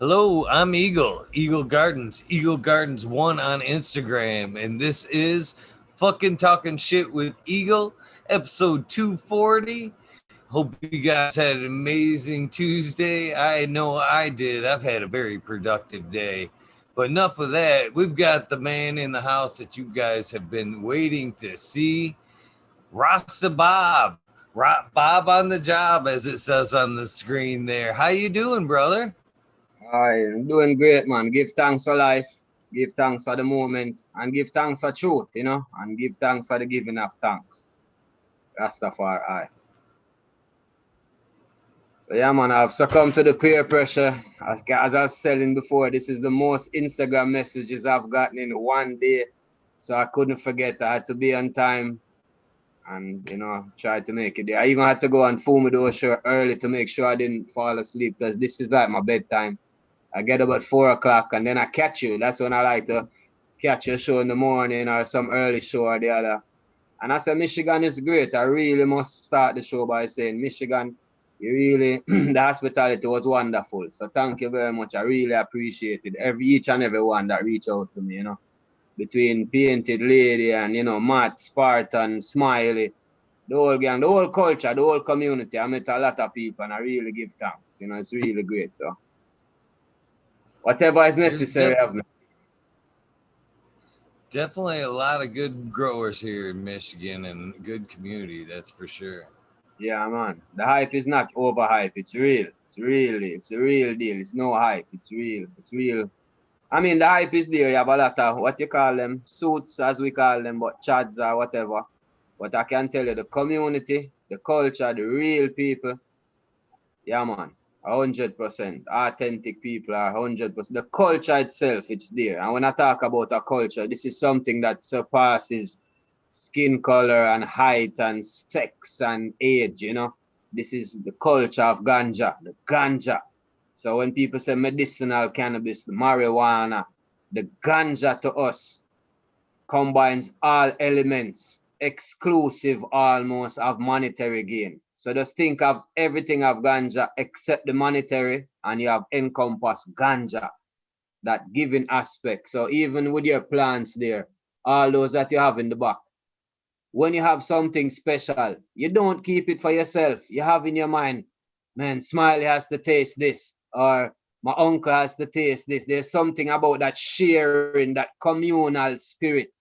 Hello, I'm Eagle Gardens 1 on Instagram, and this is fucking talking shit with Eagle, episode 240. Hope you guys had an amazing Tuesday. I know I did. I've had a very productive day. But enough of that. We've got the man in the house that you guys have been waiting to see. Rasta Bob. Bob on the job, as it says on the screen there. How you doing, brother? I'm doing great, man. Give thanks for life, give thanks for the moment, and give thanks for truth, and give thanks for the giving of thanks. Rastafari. So, yeah, man, I've succumbed to the peer pressure. As I was telling before, this is the most Instagram messages I've gotten in one day. So I couldn't forget. I had to be on time and, try to make it there. I even had to go and fool the show early to make sure I didn't fall asleep because this is like my bedtime. I get up at 4 o'clock and then I catch you. That's when I like to catch a show in the morning or some early show or the other. And I said, Michigan is great. I really must start the show by saying, Michigan, you really, the hospitality was wonderful. So thank you very much. I really appreciate it. Each and every one that reached out to me, between Painted Lady and, Matt, Spartan, Smiley, the whole gang, the whole culture, the whole community. I met a lot of people and I really give thanks. It's really great. So whatever is necessary of me. Definitely a lot of good growers here in Michigan and good community, that's for sure. Yeah, man. The hype is not overhype. It's real. It's a real deal. It's no hype. It's real. It's real. I mean, the hype is there. You have a lot of what you call them, suits as we call them, but chads or whatever. But I can tell you the community, the culture, the real people. Yeah, man. 100%. Authentic people are 100%. The culture itself, it's there. And when I talk about a culture, this is something that surpasses skin color and height and sex and age, This is the culture of ganja, the ganja. So when people say medicinal cannabis, the marijuana, the ganja to us combines all elements, exclusive almost of monetary gain. So just think of everything of ganja except the monetary, and you have encompassed ganja, that giving aspect. So even with your plants there, all those that you have in the back, when you have something special, you don't keep it for yourself. You have in your mind, man, Smiley has to taste this, or my uncle has to taste this. There's something about that sharing, that communal spirit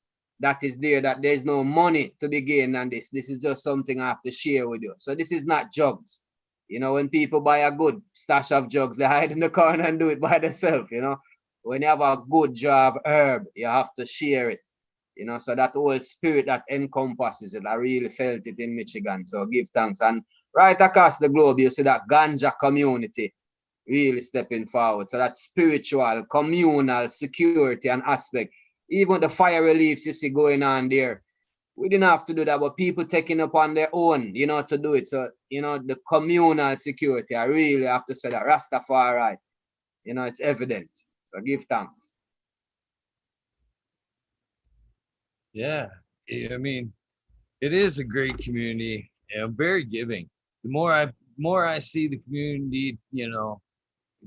that is there, that there's no money to be gained on this. This is just something I have to share with you. So this is not drugs. When people buy a good stash of drugs, they hide in the corner and do it by themselves. When you have a good jar of herb, you have to share it. So that whole spirit that encompasses it, I really felt it in Michigan. So give thanks. And right across the globe, you see that ganja community really stepping forward. So that spiritual, communal security and aspect. Even the fire reliefs you see going on there, we didn't have to do that, but people taking up on their own, to do it. So, the communal security, I really have to say that Rastafari, it's evident. So give thanks. Yeah, I mean, it is a great community and very giving. The more I see the community,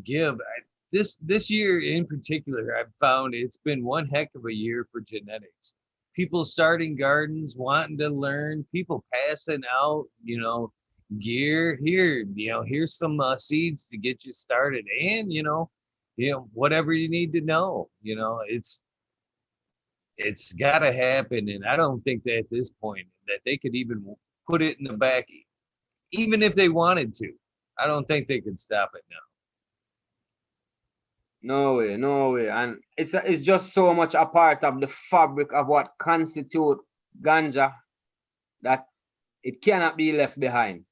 give. This year in particular, I've found it's been one heck of a year for genetics. People starting gardens, wanting to learn, people passing out, gear here. Here's some seeds to get you started, and whatever you need to know. It's got to happen, and I don't think that at this point that they could even put it in the back, even if they wanted to. I don't think they could stop it now. No way, no way. And it's just so much a part of the fabric of what constitute ganja that it cannot be left behind.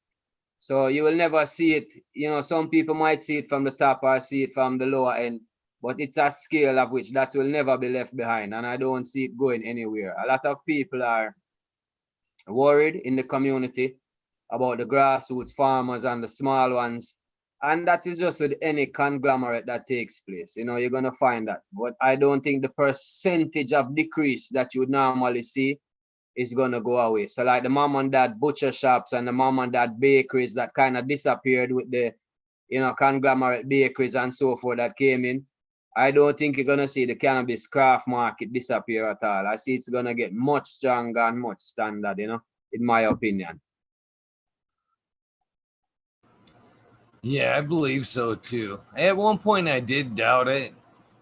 So you will never see it. Some people might see it from the top or see it from the lower end, but it's a scale of which that will never be left behind. And I don't see it going anywhere. A lot of people are worried in the community about the grassroots farmers and the small ones. And that is just with any conglomerate that takes place. You're going to find that. But I don't think the percentage of decrease that you would normally see is going to go away. So like the mom and dad butcher shops and the mom and dad bakeries that kind of disappeared with the conglomerate bakeries and so forth that came in, I don't think you're gonna see the cannabis craft market disappear at all. I see it's gonna get much stronger and much standard, in my opinion. Yeah, I believe so too. At one point, I did doubt it,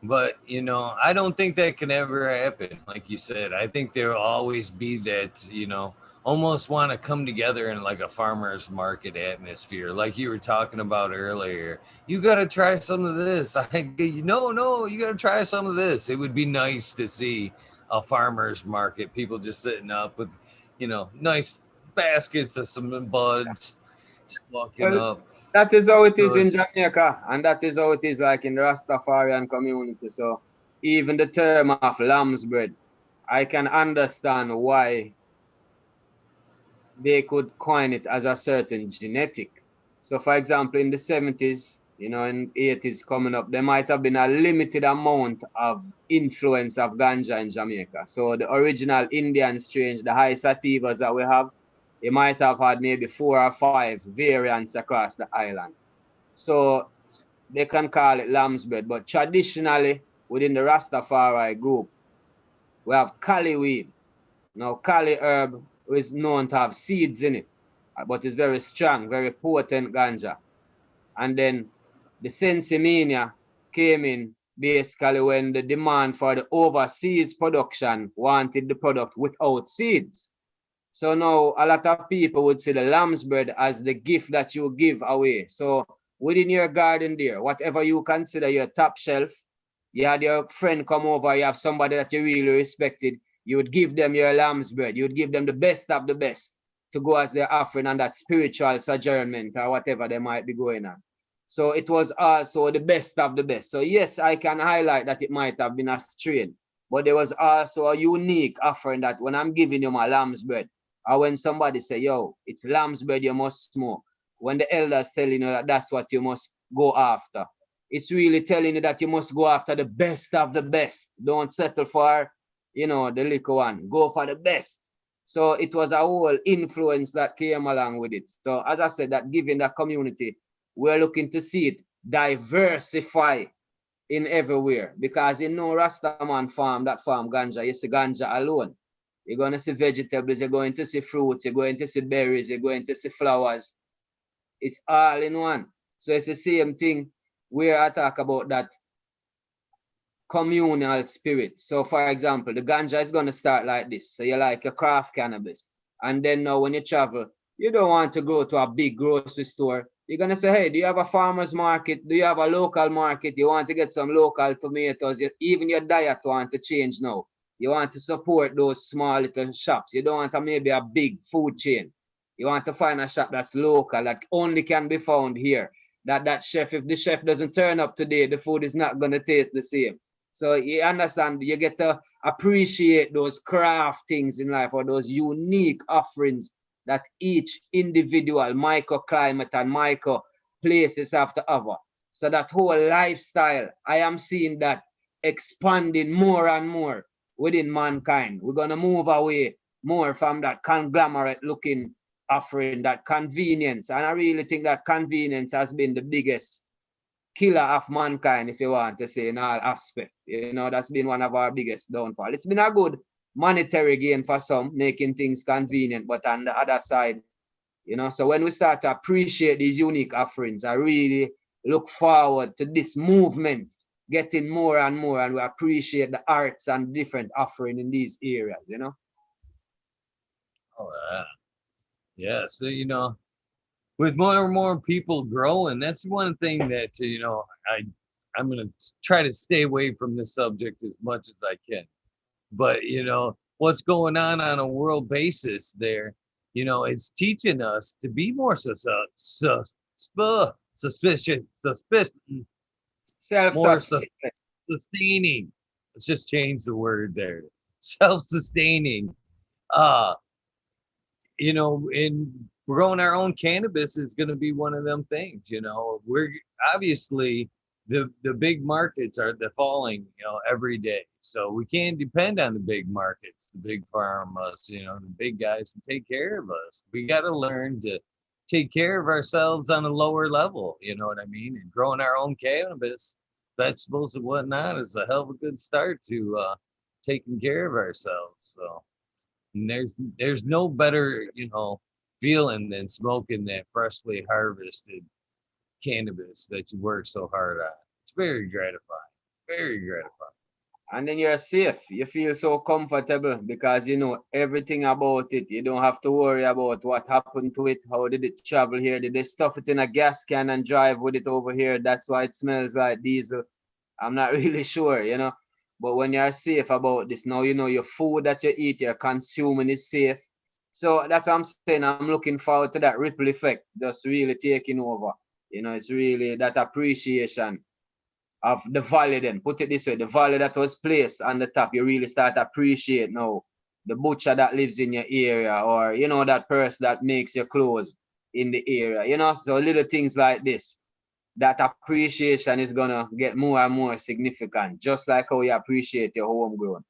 but I don't think that can ever happen. Like you said, I think there'll always be that, almost want to come together in like a farmer's market atmosphere, like you were talking about earlier. You got to try some of this. No, you got to try some of this. It would be nice to see a farmer's market, people just sitting up with, nice baskets of some buds, just walking Well, up. that is how it is Good. in Jamaica, and that is how it is like in the Rastafarian community. So even the term of lamb's bread, I can understand why they could coin it as a certain genetic. So, for example, in the 70s, in 80s coming up, there might have been a limited amount of influence of ganja in Jamaica. So, the original Indian strains, the high sativas that we have, they might have had maybe 4 or 5 variants across the island. So, they can call it lamb's bread. But traditionally, within the Rastafari group, we have Cali weed. Now, Cali herb is known to have seeds in it, but it's very strong, very potent ganja. And then the sensimania came in basically when the demand for the overseas production wanted the product without seeds. So now a lot of people would see the lamb's bread as the gift that you give away. So within your garden there, whatever you consider your top shelf, you had your friend come over, you have somebody that you really respected, you would give them your lamb's bread. You would give them the best of the best to go as their offering on that spiritual sojournment or whatever they might be going on. So it was also the best of the best. So yes, I can highlight that it might have been a strain, but there was also a unique offering that when I'm giving you my lamb's bread, or when somebody say, yo, it's lamb's bread you must smoke, when the elders telling you that that's what you must go after, it's really telling you that you must go after the best of the best. Don't settle for, the little one. Go for the best. So it was a whole influence that came along with it. So as I said, that giving the community, we're looking to see it diversify in everywhere. Because in no Rastaman farm, that farm ganja, you see ganja alone. You're going to see vegetables, you're going to see fruits, you're going to see berries, you're going to see flowers. It's all in one. So it's the same thing where I talk about that communal spirit. So for example, the ganja is going to start like this. So you like your craft cannabis. And then now when you travel, you don't want to go to a big grocery store. You're going to say, hey, do you have a farmer's market? Do you have a local market? You want to get some local tomatoes. Even your diet want to change now. You want to support those small little shops. You don't want to maybe a big food chain. You want to find a shop that's local, that only can be found here. That chef, if the chef doesn't turn up today, the food is not going to taste the same. So you understand, you get to appreciate those craft things in life or those unique offerings that each individual microclimate and micro places have to offer. So that whole lifestyle, I am seeing that expanding more and more within mankind. We're going to move away more from that conglomerate looking offering, that convenience. And I really think that convenience has been the biggest killer of mankind, if you want to say, in all aspects. That's been one of our biggest downfall. It's been a good monetary gain for some, making things convenient, but on the other side, so when we start to appreciate these unique offerings, I really look forward to this movement getting more and more, and we appreciate the arts and different offering in these areas. Oh, yeah. So, with more and more people growing, that's one thing that, I'm going to try to stay away from this subject as much as I can. But, what's going on a world basis there, it's teaching us to be more suspicious, more Self-sustaining. sustaining. Let's just change the word there. Self-sustaining. Uh, and growing our own cannabis is going to be one of them things. We're obviously the big markets are the falling, every day. So we can't depend on the big markets, the big pharmas, the big guys to take care of us. We got to learn take care of ourselves on a lower level. You know what I mean? And growing our own cannabis, vegetables and whatnot is a hell of a good start to taking care of ourselves. So and there's no better, feeling than smoking that freshly harvested cannabis that you work so hard on. It's very gratifying. Very gratifying. And then you're safe. You feel so comfortable because you know everything about it. You don't have to worry about what happened to it. How did it travel here? Did they stuff it in a gas can and drive with it over here? That's why it smells like diesel. I'm not really sure. But when you're safe about this, now you know your food that you eat, you're consuming is safe. So that's what I'm saying. I'm looking forward to that ripple effect just really taking over. It's really that appreciation of the value then. Put it this way, the value that was placed on the top, you really start to appreciate now the butcher that lives in your area or, that person that makes your clothes in the area. So little things like this, that appreciation is going to get more and more significant, just like how you appreciate your homegrown.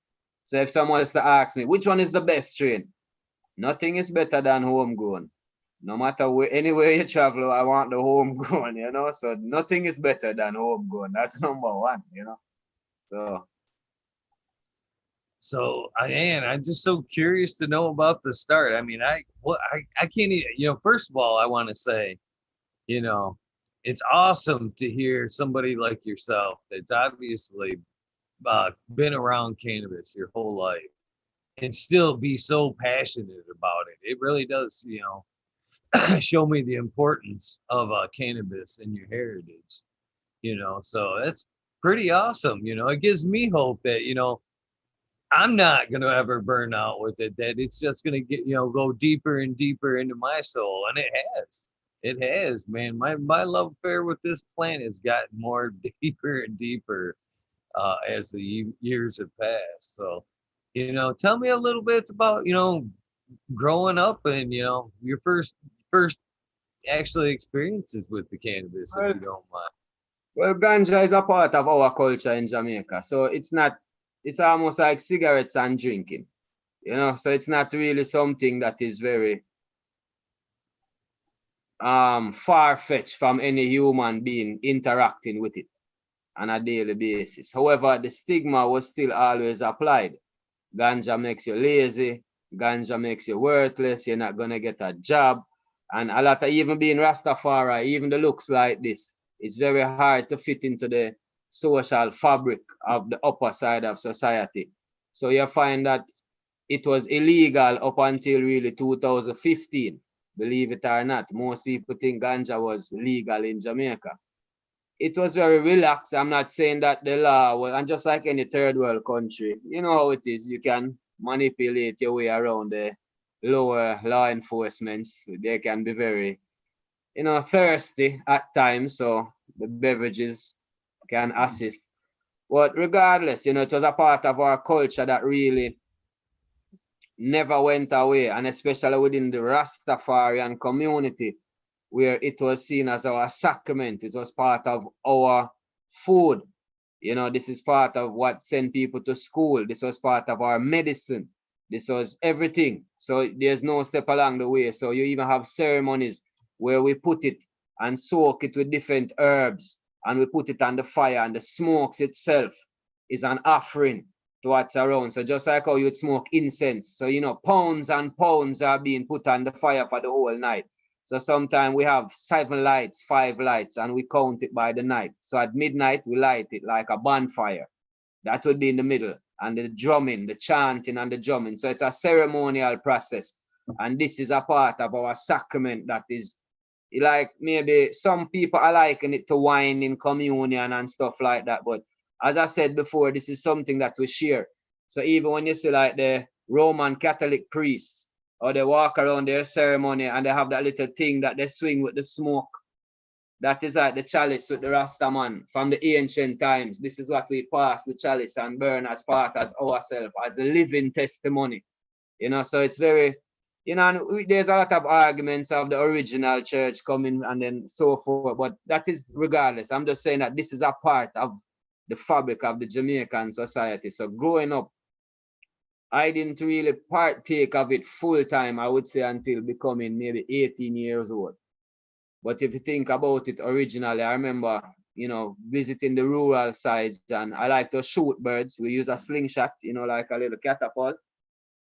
So if someone is to ask me, which one is the best strain? Nothing is better than homegrown. No matter where, anywhere you travel, I want the homegrown. So nothing is better than homegrown. That's number one. So I'm just so curious to know about the start. I mean, I can't even, first of all, I want to say, it's awesome to hear somebody like yourself that's obviously been around cannabis your whole life and still be so passionate about it. It really does, show me the importance of cannabis and your heritage. So that's pretty awesome. It gives me hope that I'm not going to ever burn out with it, that it's just going to get, go deeper and deeper into my soul. And it has, man. My love affair with this plant has gotten more deeper and deeper as the years have passed. So, tell me a little bit about, growing up and, your first actually experiences with the cannabis, if you don't mind. well, ganja is a part of our culture in Jamaica. So it's almost like cigarettes and drinking. So it's not really something that is very far-fetched from any human being interacting with it on a daily basis. However, the stigma was still always applied. Ganja makes you lazy, ganja makes you worthless, you're not gonna get a job. And a lot of even being Rastafari, even the looks like this, it's very hard to fit into the social fabric of the upper side of society. So you find that it was illegal up until really 2015. Believe it or not, most people think ganja was legal in Jamaica. It was very relaxed. I'm not saying that the law was, and just like any third world country, you know how it is. You can manipulate your way around the lower law enforcements. They can be very, thirsty at times, so the beverages can assist. But regardless, it was a part of our culture that really never went away, and especially within the Rastafarian community, where it was seen as our sacrament. It was part of our food. This is part of what sent people to school. This was part of our medicine. This was everything. So there's no step along the way. So you even have ceremonies where we put it and soak it with different herbs and we put it on the fire, and the smokes itself is an offering to what's around. So just like how you'd smoke incense. So pounds and pounds are being put on the fire for the whole night. So sometimes we have 7 lights, 5 lights, and we count it by the night. So at midnight, we light it like a bonfire. That would be in the middle. And the drumming, the chanting and the drumming. So it's a ceremonial process. And this is a part of our sacrament that is like, maybe some people are liking it to wine in communion and stuff like that. But as I said before, this is something that we share. So even when you see like the Roman Catholic priests, or they walk around their ceremony and they have that little thing that they swing with the smoke, that is like the chalice with the Rasta man from the ancient times. This is what we pass the chalice and burn as part as ourselves, as a living testimony. So it's very, and there's a lot of arguments of the original church coming and then so forth, but that is regardless. I'm just saying that this is a part of the fabric of the Jamaican society. So growing up, I didn't really partake of it full time, I would say, until becoming maybe 18 years old. But if you think about it originally, I remember, visiting the rural sides, and I like to shoot birds. We use a slingshot, like a little catapult.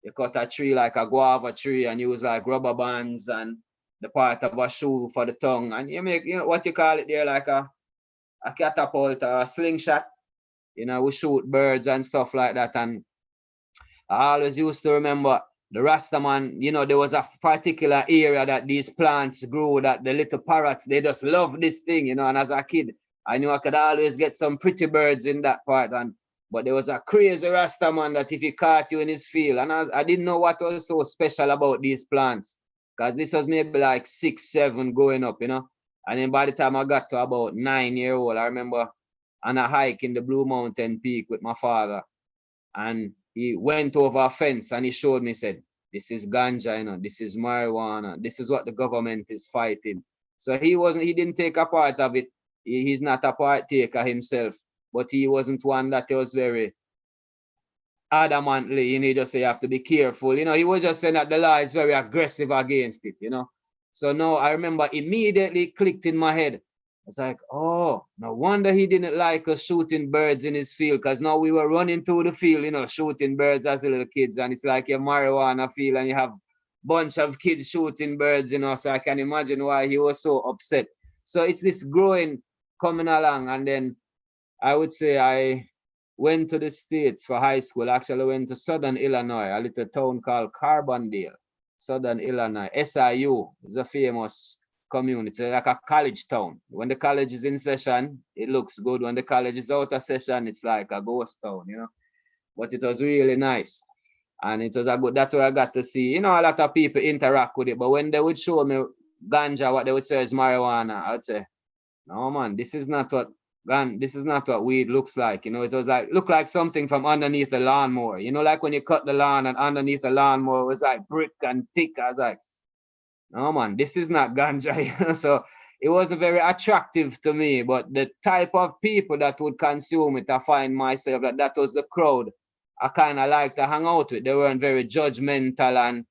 You cut a tree like a guava tree and use like rubber bands and the part of a shoe for the tongue. And you make, what you call it there, like a catapult or a slingshot. We shoot birds and stuff like that. And I always used to remember the Rasta man, there was a particular area that these plants grew, that the little parrots, they just love this thing, and as a kid, I knew I could always get some pretty birds in that part. But there was a crazy Rasta man that if he caught you in his field, and I didn't know what was so special about these plants, because this was maybe like 6, 7 growing up, And then by the time I got to about 9 year old, I remember on a hike in the Blue Mountain Peak with my father, and he went over a fence and he showed me, said, this is ganja, this is marijuana, this is what the government is fighting. So he didn't take a part of it. He's not a partaker himself, but he wasn't one that was very adamantly, he just say you have to be careful. He was just saying that the law is very aggressive against it. So now I remember immediately clicked in my head. It's like, oh, no wonder he didn't like us shooting birds in his field, because now we were running through the field, shooting birds as little kids, and it's like a marijuana field and you have bunch of kids shooting birds, so I can imagine why he was so upset. So it's this growing coming along, and then I would say I went to the States for high school. Actually went to Southern Illinois, a little town called Carbondale, Southern Illinois. SIU is a famous community, like a college town. When the college is in session, it looks good. When the college is out of session, it's like a ghost town. But it was really nice. And it was a good, that's where I got to see, a lot of people interact with it. But when they would show me ganja, what they would say is marijuana, I would say, no man, this is not what weed looks like. It was like look like something from underneath the lawnmower. Like when you cut the lawn and underneath the lawnmower was like brick and thick. I was like, no man, this is not ganja. So it wasn't very attractive to me. But the type of people that would consume it, I find myself that was the crowd I kind of like to hang out with. They weren't very judgmental,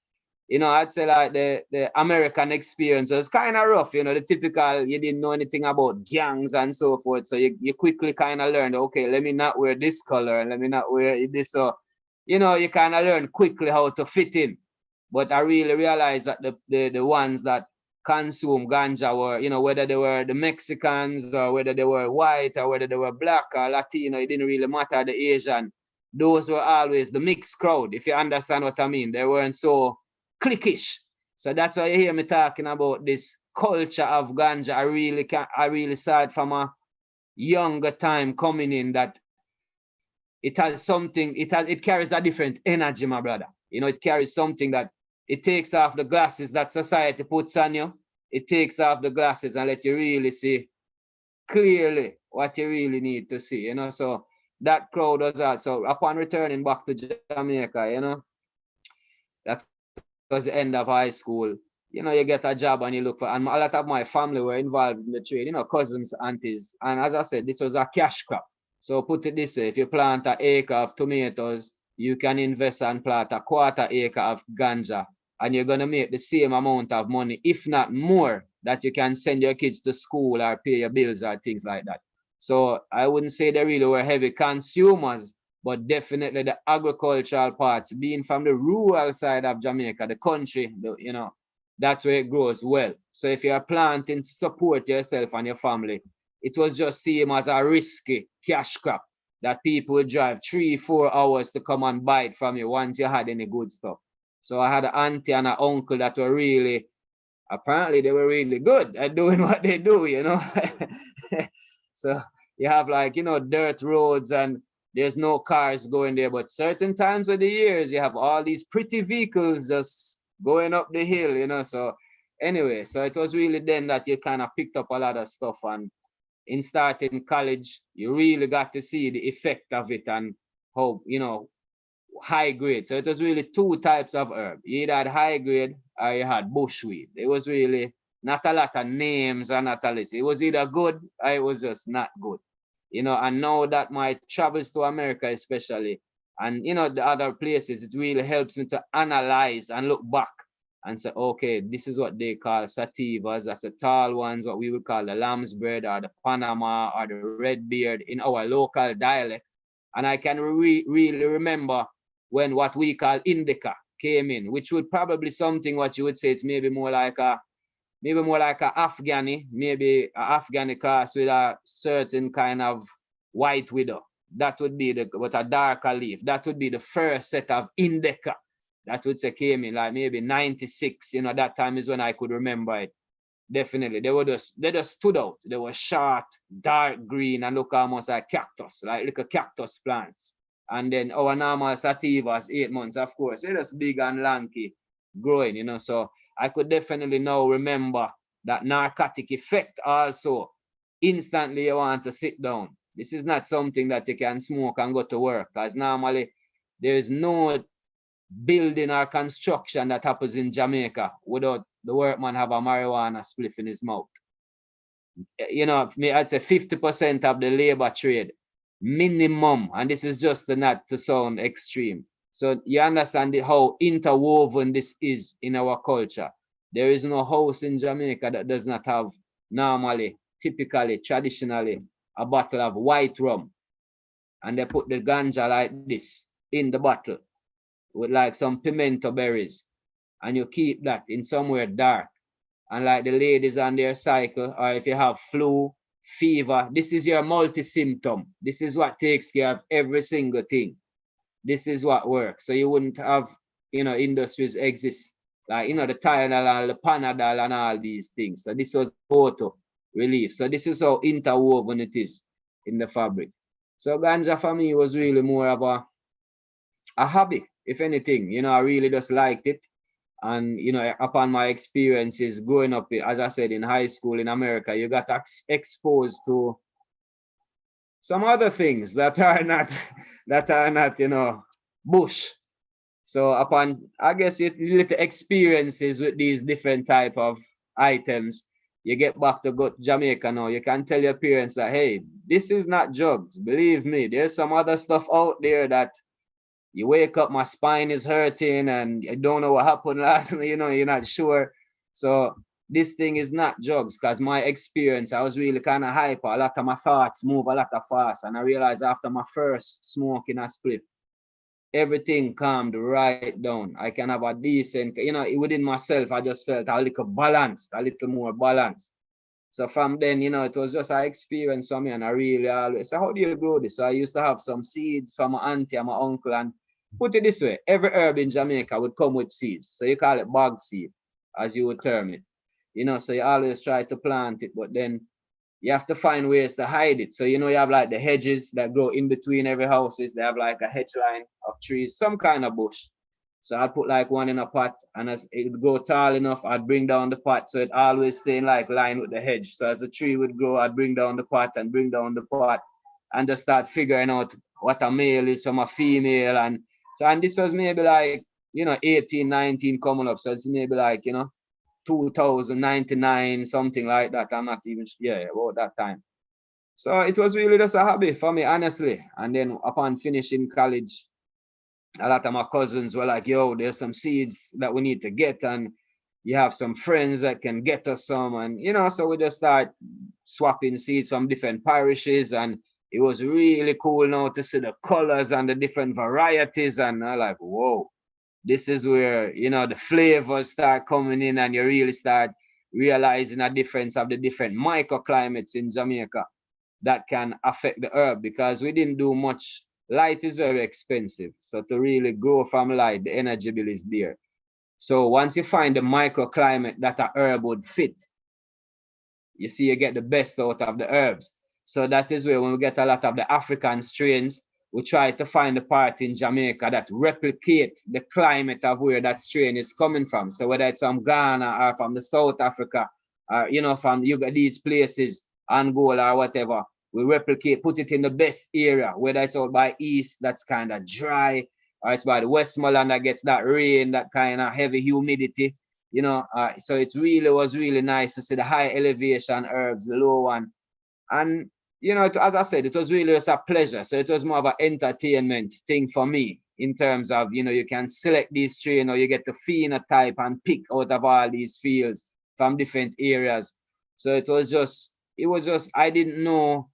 and I'd say like the American experience was kind of rough, the typical, you didn't know anything about gangs and so forth. So you quickly kind of learned, okay, let me not wear this color and let me not wear this. So, you kind of learn quickly how to fit in. But I really realized that the ones that consume ganja were, whether they were the Mexicans or whether they were white or whether they were black or Latino, it didn't really matter, the Asian. Those were always the mixed crowd, if you understand what I mean. They weren't so cliquish. So that's why you hear me talking about this culture of ganja. I really saw it from a younger time coming in, that it has something, it carries a different energy, my brother. It carries something that it takes off the glasses that society puts on you. It takes off the glasses and let you really see clearly what you really need to see. So that crowd was also, upon returning back to Jamaica, that was the end of high school. You get a job and you look for, and a lot of my family were involved in the trade, cousins, aunties. And as I said, this was a cash crop. So put it this way, if you plant an acre of tomatoes, you can invest and plant a quarter acre of ganja, and you're going to make the same amount of money, if not more, that you can send your kids to school or pay your bills or things like that. So I wouldn't say they really were heavy consumers, but definitely the agricultural parts, being from the rural side of Jamaica, the country, that's where it grows well. So if you're planting to support yourself and your family, it was just seen as a risky cash crop that people would drive 3-4 hours to come and buy it from you once you had any good stuff. So I had an auntie and an uncle that were really, apparently they were really good at doing what they do. So you have like, dirt roads and there's no cars going there, but certain times of the years you have all these pretty vehicles just going up the hill. So anyway, so it was really then that you kind of picked up a lot of stuff, and in starting college, you really got to see the effect of it and how, high grade. So it was really two types of herb. You either had high grade or you had bushweed. It was really not a lot of names or not a list. It was either good or it was just not good. And now that my travels to America especially, and the other places, it really helps me to analyze and look back and say, okay, this is what they call sativas. That's the tall ones, what we would call the lamb's bread or the Panama or the red beard in our local dialect. And I can really remember when what we call indica came in, which would probably something what you would say it's maybe more like a Afghani, maybe a Afghani cross with a certain kind of white widow. That would be the with a darker leaf. That would be the first set of indica that would say came in, like maybe 96. That time is when I could remember it. Definitely. They just stood out. They were short, dark green, and look almost like cactus, like little cactus plants. And then our normal sativas, 8 months, of course, they're just big and lanky growing. So I could definitely now remember that narcotic effect also. Instantly you want to sit down. This is not something that you can smoke and go to work, because normally there is no building or construction that happens in Jamaica without the workman have a marijuana spliff in his mouth. I'd say 50% of the labor trade, minimum, and this is just not to sound extreme. So you understand how interwoven this is in our culture. There is no house in Jamaica that does not have normally, typically, traditionally, a bottle of white rum. And they put the ganja like this in the bottle with like some pimento berries. And you keep that in somewhere dark. And like the ladies on their cycle, or if you have flu, fever, this is your multi-symptom. This is what takes care of every single thing. This is what works. So you wouldn't have, industries exist. Like, the Tylenol, the Panadol, and all these things. So this was photo relief. So this is how interwoven it is in the fabric. So ganja for me was really more of a hobby, if anything. I really just liked it. And, upon my experiences growing up, as I said, in high school in America, you got exposed to some other things that are not, bush. So I guess, little experiences with these different type of items, you get back to go to Jamaica now, you can tell your parents that, hey, this is not drugs. Believe me, there's some other stuff out there that you wake up, my spine is hurting, and I don't know what happened last night, you're not sure. So this thing is not drugs, because my experience, I was really kind of hyper. A lot of my thoughts move a lot of fast. And I realized after my first smoking a split, everything calmed right down. I can have a decent, within myself, I just felt a little balanced, a little more balanced. So from then, it was just an experience for me, and I really always say, how do you grow this? So I used to have some seeds from my auntie and my uncle, and put it this way, every herb in Jamaica would come with seeds. So you call it bog seed, as you would term it. So you always try to plant it, but then you have to find ways to hide it. So, you have like the hedges that grow in between every houses. They have like a hedge line of trees, some kind of bush. So I'd put like one in a pot, and as it would grow tall enough, I'd bring down the pot. So it always stay in like line with the hedge. So as the tree would grow, I'd bring down the pot and bring down the pot, and just start figuring out what a male is from a female. And this was maybe like, 18, 19 coming up. So it's maybe like, 2099, something like that. I'm not even, about that time. So it was really just a hobby for me, honestly. And then upon finishing college, a lot of my cousins were like, yo, there's some seeds that we need to get, and you have some friends that can get us some. And, so we just start swapping seeds from different parishes, and it was really cool now to see the colors and the different varieties. And I'm like, whoa, this is where, the flavors start coming in, and you really start realizing a difference of the different microclimates in Jamaica that can affect the herb, because we didn't do much. Light is very expensive. So to really grow from light, the energy bill is there. So once you find the microclimate that a herb would fit, you see you get the best out of the herbs. So that is where when we get a lot of the African strains, we try to find a part in Jamaica that replicate the climate of where that strain is coming from. So whether it's from Ghana or from the South Africa, or, from these places, Angola or whatever, we replicate, put it in the best area, whether it's out by east, that's kind of dry, or it's by the Westmoreland that gets that rain, that kind of heavy humidity, so it really was really nice to see the high elevation herbs, the low one. And, as I said, it was really just a pleasure. So it was more of an entertainment thing for me. in terms of, you know, you can select these strain or you get the phenotype and pick out of all these fields from different areas. So it was just, I didn't know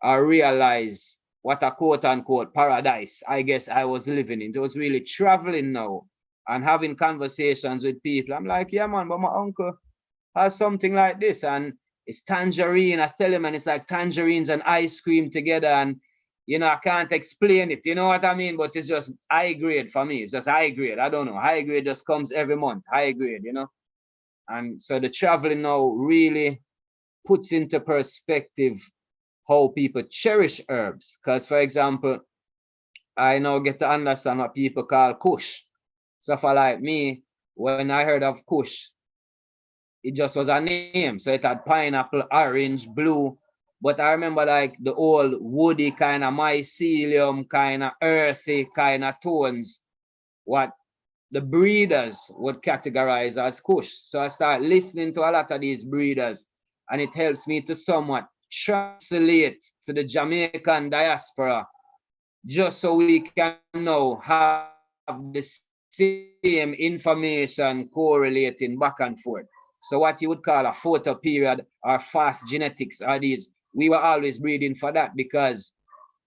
or realize what a quote unquote paradise I guess I was living in. It was really traveling now and having conversations with people. I'm like, yeah, man, but my uncle has something like this, and it's tangerine. I tell him, and it's like tangerines and ice cream together, and you know, I can't explain it. You know what I mean? But it's just high grade for me. It's just high grade. I don't know. High grade just comes every month. High grade, you know. And so the traveling now really puts into perspective how people cherish herbs. Because, for example, I now get to understand what people call Kush. So for like me, when I heard of Kush, it just was a name. So it had pineapple, orange, blue. But I remember like the old woody kind of mycelium, kind of earthy kind of tones, what the breeders would categorize as Kush. So I start listening to a lot of these breeders, and it helps me to somewhat translate to the Jamaican diaspora, just so we can now have the same information correlating back and forth. So what you would call a photo period or fast genetics are these. We were always breeding for that because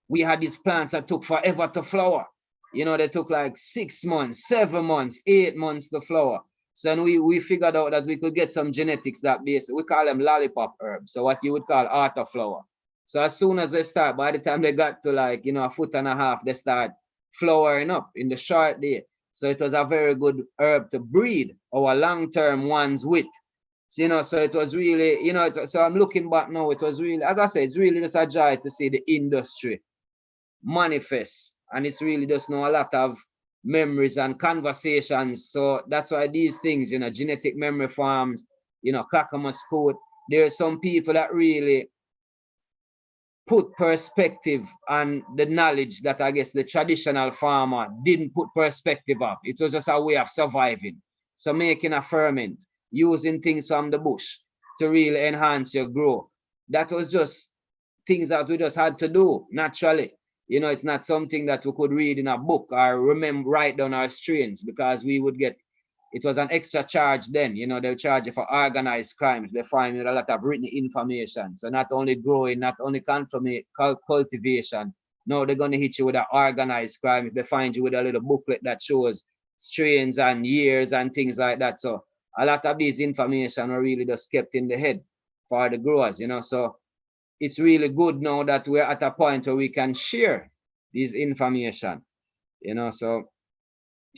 we had these plants that took forever to flower. You know, they took like 6 months, 7 months, 8 months to flower. So we figured out that we could get some genetics that we call them lollipop herbs. So what you would call autoflower. So as soon as they start, by the time they got to like, you know, a foot and a half, they start flowering up in the short day. So it was a very good herb to breed our long-term ones with. So, you know, so it was really, you know, so I'm looking back now, it was really, as I said, it's really just a joy to see the industry manifest. And it's really just now a lot of memories and conversations. So that's why these things, you know, genetic memory farms, you know, Clackamas Code, there are some people that really put perspective on the knowledge that I guess the traditional farmer didn't put perspective of. It was just a way of surviving. So making a ferment, using things from the bush to really enhance your growth. That was just things that we just had to do naturally. You know, it's not something that we could read in a book or remember, write down our strains, because we would get, it was an extra charge then. You know, they'll charge you for organized crime. They find you a lot of written information. So not only growing, not only cultivation. No, they're going to hit you with an organized crime if they find you with a little booklet that shows strains and years and things like that. So a lot of these information are really just kept in the head for the growers, you know. So it's really good now that we're at a point where we can share this information, you know. So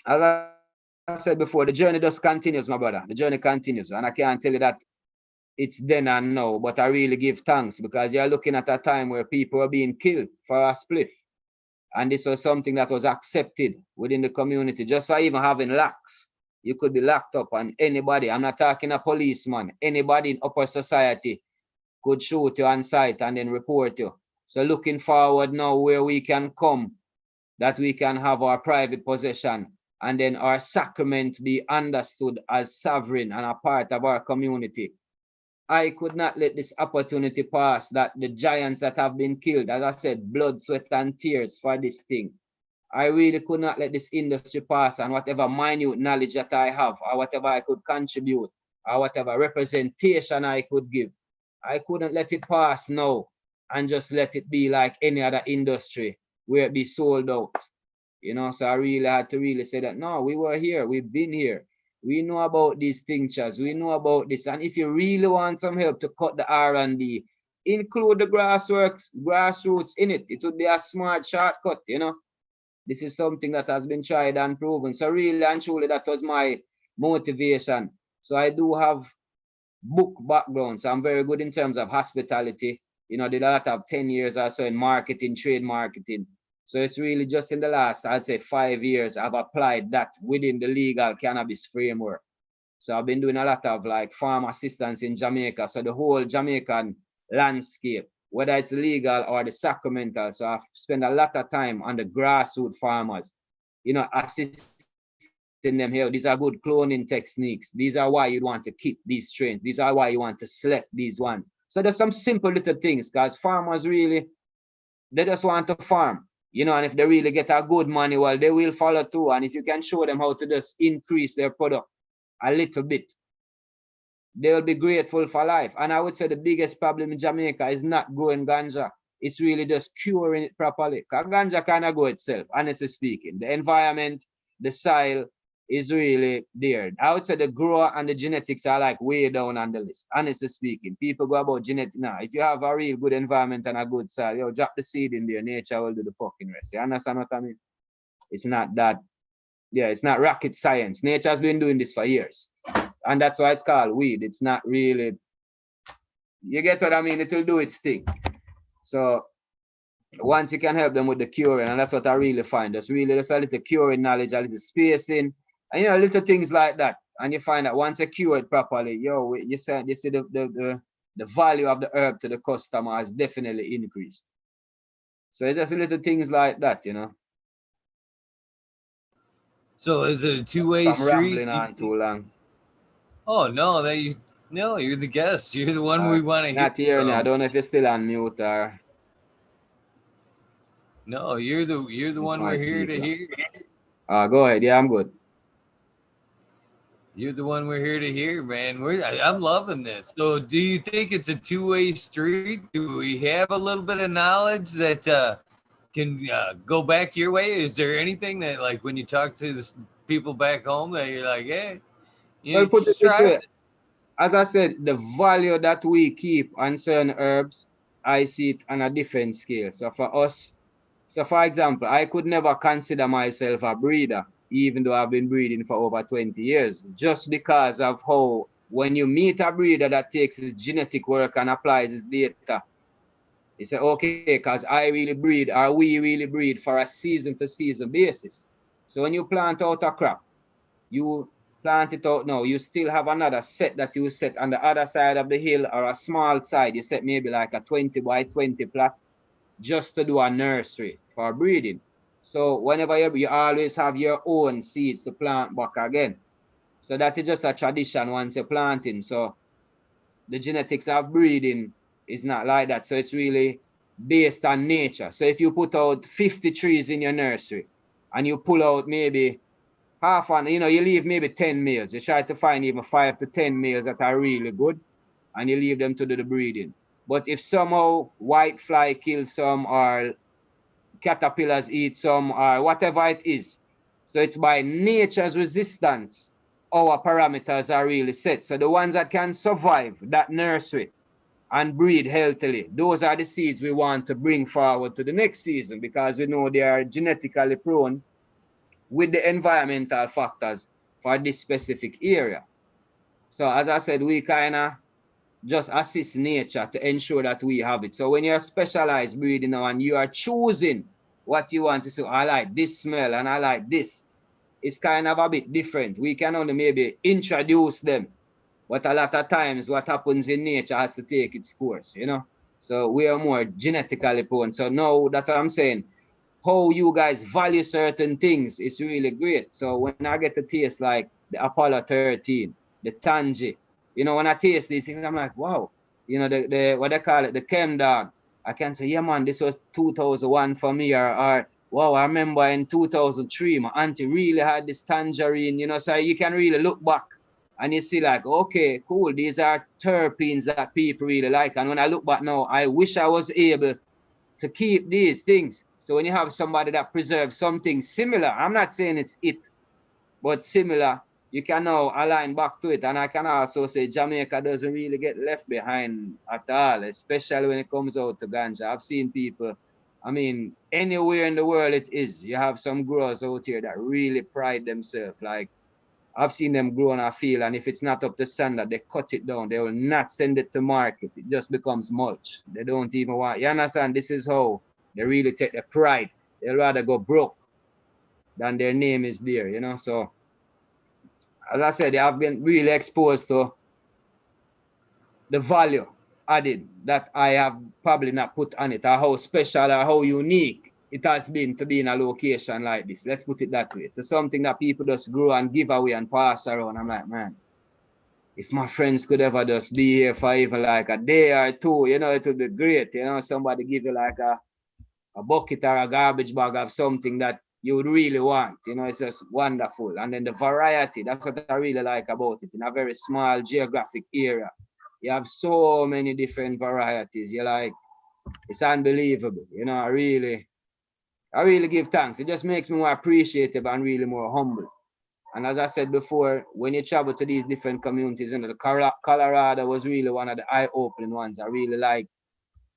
as I said before, the journey just continues, my brother. The journey continues. And I can't tell you that it's then and now, but I really give thanks because you're looking at a time where people are being killed for a spliff. And this was something that was accepted within the community, just for even having locks. You could be locked up, and anybody, I'm not talking a policeman, anybody in upper society could shoot you on sight and then report you. So looking forward now where we can come, that we can have our private possession and then our sacrament be understood as sovereign and a part of our community. I could not let this opportunity pass, that the giants that have been killed, as I said, blood, sweat, and tears for this thing. I really could not let this industry pass, and whatever minute knowledge that I have, or whatever I could contribute, or whatever representation I could give, I couldn't let it pass now and just let it be like any other industry where it be sold out. You know, so I really had to really say that, no, we were here, we've been here. We know about these tinctures, we know about this. And if you really want some help to cut the R&D, include the grassroots in it. It would be a smart shortcut, you know. This is something that has been tried and proven. So really and truly, that was my motivation. So I do have book background. So I'm very good in terms of hospitality. You know, did a lot of 10 years or so in marketing, trade marketing. So it's really just in the last, I'd say 5 years, I've applied that within the legal cannabis framework. So I've been doing a lot of like farm assistance in Jamaica. So the whole Jamaican landscape, whether it's legal or the sacramental. So I've spent a lot of time on the grassroots farmers, you know, assisting them here. These are good cloning techniques. These are why you want to keep these strains. These are why you want to select these ones. So there's some simple little things, because farmers really, they just want to farm. You know, and if they really get a good money, well, they will follow too. And if you can show them how to just increase their product a little bit, they will be grateful for life. And I would say the biggest problem in Jamaica is not growing ganja. It's really just curing it properly. Because ganja cannot grow itself, honestly speaking. The environment, the soil is really there. I would say the grower and the genetics are like way down on the list, honestly speaking. People go about genetic now. If you have a real good environment and a good soil, yo, drop the seed in there, nature will do the fucking rest. You understand what I mean? It's not that, yeah, it's not rocket science. Nature has been doing this for years. And that's why it's called weed. It's not really, you get what I mean? It will do its thing. So once you can help them with the curing, and that's what I really find. Just really just a little curing knowledge, a little spacing, and you know, little things like that. And you find that once you cure it properly, you see the value of the herb to the customer has definitely increased. So it's just little things like that, you know. So is it a two-way I'm street? rambling on too long. Oh no, no, you're the guest. You're the one we want to hear Not hearing you. I from. don't know if you're still on mute or No, you're the it's one my we're here to speaker. hear. Go ahead. Yeah, I'm good. You're the one we're here to hear, man. I'm loving this. So, do you think it's a two-way street? Do we have a little bit of knowledge that can go back your way? Is there anything that, like, when you talk to the people back home, that you're like, hey, Well, you put it just this try way. it? As I said, the value that we keep on certain herbs, I see it on a different scale. So for us, so for example, I could never consider myself a breeder, even though I've been breeding for over 20 years, just because of how when you meet a breeder that takes his genetic work and applies his data, you say, okay, because I really breed, or we really breed for a season to season basis. So when you plant out a crop, you plant it out now, you still have another set that you set on the other side of the hill or a small side. You set maybe like a 20 by 20 plot just to do a nursery for breeding. So whenever you always have your own seeds to plant back again. So that is just a tradition once you're planting. So the genetics of breeding is not like that. So it's really based on nature. So if you put out 50 trees in your nursery and you pull out maybe half on, you know, you leave maybe 10 males. You try to find even 5 to 10 males that are really good and you leave them to do the breeding. But if somehow white fly kills some or caterpillars eat some or whatever it is, so it's by nature's resistance, our parameters are really set. So the ones that can survive that nursery and breed healthily, those are the seeds we want to bring forward to the next season because we know they are genetically prone with the environmental factors for this specific area. So as I said, we kind of just assist nature to ensure that we have it. So when you're specialized breeding now and you are choosing what you want to say, I like this smell and I like this, it's kind of a bit different. We can only maybe introduce them, but a lot of times what happens in nature has to take its course, you know. So we are more genetically prone. So now that's what I'm saying. How you guys value certain things is really great. So when I get to taste like the Apollo 13, the Tangy, you know, when I taste these things, I'm like, wow, you know, the what they call it, the Chem Dog. I can say, yeah, man, this was 2001 for me, or wow, I remember in 2003, my auntie really had this tangerine, you know, so you can really look back and you see like, okay, cool, these are terpenes that people really like. And when I look back now, I wish I was able to keep these things. So when you have somebody that preserves something similar, I'm not saying it's it, but similar, you can now align back to it. And I can also say Jamaica doesn't really get left behind at all, especially when it comes out to ganja. I've seen people, I mean, anywhere in the world it is, you have some growers out here that really pride themselves. Like I've seen them grow on a field, and if it's not up to standard, they cut it down. They will not send it to market. It just becomes mulch. They don't even want. You understand? This is how they really take the pride. They'd rather go broke than their name is there. You know. So as I said, they have been really exposed to the value added that I have probably not put on it, or how special or how unique it has been to be in a location like this. Let's put it that way. To something that people just grow and give away and pass around. I'm like, man, if my friends could ever just be here for even like a day or two, you know, it would be great. You know, somebody give you like a bucket or a garbage bag of something that you would really want. You know, it's just wonderful. And then the variety, that's what I really like about it. In a very small geographic area, you have so many different varieties. You're like, it's unbelievable. You know, I really give thanks. It just makes me more appreciative and really more humble. And as I said before, when you travel to these different communities, you know, the Colorado was really one of the eye-opening ones. I really like.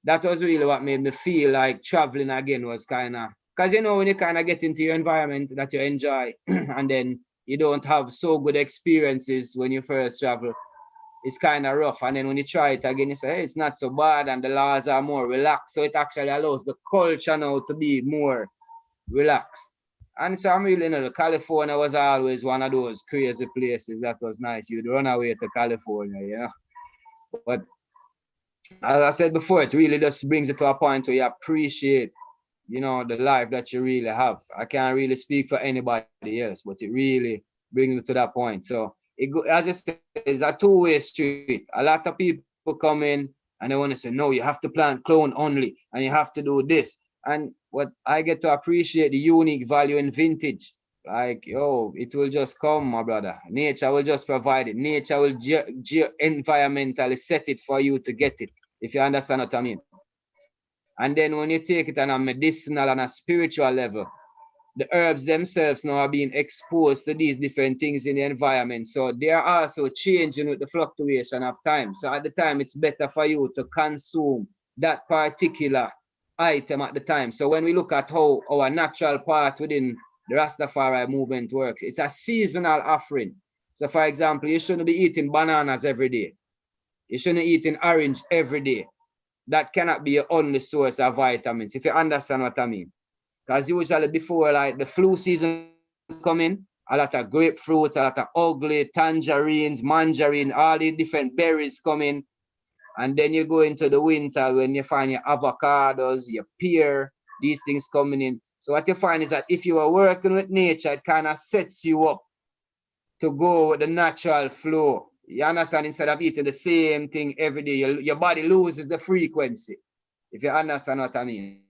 That was really what made me feel like traveling again was kind of, because you know when you kind of get into your environment that you enjoy, and then you don't have so good experiences when you first travel, it's kind of rough. And then when you try it again, you say, hey, it's not so bad, and the laws are more relaxed. So it actually allows the culture now to be more relaxed. And so I'm really, you know, California was always one of those crazy places that was nice. You'd run away to California, you know. But as I said before, it really just brings it to a point where you appreciate, you know, the life that you really have. I can't really speak for anybody else, but it really brings it to that point. So as I said, it's a two-way street. A lot of people come in and they want to say, no, you have to plant clone only and you have to do this. And what I get to appreciate the unique value in vintage. Like, yo, it will just come, my brother. Nature will just provide it. Nature will environmentally set it for you to get it, if you understand what I mean. And then when you take it on a medicinal and a spiritual level, the herbs themselves now are being exposed to these different things in the environment. So they are also changing with the fluctuation of time. So at the time, it's better for you to consume that particular item at the time. So when we look at how our natural part within the Rastafari movement works, it's a seasonal offering. So for example, you shouldn't be eating bananas every day. You shouldn't be eating orange every day. That cannot be your only source of vitamins, if you understand what I mean. Because usually before like the flu season come in, a lot of grapefruits, a lot of ugly tangerines, mandarin, all these different berries come in. And then you go into the winter when you find your avocados, your pear, these things coming in. So what you find is that if you are working with nature, it kind of sets you up to go with the natural flow. You understand? Instead of eating the same thing every day, your body loses the frequency. If you understand what I mean.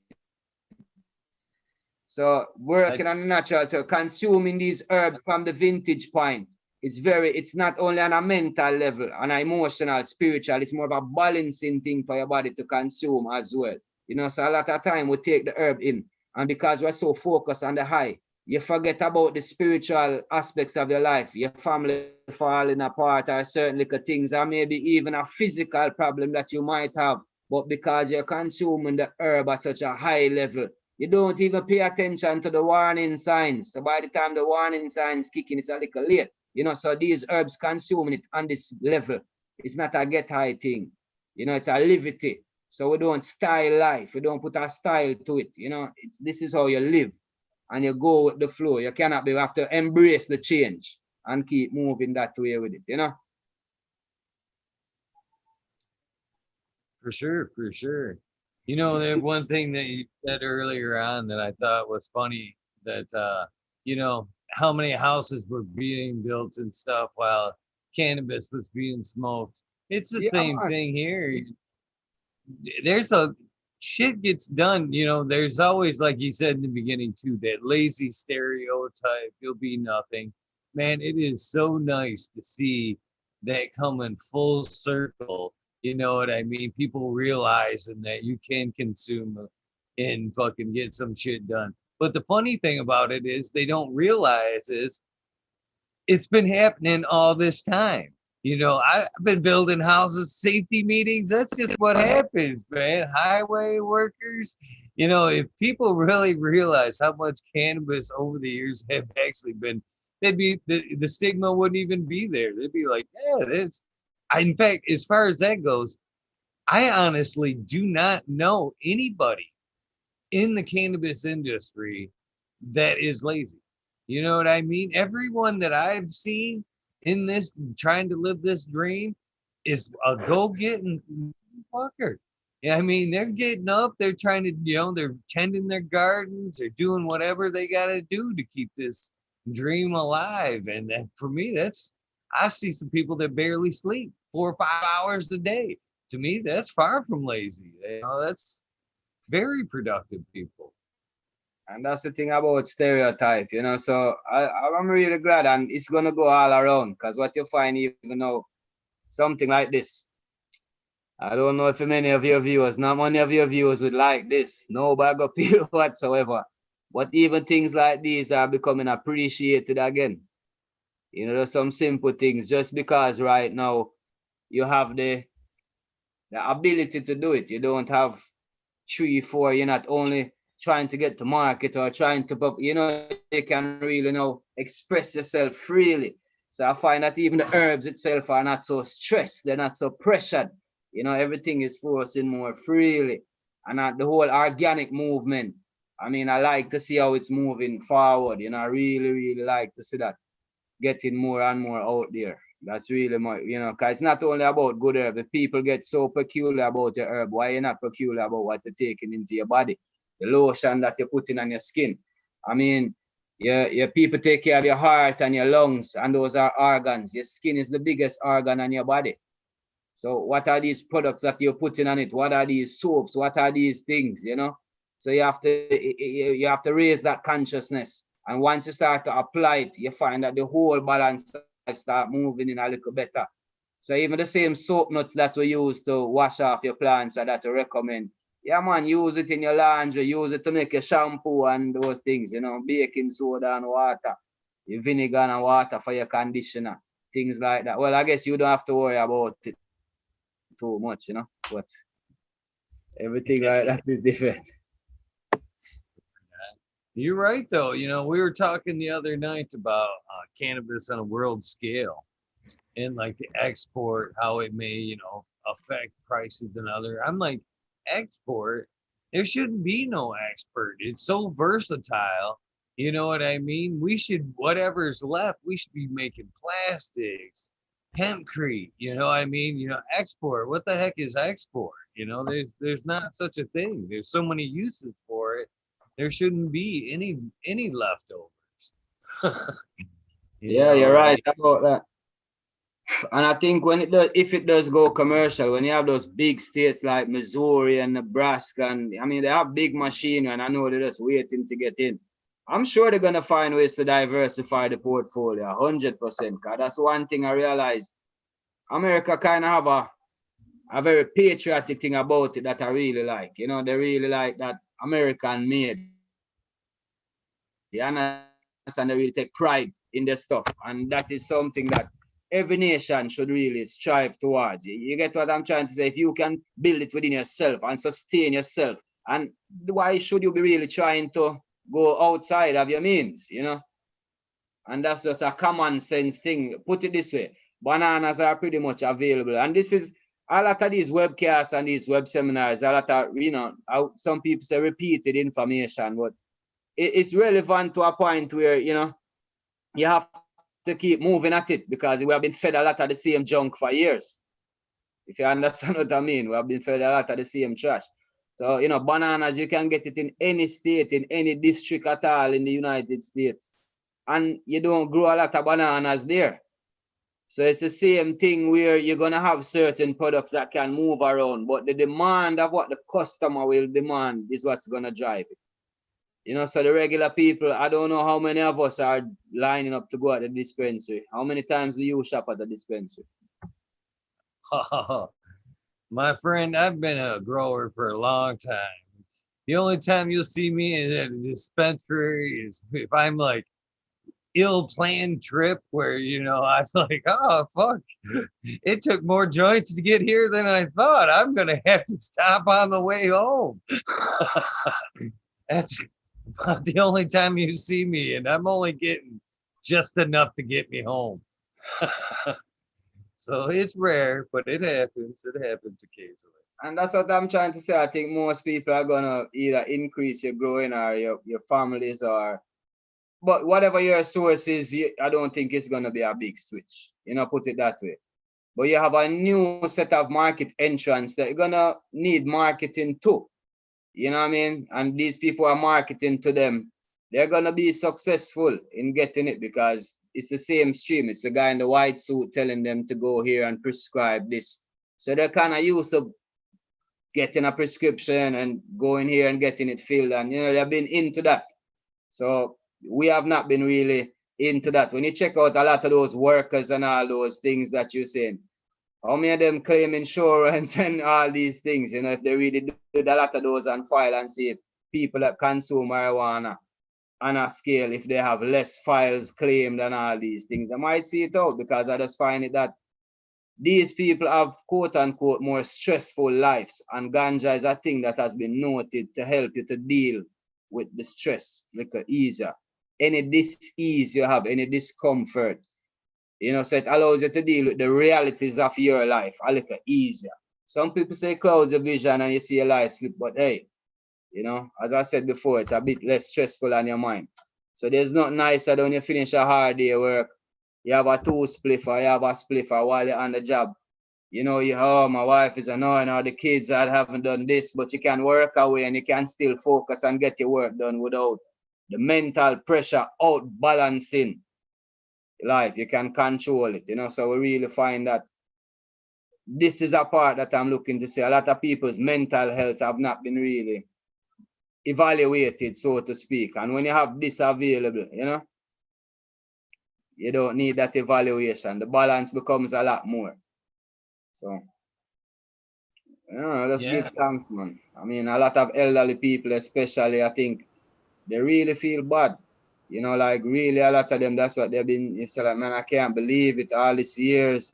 So working on the natural to consuming these herbs from the vintage point. It's not only on a mental level, on an emotional, spiritual, it's more of a balancing thing for your body to consume as well. You know, so a lot of time we take the herb in, and because we're so focused on the high, you forget about the spiritual aspects of your life, your family falling apart, or certain little things, or maybe even a physical problem that you might have. But because you're consuming the herb at such a high level, you don't even pay attention to the warning signs. So by the time the warning signs kick in, it's a little late. You know, so these herbs consuming it on this level. It's not a get high thing. You know, it's a livity. So we don't style life. We don't put a style to it. You know, this is how you live. And you go with the flow. You cannot be, you have to embrace the change and keep moving that way with it, you know? For sure, for sure. You know, there one thing that you said earlier on that I thought was funny that you know, how many houses were being built and stuff while cannabis was being smoked. It's the Yeah, same man. thing here. There's a shit gets done, you know, there's always like you said in the beginning too, that lazy stereotype, you'll be nothing. Man, it is so nice to see that coming full circle. You know what I mean? People realizing that you can consume and fucking get some shit done. But the funny thing about it is they don't realize is it's been happening all this time. You know, I've been building houses, safety meetings. That's just what happens, man. Highway workers. You know, if people really realize how much cannabis over the years have actually been, they'd be the stigma wouldn't even be there. They'd be like, yeah, it's. In fact, as far as that goes, I honestly do not know anybody in the cannabis industry that is lazy. You know what I mean? Everyone that I've seen in this trying to live this dream is a go getting fucker. Yeah, I mean, they're getting up, they're trying to, you know, they're tending their gardens, they're doing whatever they got to do to keep this dream alive. And for me, that's, I see some people that barely sleep 4 or 5 hours a day. To me, that's far from lazy. You know, that's very productive people. And that's the thing about stereotype, you know. So I'm really glad, and it's gonna go all around. Cause what you find even now, something like this. I don't know if many of your viewers, not many of your viewers would like this. No bag of appeal whatsoever. But even things like these are becoming appreciated again. You know, there's some simple things just because right now you have the ability to do it. You don't have three, four, you're not only trying to get to market or trying to, you know, you can really now express yourself freely. So I find that even the herbs itself are not so stressed, they're not so pressured. You know, everything is forcing more freely. And the whole organic movement, I mean, I like to see how it's moving forward. You know, I really, really like to see that getting more and more out there. That's really my, you know, because it's not only about good herb. If people get so peculiar about your herb, why you're not peculiar about what you're taking into your body? The lotion that you're putting on your skin. I mean, your people take care of your heart and your lungs, and those are organs. Your skin is the biggest organ on your body. So what are these products that you're putting on it? What are these soaps? What are these things, you know? So you have to raise that consciousness. And once you start to apply it, you find that the whole balance of life start moving in a little better. So even the same soap nuts that we use to wash off your plants or that we recommend, yeah man, use it in your laundry, use it to make your shampoo and those things, you know, baking soda and water, your vinegar and water for your conditioner, things like that. Well, I guess you don't have to worry about it too much, you know, but everything like that is different. You're right, though. You know, we were talking the other night about cannabis on a world scale and like the export, how it may, you know, affect prices and other. I'm like, export? There shouldn't be no export. It's so versatile. You know what I mean? We should, whatever's left, we should be making plastics, hempcrete. You know what I mean? You know, export. What the heck is export? You know, there's not such a thing. There's so many uses for it. There shouldn't be any leftovers. You Yeah, you're know, right like about that. And I think when it does, if it does go commercial, when you have those big states like Missouri and Nebraska, and I mean they have big machinery, and I know they're just waiting to get in. I'm sure they're gonna find ways to diversify the portfolio, 100%. Cause that's one thing I realized. America kind of have a very patriotic thing about it that I really like. You know, they really like that American made. You understand? They really take pride in their stuff. And that is something that every nation should really strive towards. You get what I'm trying to say? If you can build it within yourself and sustain yourself, and why should you be really trying to go outside of your means, you know? And that's just a common sense thing. Put it this way, bananas are pretty much available. And this is a lot of these webcasts and these web seminars, a lot of, you know, some people say repeated information, but it's relevant to a point where, you know, you have to keep moving at it because we have been fed a lot of the same junk for years. If you understand what I mean, we have been fed a lot of the same trash. So, you know, bananas, you can get it in any state, in any district at all in the United States. And you don't grow a lot of bananas there. So it's the same thing where you're gonna have certain products that can move around, but the demand of what the customer will demand is what's gonna drive it. You know, so the regular people, I don't know how many of us are lining up to go at the dispensary. How many times do you shop at the dispensary? my friend, I've been a grower for a long time. The only time you'll see me in a dispensary is if I'm like ill-planned trip where I'm like, oh fuck, it took more joints to get here than I thought. I'm gonna have to stop on the way home. That's about the only time you see me, and I'm only getting just enough to get me home. So it's rare, but it happens. It happens occasionally. And that's what I'm trying to say. I think most people are gonna either increase your growing or your families or but whatever your source is, I don't think it's gonna be a big switch. You know, put it that way. But you have a new set of market entrants that you're gonna need marketing too. You know what I mean? And these people are marketing to them. They're gonna be successful in getting it because it's the same stream. It's the guy in the white suit telling them to go here and prescribe this. So they're kind of used to getting a prescription and going here and getting it filled. And, you know, they've been into that. So we have not been really into that. When you check out a lot of those workers and all those things that you're saying, how many of them claim insurance and all these things? You know, if they really did a lot of those and file and see if people that consume marijuana on a scale, if they have less files claimed and all these things, they might see it out, because I just find it that these people have quote unquote more stressful lives, and ganja is a thing that has been noted to help you to deal with the stress like easier. Any dis-ease you have, any discomfort, you know, so it allows you to deal with the realities of your life a little easier. Some people say clouds your vision and you see your life slip, but hey, you know, as I said before, it's a bit less stressful on your mind. So there's nothing nicer than when you finish a hard day work, you have a two spliffer, you have a spliffer while you're on the job. You know, you, oh, my wife is annoying, or the kids I haven't done this, but you can work away and you can still focus and get your work done without the mental pressure out balancing life. You can control it, you know. So we really find that this is a part that I'm looking to say. A lot of people's mental health have not been really evaluated, so to speak. And when you have this available, you know, you don't need that evaluation. The balance becomes a lot more. So, you know, let's Yeah. give thanks, man. I mean, a lot of elderly people, especially, I think they really feel bad. You know, like really a lot of them, that's what they've been, it's like, man, I can't believe it all these years.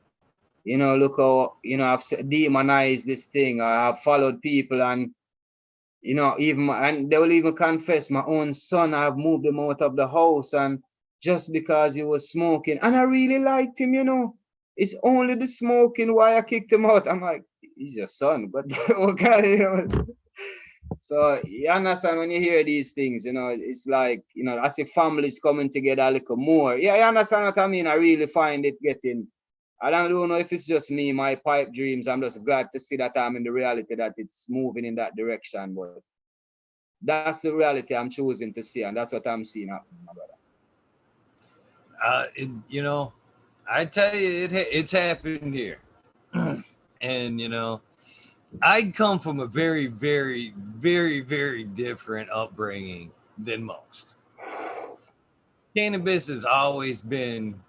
You know, look how, you know, I've demonized this thing. I have followed people and, you know, even, and they will even confess, my own son, I've moved him out of the house and just because he was smoking. And I really liked him, you know. It's only the smoking why I kicked him out. I'm like, he's your son, but okay, you know. So you understand when you hear these things, you know, it's like, you know, as if families coming together a little more. Yeah, you understand what I mean? I really find it getting, I don't know if it's just me, my pipe dreams. I'm just glad to see that I'm in the reality that it's moving in that direction. But that's the reality I'm choosing to see, and that's what I'm seeing happening, my brother. You know, I tell you, it's happened here. And, you know, I come from a very, very, very, very different upbringing than most. Cannabis has always been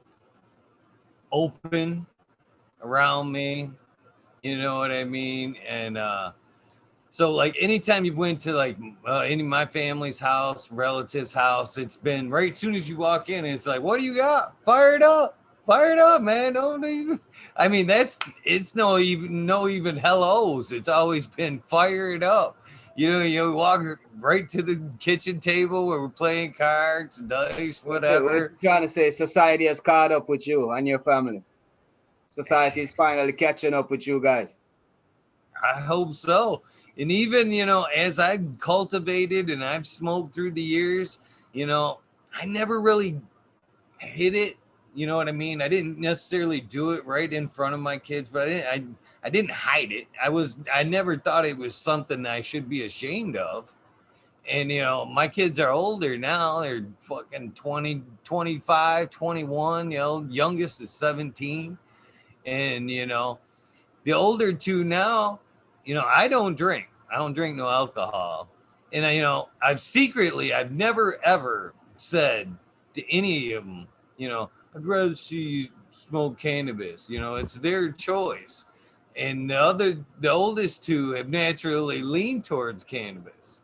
open around me. You know what I mean? And so, like, anytime you went to like any of my family's house, relatives' house, it's been right as soon as you walk in, it's like, what do you got? Fire it up, man! Don't even. I mean, that's it's no even hellos. It's always been fire it up. You know, you walk right to the kitchen table where we're playing cards, dice, What whatever. you trying to say? Society has caught up with you and your family. Society is finally catching up with you guys. I hope so. And even, you know, as I've cultivated and I've smoked through the years, you know, I never really hit it. You know what I mean? I didn't necessarily do it right in front of my kids, but I didn't hide it. I never thought it was something that I should be ashamed of. And, you know, my kids are older now. They're fucking 20, 25, 21. You know, youngest is 17. And, you know, the older two now, you know, I don't drink. I don't drink no alcohol. And I, you know, I've never ever said to any of them, you know, I'd rather see you smoke cannabis. You know, it's their choice. And the oldest two have naturally leaned towards cannabis.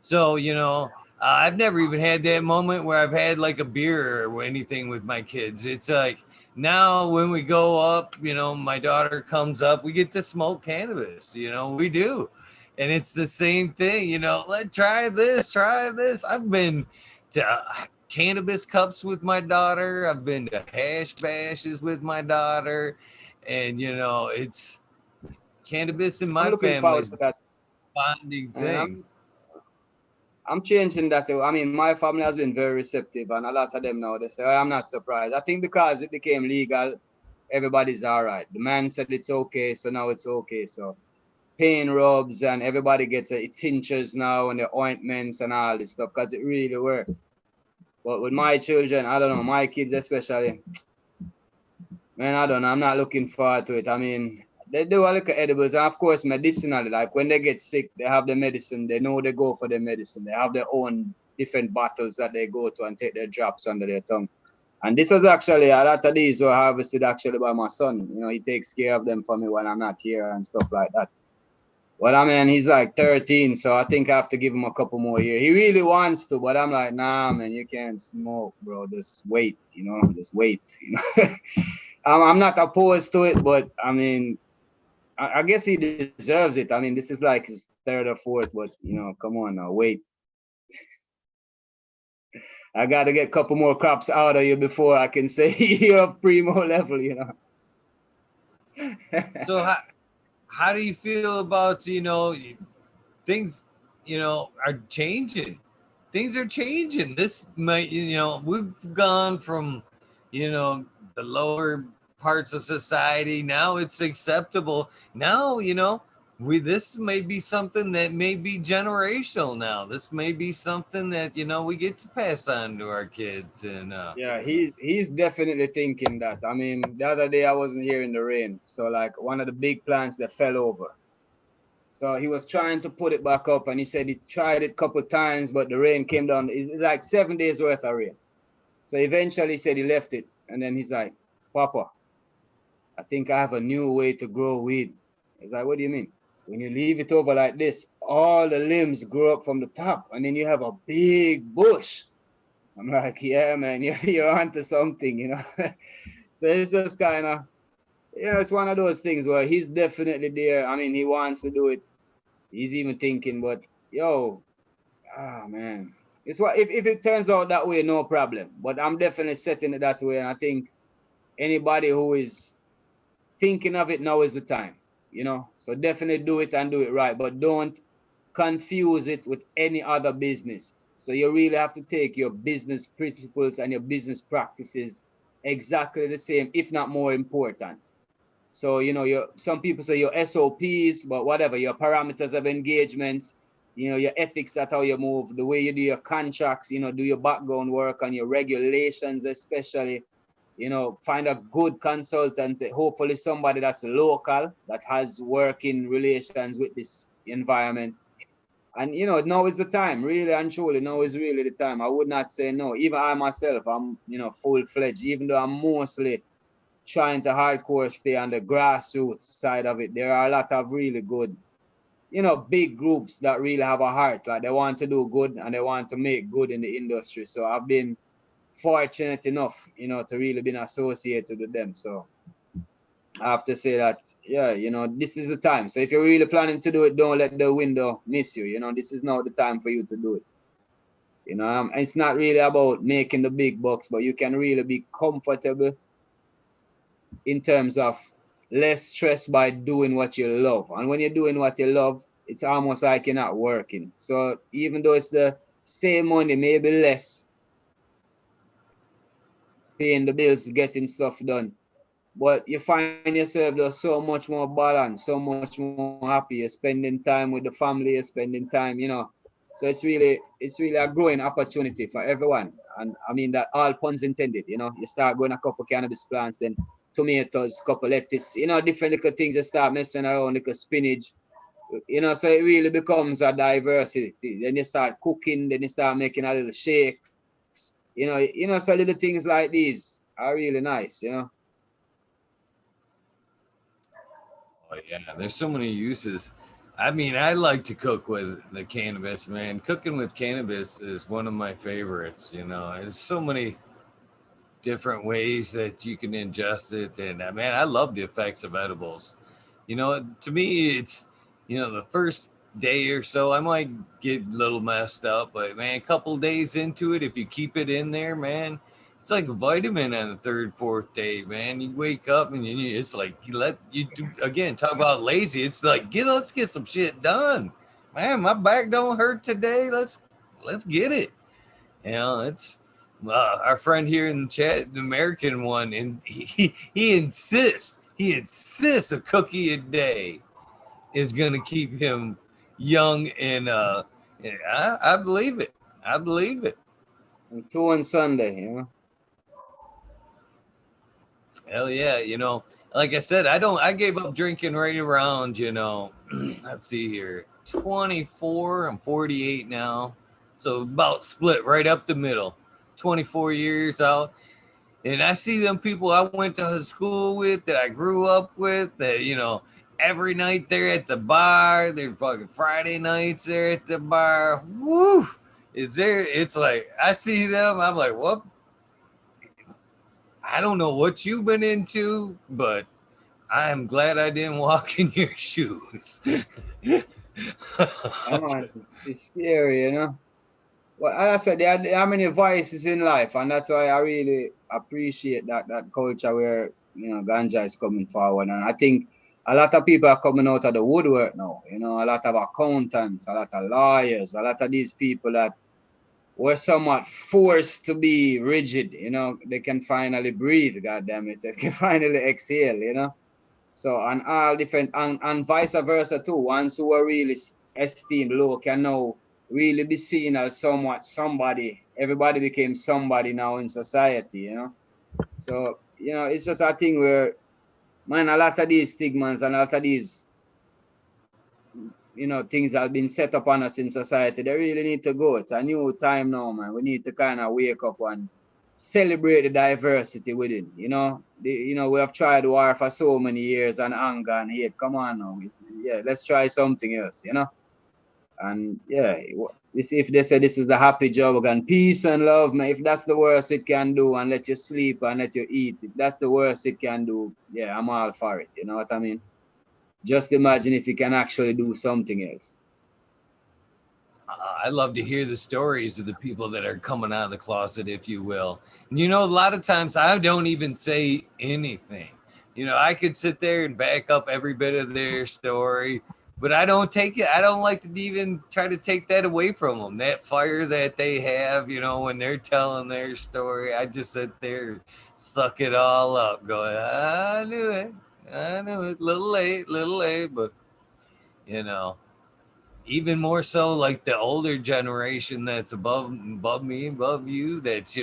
So, you know, I've never even had that moment where I've had like a beer or anything with my kids. It's like now when we go up, you know, my daughter comes up, we get to smoke cannabis, you know, we do. And it's the same thing, you know, let's try this, try this. I've been to cannabis cups with my daughter, I've been to hash bashes with my daughter. And, you know, it's cannabis in I'm my looking forward family's to that. bonding And thing. I'm changing that too. I mean, my family has been very receptive, and a lot of them now they say, I'm not surprised. I think because it became legal, everybody's all right. The man said it's okay, so now it's okay. So pain rubs and everybody gets tinctures now and the ointments and all this stuff because it really works. But with my children, I don't know, my kids especially, man, I don't know. I'm not looking forward to it. I mean, They do a little edibles, and of course medicinal. Like when they get sick, they have the medicine. They know they go for the medicine. They have their own different bottles that they go to and take their drops under their tongue. And this was actually a lot of these were harvested actually by my son. You know, he takes care of them for me when I'm not here and stuff like that. Well, I mean, he's like 13, so I think I have to give him a couple more years. He really wants to, but I'm like, nah, man, you can't smoke, bro. Just wait, you know, just wait. You know, I'm not opposed to it, but I mean, I guess he deserves it. I mean, this is like his third or fourth, but you know, come on now, wait. I got to get a couple more crops out of you before I can say you're primo level, you know. So how do you feel about, you know, things, you know, are changing? Things are changing. This might, you know, we've gone from, you know, the lower parts of society. Now it's acceptable. Now, you know, this may be something that may be generational now. This may be something that, you know, we get to pass on to our kids. And Yeah, he's definitely thinking that. I mean, the other day I wasn't here in the rain, so like one of the big plants that fell over. So he was trying to put it back up, and he said he tried it a couple times, but the rain came down. It's like 7 days worth of rain. So eventually he said he left it, and then he's like, Papa, I think I have a new way to grow weed. He's like, what do you mean? When you leave it over like this, all the limbs grow up from the top, and then you have a big bush. I'm like, yeah, man, you're onto something, you know. So it's just kind of, you know, it's one of those things where he's definitely there. I mean, he wants to do it. He's even thinking, but yo, man, it's what if it turns out that way, no problem. But I'm definitely setting it that way, and I think anybody who is thinking of it, now is the time, you know. So definitely do it and do it right, but don't confuse it with any other business. So you really have to take your business principles and your business practices exactly the same, if not more important. So, you know, your some people say your SOPs, but whatever, your parameters of engagement, you know, your ethics, that's how you move, the way you do your contracts, you know, do your background work and your regulations, especially, you know, find a good consultant, hopefully somebody that's local, that has working relations with this environment. And you know, now is the time, really and truly. Now is really the time. I would not say no. Even I myself, I'm, you know, full fledged. Even though I'm mostly trying to hardcore stay on the grassroots side of it, there are a lot of really good, you know, big groups that really have a heart. Like they want to do good and they want to make good in the industry. So I've been fortunate enough, you know, to really been associated with them. So I have to say that, yeah, you know, this is the time. So if you're really planning to do it, don't let the window miss you. You know, this is now the time for you to do it. You know, it's not really about making the big bucks, but you can really be comfortable in terms of less stress by doing what you love. And when you're doing what you love, it's almost like you're not working. So even though it's the same money, maybe less, paying the bills, getting stuff done, but you find yourself there's so much more balance, so much more happy. You're spending time with the family, you're spending time, you know. So it's really a growing opportunity for everyone. And I mean that all puns intended, you know. You start growing a couple cannabis plants, then tomatoes, couple lettuce, you know, different little things. You start messing around, like a spinach, you know. So it really becomes a diversity. Then you start cooking, then you start making a little shakes, you know. So little things like these are really nice, you know. oh yeah, there's so many uses. I mean, I like to cook with the cannabis, man. Cooking with cannabis is one of my favorites. You know, there's so many different ways that you can ingest it, and man, I love the effects of edibles. You know, to me, it's, you know, the first day or so, I might get a little messed up, but man, a couple days into it, if you keep it in there, man, it's like a vitamin on the third, fourth day, man. You wake up and it's like you let you do again. Talk about lazy. It's like let's get some shit done, man. My back don't hurt today. Let's get it. You know, it's our friend here in the chat, the American one, and he insists a cookie a day is going to keep him young and I believe it. I believe it. And two on Sunday, you know. Hell yeah, like I said, I gave up drinking right around, let's see here, 24. I'm 48 now, so about split right up the middle. 24 years out, and I see them people I went to school with, that I grew up with, that every night they're at the bar. They're fucking Friday nights they're at the bar. Woo! Is there? It's like I see them. I'm like, what? I don't know what you've been into, but I am glad I didn't walk in your shoes. I know it's scary, you know. Well, as I said, there are many vices in life, and that's why I really appreciate that culture where ganja is coming forward. And I think a lot of people are coming out of the woodwork now. You know, a lot of accountants, a lot of lawyers, a lot of these people that were somewhat forced to be rigid. You know, they can finally breathe. God damn it, they can finally exhale. You know. So and all different and vice versa too. Ones who were really esteemed low can now really be seen as somewhat somebody. Everybody became somebody now in society, you know. So, it's just a thing where man, a lot of these stigmas and a lot of these things that have been set up on us in society, they really need to go. It's a new time now, man. We need to kind of wake up and celebrate the diversity within. We have tried war for so many years and anger and hate. Come on now, let's try something else. And yeah, if they say this is the happy job and peace and love, man, if that's the worst it can do, and let you sleep and let you eat, if that's the worst it can do, yeah, I'm all for it. You know what I mean? Just imagine if you can actually do something else. I love to hear the stories of the people that are coming out of the closet, if you will. And a lot of times I don't even say anything. I could sit there and back up every bit of their story, but I don't take it. I don't like to even try to take that away from them. That fire that they have, when they're telling their story, I just sit there, suck it all up, going, I knew it. I knew it. Little late, but, you know even more so like the older generation that's above me, above you, that's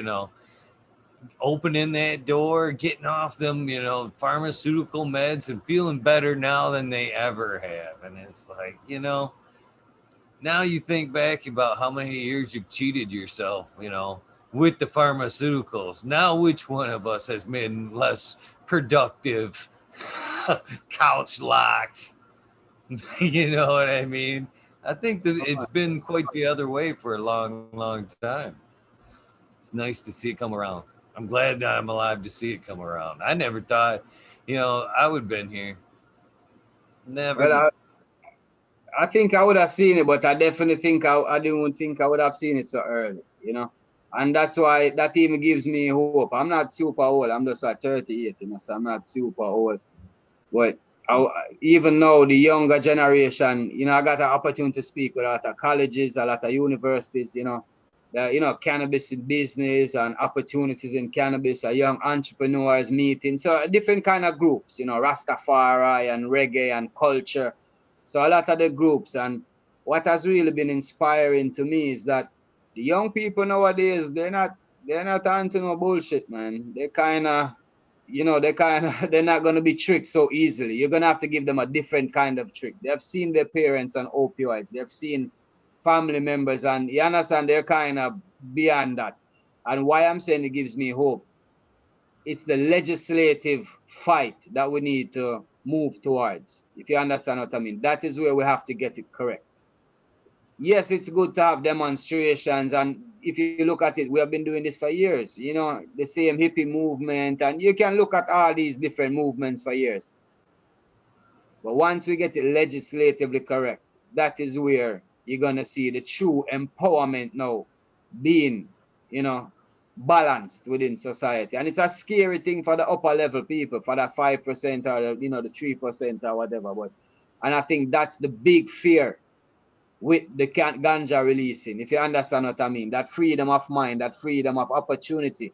opening that door, getting off them pharmaceutical meds and feeling better now than they ever have. And it's like, now you think back about how many years you've cheated yourself, with the pharmaceuticals. Now which one of us has been less productive, couch locked? You know what I mean? I think that it's been quite the other way for a long, long time. It's nice to see it come around. I'm glad that I'm alive to see it come around. I never thought, I would have been here. Never. Well, I think I would have seen it, but I definitely think I didn't think I would have seen it so early, you know. And that's why that even gives me hope. I'm not super old. I'm just like 38, so I'm not super old. But even now, the younger generation, I got an opportunity to speak with a lot of colleges, a lot of universities, cannabis in business and opportunities in cannabis, young entrepreneurs meeting. So different kind of groups, Rastafari and reggae and culture. So a lot of the groups, and what has really been inspiring to me is that the young people nowadays, they're not onto no bullshit, man. They're not gonna be tricked so easily. You're gonna have to give them a different kind of trick. They've seen their parents on opioids, they've seen family members, and you understand they're kind of beyond that. And why I'm saying it gives me hope, it's the legislative fight that we need to move towards. If you understand what I mean, that is where we have to get it correct. Yes, it's good to have demonstrations, and if you look at it, we have been doing this for years. The same hippie movement, and you can look at all these different movements for years. But once we get it legislatively correct, that is where you're gonna see the true empowerment now being, you know, balanced within society. And it's a scary thing for the upper level people, for that 5% or the 3% or whatever. But and I think that's the big fear with the ganja releasing. If you understand what I mean, that freedom of mind, that freedom of opportunity,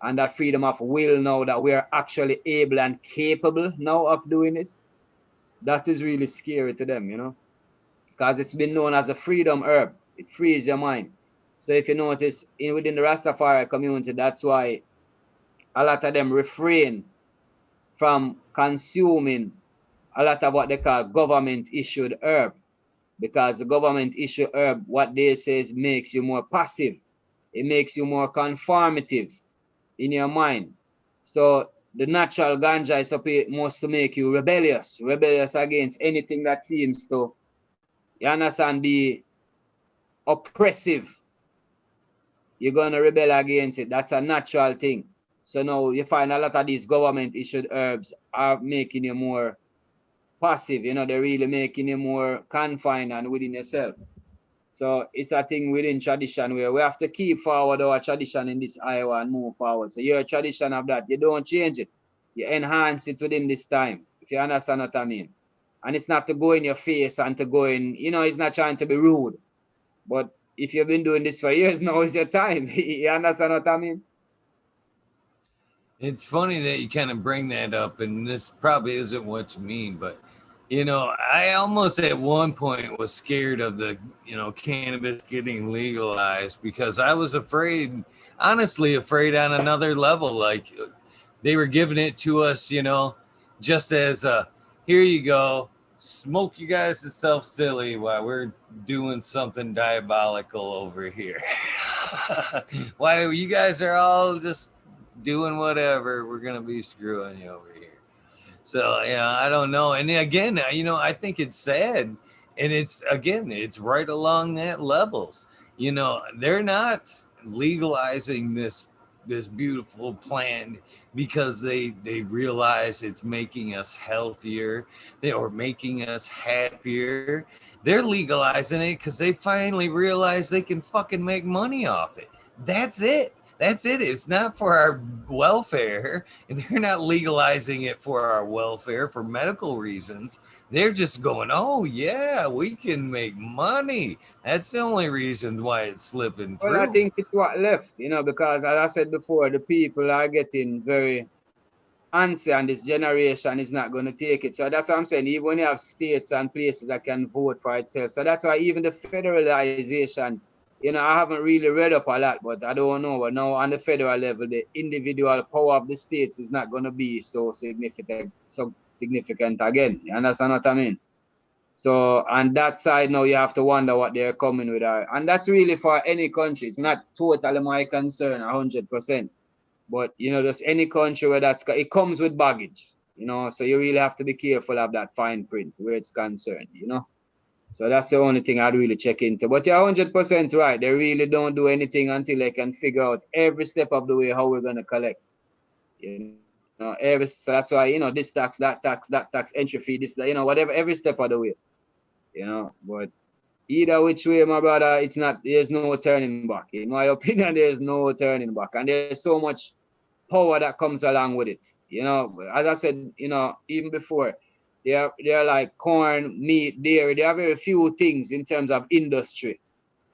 and that freedom of will now that we are actually able and capable now of doing this, that is really scary to them, because it's been known as a freedom herb. It frees your mind. So if you notice within the Rastafari community, that's why a lot of them refrain from consuming a lot of what they call government issued herb, because the government issued herb, what they say is makes you more passive, it makes you more conformative in your mind. So the natural ganja is supposed to make you rebellious against anything that seems to, you understand, be oppressive. You're gonna rebel against it. That's a natural thing. So now you find a lot of these government issued herbs are making you more passive, you know, they're really making you more confined and within yourself. So it's a thing within tradition where we have to keep forward our tradition in this Iowa and move forward. So your tradition of that, you don't change it. You enhance it within this time, if you understand what I mean. And it's not to go in your face and to go in, you know, it's not trying to be rude. But if you've been doing this for years, now is your time. You understand what I mean? It's funny that you kind of bring that up, and this probably isn't what you mean, but I almost at one point was scared of the cannabis getting legalized because I was afraid, honestly afraid on another level. Like they were giving it to us, just as a here you go, smoke you guys yourself silly while we're doing something diabolical over here. Why you guys are all just doing whatever, we're gonna be screwing you over here. So I don't know. And again, I think it's sad, and it's right along that levels. They're not legalizing this beautiful plant because they realize it's making us healthier, or making us happier. They're legalizing it because they finally realize they can fucking make money off it. That's it. That's it. It's not for our welfare. And they're not legalizing it for our welfare, for medical reasons. They're just going, oh, yeah, we can make money. That's the only reason why it's slipping Well, I through. think it's what left, you know, because as I said before, the people are getting very antsy, and this generation is not going to take it. So that's what I'm saying. Even when you have states and places that can vote for itself. So that's why even the federalization, you know, I haven't really read up a lot, but I don't know. But now on the federal level, the individual power of the states is not going to be so significant again. You understand what I mean? So on that side now you have to wonder what they're coming with. And that's really for any country. It's not totally my concern 100%. But you know, just any country where it comes with baggage, you know, so you really have to be careful of that fine print where it's concerned, you know. So that's the only thing I'd really check into. But you're 100% right. They really don't do anything until they can figure out every step of the way how we're gonna collect. So that's why, this tax, that tax, entry fee, this, whatever, every step of the way, But either which way, my brother, there's no turning back. In my opinion, there's no turning back. And there's so much power that comes along with it. As I said, even before, they're like corn, meat, dairy. There are very few things in terms of industry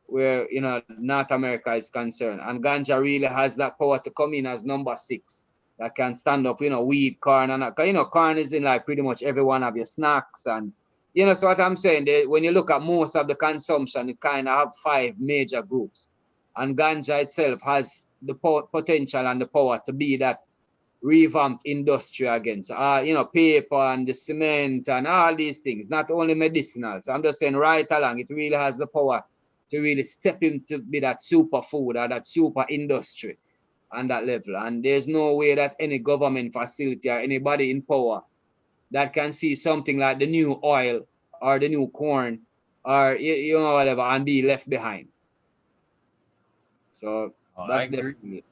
where North America is concerned. And ganja really has that power to come in as number six that can stand up, wheat, corn, and that. 'Cause, corn is in like pretty much every one of your snacks. And so what I'm saying, when you look at most of the consumption, it kind of have five major groups. And ganja itself has the potential and the power to be that revamped industry against, paper and the cement and all these things, not only medicinal. So I'm just saying right along, it really has the power to really step into be that superfood or that super industry on that level. And there's no way that any government facility or anybody in power that can see something like the new oil or the new corn or whatever and be left behind. So Oh, I that's agree. definitely.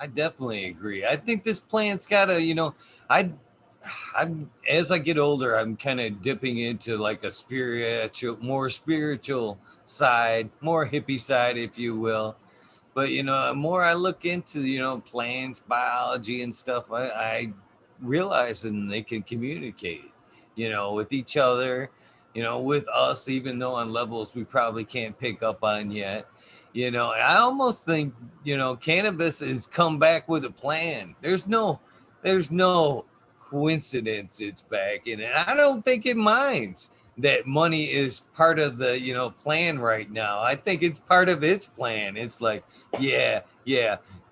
I definitely agree. I think this plant's gotta, I I'm as I get older, I'm kind of dipping into like a more spiritual side, more hippie side, if you will. But the more I look into plants, biology, and stuff, I realize that they can communicate, with each other, with us, even though on levels we probably can't pick up on yet. And I almost think cannabis has come back with a plan. There's no coincidence it's back in, and I don't think it minds that money is part of the plan right now. I think it's part of its plan. It's like, yeah,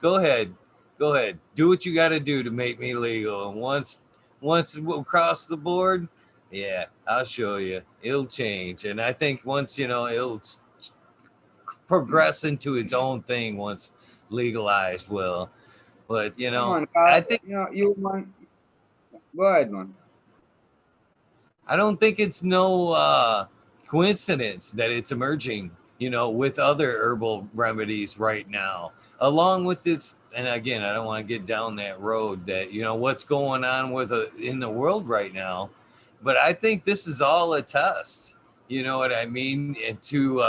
go ahead, Go ahead, do what you got to do to make me legal. And once we'll cross the board, yeah, I'll show you. It'll change, and I think once it'll progress into its own thing once legalized. Will, but Come on, I think you man, go ahead, man. I don't think it's no coincidence that it's emerging, with other herbal remedies right now, along with this. And again, I don't want to get down that road that, what's going on in the world right now. But I think this is all a test, you know what I mean? And to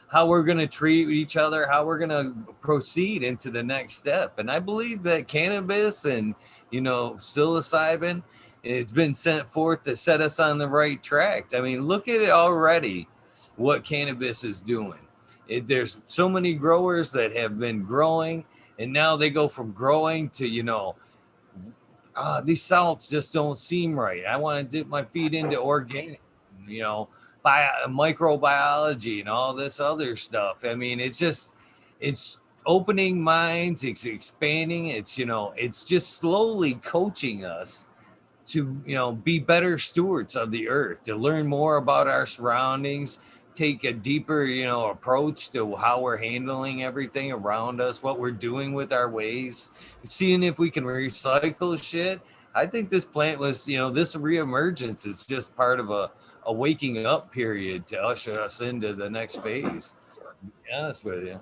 how we're going to treat each other, how we're going to proceed into the next step. And I believe that cannabis and, psilocybin, it's been sent forth to set us on the right track. I mean, look at it already, what cannabis is doing. There's so many growers that have been growing, and now they go from growing to, these salts just don't seem right. I want to dip my feet into organic, you know, microbiology and all this other stuff. I mean, it's opening minds, it's expanding, it's just slowly coaching us to be better stewards of the earth, to learn more about our surroundings, take a deeper approach to how we're handling everything around us, what we're doing with our waste, seeing if we can recycle shit. I think this plant was, this reemergence is just part of a waking up period to usher us into the next phase, to be honest with you.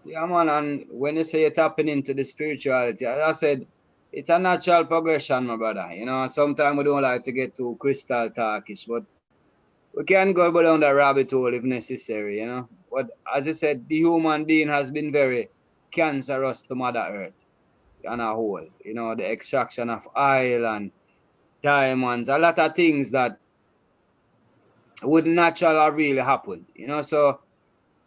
Yeah, man, and when you say you're tapping into the spirituality, as I said, it's a natural progression, my brother. Sometimes we don't like to get too crystal talkish, but we can go down the rabbit hole if necessary. But as I said, the human being has been very cancerous to Mother Earth on a whole. The extraction of oil and diamonds, a lot of things that would naturally really happen. So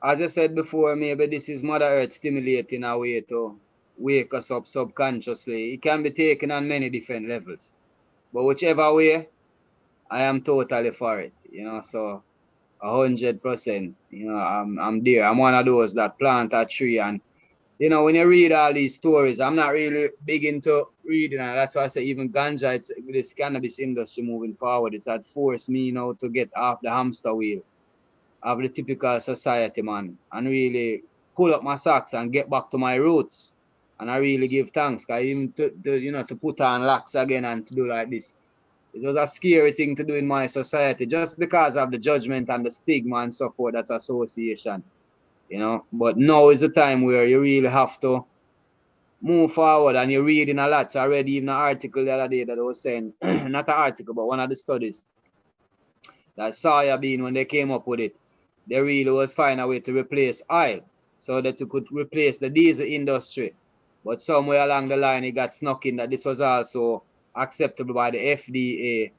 as I said before, maybe this is Mother Earth stimulating a way to wake us up subconsciously. It can be taken on many different levels. But whichever way, I am totally for it. So 100%. I'm there. I'm one of those that plant a tree, and when you read all these stories, I'm not really big into reading, and that's why I say even ganja, it's this cannabis industry moving forward. It's had forced me, to get off the hamster wheel of the typical society, man, and really pull up my socks and get back to my roots. And I really give thanks, cause even to put on locks again and to do like this, it was a scary thing to do in my society just because of the judgment and the stigma and so forth that's association. But now is the time where you really have to move forward, and you're reading a lot. So I read even an article the other day that was saying, not an article, but one of the studies that soya bean, when they came up with it, they really was find a way to replace oil so that you could replace the diesel industry. But somewhere along the line, it got snuck in that this was also acceptable by the FDA.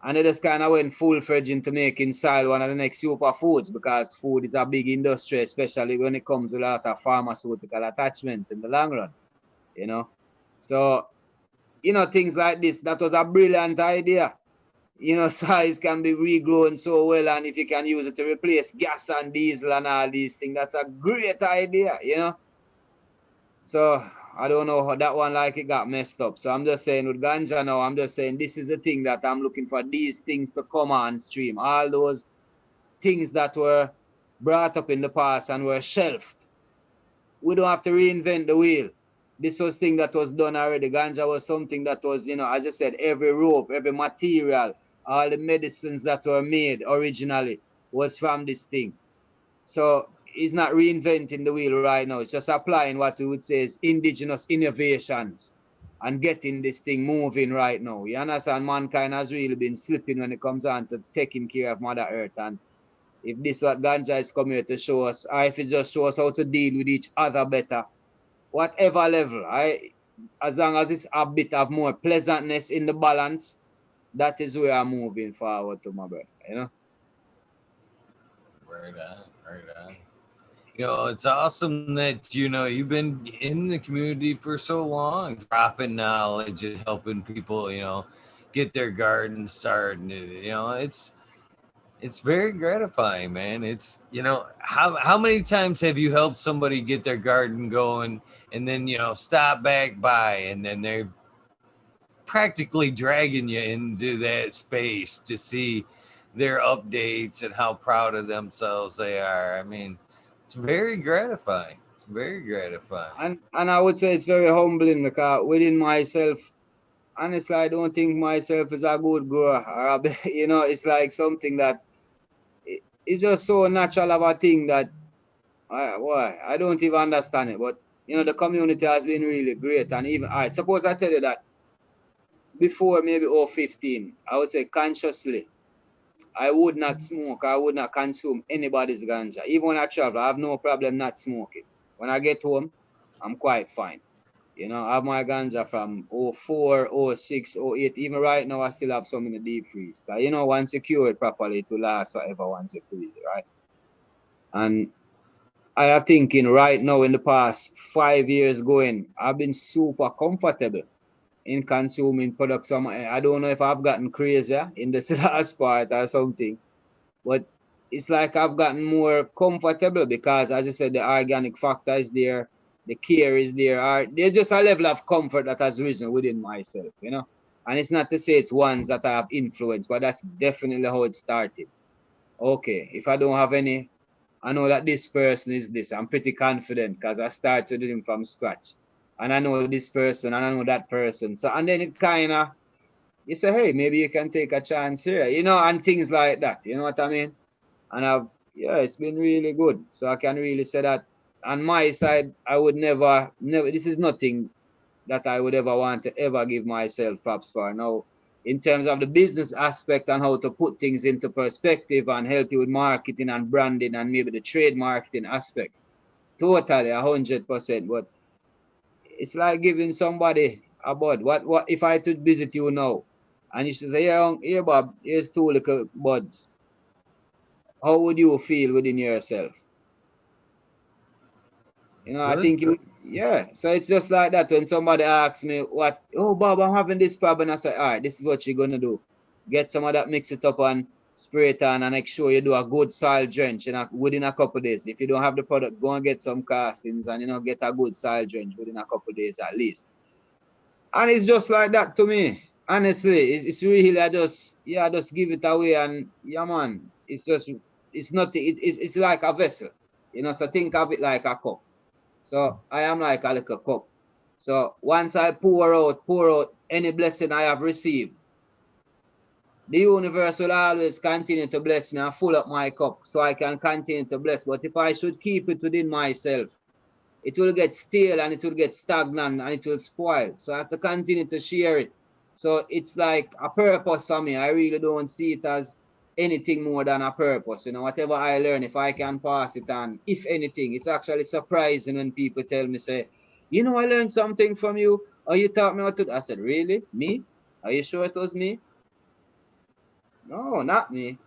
And they just kind of went full-fledged into making soil one of the next superfoods, because food is a big industry, especially when it comes to a lot of pharmaceutical attachments in the long run. So, things like this, that was a brilliant idea. Size can be regrown so well, and if you can use it to replace gas and diesel and all these things, that's a great idea. So I don't know how that one, like, it got messed up. So I'm just saying with ganja now, I'm just saying this is the thing that I'm looking for, these things to come on stream. All those things that were brought up in the past and were shelved. We don't have to reinvent the wheel. This was thing that was done already. Ganja was something that was, as I said, every rope, every material, all the medicines that were made originally was from this thing. So it's not reinventing the wheel right now. It's just applying what we would say is indigenous innovations and getting this thing moving right now. You understand? Mankind has really been slipping when it comes on to taking care of Mother Earth. And if this what ganja is coming here to show us, or if it just shows us how to deal with each other better, whatever level, as long as it's a bit of more pleasantness in the balance, that is where I'm moving forward to, my brother. Right on, right on. It's awesome that you've been in the community for so long, dropping knowledge and helping people, get their garden started. It's it's very gratifying, man. It's, you know, how many times have you helped somebody get their garden going, and then, you know, stop back by, and then they're practically dragging you into that space to see their updates and how proud of themselves they are. I mean, it's very gratifying. It's very gratifying. And I would say it's very humbling because within myself, honestly, I don't think myself is a good grower. You know, it's like something that it's just so natural of a thing that why I don't even understand it. But you know, the community has been really great. And even all right, suppose I tell you that before maybe 15, I would say consciously, I would not smoke, I would not consume anybody's ganja. Even when I travel, I have no problem not smoking. When I get home, I'm quite fine. You know, I have my ganja from 04, 06, 08. Even right now, I still have some in the deep freeze. But you know, once you cure it properly, it will last forever once you freeze it, right? And I am thinking right now in the past 5 years going, I've been super comfortable in consuming products. I don't know if I've gotten crazier in this last part or something, but it's like I've gotten more comfortable because, as I said, the organic factor is there, the care is there. There's just a level of comfort that has risen within myself, you know. And it's not to say it's ones that I have influenced, but that's definitely how it started. Okay, if I don't have any, I know that this person is this. I'm pretty confident because I started him from scratch. And I know this person and I know that person. So, and then it kind of, you say, hey, maybe you can take a chance here, you know, and things like that. You know what I mean? And yeah, it's been really good. So I can really say that on my side, I would never, this is nothing that I would ever want to ever give myself props for. Now, in terms of the business aspect and how to put things into perspective and help you with marketing and branding and maybe the trade marketing aspect, totally 100%. But it's like giving somebody a bud. What if I could visit you now and you should say, yeah, here, Bob, here's two little buds. How would you feel within yourself? You know, I Good. think you, yeah. So it's just like that when somebody asks me, what, oh, Bob, I'm having this problem. I say, all right, this is what you're going to do. Get some of that, mix it up and spray it on and make sure you do a good soil drench within a couple of days. If you don't have the product, go and get some castings and, you know, get a good soil drench within a couple of days at least. And it's just like that to me. Honestly, it's really, I just give it away and, yeah, man, it's not, it's like a vessel. You know, so think of it like a cup. So I am like a little cup. So once I pour out any blessing I have received, the universe will always continue to bless me and fill up my cup so I can continue to bless. But if I should keep it within myself, it will get stale and it will get stagnant and it will spoil. So I have to continue to share it. So it's like a purpose for me. I really don't see it as anything more than a purpose. You know, whatever I learn, if I can pass it on, if anything, it's actually surprising when people tell me, say, you know, I learned something from you, or you taught me how to. I said, really? Me? Are you sure it was me? No, not me.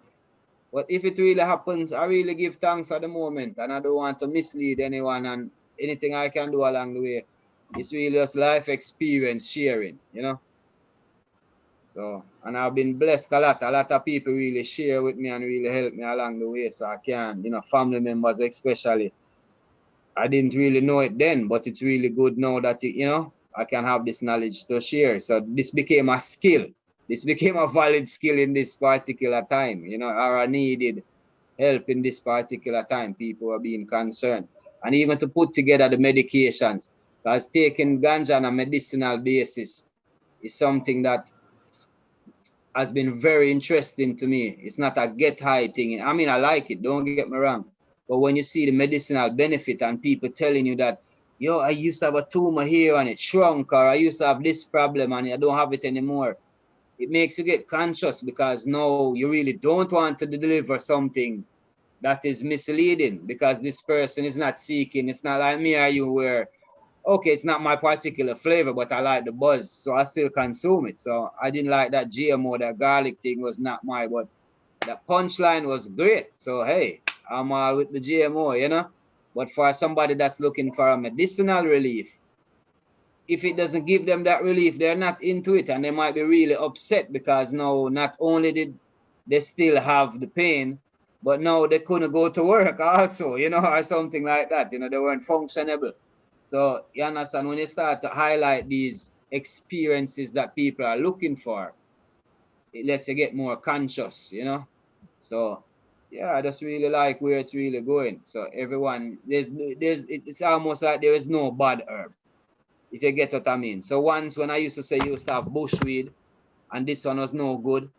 But if it really happens, I really give thanks at the moment, and I don't want to mislead anyone. And anything I can do along the way, it's really just life experience sharing, you know. So, and I've been blessed a lot. A lot of people really share with me and really help me along the way, so I can, you know, family members especially. I didn't really know it then, but it's really good now that you know I can have this knowledge to share. So this became a skill. This became a valid skill in this particular time, you know, or a needed help in this particular time. People are being concerned. And even to put together the medications, because taking ganja on a medicinal basis is something that has been very interesting to me. It's not a get high thing. I mean, I like it, don't get me wrong. But when you see the medicinal benefit and people telling you that, yo, I used to have a tumor here and it shrunk, or I used to have this problem and I don't have it anymore, it makes you get conscious because now you really don't want to deliver something that is misleading because this person is not seeking. It's not like me or you where, okay, it's not my particular flavor, but I like the buzz, so I still consume it. So I didn't like that GMO, that garlic thing was not my, but the punchline was great. So hey, I'm all with the GMO, you know. But for somebody that's looking for a medicinal relief, if it doesn't give them that relief, they're not into it, and they might be really upset because now not only did they still have the pain, but now they couldn't go to work also, or something like that. They weren't functionable. So you understand, when you start to highlight these experiences that people are looking for, it lets you get more conscious. So yeah, I just really like where it's really going. So everyone, it's almost like there is no bad herb, if you get what I mean. So once when I used to say you used to have bushweed and this one was no good,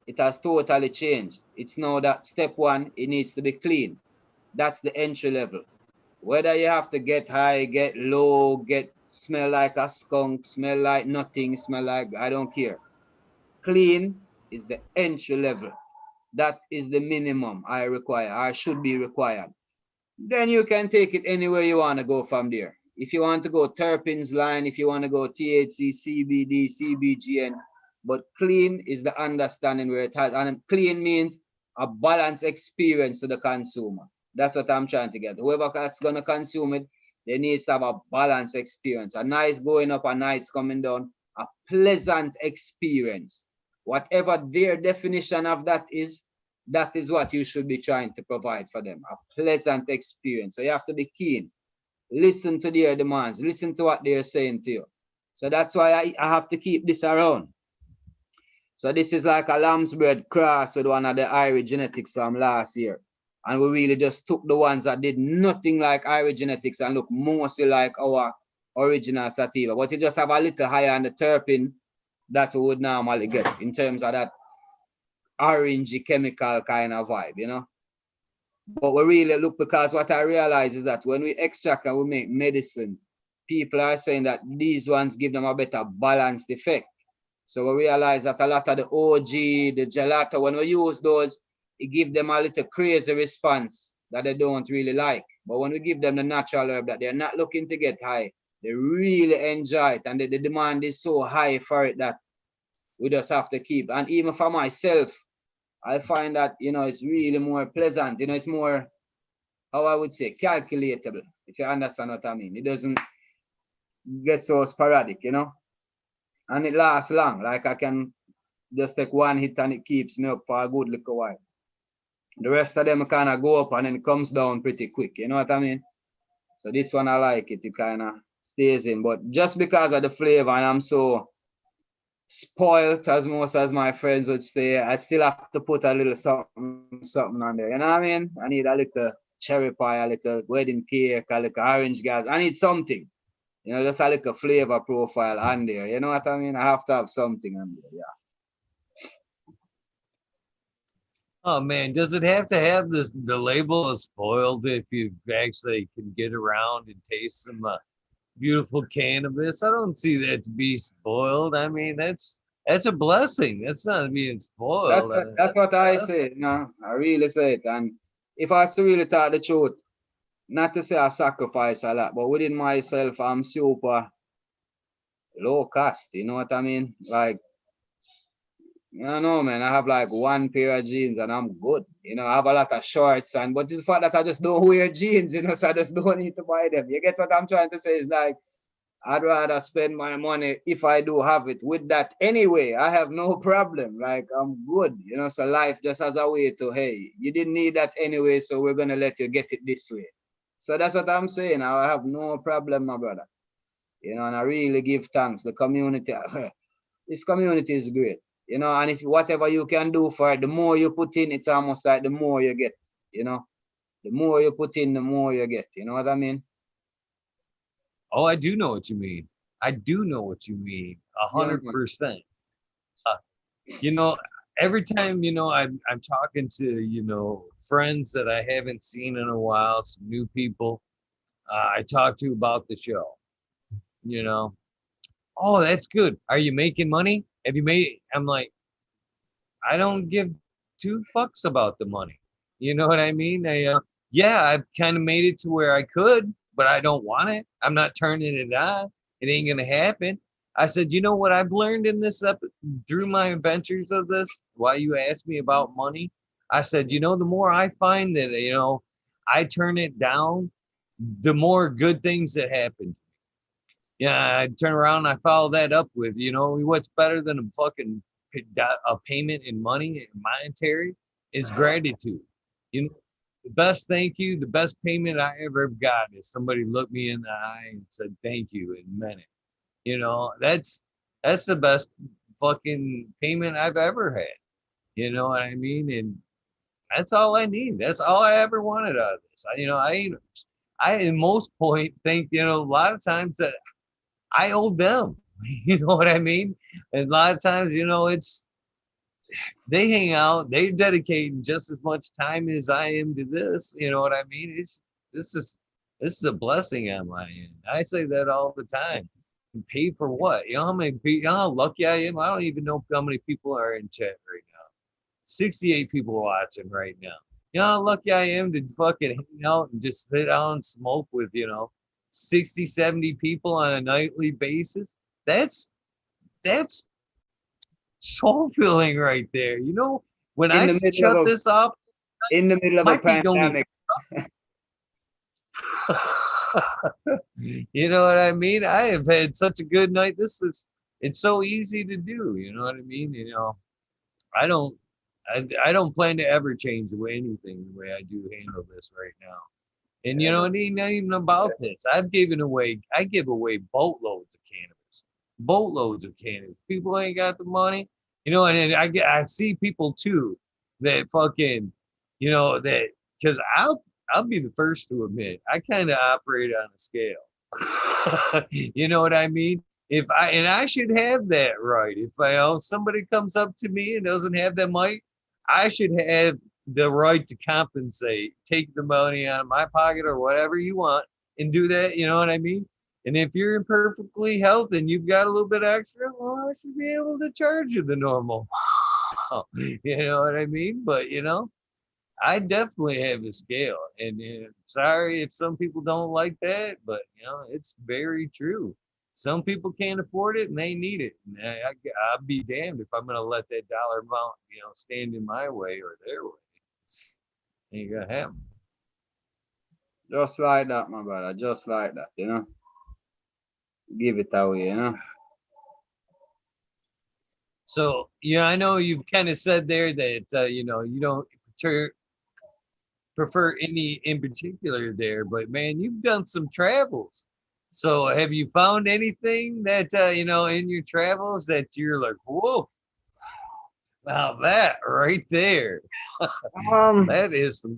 it has totally changed. It's now that step one, it needs to be clean. That's the entry level. Whether you have to get high, get low, get smell like a skunk, smell like nothing, smell like, I don't care. Clean is the entry level. That is the minimum I require, I should be required. Then you can take it anywhere you want to go from there. If you want to go terpenes line, if you want to go THC, CBD, CBGN, but clean is the understanding where it has, and clean means a balanced experience to the consumer. That's what I'm trying to get. Whoever that's gonna consume it, they need to have a balanced experience. A nice going up, a nice coming down, a pleasant experience. Whatever their definition of that is what you should be trying to provide for them, a pleasant experience. So you have to be keen, listen to their demands, listen to what they're saying to you. So that's why I have to keep this around. So this is like a lamb's bread cross with one of the Irish genetics from last year. And we really just took the ones that did nothing like Irish genetics and look mostly like our original sativa. But you just have a little higher on the terpene that we would normally get in terms of that orangey chemical kind of vibe. But we really look, because what I realize is that when we extract and we make medicine, people are saying that these ones give them a better balanced effect. So we realize that a lot of the OG, the gelato, when we use those, it gives them a little crazy response that they don't really like. But when we give them the natural herb that they're not looking to get high, they really enjoy it. And the demand is so high for it that we just have to keep. And even for myself, I find that, it's really more pleasant. It's more, how I would say, calculatable, if you understand what I mean. It doesn't get so sporadic. And it lasts long. Like I can just take one hit and it keeps me up for a good little while. The rest of them kind of go up and then it comes down pretty quick. You know what I mean? So this one I like it. It kind of stays in. But just because of the flavor, and I'm so spoiled, as most as my friends would say, I still have to put a little something on there. You know what I mean? I need a little cherry pie, a little wedding cake, a little orange gas. I need something. Just a little flavor profile on there. You know what I mean? I have to have something on there, yeah. Oh man, does it have to have the label of spoiled if you actually can get around and taste some beautiful cannabis? I don't see that to be spoiled. I mean, that's a blessing. That's not being spoiled. That's what I say. I really say it. And if I was to really tell the truth, not to say I sacrifice a lot, but within myself, I'm super low cost. You know what I mean? Like, I don't know, man. I have like one pair of jeans and I'm good. I have a lot of shorts, but it's the fact that I just don't wear jeans, so I just don't need to buy them. You get what I'm trying to say? It's like, I'd rather spend my money if I do have it with that anyway. I have no problem. Like, I'm good. So life just has a way to, hey, you didn't need that anyway, so we're going to let you get it this way. So that's what I'm saying. I have no problem, my brother. And I really give thanks. The community, this community is great. And if whatever you can do for it, the more you put in, it's almost like the more you get. The more you put in, the more you get. You know what I mean? Oh, I do know what you mean. I do know what you mean. 100%. Every time, I'm talking to, friends that I haven't seen in a while, some new people, I talk to about the show, oh, that's good. Are you making money? Have you made, I'm like, I don't give two fucks about the money. You know what I mean? Yeah, I've kind of made it to where I could, but I don't want it. I'm not turning it on. It ain't going to happen. I said, you know what I've learned in this through my adventures of this? Why you asked me about money? I said, the more I find that, I turn it down, the more good things that happen. Yeah, I turn around and I follow that up with, what's better than a fucking a payment in money, monetary, is gratitude. You know, the best thank you, the best payment I ever got is somebody looked me in the eye and said thank you and meant it. You know, that's the best fucking payment I've ever had. You know what I mean? And that's all I need. That's all I ever wanted out of this. I in most point think, a lot of times that I owe them. You know what I mean? And a lot of times, it's they hang out, they dedicate just as much time as I am to this. You know what I mean? This is this is a blessing on my end. I say that all the time. Pay for what? You know how many people, you know how lucky I am? I don't even know how many people are in chat right now. 68 people watching right now. You know how lucky I am to fucking hang out and just sit down and smoke with, 60, 70 people on a nightly basis? That's soul filling right there. When In I the middle shut of this off, in the middle of a my feet don't even. pandemic. You know what I mean? I have had such a good night. It's so easy to do. You know what I mean? I don't, I don't plan to ever change anything the way I do handle this right now. And Yeah, it ain't not even about this. I give away boatloads of cannabis, boatloads of cannabis. People ain't got the money, and then I see people too that fucking, that because I'll be the first to admit I kind of operate on a scale. You know what I mean? I should have that right. If somebody comes up to me and doesn't have that mic, I should have the right to compensate, take the money out of my pocket or whatever you want and do that. You know what I mean? And if you're perfectly healthy and you've got a little bit extra, well, I should be able to charge you the normal. You know what I mean? But I definitely have a scale, and sorry if some people don't like that, but it's very true. Some people can't afford it and they need it. And I'll be damned if I'm going to let that dollar amount, stand in my way or their way. Ain't gonna happen. Just like that, my brother. Just like that. Give it away. So I know you've kind of said there that you don't prefer any in particular there, but man, you've done some travels. So have you found anything that in your travels that you're like, whoa, now that right there, Um, that is some.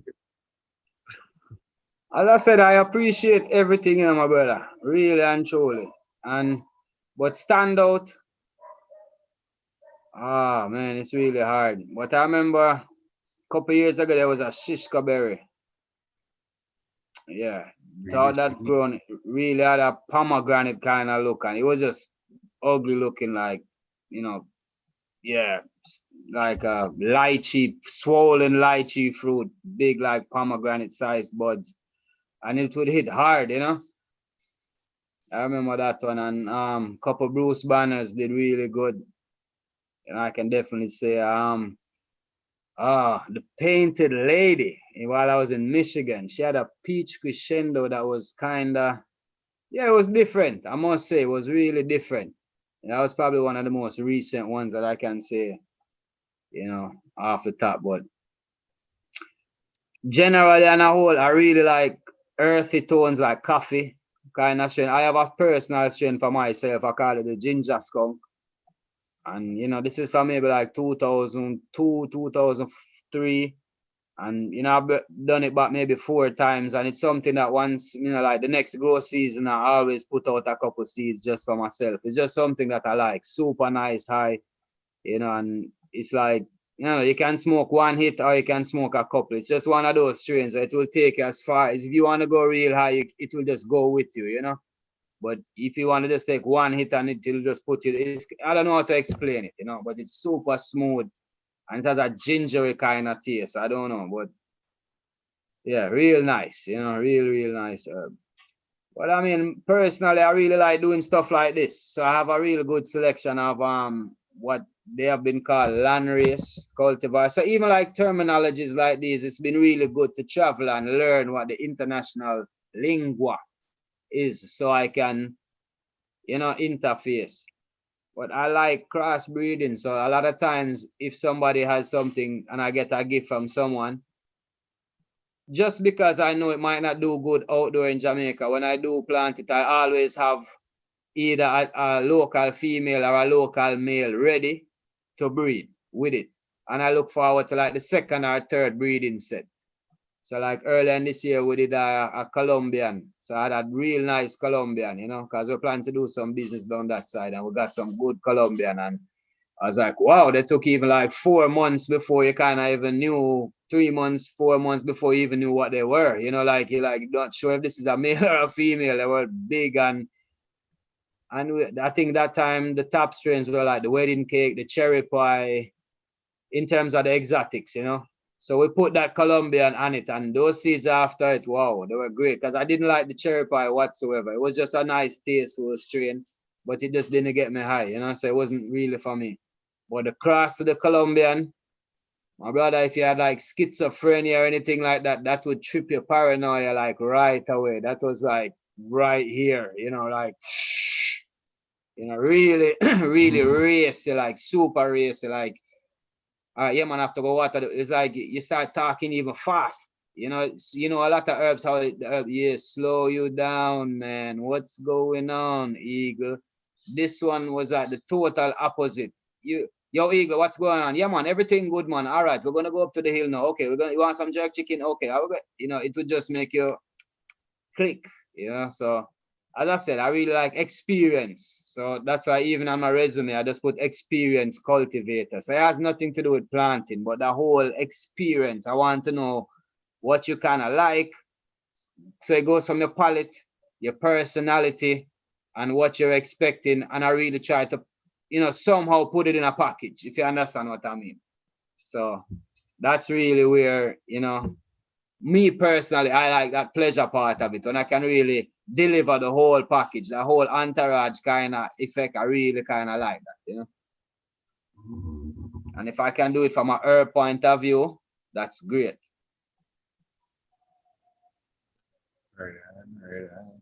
as I said, I appreciate everything, my brother, really and truly. But stand out. Ah, man, it's really hard. But I remember a couple years ago there was a shishka berry. Yeah, thought that grown really had a pomegranate kind of look, and it was just ugly looking, like, you know, yeah, like a lychee, swollen lychee fruit, big like pomegranate sized buds, and it would hit hard. I remember that one, and couple Bruce Banners did really good, and I can definitely say the Painted Lady, while I was in Michigan, she had a peach crescendo that was kinda, yeah, it was different. I must say, it was really different. And that was probably one of the most recent ones that I can say, off the top. But generally, on a whole, I really like earthy tones like coffee kind of strain. I have a personal strain for myself. I call it the ginger skunk. And this is from maybe like 2002, 2003. And I've done it back maybe 4 times. And it's something that once, like the next grow season, I always put out a couple seeds just for myself. It's just something that I like. Super nice high, and it's like, you can smoke one hit or you can smoke a couple. It's just one of those strains. It will take you as far as, if you want to go real high, it will just go with you. But if you want to just take one hit and it will just put you, I don't know how to explain it, but it's super smooth and it has a gingery kind of taste. I don't know, but yeah, real nice, real nice herb. But I mean, personally, I really like doing stuff like this. So I have a real good selection of what they have been called landrace cultivars. So even like terminologies like these, it's been really good to travel and learn what the international lingua is, so I can, interface. But I like crossbreeding. So a lot of times, if somebody has something and I get a gift from someone, just because I know it might not do good outdoor in Jamaica, when I do plant it, I always have either a local female or a local male ready to breed with it. And I look forward to like the second or third breeding set. So like earlier in this year, we did a Colombian. So I had a real nice Colombian, you know, because we're planning to do some business down that side and we got some good Colombian. And I was like, wow, they took even like 4 months before you kind of even knew, 3 months, 4 months before you even knew what they were. You know, like you're like not sure if this is a male or a female. They were big and I think that time the top strains were like the wedding cake, the cherry pie, in terms of the exotics, you know. So we put that Colombian on it, and those seeds after it, wow, they were great. Because I didn't like the cherry pie whatsoever. It was just a nice taste to a strain, but it just didn't get me high, you know. So it wasn't really for me. But the cross to the Colombian, my brother, if you had like schizophrenia or anything like that, that would trip your paranoia like right away. That was like right here, you know, like you know, really, really racy, like super racy, like yeah, man, I have to go water. It's like you start talking even fast. You know, a lot of herbs, how the herb, yeah, slow you down, man. What's going on, Eagle? This one was at the total opposite. Yo, Eagle, what's going on? Yeah, man, everything good, man. All right, we're gonna go up to the hill now. Okay, you want some jerk chicken? Okay, you know, it would just make you click, you know. So as I said, I really like experience. So that's why even on my resume, I just put experience cultivator. So it has nothing to do with planting, but the whole experience. I want to know what you kind of like. So it goes from your palate, your personality, and what you're expecting. And I really try to, you know, somehow put it in a package, if you understand what I mean. So that's really where, you know, me personally, I like that pleasure part of it. When I can really deliver the whole package, the whole entourage kind of effect, I really kind of like that, you know. And if I can do it from a herb point of view, that's great. Right on, right on.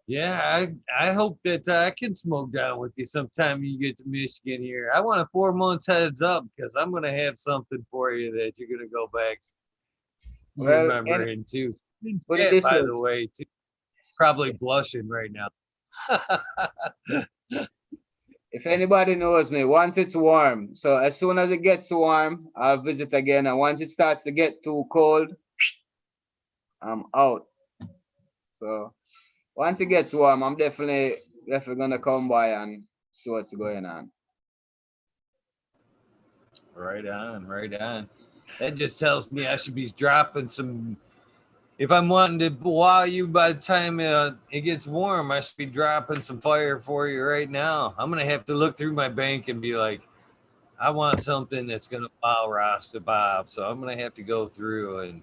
Yeah, I hope that I can smoke down with you sometime you get to Michigan here. I want a 4 months heads up because I'm gonna have something for you that you're gonna go back Well, and remembering too. put it Yeah, this by way. the way, too. Probably blushing right now. If anybody knows me, once it's warm, so as soon as it gets warm, I'll visit again. And once it starts to get too cold, I'm out. So once it gets warm, I'm definitely gonna come by and see what's going on. Right on, right on. That just tells me I should be dropping some. If I'm wanting to wow you by the time it gets warm, I should be dropping some fire for you right now. I'm gonna have to look through my bank and be like, I want something that's gonna wow Rasta Bob. So I'm gonna have to go through and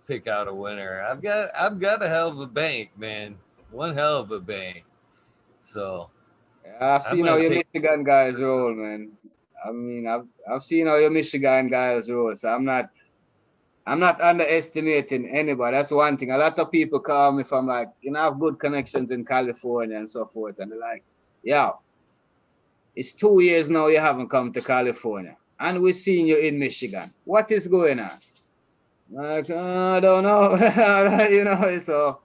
pick out a winner. I've got a hell of a bank, man. One hell of a bank. So I've I'm seen how gonna your take Michigan guys roll, man. I mean, I've seen how your Michigan guys roll, so I'm not underestimating anybody. That's one thing. A lot of people call me from like, you know, I have good connections in California and so forth, and they're like, yeah, it's 2 years now you haven't come to California, and we're seeing you in Michigan. What is going on? Like, I don't know, you know. So,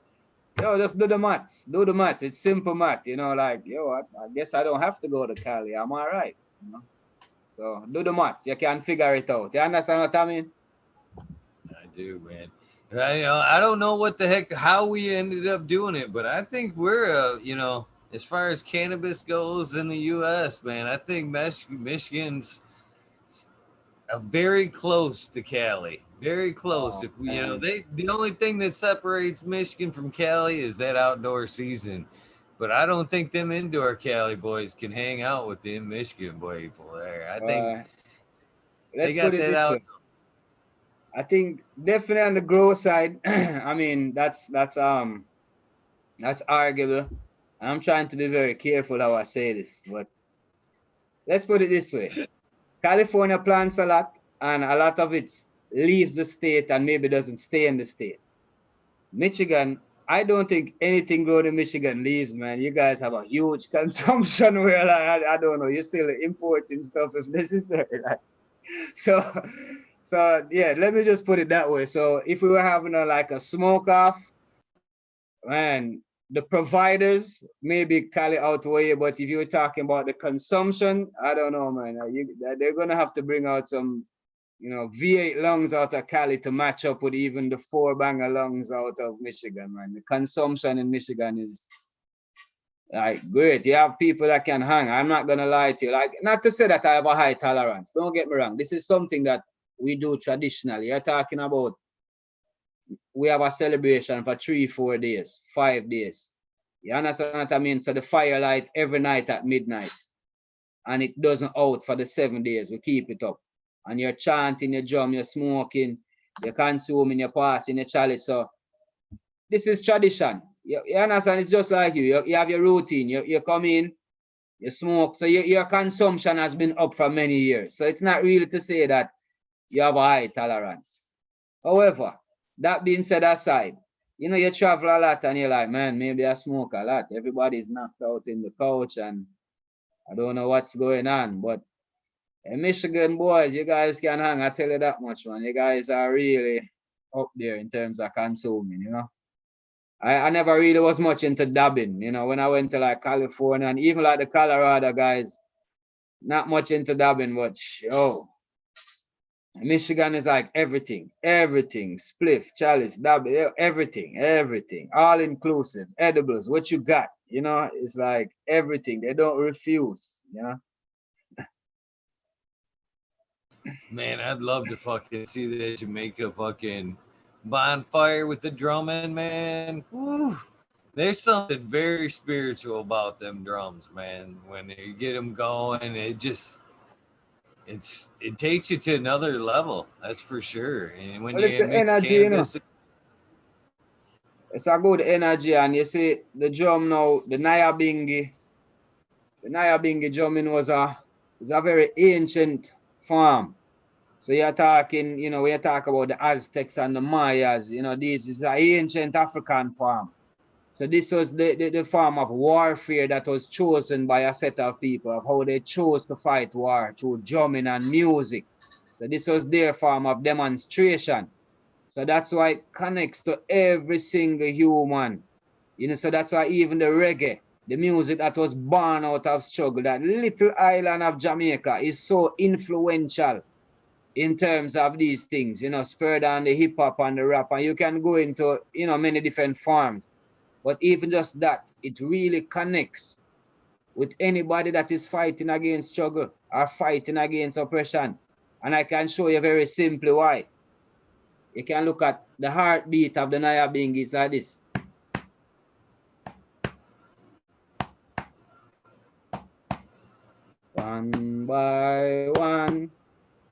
yo, just do the maths. Do the maths. It's simple math, you know. Like, yo, I guess I don't have to go to Cali. I'm all right, you know. So do the maths. You can figure it out. You understand what I mean? I do, man. I don't know what the heck how we ended up doing it, but I think we're as far as cannabis goes in the U.S., man, I think Michigan's very close to Cali. Very close. Oh If we, man. the only thing that separates Michigan from Cali is that outdoor season. But I don't think them indoor Cali boys can hang out with the Michigan boy people there. I think Uh, they let's put got it that this out. way. I think definitely on the grow side. I mean, that's arguable. I'm trying to be very careful how I say this, but let's put it this way. California plants a lot, and a lot of it leaves the state and maybe doesn't stay in the state. Michigan I don't think anything grown in Michigan leaves, man. You guys have a huge consumption where like, I don't know, you're still importing stuff if necessary. Like, so yeah, let me just put it that way. So if we were having like a smoke off, man, the providers maybe call it out way, but if you were talking about the consumption, I don't know, man. They're gonna have to bring out some, V8 lungs out of Cali to match up with even the four banger lungs out of Michigan, man. The consumption in Michigan is like great. You have people that can hang. I'm not gonna lie to you. Like, not to say that I have a high tolerance. Don't get me wrong. This is something that we do traditionally. You're talking about we have a celebration for 3, 4 days, 5 days. You understand what I mean? So the firelight every night at midnight. And it doesn't out for the 7 days. We keep it up. And you're chanting, your drum, you're smoking, you're consuming, you're passing your chalice. So this is tradition. You understand? It's just like you have your routine. You come in, you smoke. So your consumption has been up for many years. So it's not really to say that you have a high tolerance. However, that being said aside, you travel a lot and you're like, man, maybe I smoke a lot. Everybody's knocked out in the couch and I don't know what's going on. But Michigan boys, you guys can hang. I tell you that much, man. You guys are really up there in terms of consuming. I never really was much into dabbing, when I went to like California and even like the Colorado guys, not much into dabbing, but Michigan is like everything, spliff, chalice, dab, everything, all inclusive, edibles, what you got, it's like everything. They don't refuse. Man, I'd love to fucking see that Jamaica fucking bonfire with the drumming, man. Woo. There's something very spiritual about them drums, man. When you get them going, it takes you to another level. That's for sure. And when Well, it's you the mix energy. cannabis, It's a good energy, and you see the drum now, the Nyabingi drumming is a very ancient form. So you're talking, we talk about the Aztecs and the Mayas, this is an ancient African form. So this was the form of warfare that was chosen by a set of people, of how they chose to fight war through drumming and music. So this was their form of demonstration. So that's why it connects to every single human. So that's why even the reggae, the music that was born out of struggle, that little island of Jamaica is so influential in terms of these things, spurred on the hip hop and the rap. And you can go into, many different forms. But even just that, it really connects with anybody that is fighting against struggle or fighting against oppression. And I can show you very simply why. You can look at the heartbeat of the Nyabingis like this. One by one,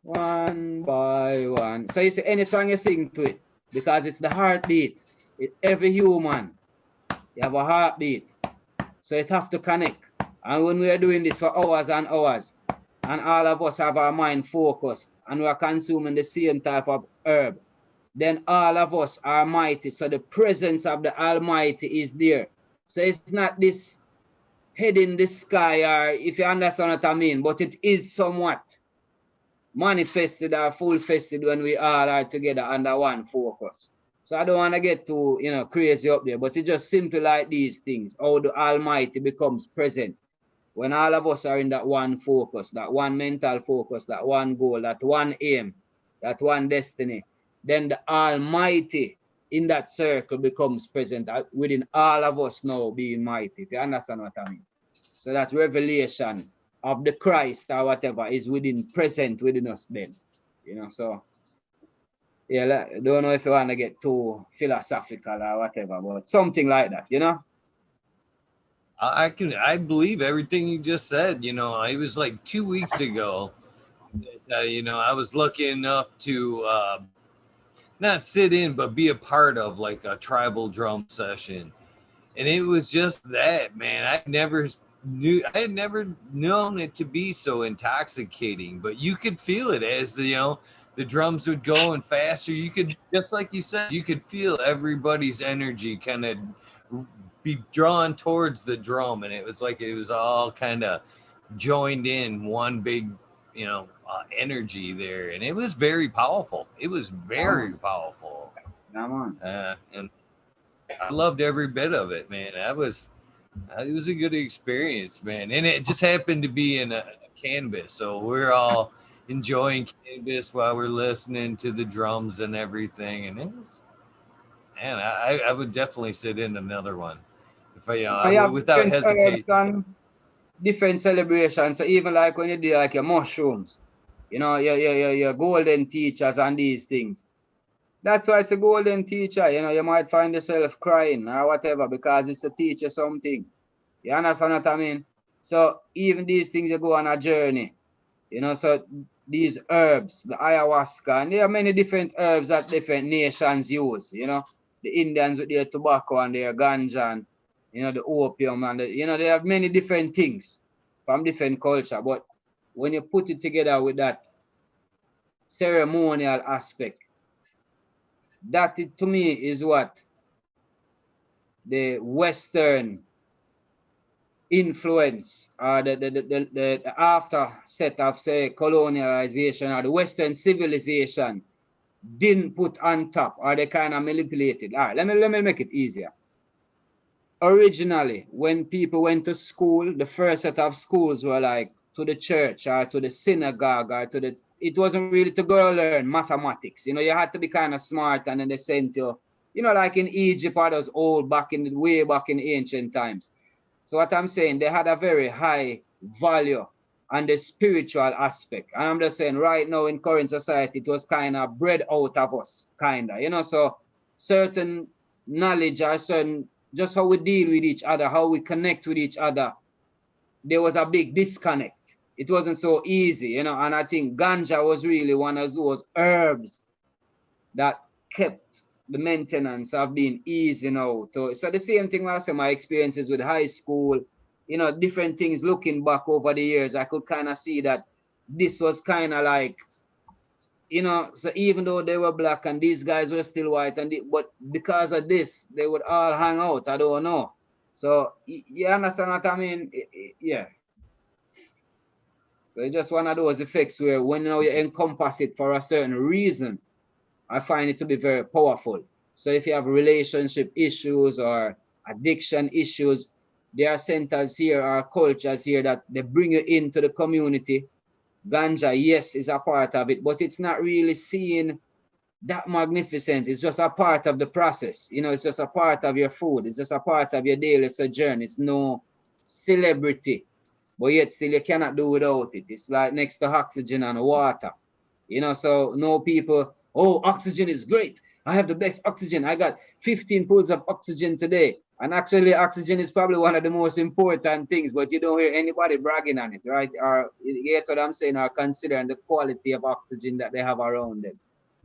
one by one. So you see any song you sing to it, because it's the heartbeat. Every human, you have a heartbeat. So it have to connect. And when we are doing this for hours and hours, and all of us have our mind focused, and we are consuming the same type of herb, then all of us are mighty. So the presence of the Almighty is there. So it's not this head in the sky, or if you understand what I mean, but it is somewhat manifested or full fested when we all are together under one focus. So I don't want to get too, crazy up there, but it's just simple like these things, how the Almighty becomes present when all of us are in that one focus, that one mental focus, that one goal, that one aim, that one destiny. Then the Almighty in that circle becomes present within all of us now being mighty. If you understand what I mean? So that revelation of the Christ or whatever is present within us then. So yeah, I don't know if you want to get too philosophical or whatever, but something like that. I believe everything you just said. It was like 2 weeks ago that, I was lucky enough to not sit in, but be a part of like a tribal drum session. And it was just that, man. I had never known it to be so intoxicating, but you could feel it as the drums would go and faster. You could, just like you said, you could feel everybody's energy kind of be drawn towards the drum, and it was like it was all kind of joined in one big, energy there, and it was very powerful. It was Yeah, very man. powerful, Yeah, man. and I loved every bit of it, man. It was a good experience, man, and it just happened to be in a canvas, so we're all enjoying cannabis while we're listening to the drums and everything, and it was, man, I would definitely sit in another one if I have without different herbs hesitation. and different celebrations. So even like when you do like your mushrooms, your golden teachers and these things. That's why it's a golden teacher. You might find yourself crying or whatever because it's a teacher something. You understand what I mean? So even these things you go on a journey. So these herbs, the ayahuasca, and there are many different herbs that different nations use. The Indians with their tobacco and their ganja and the opium and they have many different things from different culture. But when you put it together with that ceremonial aspect, that to me is what the Western influence or the after set of say colonialization or the Western civilization didn't put on top or they kind of manipulated. All right, let me make it easier. Originally, when people went to school, the first set of schools were like to the church or to the synagogue or to the. It wasn't really to go learn mathematics. You had to be kind of smart, and then they sent you. Like in Egypt or those old way back in ancient times. So what I'm saying, they had a very high value on the spiritual aspect. And I'm just saying right now in current society, it was kind of bred out of us, kind of, so certain knowledge or certain, just how we deal with each other, how we connect with each other, there was a big disconnect. It wasn't so easy, and I think ganja was really one of those herbs that kept the maintenance of being easy now. So the same thing last time, my experiences with high school, different things looking back over the years, I could kind of see that this was kind of like, so even though they were black and these guys were still white, but because of this, they would all hang out. I don't know. So you understand what I mean? Yeah. So it's just one of those effects where when you encompass it for a certain reason, I find it to be very powerful. So if you have relationship issues or addiction issues, there are centers here or cultures here that they bring you into the community. Ganja, yes, is a part of it, but it's not really seen that magnificent. It's just a part of the process. It's just a part of your food. It's just a part of your daily sojourn. It's no celebrity, but yet still you cannot do without it. It's like next to oxygen and water. So no people, oh, oxygen is great. I have the best oxygen. I got 15 pools of oxygen today. And actually, oxygen is probably one of the most important things, but you don't hear anybody bragging on it, right? Or you get what I'm saying, or considering the quality of oxygen that they have around them.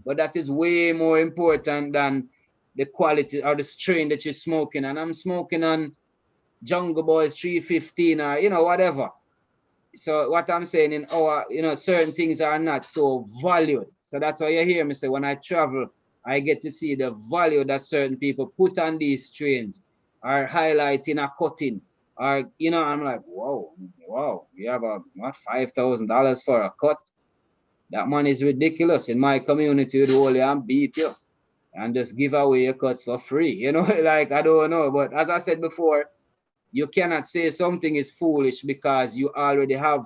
But that is way more important than the quality or the strain that you're smoking. And I'm smoking on Jungle Boys 315 or, whatever. So what I'm saying in our, certain things are not so valued. So that's why you hear me say when I travel, I get to see the value that certain people put on these strains or highlighting a cutting. Or, I'm like, wow, you have what, $5,000 for a cut? That money is ridiculous. In my community, the only and beat you and just give away your cuts for free. Like, I don't know. But as I said before, you cannot say something is foolish because you already have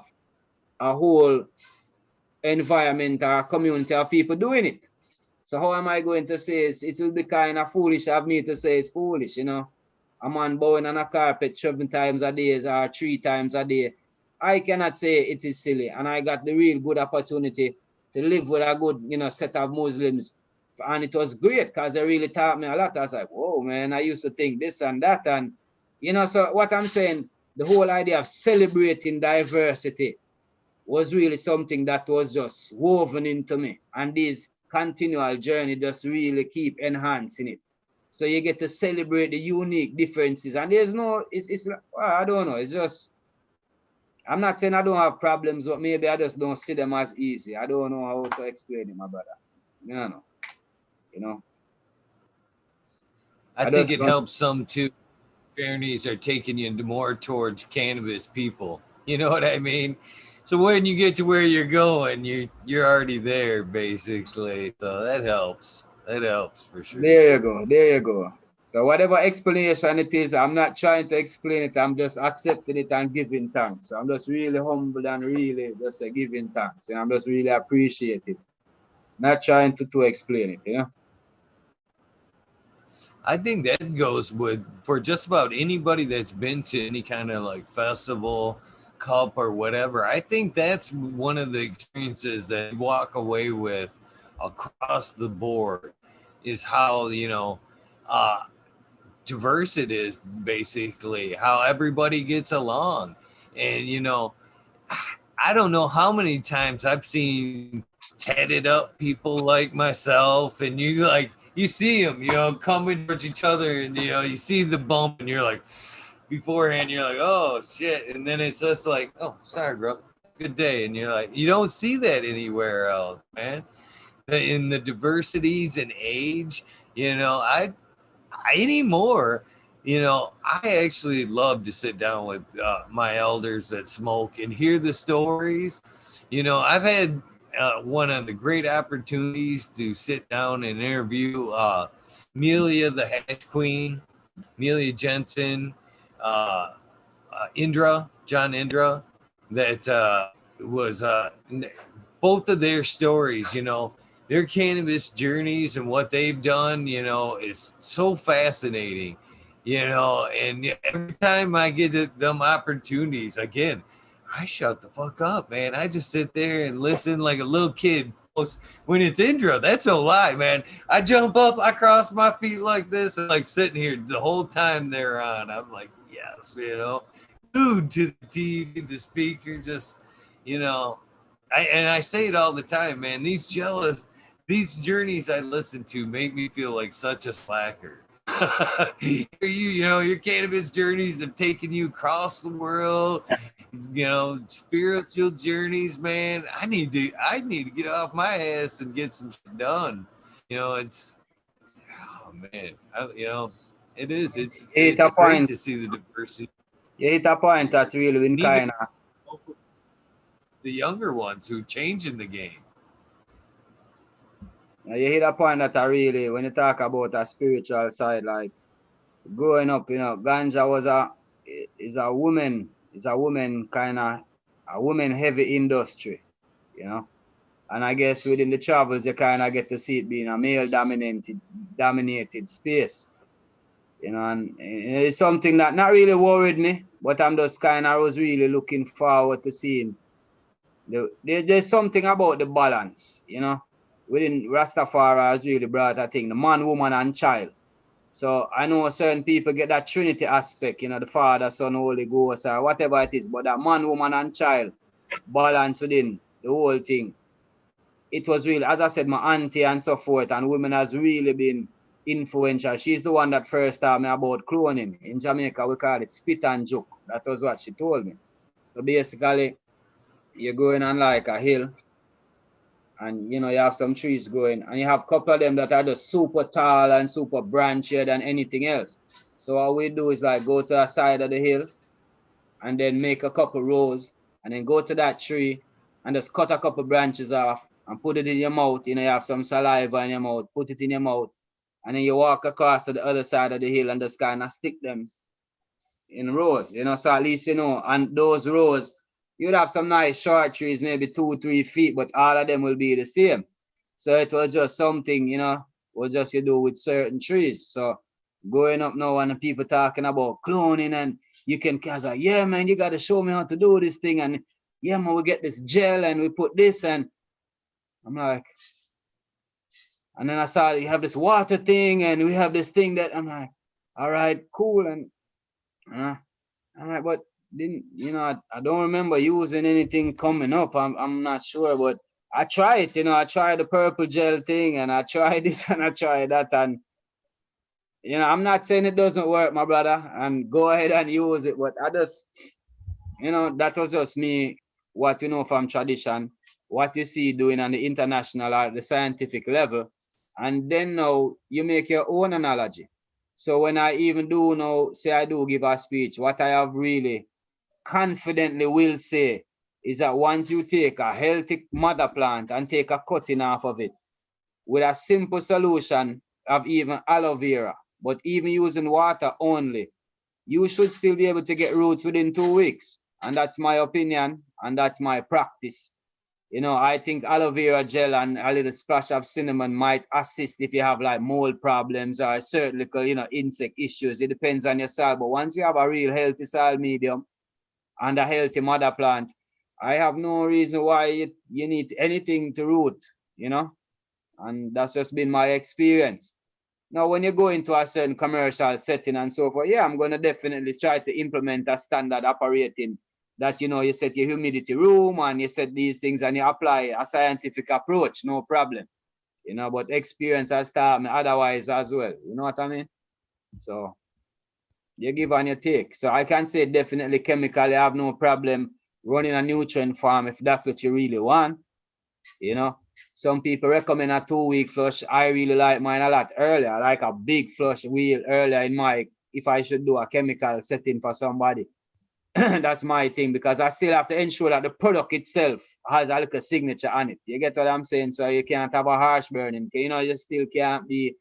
a whole environment or a community of people doing it. So how am I going to say it will be kind of foolish of me to say it's foolish, A man bowing on a carpet 7 times a day or 3 times a day. I cannot say it is silly. And I got the real good opportunity to live with a good, set of Muslims. And it was great because they really taught me a lot. I was like, whoa, man, I used to think this and that. And, so what I'm saying, the whole idea of celebrating diversity was really something that was just woven into me. And this continual journey just really keep enhancing it. So you get to celebrate the unique differences. And there's no, it's I don't know, it's just, I'm not saying I don't have problems, but maybe I just don't see them as easy. I don't know how to explain it, my brother. No, you know. I I think just it don't. helps some too. Journeys are taking you more towards cannabis people. You know what I mean? So when you get to where you're going, you're already there basically. So that helps. That helps for sure. There you go. There you go. So whatever explanation it is, I'm not trying to explain it. I'm just accepting it and giving thanks. I'm just really humble and really just giving thanks. And I'm just really appreciative. Not trying to explain it, you know? I think that goes with for just about anybody that's been to any kind of like festival, cup or whatever. I think that's one of the experiences that you walk away with across the board is how, uh, diverse it is basically, how everybody gets along. And, I don't know how many times I've seen tatted up people like myself, and you see them, coming towards each other, and you see the bump, and you're like, beforehand, you're like, oh shit, and then it's just like, oh, sorry, bro, good day, and you're like, you don't see that anywhere else, man. In the diversities and age, anymore. I actually love to sit down with my elders that smoke and hear the stories. I've had one of the great opportunities to sit down and interview Amelia the Hash Queen, Amelia Jensen, uh, John Indra, that was both of their stories, their cannabis journeys and what they've done, is so fascinating, and every time I get them opportunities, again, I shut the fuck up, man. I just sit there and listen like a little kid. When it's intro, that's no lie, man. I jump up, I cross my feet like this, and like sitting here the whole time they're on. I'm like, yes, glued to the TV, the speaker, just, you know, I say it all the time, man. These journeys I listen to make me feel like such a slacker. Your cannabis journeys have taken you across the world. Spiritual journeys, man. I need to get off my ass and get some shit done. It's oh man, it is. It's You hit it's a great point. to see the diversity. You hit a point And that really been even kind of. the younger ones who change in the game. You hit a point that I really, when you talk about a spiritual side, like growing up, ganja is a woman kind of, a woman heavy industry, you know. And I guess within the travels, you kind of get to see it being a male dominated space, and it's something that not really worried me, but I'm just kind of was really looking forward to seeing there's something about the balance, within Rastafari has really brought a thing, the man, woman, and child. So I know certain people get that Trinity aspect, the Father, Son, Holy Ghost, or whatever it is, but that man, woman, and child balance within the whole thing. It was really, as I said, my auntie and so forth, and women has really been influential. She's the one that first taught me about cloning. In Jamaica, we call it spit and joke. That was what she told me. So basically, you're going on like a hill, and you have some trees growing, and you have a couple of them that are just super tall and super branched than anything else. So what we do is like go to a side of the hill and then make a couple rows, and then go to that tree and just cut a couple branches off and put it in your mouth. You have some saliva in your mouth, put it in your mouth, and then you walk across to the other side of the hill and just kind of stick them in rows, so at least, and those rows, you'd have some nice short trees, maybe 2, 3 feet, but all of them will be the same. So it was just something, what just you do with certain trees. So going up now and people talking about cloning, and you can cause like, yeah, man, you got to show me how to do this thing. And yeah, man, we get this gel and we put this, and I'm like, and then I saw you have this water thing and we have this thing that I'm like, all right, cool. And I'm like, but didn't I don't remember using anything coming up. I'm not sure, but I tried, I tried the purple gel thing, and I tried this and I tried that, and I'm not saying it doesn't work, my brother, and go ahead and use it, but I just You know, that was just me, what you know from tradition, what you see doing on the international or the scientific level. And then now you make your own analogy. So when I even do now, say I do give a speech, what I have really confidently will say is that once you take a healthy mother plant and take a cutting off of it with a simple solution of even aloe vera, but even using water only, you should still be able to get roots within 2 weeks. And that's my opinion, and that's my practice. You know, I think aloe vera gel and a little splash of cinnamon might assist if you have like mold problems or certain little, insect issues. It depends on your soil. But once you have a real healthy soil medium and a healthy mother plant, I have no reason why you need anything to root, you know, and that's just been my experience. Now, when you go into a certain commercial setting and so forth, yeah, I'm going to definitely try to implement a standard operating that, you set your humidity room and you set these things and you apply a scientific approach, no problem. But experience has taught me otherwise as well. You know what I mean? So you give and you take. So I can say definitely chemically, I have no problem running a nutrient farm if that's what you really want. You know, some people recommend a 2 week flush. I really like mine a lot earlier. I like a big flush wheel earlier in my, if I should do a chemical setting for somebody. That's my thing because I still have to ensure that the product itself has a little signature on it. You get what I'm saying? So you can't have a harsh burning. You still can't be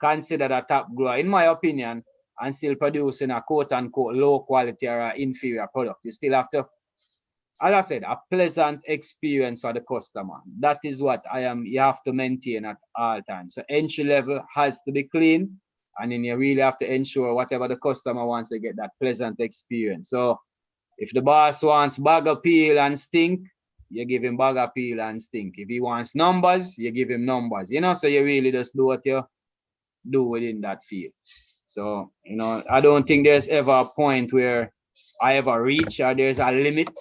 considered a top grower, in my opinion, and still producing a quote unquote low quality or inferior product. You still have to, as I said, a pleasant experience for the customer. That is what you have to maintain at all times. So entry level has to be clean, and then you really have to ensure whatever the customer wants to get that pleasant experience. So if the boss wants bag appeal and stink, you give him bag appeal and stink. If he wants numbers, you give him numbers. So you really just do what you do within that field. So, I don't think there's ever a point where I ever reach or there's a limit,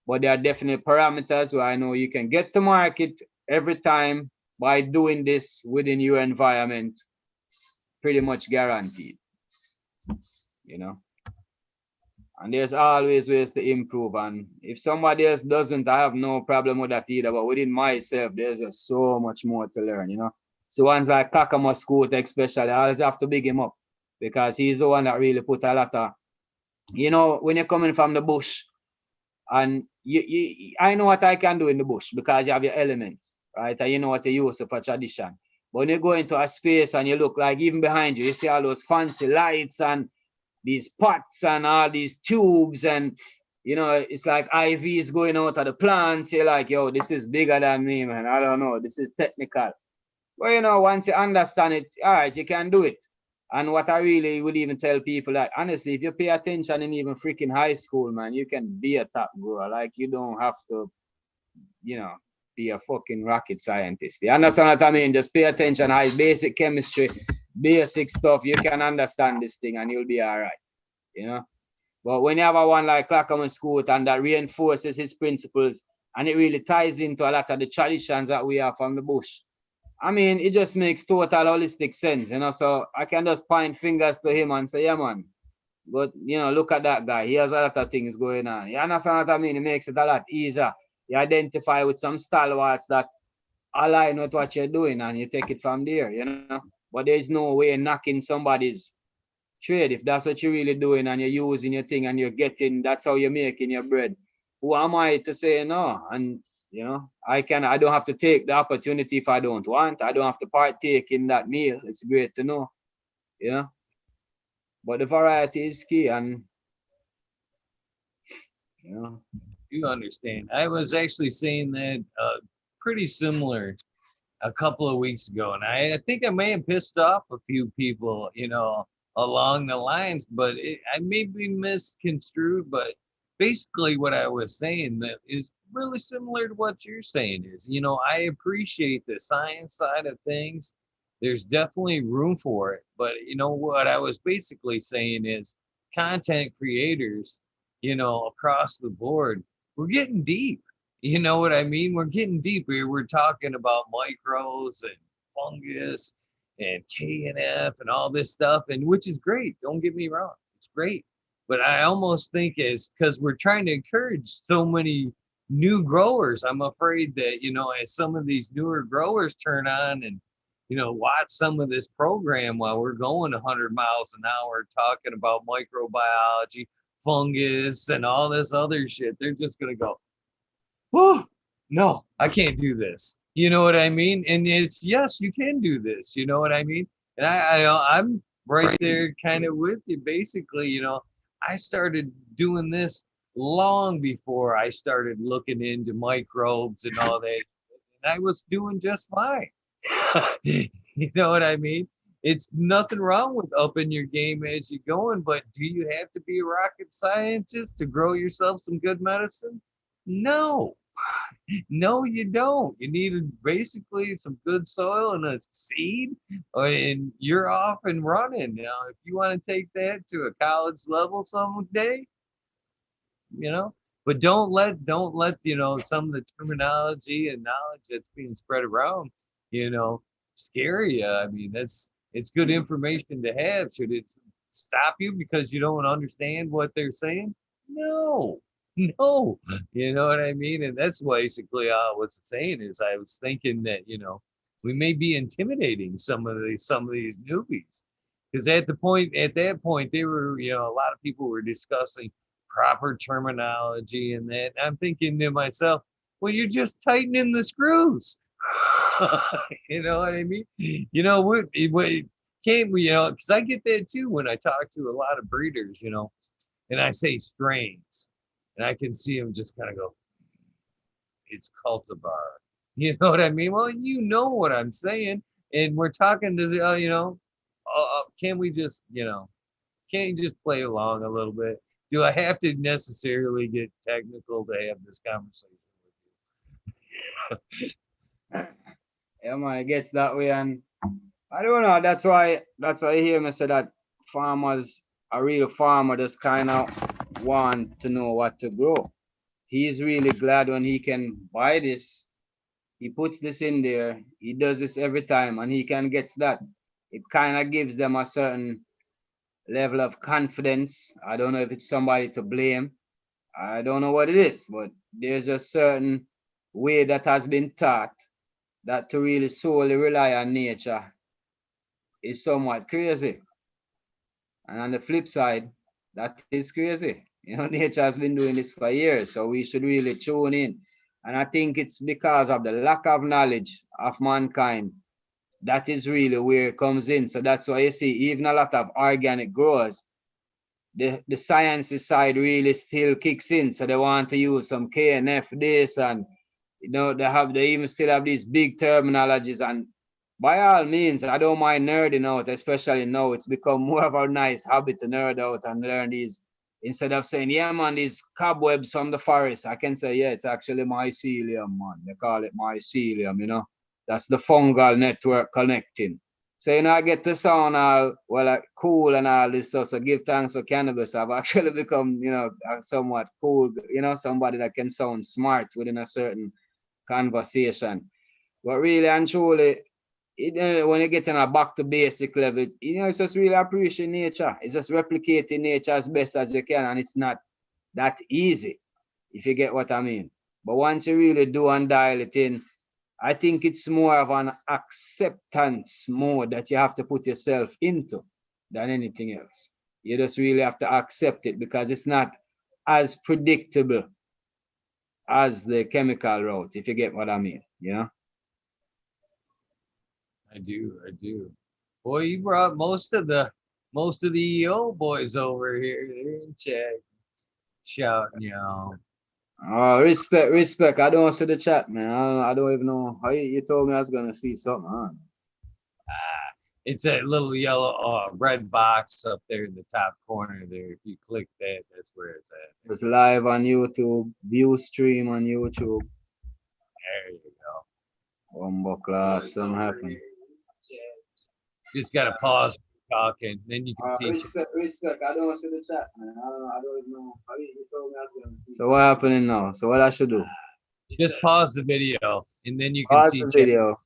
but there are definitely parameters where I know you can get to market every time by doing this within your environment, pretty much guaranteed, you know. And there's always ways to improve. And if somebody else doesn't, I have no problem with that either. But within myself, there's just so much more to learn. So ones like Kakama Scooter especially, I always have to big him up because he's the one that really put a lot of, when you're coming from the bush and I know what I can do in the bush because you have your elements, right? And you know what you use for tradition. But when you go into a space and you look like even behind you, you see all those fancy lights and these pots and all these tubes and it's like IVs going out of the plants. You're like, yo, this is bigger than me, man. I don't know. This is technical. Well, once you understand it, all right, you can do it. And what I really would even tell people that honestly, if you pay attention in even freaking high school, man, you can be a top grower. Like you don't have to, you know, be a fucking rocket scientist. You understand what I mean? Just pay attention, high basic chemistry, basic stuff. You can understand this thing and you'll be all right. But when you have a one like Clackaman School and that reinforces his principles and it really ties into a lot of the traditions that we have from the bush, I mean, it just makes total holistic sense. So I can just point fingers to him and say, yeah, man. But, look at that guy. He has a lot of things going on. You understand what I mean? It makes it a lot easier. You identify with some stalwarts that align with what you're doing and you take it from there. But there's no way knocking somebody's trade if that's what you're really doing and you're using your thing and you're getting, that's how you're making your bread. Who am I to say no? And I don't have to take the opportunity if I don't want. I don't have to partake in that meal. It's great to know. you know but the variety is key. And you know You understand. I was actually saying that pretty similar a couple of weeks ago, and I think I may have pissed off a few people, along the lines, but I may be misconstrued. But basically, what I was saying that is really similar to what you're saying is, I appreciate the science side of things. There's definitely room for it, but what I was basically saying is content creators, across the board, we're getting deep. You know what I mean? We're getting deep here. We're talking about micros and fungus and KNF and all this stuff, and which is great. Don't get me wrong. It's great. But I almost think it's because we're trying to encourage so many new growers. I'm afraid that, as some of these newer growers turn on and, watch some of this program while we're going 100 miles an hour talking about microbiology, fungus, and all this other shit, they're just going to go, oh, no, I can't do this. You know what I mean? And it's, yes, you can do this. You know what I mean? And I'm right there kind of with you. Basically, I started doing this long before I started looking into microbes and all that. And I was doing just fine. You know what I mean? It's nothing wrong with upping your game as you're going, but do you have to be a rocket scientist to grow yourself some good medicine? No. No, you don't. You need basically some good soil and a seed, and you're off and running. Now, if you want to take that to a college level someday, but don't let some of the terminology and knowledge that's being spread around, scare you. I mean, it's good information to have. Should it stop you because you don't understand what they're saying? No. No, you know what I mean? And that's basically all I was saying is I was thinking that, we may be intimidating some of these newbies. Because at that point, they were, a lot of people were discussing proper terminology and that. And I'm thinking to myself, well, you're just tightening the screws. You know what I mean? We can't we, because I get that too when I talk to a lot of breeders, and I say strains. And I can see them just kind of go, it's cultivar. You know what I mean? Well, you know what I'm saying. And we're talking to the, can we just, can't you just play along a little bit? Do I have to necessarily get technical to have this conversation with you? Yeah, man, it gets that way. And I don't know. That's why you hear me say that farmers, a real farmer, just kind of want to know what to grow. He's really glad when he can buy this. He puts this in there. He does this every time, and he can get that. It kind of gives them a certain level of confidence. I don't know if it's somebody to blame. I don't know what it is, but there's a certain way that has been taught that to really solely rely on nature is somewhat crazy. And on the flip side, that is crazy. Nature has been doing this for years, so we should really tune in. And I think it's because of the lack of knowledge of mankind. That is really where it comes in. So that's why you see even a lot of organic growers, the science side really still kicks in. So they want to use some KNF this, and they even still have these big terminologies. And by all means, I don't mind nerding out, especially now. It's become more of a nice habit to nerd out and learn these. Instead of saying, yeah, man, these cobwebs from the forest, I can say, yeah, it's actually mycelium, man. They call it mycelium. That's the fungal network connecting. So, I get to sound all, like cool and all this stuff. So give thanks for cannabis. I've actually become, somewhat cool, somebody that can sound smart within a certain conversation. But really and truly, when you get on a back to basic level, it's just really appreciating nature. It's just replicating nature as best as you can, and it's not that easy, if you get what I mean. But once you really do and dial it in, I think it's more of an acceptance mode that you have to put yourself into than anything else. You just really have to accept it because it's not as predictable as the chemical route, if you get what I mean, I do. Boy, you brought most of the EO boys over here. They're in chat shouting, Oh, respect. I don't see the chat, man. I don't even know how you told me I was gonna see something. It's a little yellow, red box up there in the top corner there. If you click that, that's where it's at. It's live on YouTube, view stream on YouTube. There you go. Bumbo clap, something happened. Just gotta pause talking, then you can see. Respect. I don't see the chat, man. I don't even know how you told me I was gonna see. So what happening now? So what I should do? Just pause the video, and then you can see the video.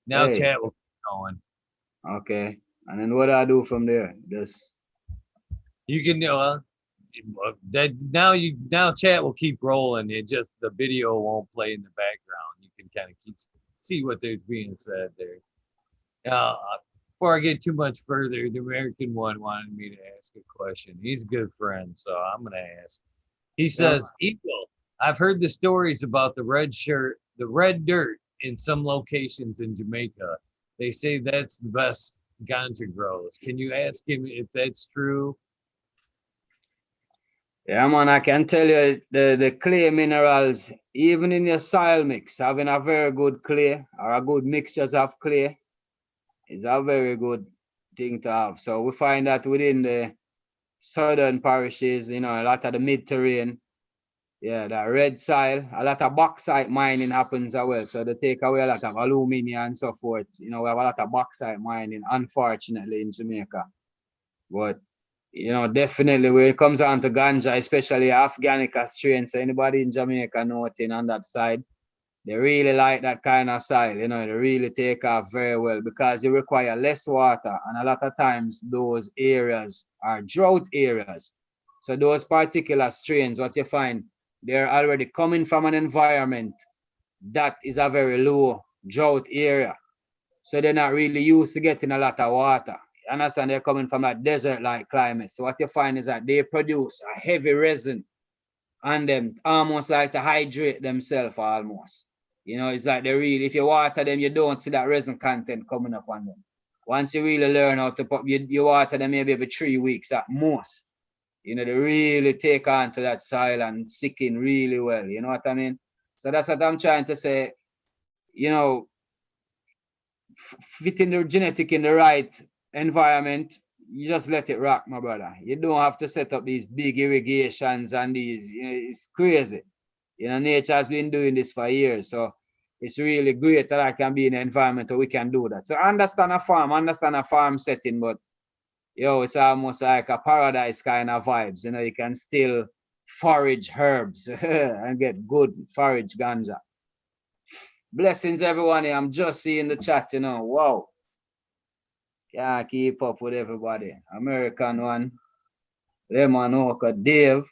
Now chat will keep going. Okay. And then what do I do from there? Just You can now chat will keep rolling. It just the video won't play in the background. You can kind of see what there's being said there. Uh, before I get too much further, the American one wanted me to ask a question. He's a good friend, so I'm gonna ask. He Yeah. says, "Eagle, I've heard the stories about the the red dirt in some locations in Jamaica. They say that's the best ganja grows. Can you ask him if that's true?" Yeah, man, I can tell you the clay minerals, even in your soil mix, having a very good clay or a good mixtures of clay is a very good thing to have. So we find that within the southern parishes, a lot of the mid-terrain, yeah, the red soil, a lot of bauxite mining happens as well. So they take away a lot of aluminium and so forth. We have a lot of bauxite mining, unfortunately, in Jamaica. But definitely when it comes down to ganja, especially Afghanica strain, so anybody in Jamaica know it on that side, they really like that kind of soil, they really take off very well because you require less water, and a lot of times those areas are drought areas. So those particular strains, what you find, they're already coming from an environment that is a very low drought area. So they're not really used to getting a lot of water. You understand? They're coming from a desert-like climate. So what you find is that they produce a heavy resin on them, almost like to hydrate themselves almost. It's like they really, if you water them, you don't see that resin content coming up on them. Once you really learn how to put, you water them maybe every 3 weeks at most. They really take on to that soil and stick in really well. You know what I mean? So that's what I'm trying to say. You know, fitting the genetic in the right environment, you just let it rock, my brother. You don't have to set up these big irrigations and these, it's crazy. Nature has been doing this for years. So it's really great that I can be in an environment where we can do that. So understand a farm setting, but it's almost like a paradise kind of vibes. You can still forage herbs and get good forage ganja. Blessings, everyone. I'm just seeing the chat, Wow. Can't keep up with everybody. American one, Lemon Walker, Dave,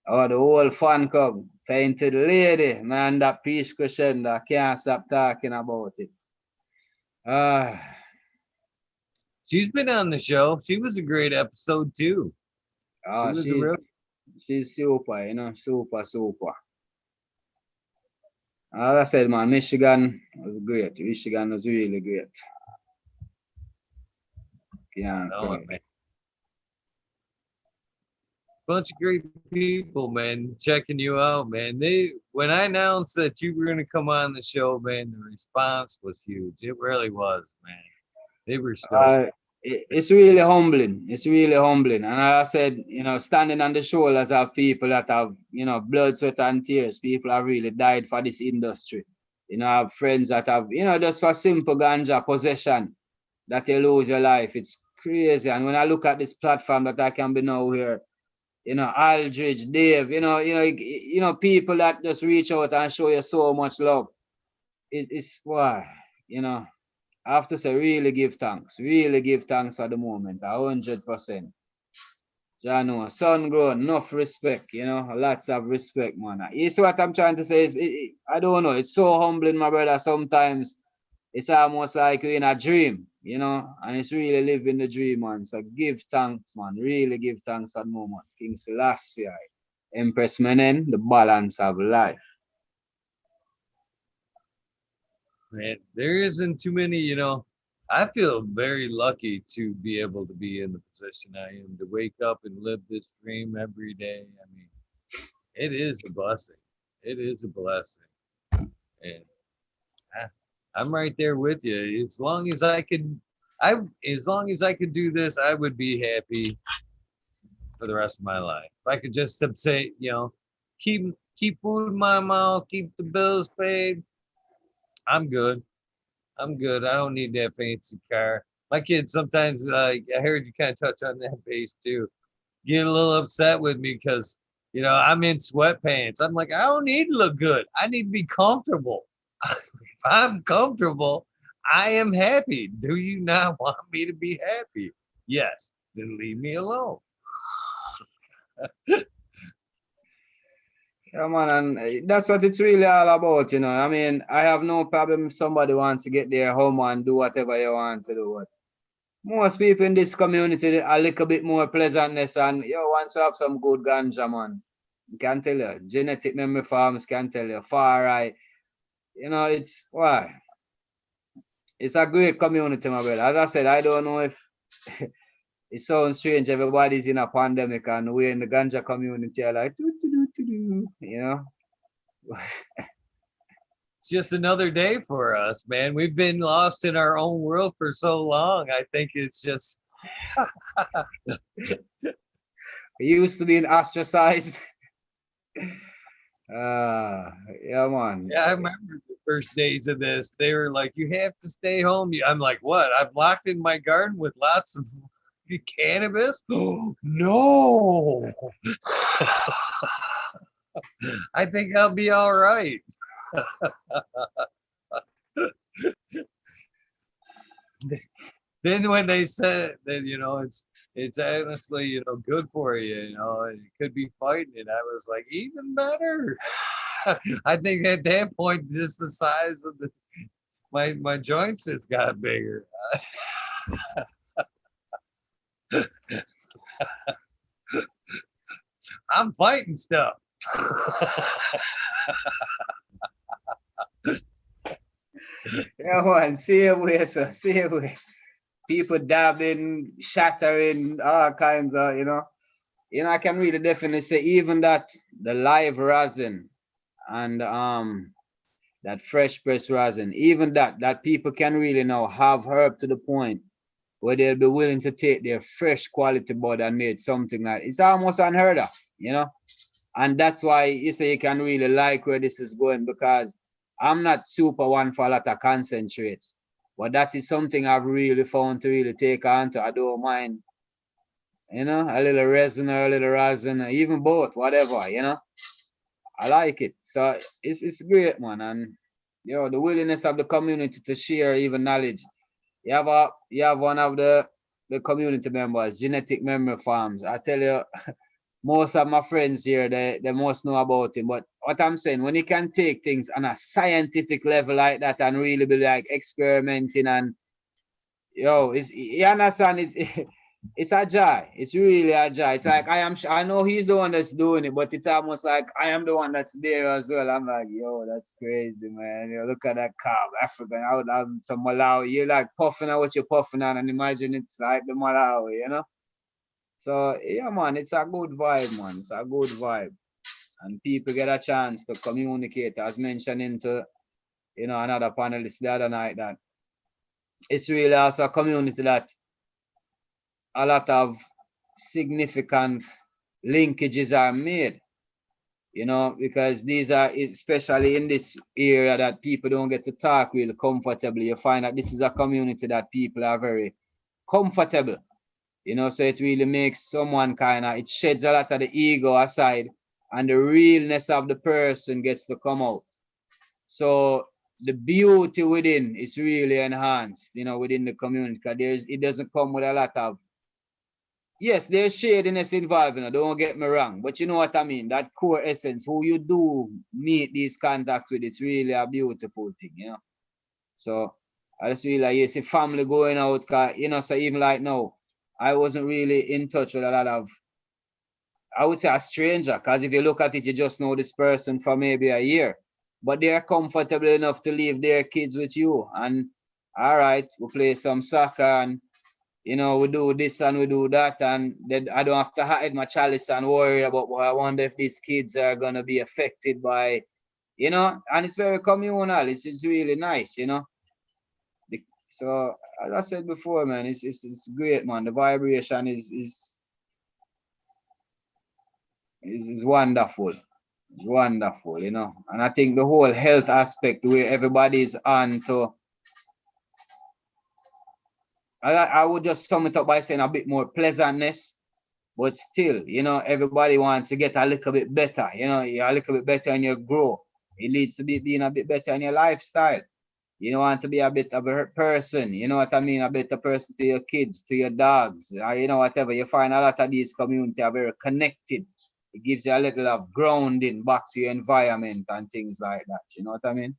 or the whole fan club, Painted Lady, man, that peace crescendo, I can't stop talking about it. She's been on the show. She was a great episode too. She was a real. She's super, super, super. As I said, man, Michigan was great. Michigan was really great. Yeah, man. Bunch of great people, man, checking you out, man. When I announced that you were gonna come on the show, man, the response was huge. It really was, man. They were stoked. It's really humbling. It's really humbling. And I said, standing on the shoulders of people that have, blood, sweat, and tears. People have really died for this industry. I have friends that have, just for simple ganja possession, that you lose your life. It's crazy. And when I look at this platform that I can be now here, Aldridge, Dave, people that just reach out and show you so much love. It's why, I have to say, really give thanks. Really give thanks at the moment, 100%. Sun-grown, enough respect, lots of respect, man. You see what I'm trying to say is, I don't know, it's so humbling, my brother. Sometimes it's almost like you're in a dream, and it's really living the dream, man. So give thanks, man. Really give thanks at the moment. King Selassie, Empress Menen, the balance of life. Man, there isn't too many, I feel very lucky to be able to be in the position I am, to wake up and live this dream every day. I mean, it is a blessing. It is a blessing. And I'm right there with you. As long as I could do this, I would be happy for the rest of my life. If I could just say, keep food in my mouth, keep the bills paid, I'm good. I'm good. I don't need that fancy car. My kids sometimes, I heard you kind of touch on that base too, get a little upset with me because, I'm in sweatpants. I'm like, I don't need to look good. I need to be comfortable. If I'm comfortable, I am happy. Do you not want me to be happy? Yes. Then leave me alone. Yeah, man, and that's what it's really all about, you know. I mean, I have no problem if somebody wants to get their home and do whatever you want to do. But most people in this community a little bit more pleasantness and you want to have some good ganja, man. Can tell you, genetic memory farms can tell you, far right. You know, it's why it's a great community, my brother. As I said, I don't know if it sounds strange. Everybody's in a pandemic and we're in the ganja community are like, you know. It's just another day for us, man. We've been lost in our own world for so long. I think it's just We used to being ostracized. Yeah, man. yeah, I remember the first days of this. They were like, "You have to stay home." I'm like, "What? I'm locked in my garden with lots of cannabis?" Oh, no. I think I'll be all right. Then when they said that, it's honestly, good for you, and it could be fighting it. I was like, even better. I think at that point, just the size of my joints just got bigger. I'm fighting stuff. Yeah, man. Same way, sir. Same way. People dabbing, shattering, all kinds of, I can really definitely say even that the live resin and that fresh press resin, even that people can really now have herb to the point where they'll be willing to take their fresh quality bud and make something like it's almost unheard of, you know. And that's why you say you can really like where this is going because I'm not super one for a lot of concentrates, but that is something I've really found to really take on to. I don't mind, a little resin or a little resin, even both, whatever, I like it. So it's great, man, and the willingness of the community to share even knowledge. You have one of the community members, genetic memory farms. I tell you, most of my friends here, they must know about it. But what I'm saying, when you can take things on a scientific level like that and really be like experimenting and you understand it's a joy. It's really a joy. It's like I know he's the one that's doing it, but it's almost like I am the one that's there as well. I'm like, that's crazy, man. Look at that cow, African. I would have some Malawi. You're like puffing on what you're puffing on, and imagine it's like the Malawi. So yeah, man, it's a good vibe, man. It's a good vibe, and people get a chance to communicate. As mentioned into another panelist the other night that it's really also a community that a lot of significant linkages are made. Because these are especially in this area that people don't get to talk really comfortably. You find that this is a community that people are very comfortable. So it really makes someone it sheds a lot of the ego aside and the realness of the person gets to come out. So the beauty within is really enhanced, within the community because it doesn't come with a lot of, yes, there's shadiness involved, don't get me wrong, but you know what I mean, that core essence, who you do meet these contacts with, it's really a beautiful thing. So I just feel like you see family going out, so even like now, I wasn't really in touch with a lot of, I would say a stranger, because if you look at it, you just know this person for maybe a year. But they're comfortable enough to leave their kids with you. And all right, we play some soccer and we do this and we do that, and then I don't have to hide my chalice and worry about, well, I wonder if these kids are gonna be affected by, and it's very communal. It's really nice. So as I said before, man, it's great, man. The vibration is wonderful. It's wonderful, And I think the whole health aspect where everybody's on to, I would just sum it up by saying a bit more pleasantness, but still, everybody wants to get a little bit better. You're a little bit better in your grow. It leads to being a bit better in your lifestyle. You want to be a bit of a person, you know what I mean? A better person to your kids, to your dogs, or you know, whatever. You find a lot of these communities are very connected. It gives you a little of grounding back to your environment and things like that. You know what I mean?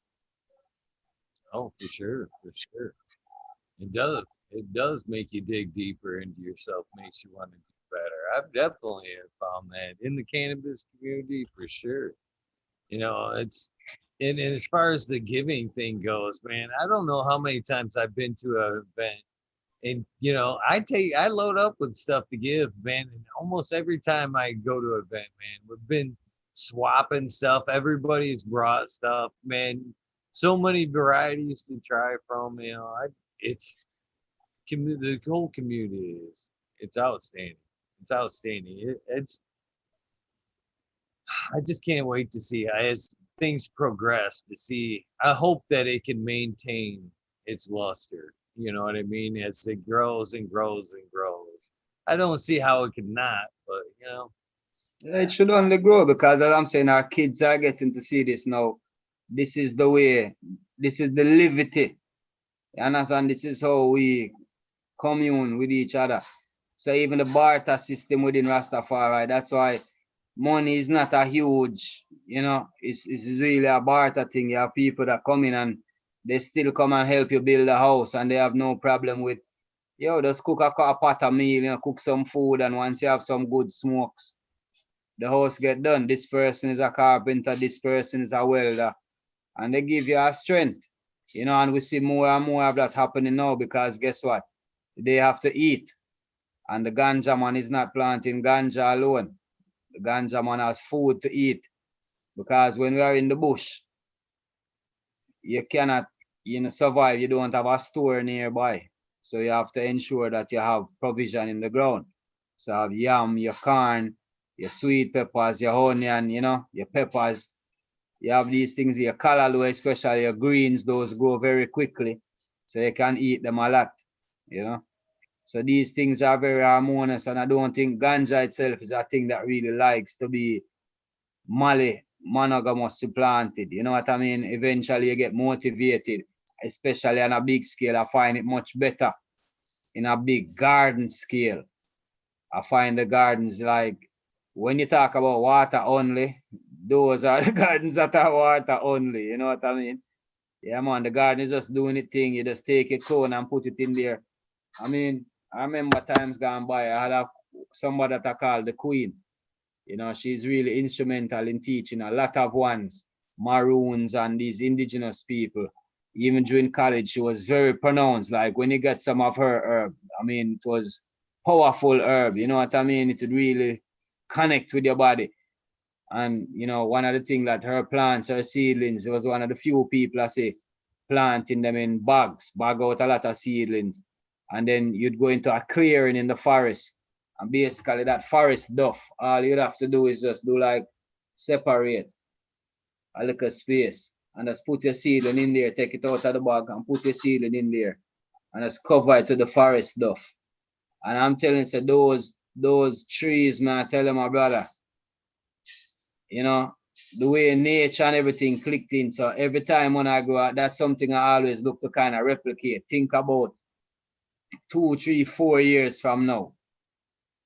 Oh, for sure, for sure. It does. It does make you dig deeper into yourself, makes you want to do better. I've definitely have found that in the cannabis community for sure. You know, it's and as far as the giving thing goes, man, I don't know how many times I've been to an event and I load up with stuff to give, man, and almost every time I go to an event, man, we've been swapping stuff. Everybody's brought stuff, man. So many varieties to try from. It's the whole community is it's outstanding. It's outstanding. It's I just can't wait to see as things progress to see. I hope that it can maintain its luster. You know what I mean? As it grows and grows and grows. I don't see how it could not, but It should only grow because, as I'm saying, our kids are getting to see this now. This is the way, this is the liberty. You understand? This is how we commune with each other. So even the barter system within Rastafari, that's why money is not a huge, it's really a barter thing. You have people that come in and they still come and help you build a house and they have no problem with, just cook a pot of meal, cook some food, and once you have some good smokes, the house get done. This person is a carpenter, this person is a welder, and they give you a strength, and we see more and more of that happening now because guess what? They have to eat. And the ganja man is not planting ganja alone. The ganja man has food to eat. Because when we are in the bush, you cannot, survive. You don't have a store nearby. So you have to ensure that you have provision in the ground. So have yam, your corn, your sweet peppers, your onion, your peppers. You have these things, your callaloo, especially your greens, those grow very quickly. So you can eat them a lot. So these things are very harmonious, and I don't think ganja itself is a thing that really likes to be monogamously planted. You know what I mean? Eventually you get motivated, especially on a big scale. I find it much better in a big garden scale. I find the gardens like when you talk about water only, those are the gardens that are water only. You know what I mean? Yeah, man, the garden is just doing its thing. You just take a cone and put it in there. I mean, I remember times gone by, I had somebody that I call the Queen. She's really instrumental in teaching a lot of ones, Maroons and these indigenous people. Even during college, she was very pronounced. Like when you get some of her herb, I mean, it was powerful herb. You know what I mean? It would really connect with your body. And one of the things that her plants, her seedlings, it was one of the few people I say planting them in bags, bag out a lot of seedlings. And then you'd go into a clearing in the forest. And basically that forest duff, all you'd have to do is just do like separate a little space and just put your seedling in there, take it out of the bag and put your seedling in there and just cover it to the forest duff. And I'm telling you, those trees, man, I tell you, my brother, the way nature and everything clicked in. So every time when I go out, that's something I always look to kind of replicate. Think about 2, 3, 4 years from now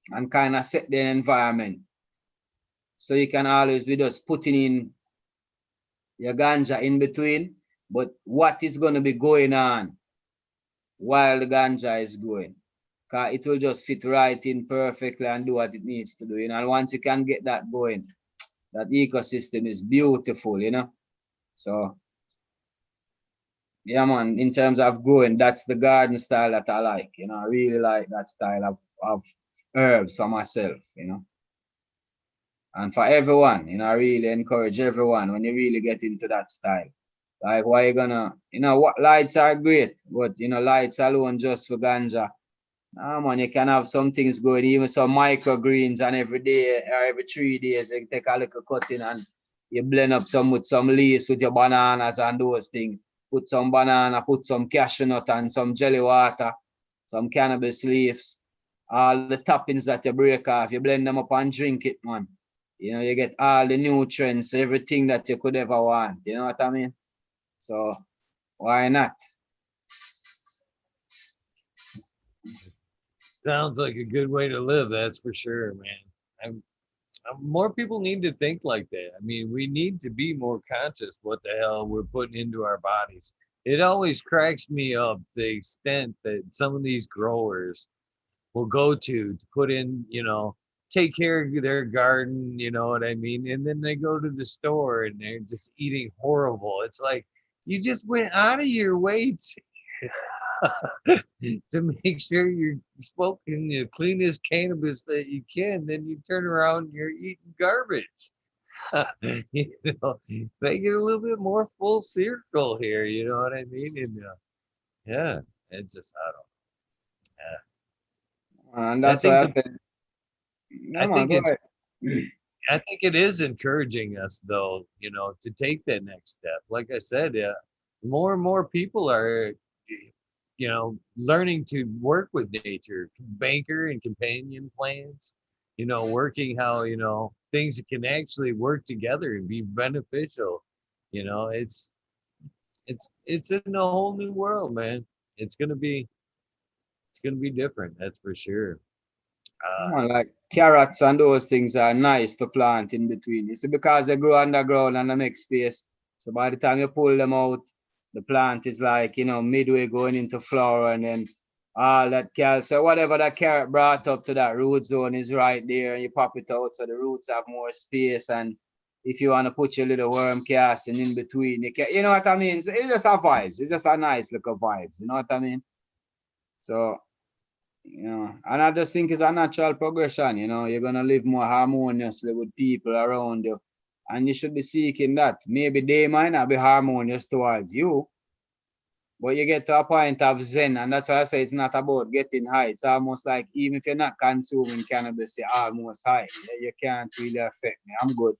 and kind of set the environment. So you can always be just putting in your ganja in between, but what is going to be going on while the ganja is growing? Because it will just fit right in perfectly and do what it needs to do. And once you can get that going, that ecosystem is beautiful. So yeah, man, in terms of growing, that's the garden style that I like. I really like that style of herbs for myself. And for everyone, I really encourage everyone when you really get into that style. Like, why you gonna, what lights are great, but lights alone just for ganja. Nah, man, you can have some things going, even some microgreens, and every day or every 3 days, you take a little cutting and you blend up some with some leaves with your bananas and those things. Put some banana, put some cashew nut and some jelly water, some cannabis leaves, all the toppings that you break off, you blend them up and drink it, man. You get all the nutrients, everything that you could ever want. You know what I mean? So Why not? Sounds like a good way to live, that's for sure, man. More people need to think like that. I mean, we need to be more conscious what the hell we're putting into our bodies. It always cracks me up the extent that some of these growers will go to put in, take care of their garden, you know what I mean? And then they go to the store and they're just eating horrible. It's like you just went out of your way to make sure you're smoking the cleanest cannabis that you can. Then you turn around and you're eating garbage. you make it a little bit more full circle here. You know what I mean? And yeah, it just And I that's think why I the said, yeah, I man, think go it's ahead. I think it is encouraging us though, to take that next step. Like I said, more and more people are, learning to work with nature, banker and companion plants, working how, things can actually work together and be beneficial. It's in a whole new world, man. It's gonna be it's gonna be different, that's for sure. Come Uh, on, like carrots and those things are nice to plant in between. It's because they grow underground and they make space. So by the time you pull them out, the plant is like, midway going into flower and then all that carrot. So whatever that carrot brought up to that root zone is right there and you pop it out so the roots have more space. And if you want to put your little worm casting in between, you know what I mean? So it's just a vibes. It's just a nice little vibes. You know what I mean? So and I just think it's a natural progression. You're gonna live more harmoniously with people around you, and you should be seeking that. Maybe they might not be harmonious towards you, but you get to a point of zen, and that's why I say it's not about getting high. It's almost like even if you're not consuming cannabis, you're almost high. You can't really affect me. I'm good.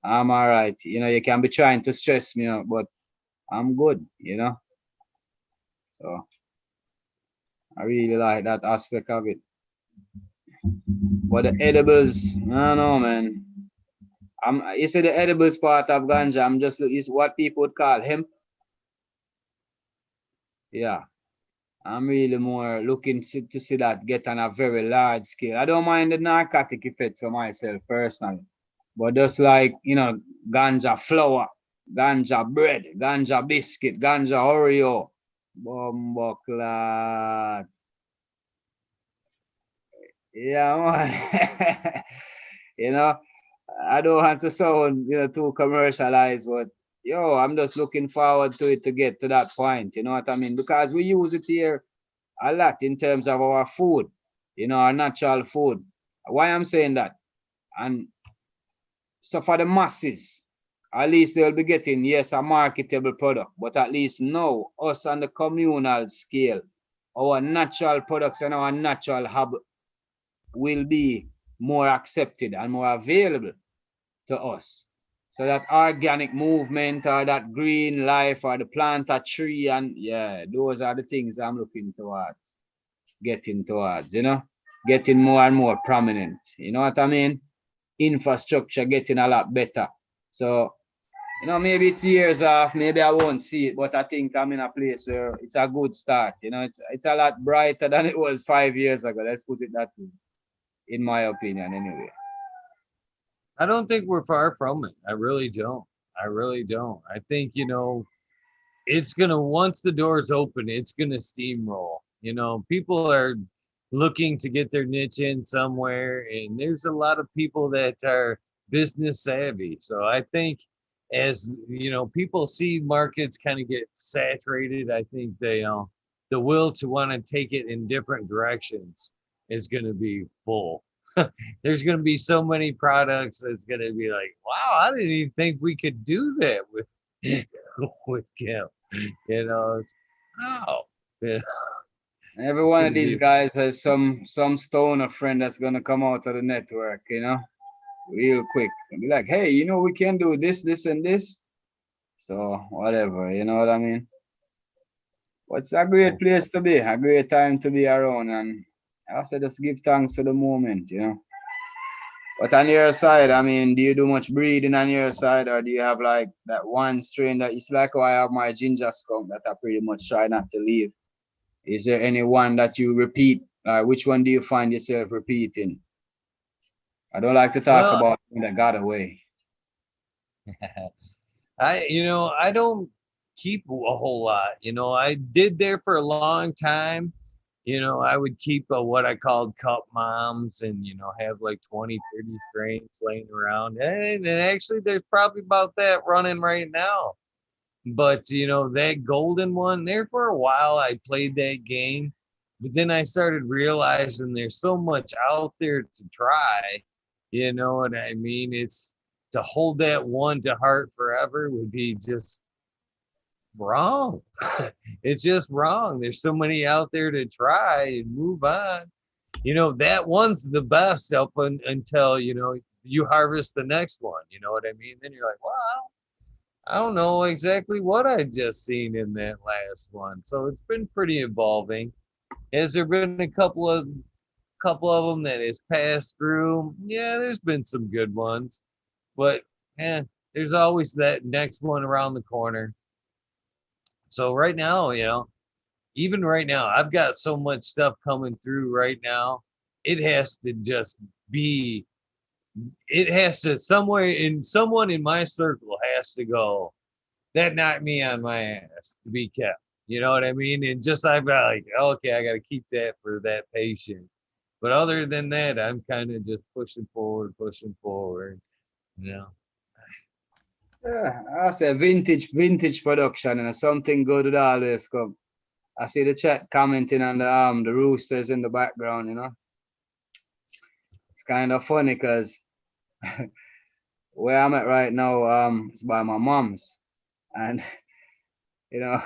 I'm all right. You can be trying to stress me out, but I'm good. So I really like that aspect of it. But the edibles, I don't know, man. You see the edibles part of ganja. Is what people would call hemp. Yeah, I'm really more looking to see that get on a very large scale. I don't mind the narcotic effects for myself personally, but just like ganja flour, ganja bread, ganja biscuit, ganja Oreo, bumbleclad. Yeah, man. you know, I don't want to sound, too commercialized, but I'm just looking forward to it to get to that point. You know what I mean? Because we use it here a lot in terms of our food, our natural food. Why I'm saying that? And so for the masses, at least they'll be getting, yes, a marketable product, but at least now, us on the communal scale, our natural products and our natural hub will be more accepted and more available to us. So that organic movement or that green life or the plant a tree and yeah, those are the things I'm looking towards, getting more and more prominent. You know what I mean? Infrastructure getting a lot better. So, maybe it's years off, maybe I won't see it, but I think I'm in a place where it's a good start. It's a lot brighter than it was 5 years ago. Let's put it that way, in my opinion, anyway. I don't think we're far from it. I really don't. I really don't. I think, it's gonna once the doors open, it's gonna steamroll. People are looking to get their niche in somewhere, and there's a lot of people that are business savvy. So I think as people see markets kind of get saturated, I think the will to want to take it in different directions is going to be full. There's going to be so many products that's going to be like, wow, I didn't even think we could do that with with Kim. Wow. Yeah, Every it's one going of to these be guys has some stoner friend that's gonna come out of the network, real quick and be like, hey, we can do this, this, and this. So whatever, you know what I mean? But it's a great cool. place to be, a great time to be around, and I say just give thanks to the moment. But on your side, I mean, do you do much breeding on your side, or do you have like that one strain that it's like how I have my ginger skunk that I pretty much try not to leave? Is there any one that you repeat? Which one do you find yourself repeating? I don't like to talk Well, about one that got away. I don't keep a whole lot. I did there for a long time. I would keep what I called cup moms and, have like 20, 30 strains laying around. And actually, there's probably about that running right now. But, that golden one, there for a while, I played that game. But then I started realizing there's so much out there to try. You know what I mean? It's to hold that one to heart forever would be just wrong. It's just wrong. There's so many out there to try and move on. That one's the best until, you harvest the next one. You know what I mean? Then you're like, wow, I don't know exactly what I just seen in that last one. So it's been pretty evolving. Has there been a couple of them that has passed through? Yeah, there's been some good ones, but there's always that next one around the corner. So right now, even right now, I've got so much stuff coming through right now. It has to just be, it has to somewhere in someone in my circle has to go, that knocked me on my ass to be kept. You know what I mean? And just I've got like, okay, I got to keep that for that patient. But other than that, I'm kind of just pushing forward, pushing forward. You know, Yeah, I say vintage production and something good would always come. I see the chat commenting on the roosters in the background. It's kind of funny because where I'm at right now is by my mom's, and you know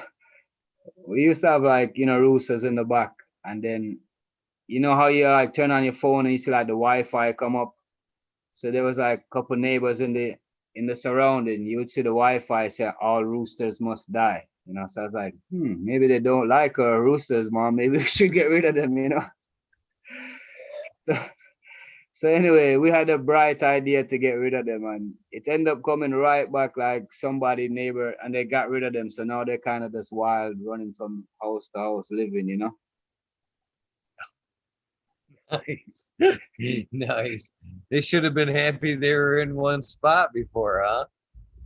we used to have like roosters in the back, and then how you like turn on your phone and you see like the Wi-Fi come up. So there was like a couple neighbors in the surrounding. You would see the Wi-Fi say all roosters must die. So I was like, maybe they don't like our roosters, mom. Maybe we should get rid of them. So anyway, we had a bright idea to get rid of them, and it ended up coming right back like somebody neighbor, and they got rid of them. So now they're kind of just wild, running from house to house, living. nice, nice. They should have been happy they were in one spot before, huh?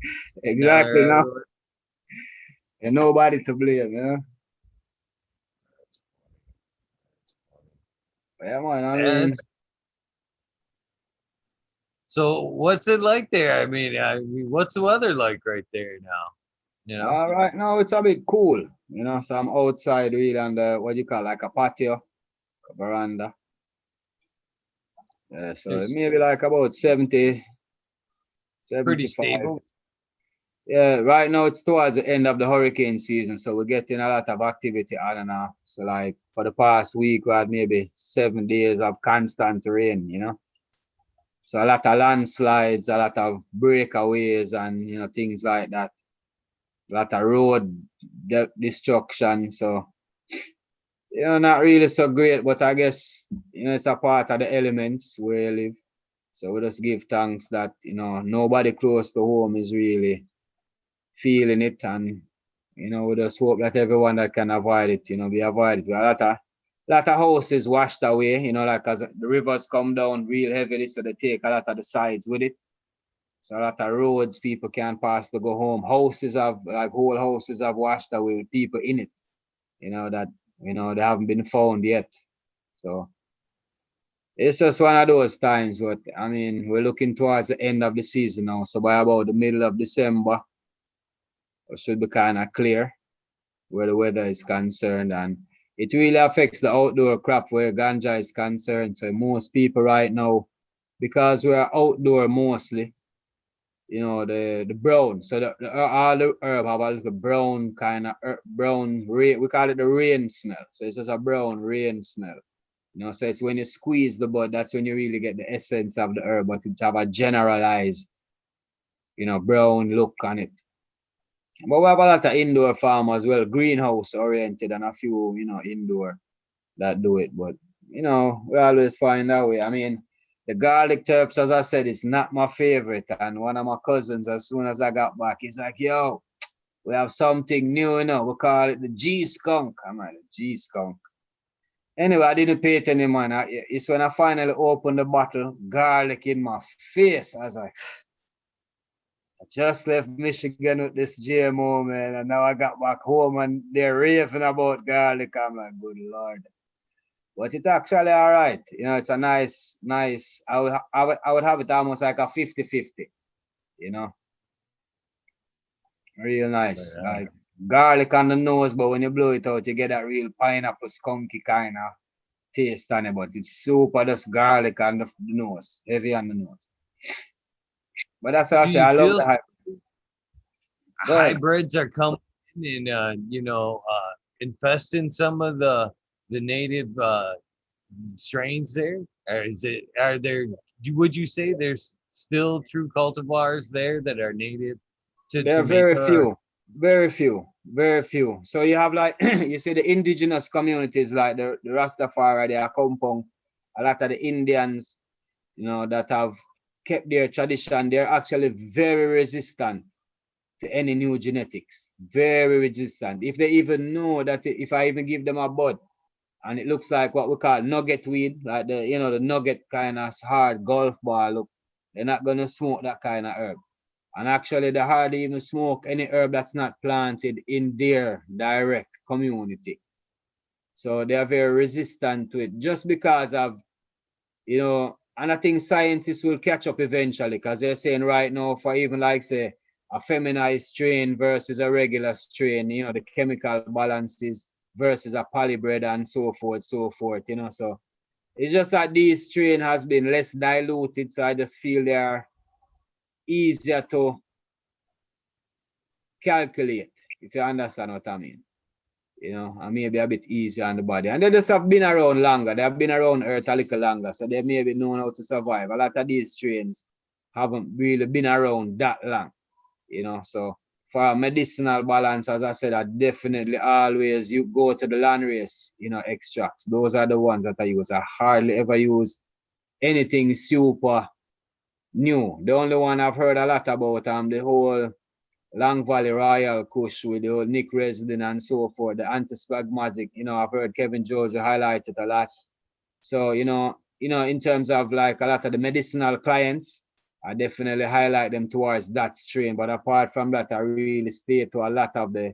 Now Exactly. they're Now, everywhere. and nobody to blame. That's funny. But yeah, man. I mean, That's so. What's it like there? I mean, what's the weather like right there now? You know, right now it's a bit cool. So I'm outside really on the what you call like a patio, a veranda. Yeah, so it's maybe like about 70, pretty 75. stable. Yeah, right now it's towards the end of the hurricane season, so we're getting a lot of activity on and off. So like for the past week, we had maybe 7 days of constant rain. So a lot of landslides, a lot of breakaways, and things like that. A lot of road destruction. So not really so great, but I guess it's a part of the elements where you live. So we just give thanks that nobody close to home is really feeling it, and we just hope that everyone that can avoid it, be avoided. A lot of houses washed away, like as the rivers come down real heavily, so they take a lot of the sides with it. So a lot of roads people can't pass to go home. Houses have like whole houses have washed away with people in it, that they haven't been found yet. So it's just one of those times. But I mean, we're looking towards the end of the season now. So by about the middle of December, it should be kind of clear where the weather is concerned, and it really affects the outdoor crop where ganja is concerned. So most people right now, because we're outdoor mostly, the brown. So all the herb have a little brown kind of brown rain. We call it the rain smell. So it's just a brown rain smell. So it's when you squeeze the bud, that's when you really get the essence of the herb, but it have a generalized, brown look on it. But we have a lot of indoor farm as well, greenhouse oriented, and a few, indoor that do it. But we always find our way. I mean, The garlic terps, as I said, is not my favorite. And one of my cousins, as soon as I got back, he's like, yo, we have something new, we call it the G skunk. I'm like, G skunk. Anyway, I didn't pay it any mind. It's when I finally opened the bottle, garlic in my face. I was like, I just left Michigan with this GMO, man, and now I got back home and they're raving about garlic. I'm like, good Lord. But it's actually all right. It's a nice. I would have it almost like a 50-50, you know, real nice. Like garlic on the nose, but when you blow it out, you get that real pineapple skunky kind of taste on it. But it's super just garlic on the nose, heavy on the nose. But that's why I Do say you I love feel the hype. Go ahead. hybrids are coming in and infesting some of the native strains there? Or are there, would you say there's still true cultivars there that are native to There are very Jamaica? few, very few, very few. So you have like you see the indigenous communities like the Rastafari, they are compound. A lot of the Indians, that have kept their tradition, they're actually very resistant to any new genetics. Very resistant. If they even know that if I even give them a bud and it looks like what we call nugget weed, like the nugget kind of hard golf ball look, they're not gonna smoke that kind of herb. And actually, they hardly even smoke any herb that's not planted in their direct community. So they are very resistant to it just because of, and I think scientists will catch up eventually because they're saying right now for even like say a feminized strain versus a regular strain, the chemical balances versus a polybred and so forth, So it's just that this strain has been less diluted, so I just feel they are easier to calculate, if you understand what I mean. And maybe a bit easier on the body. And they just have been around longer. They have been around Earth a little longer, so they maybe know how to survive. A lot of these strains haven't really been around that long, So for a medicinal balance, as I said, I definitely always you go to the land race, extracts. Those are the ones that I use. I hardly ever use anything super new. The only one I've heard a lot about the whole Long Valley Royal Kush with the old Nick Resident and so forth, the antispasmodic, I've heard Kevin George highlight it a lot. So, in terms of like a lot of the medicinal clients, I definitely highlight them towards that strain. But apart from that, I really stay to a lot of the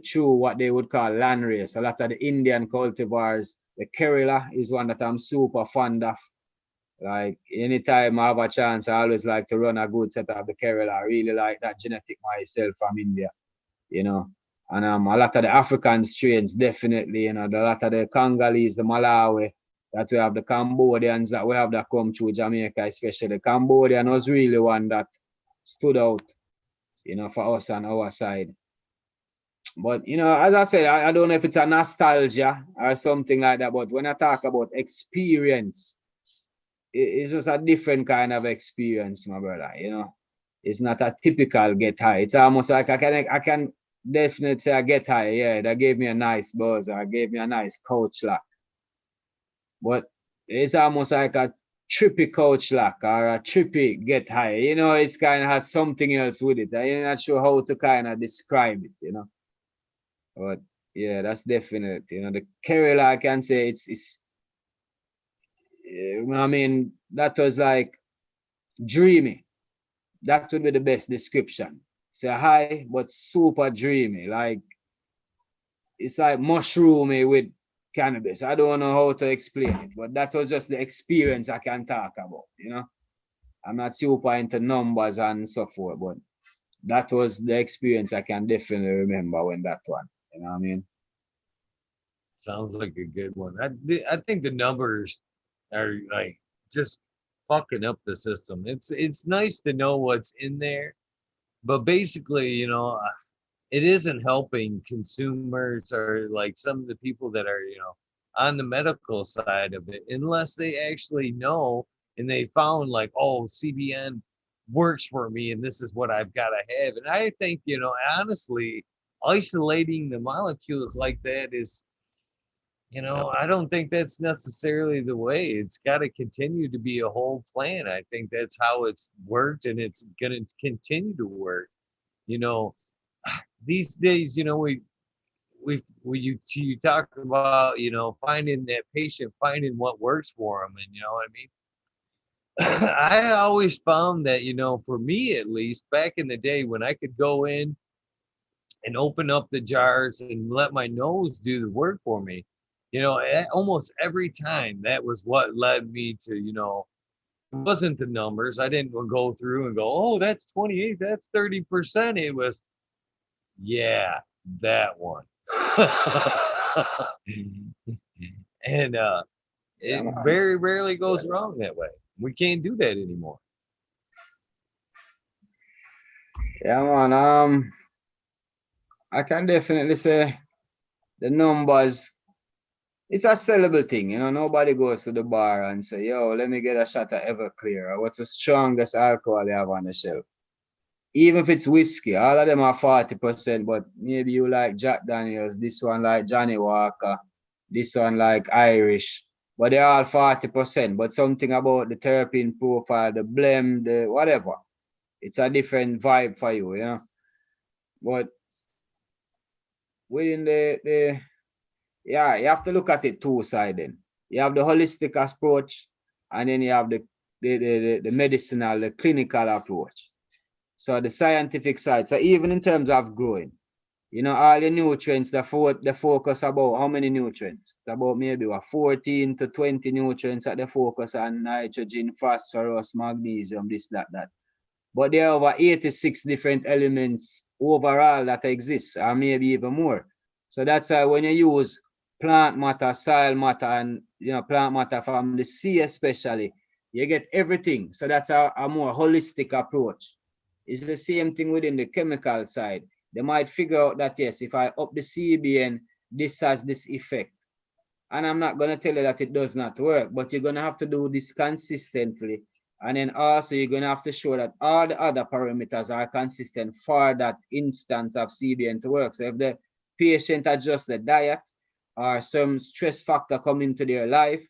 true, what they would call land race, a lot of the Indian cultivars. The Kerala is one that I'm super fond of. Like anytime I have a chance, I always like to run a good set of the Kerala. I really like that genetic myself from India, And a lot of the African strains, definitely, a lot of the Congolese, the Malawi, that we have the Cambodians that we have that come through Jamaica, especially. The Cambodian was really one that stood out, for us on our side. But, as I said, I don't know if it's a nostalgia or something like that, but when I talk about experience, it's just a different kind of experience, my brother. It's not a typical get high. It's almost like I can definitely say I get high. Yeah, that gave me a nice buzz or gave me a nice couch lock. But it's almost like a trippy couch lock or a trippy get high. It's kind of has something else with it. I'm not sure how to kind of describe it. But yeah, that's definite. The Kerala, I can say it's I mean, that was like dreamy. That would be the best description. It's high, but super dreamy. Like, it's like mushroomy with cannabis. I don't know how to explain it, but that was just the experience I can talk about, I'm not super into numbers and so forth, but that was the experience I can definitely remember when that one, you know what I mean? Sounds like a good one. I think the numbers are like just fucking up the system. It's nice to know what's in there, but basically, it isn't helping consumers or like some of the people that are, on the medical side of it, unless they actually know and they found like, oh, CBN works for me and this is what I've got to have. And I think, honestly, isolating the molecules like that is You know, I don't think that's necessarily the way. It's got to continue to be a whole plan. I think that's how it's worked, and it's going to continue to work. You know, these days, you know, you talk about, you know, finding that patient, finding what works for them, and you know what I mean. I always found that, you know, for me at least, back in the day when I could go in and open up the jars and let my nose do the work for me, you know, almost every time that was what led me to, you know, it wasn't the numbers. I didn't go through and go, oh, that's 28, that's 30%. It was, yeah, that one. And Yeah, it man. very rarely goes wrong that way. We can't do that anymore. Yeah, man. I can definitely say the numbers. It's a sellable thing, you know. Nobody goes to the bar and say, "Yo, let me get a shot of Everclear," or "What's the strongest alcohol you have on the shelf?" Even if it's whiskey, all of them are 40%, but maybe you like Jack Daniels, this one like Johnny Walker, this one like Irish, but they're all 40%. But something about the terpene profile, the blend, the whatever, it's a different vibe for you, you know. But within the yeah, you have to look at it two-sided. You have the holistic approach, and then you have the medicinal, the clinical approach. So the scientific side. So even in terms of growing, you know, all the nutrients, the focus about how many nutrients? It's about maybe what 14 to 20 nutrients that they focus on: nitrogen, phosphorus, magnesium, this, that. But there are over 86 different elements overall that exist, or maybe even more. So that's why when you use plant matter, soil matter, and you know, plant matter from the sea especially, you get everything. So that's a more holistic approach. It's the same thing within the chemical side. They might figure out that yes, if I up the CBN, this has this effect. And I'm not going to tell you that it does not work, but you're going to have to do this consistently. And then also you're going to have to show that all the other parameters are consistent for that instance of CBN to work. So if the patient adjusts the diet or some stress factor come into their life,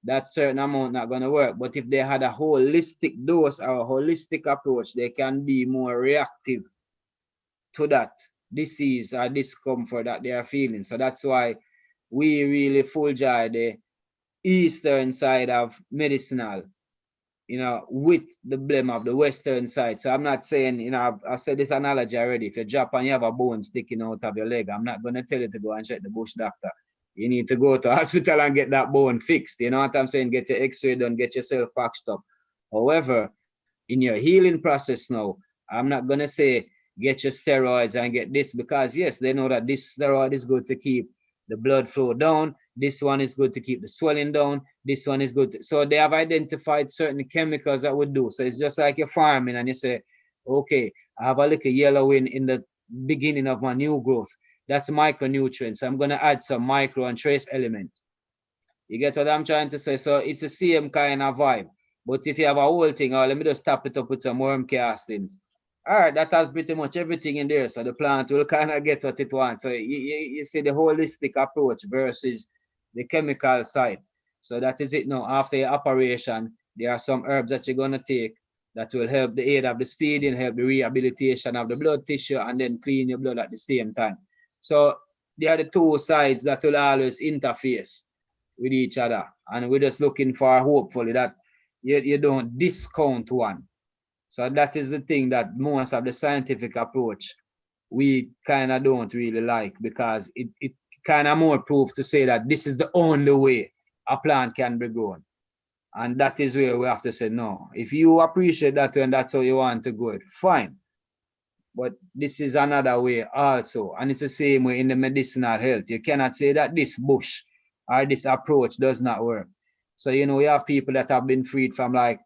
that certain amount not going to work. But if they had a holistic dose or a holistic approach, they can be more reactive to that disease or discomfort that they are feeling. So that's why we really full joy the eastern side of medicinal, you know, with the blame of the western side. So I'm not saying, you know, I've said this analogy already. If you drop and you have a bone sticking out of your leg, I'm not going to tell you to go and check the bush doctor. You need to go to hospital and get that bone fixed. You know what I'm saying? Get your x-ray done, get yourself patched up. However, in your healing process now, I'm not going to say get your steroids and get this, because yes, they know that this steroid is good to keep the blood flow down. This one is good to keep the swelling down. This one is good. So they have identified certain chemicals that would do. So it's just like you're farming and you say, okay, I have a little yellow in the beginning of my new growth. That's micronutrients. I'm going to add some micro and trace elements. You get what I'm trying to say? So it's the same kind of vibe. But if you have a whole thing, oh, let me just tap it up with some worm castings. All right, that has pretty much everything in there. So the plant will kind of get what it wants. So you see the holistic approach versus the chemical side. So that is it now. After your operation, there are some herbs that you're going to take that will help the aid of the speeding, help the rehabilitation of the blood tissue, and then clean your blood at the same time. So there are the two sides that will always interface with each other. And we're just looking for hopefully that you don't discount one. So that is the thing that most of the scientific approach we kind of don't really like, because it kind of more proves to say that this is the only way a plant can be grown. And that is where we have to say no. If you appreciate that and that's how you want to go it, fine. But this is another way also. And it's the same way in the medicinal health. You cannot say that this bush or this approach does not work. So, you know, you have people that have been freed from like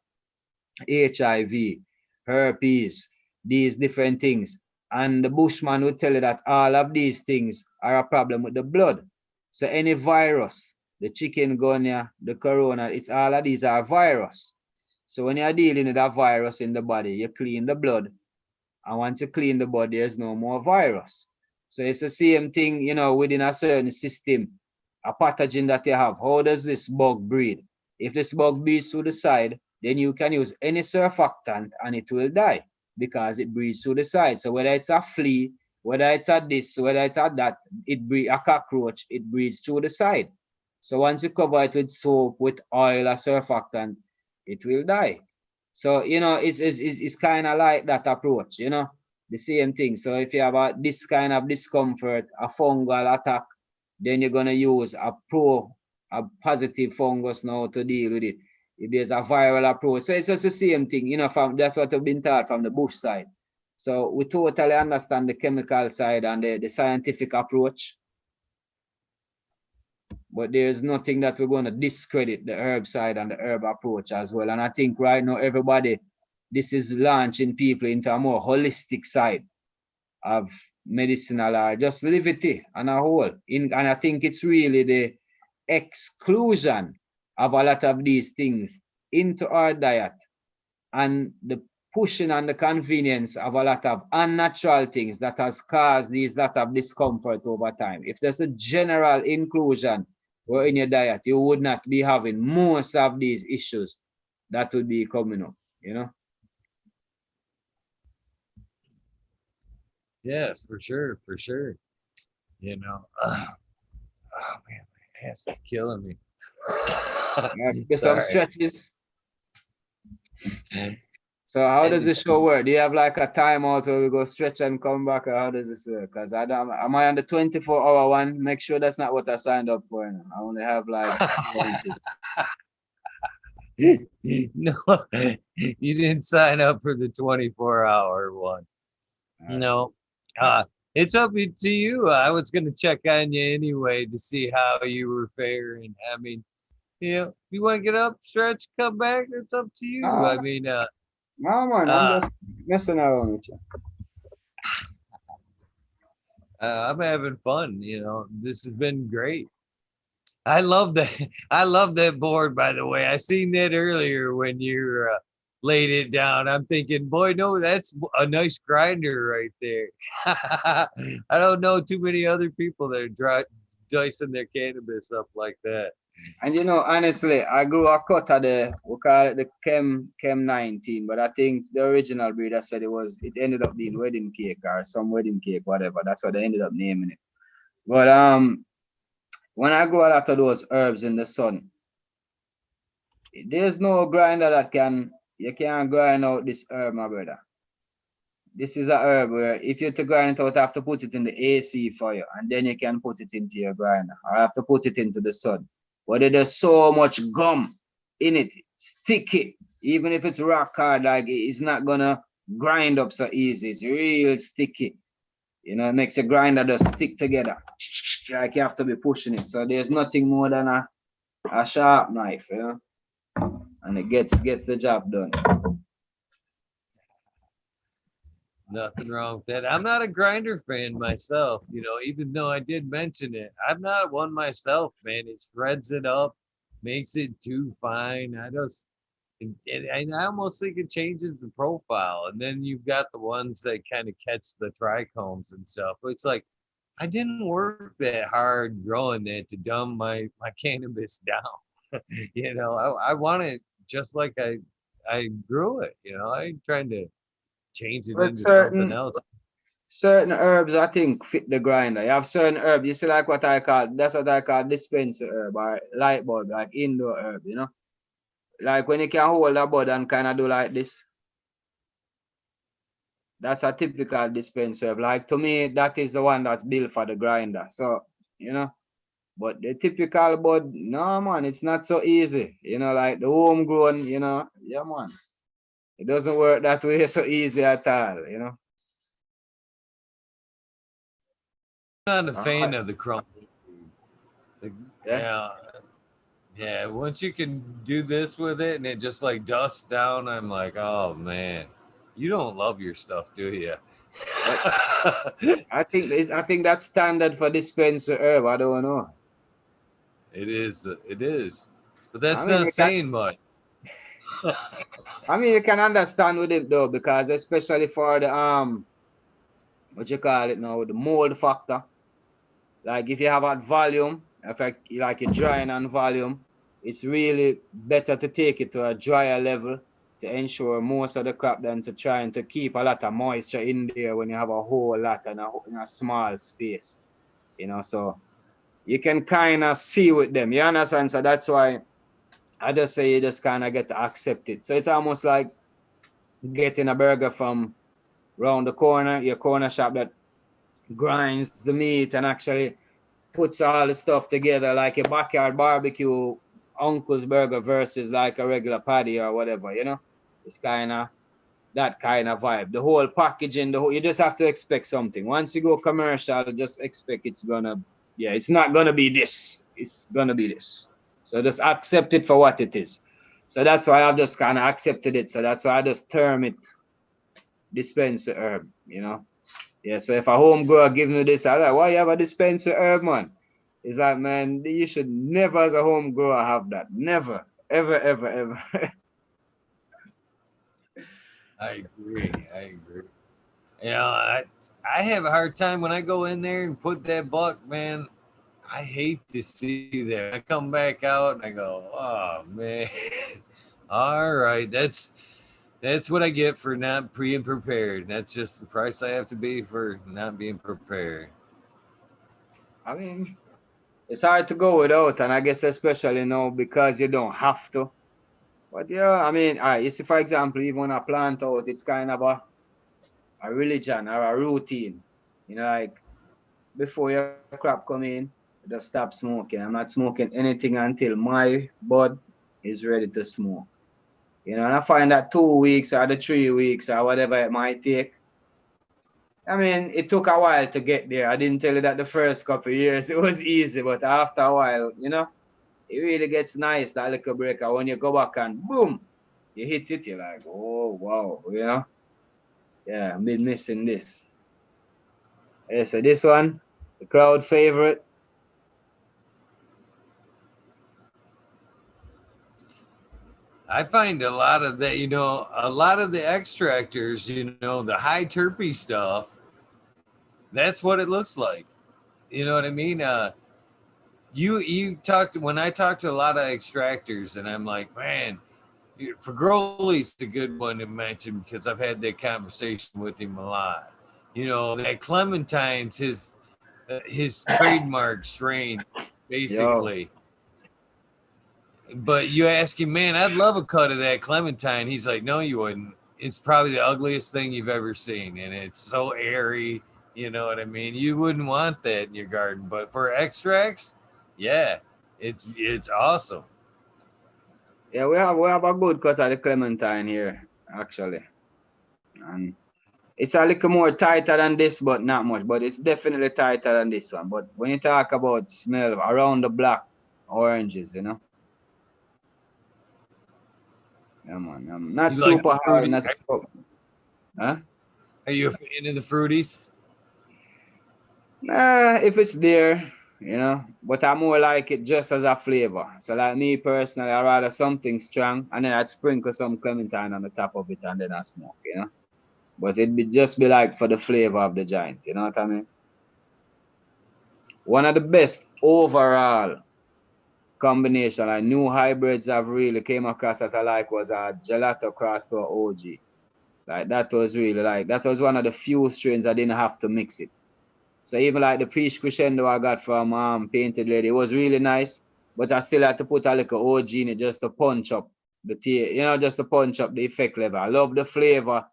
HIV, herpes, these different things. And the bushman would tell you that all of these things are a problem with the blood. So any virus, the chicken Ganja, the corona, it's all of these are virus. So when you're dealing with a virus in the body, you clean the blood, and once you clean the body, there's no more virus. So it's the same thing, you know, within a certain system. a pathogen that you have. How does this bug breed? If this bug breeds through the side, then you can use any surfactant and it will die because it breeds through the side. So whether it's a flea, whether it's a this, whether it's a that, it breeds a cockroach, it breeds through the side. So once you cover it with soap, with oil or surfactant, it will die. So it's kind of like that approach, the same thing. So if you have this kind of discomfort, a fungal attack, then you're gonna use a positive fungus now to deal with it. If there's a viral approach, so it's just the same thing, from that's what we've been taught from the bush side. So we totally understand the chemical side and the scientific approach, but there's nothing that we're going to discredit the herb side and the herb approach as well. And I think right now everybody, this is launching people into a more holistic side of medicinal or just levity and a whole. And I think it's really the exclusion of a lot of these things into our diet and the pushing and the convenience of a lot of unnatural things that has caused these lot of discomfort over time. If there's a general inclusion or in your diet, you would not be having most of these issues that would be coming up, Yeah, for sure, for sure. Oh man, my ass is killing me. Get some stretches. So how does this show work? Do you have like a timeout where we go stretch and come back, or how does this work? Because am I on the 24-hour one? Make sure that's not what I signed up for. I only have like no, you didn't sign up for the 24-hour one. No. It's up to you. I was gonna check on you anyway to see how you were faring. I mean, if you want to get up, stretch, come back, it's up to you. I mean, no man, I'm just messing around with you. I'm having fun. This has been great. I love that board, by the way. I seen that earlier when you laid it down. I'm thinking, boy, no, that's a nice grinder right there. I don't know too many other people that are dicing their cannabis up like that. And honestly, I grew a cut of we call it the Chem 19, but I think the original breeder said it ended up being wedding cake or some wedding cake, whatever. That's what they ended up naming it. But when I grow a lot of those herbs in the sun, there's no grinder that you can't grind out this herb, my brother. This is a herb where if you to grind it out, you have to put it in the AC for you, and then you can put it into your grinder, or have to put it into the sun. But there's so much gum in it, sticky. Even if it's rock hard, like it's not gonna grind up so easy. It's real sticky. It makes a grinder just stick together. Like you have to be pushing it. So there's nothing more than a sharp knife, and it gets the job done. Nothing wrong with that. I'm not a grinder fan myself, even though I did mention it. I'm not one myself, man. It shreds it up, makes it too fine. I almost think it changes the profile. And then you've got the ones that kind of catch the trichomes and stuff. It's like, I didn't work that hard growing that to dumb my cannabis down. I want it just like I grew it. I ain't trying to change it into something else. Certain herbs, I think, fit the grinder. You have certain herbs, you see, like that's what I call dispenser herb or light bulb, like indoor herb, Like when you can hold a bud and kind of do like this. That's a typical dispenser herb. Like to me, that is the one that's built for the grinder. So, but the typical bud, no man, it's not so easy. Like the homegrown, yeah man. It doesn't work that way so easy at all, I'm not a fan of the crumble. Yeah. Once you can do this with it and it just like dusts down, I'm like, oh man, you don't love your stuff, do you? I think that's standard for dispenser herb. I don't know. It is, but that's not saying much. I mean, you can understand with it though, because especially for the what you call it now, the mold factor. Like if you have a volume, In fact, like you're drying on volume, it's really better to take it to a drier level to ensure most of the crop than to trying to keep a lot of moisture in there when you have a whole lot in a small space. You know, so you can kind of see with them. You understand? So that's why I just say you just kind of get to accept it. So it's almost like getting a burger from round the corner, your corner shop that grinds the meat and actually puts all the stuff together like a backyard barbecue uncle's burger versus like a regular patty or whatever, you know? It's kind of that kind of vibe. The whole packaging, the whole, you just have to expect something. Once you go commercial, just expect it's gonna, yeah, it's not gonna be this. It's gonna be this. So just accept it for what it is. So that's why I've just kind of accepted it. So that's why I just term it dispenser herb, you know? Yeah, so if a home grower give me this, I'm like, why you have a dispenser herb, man? It's like, man, you should never as a home grower have that. Never. Ever, ever, ever. I agree. I agree. You know, I have a hard time when I go in there and put that buck, man. I hate to see that. I come back out and I go, oh man. All right, that's what I get for not being prepared. That's just the price I have to be for not being prepared. I mean, it's hard to go without, and I guess especially now because you don't have to. But yeah, I mean, you see, for example, even when I plant out, it's kind of a religion or a routine. You know, like before your crop come in, just stop smoking. I'm not smoking anything until my bud is ready to smoke. You know, and I find that 2 weeks or the 3 weeks or whatever it might take. I mean, it took a while to get there. I didn't tell you that the first couple of years it was easy, but after a while, you know, it really gets nice, that little breaker. When you go back and boom, you hit it, you're like, oh wow, you know? Yeah, I've been missing this. Yeah, so this one, the crowd favorite. I find a lot of that, a lot of the extractors, the high terpy stuff, that's what it looks like. You know what I mean? You talked when I talk to a lot of extractors, and I'm like, man, for Growley's a good one to mention because I've had that conversation with him a lot. That Clementine's his trademark strain, Yo, basically. But you ask him, man, I'd love a cut of that Clementine. He's like, no, you wouldn't. It's probably the ugliest thing you've ever seen, and it's so airy. You know what I mean? You wouldn't want that in your garden, but for extracts, yeah, it's awesome. yeah, we have a good cut of the Clementine here, actually. And it's a little more tighter than this, but not much. But it's definitely tighter than this one. But when you talk about smell around the black oranges, you know, yeah, man, not You like the super hard, fruity? not super, huh? Are you a fan of the fruities? Nah, if it's there, you know, but I more like it just as a flavor. So like me personally, I rather something strong, and then I'd sprinkle some clementine on the top of it, and then I smoke, you know. But it'd be just be like for the flavor of the giant, you know what I mean? One of the best overall combination like new hybrids I've really came across that I like was a gelato cross to a OG. Like that was really like that was one of the few strains I didn't have to mix it. So even like the peach crescendo I got from Painted Lady, it was really nice, but I still had to put a little OG in it just to punch up the tea, you know, just to punch up the effect level. I love the flavor,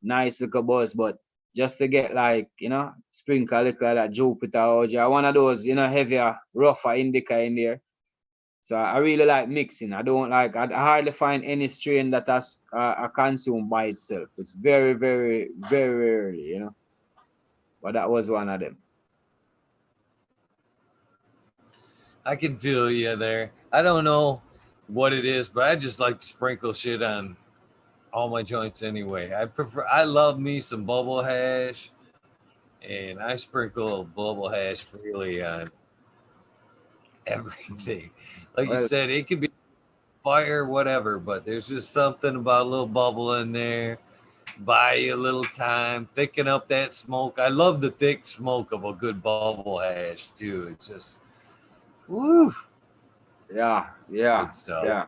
nice little buzz, but just to get like, you know, sprinkle a little of that Jupiter OG, one of those, you know, heavier, rougher indica in there. So I really like mixing. I don't like, I hardly find any strain that I consume by itself. It's very, very, very rarely, you know. But that was one of them. I can feel you there. I don't know what it is, but I just like to sprinkle shit on all my joints anyway. I love me some bubble hash, and I sprinkle bubble hash freely on everything. Like you Well, said, it could be fire, whatever, but there's just something about a little bubble in there. Buy you a little time, thicken up that smoke. I love the thick smoke of a good bubble hash too. It's just Woo! Yeah, Good stuff.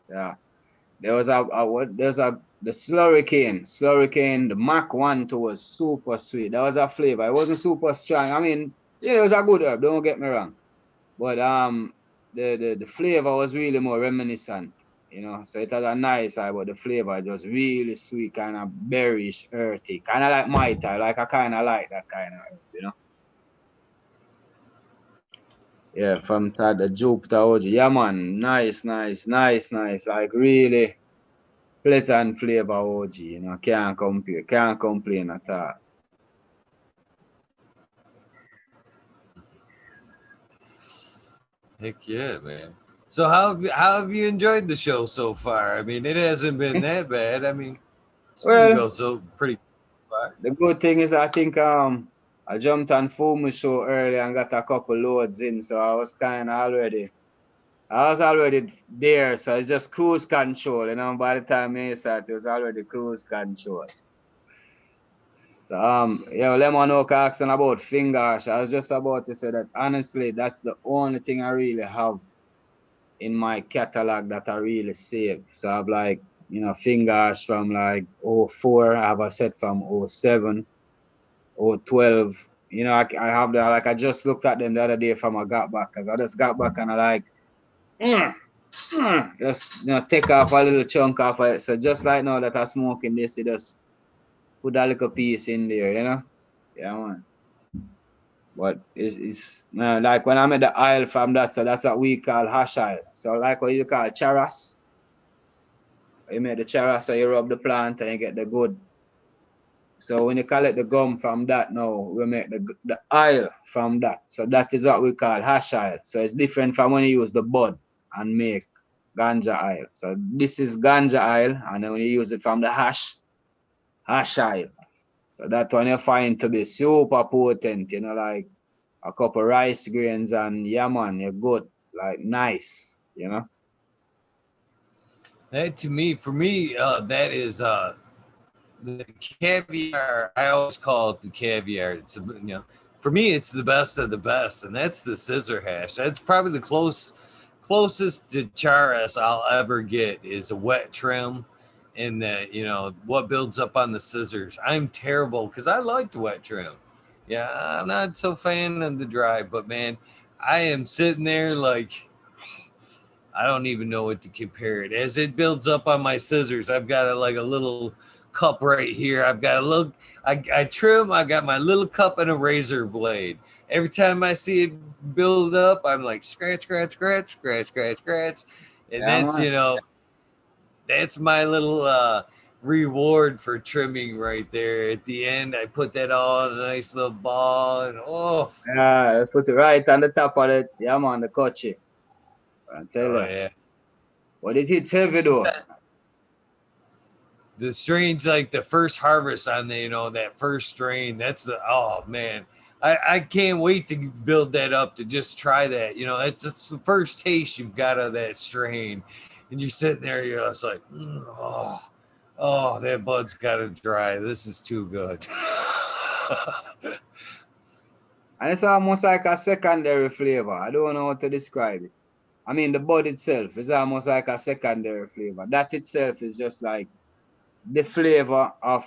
yeah. There was the Slurricane, the Mac 1 2 was super sweet. That was a flavor. It wasn't super strong. I mean, yeah, it was a good herb, don't get me wrong. But the flavor was really more reminiscent, you know. So it had a nice eye, but the flavor was really sweet, kind of berryish, earthy, kind of like my type. Like I kind of like that kind of herb, you know. Yeah, from the Jupiter OG. Yeah, man, nice. Like really pleasant flavor OG, you know. Can't complain at all. Heck yeah, man. So how have you enjoyed the show so far? I mean, it hasn't been that bad. I mean, seemed to Well, go so pretty far. the good thing is I think I jumped on Fumu show early and got a couple loads in, so I was already there, so it's just cruise control, you know. By the time I started, it was already cruise control. So Lemon Oak asking about fingers. I was just about to say that honestly, that's the only thing I really have in my catalog that I really saved. So I have like, you know, fingers from like '04. I have a set from '07, '12. You know, I have that. Like I just looked at them the other day from I got back, cause I just got back and I like, mm, just you know take off a little chunk off of it. So just like now that I'm smoking this, you just put a little piece in there, you know. Yeah, man. But it's like when I made the oil from that, so that's what we call hash oil. So like what you call charas. You make the charas, so you rub the plant and you get the good. So when you collect the gum from that now, we make the oil from that. So that is what we call hash oil. So it's different from when you use the bud and make ganja oil. So this is ganja oil, and then when you use it from the hash oil. So that one you find to be super potent, you know, like a couple rice grains and yeah man, you're good. Like nice, you know. That to me, for me, that is the caviar. I always call it the caviar. It's for me, it's the best of the best, and that's the scissor hash. That's probably the closest to charas I'll ever get is a wet trim, and that what builds up on the scissors. I'm terrible because I like the wet trim. Yeah, I'm not so fan of the dry, but man, I am sitting there like I don't even know what to compare it. As it builds up on my scissors, I've got like a little cup right here. I've got a little, I trim, I got my little cup and a razor blade. Every time I see it build up, I'm like scratch. And Yeah that's, man. that's my little reward for trimming right there. At the end, I put that all in a nice little ball and oh, Yeah, put it right on the top of it. Yeah man, the kochi. I tell oh you. yeah. But it hits heavy though. The strains like the first harvest on the that first strain, that's the oh man, I can't wait to build that up to just try that. It's just the first taste you've got of that strain, and you're sitting there, you're just like oh, that bud's got to dry, this is too good. And it's almost like a secondary flavor. I don't know how to describe it. I mean the bud itself is almost like a secondary flavor. That itself is just like the flavor of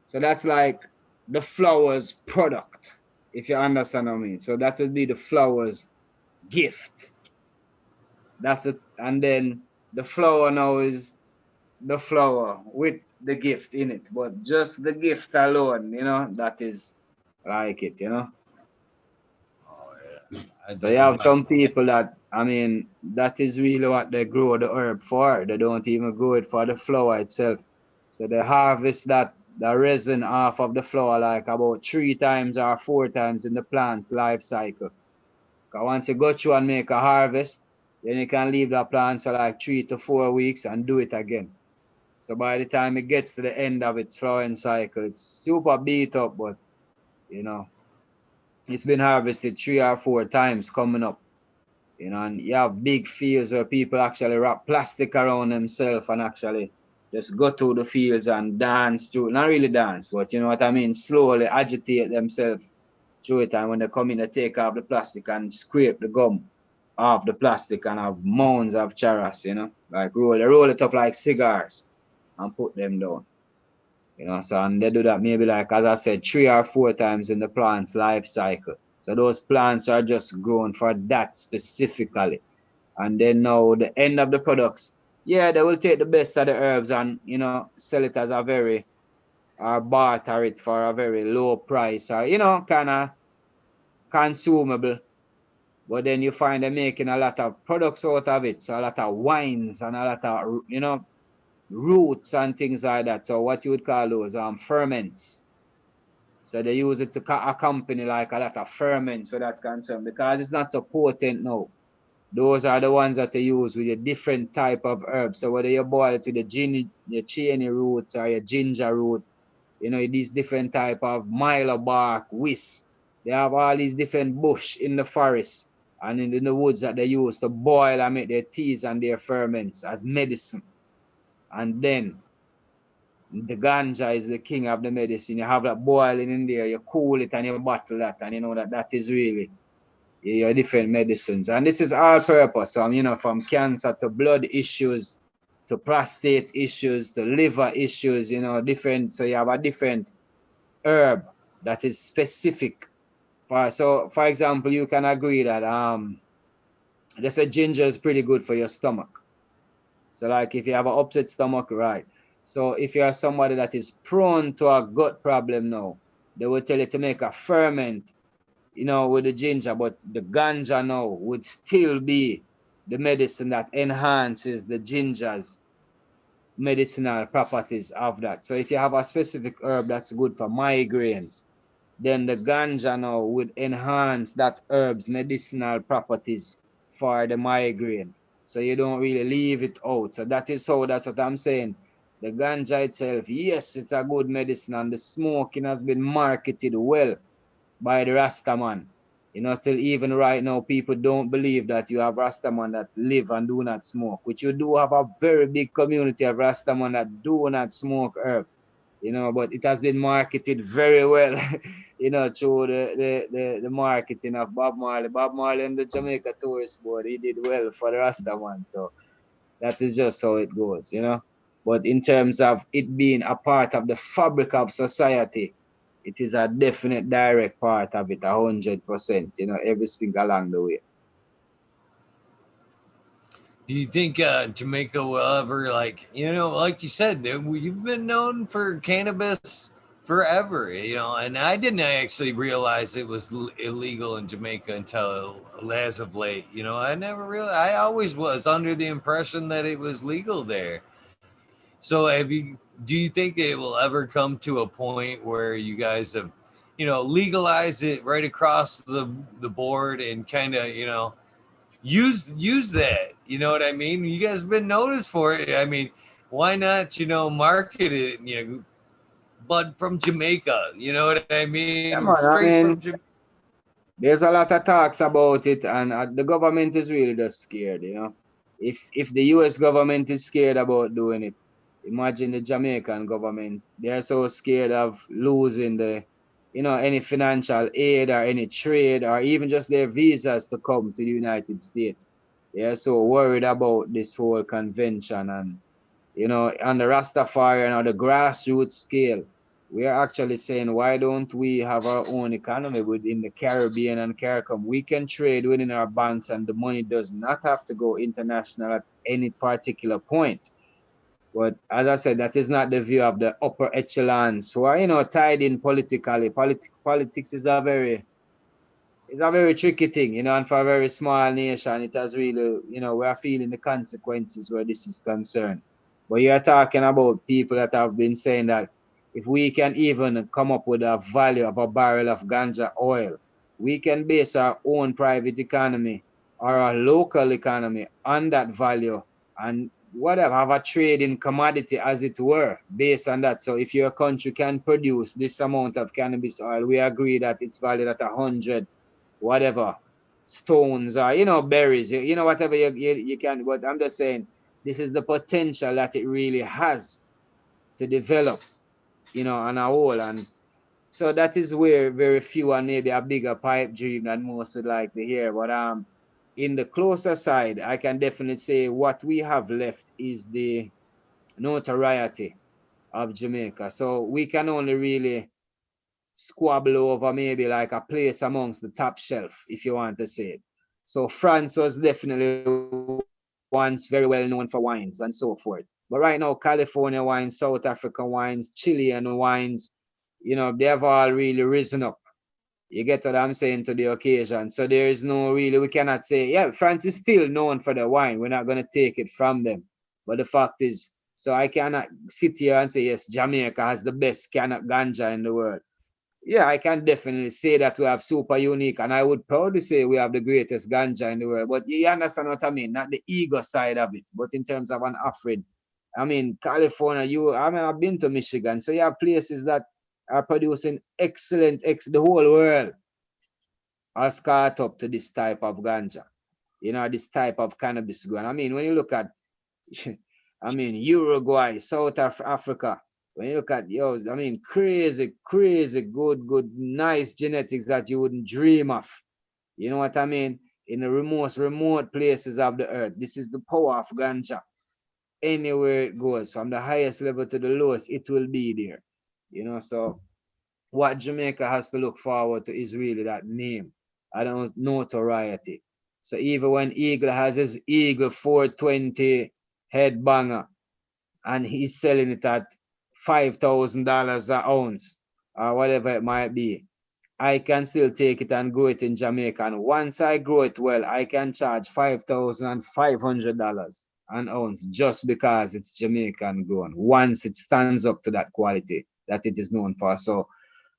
so that's like the flower's product, if you understand what I mean. So that would be the flower's gift. That's it. And then the flower now is the flower with the gift in it. But just the gift alone, you know, that is like it, you know. Oh yeah, So you that's have my some people that, I mean, that is really what they grow the herb for. They don't even grow it for the flower itself. So they harvest the resin off of the flower like about 3 times or 4 times in the plant's life cycle. Because once you go through and make a harvest, then you can leave the plant for like 3 to 4 weeks and do it again. So by the time it gets to the end of its flowering cycle, it's super beat up, but you know, it's been harvested 3 or 4 times coming up. You know, and you have big fields where people actually wrap plastic around themselves and actually just go through the fields and dance through, not really dance, but you know what I mean, slowly agitate themselves through it. And when they come in, they take off the plastic and scrape the gum. off the plastic and have mounds of charas, like roll it up like cigars and put them down. So and they do that maybe like as I said, 3 or 4 times in the plant's life cycle. So those plants are just grown for that specifically. And then now the end of the products, yeah, they will take the best of the herbs and sell it as a very or barter it for a very low price or kind of consumable. But then you find them making a lot of products out of it. So a lot of wines and a lot of roots and things like that. So what you would call those ferments. So they use it to accompany like a lot of ferments so that's concerned because it's not so potent now. Those are the ones that they use with a different type of herbs. So whether you boil it with your cheney roots or your ginger root, these different type of milo bark, whisk. They have all these different bush in the forest and in the woods that they use to boil and make their teas and their ferments as medicine. And then the ganja is the king of the medicine. You have that boiling in there, you cool it and you bottle that, and you know that is really your different medicines. And this is all purpose. From cancer to blood issues, to prostate issues, to liver issues, different. So you have a different herb that is specific. For example, you can agree that they say ginger is pretty good for your stomach. So like if you have an upset stomach, right? So if you are somebody that is prone to a gut problem now, they will tell you to make a ferment, with the ginger, but the ganja now would still be the medicine that enhances the ginger's medicinal properties of that. So if you have a specific herb that's good for migraines, then the ganja now would enhance that herb's medicinal properties for the migraine. So you don't really leave it out. So that's what I'm saying. The ganja itself, yes, it's a good medicine, and the smoking has been marketed well by the Rasta man. Till even right now, people don't believe that you have Rasta man that live and do not smoke, which you do have a very big community of Rasta man that do not smoke herb. But it has been marketed very well, through the marketing of Bob Marley. Bob Marley and the Jamaica Tourist Board, he did well for the Rasta man. So that is just how it goes. But in terms of it being a part of the fabric of society, it is a definite direct part of it, 100%, everything along the way. Do you think Jamaica will ever, like you said, you've been known for cannabis forever, and I didn't actually realize it was illegal in Jamaica until as of late. I never realized. I always was under the impression that it was legal there. So do you think it will ever come to a point where you guys have, legalize it right across the board and kind of, use that. You know what I mean? You guys have been noticed for it. I mean, why not, market it, bud from Jamaica? You know what I mean? Yeah, man. Straight I from mean, there's a lot of talks about it, and the government is really just scared. If the U.S. government is scared about doing it, imagine the Jamaican government. They're so scared of losing any financial aid or any trade or even just their visas to come to the United States. They're so worried about this whole convention and on the Rastafari and on the grassroots scale, we are actually saying, why don't we have our own economy within the Caribbean and CARICOM? We can trade within our banks and the money does not have to go international at any particular point. But as I said, that is not the view of the upper echelons who are, tied in politically. Politics is a very tricky thing, and for a very small nation, it has really, we are feeling the consequences where this is concerned. But you are talking about people that have been saying that if we can even come up with a value of a barrel of ganja oil, we can base our own private economy or our local economy on that value and whatever, have a trading commodity as it were based on that. So if your country can produce this amount of cannabis oil, we agree that it's valued at 100 whatever stones or berries, whatever you can. But I'm just saying this is the potential that it really has to develop, on a whole. And so that is where very few and maybe a bigger pipe dream than most would like to hear. But in the closer side, I can definitely say what we have left is the notoriety of Jamaica. So we can only really squabble over maybe like a place amongst the top shelf, if you want to say it. So France was definitely once very well known for wines and so forth. But right now, California wines, South African wines, Chilean wines, they have all really risen up. You get what I'm saying, to the occasion. So there is no really, we cannot say, yeah, France is still known for the wine. We're not going to take it from them. But the fact is, so I cannot sit here and say, yes, Jamaica has the best can of ganja in the world. Yeah, I can definitely say that we have super unique, and I would proudly say we have the greatest ganja in the world. But you understand what I mean? Not the ego side of it, but in terms of an offering. I mean, California, I've been to Michigan, so you have places that are producing the whole world has caught up to this type of ganja, this type of cannabis grown. I mean, when you look at, I mean, Uruguay, South Africa, when you look at, I mean, crazy, crazy, good, nice genetics that you wouldn't dream of. You know what I mean? In the remote places of the earth. This is the power of ganja. Anywhere it goes, from the highest level to the lowest, it will be there. So what Jamaica has to look forward to is really that name. I don't notoriety. So even when Eagle has his Eagle 420 head banger and he's selling it at $5,000 an ounce or whatever it might be, I can still take it and grow it in Jamaica. And once I grow it well, I can charge $5,500 an ounce just because it's Jamaican grown. Once it stands up to that quality that it is known for. So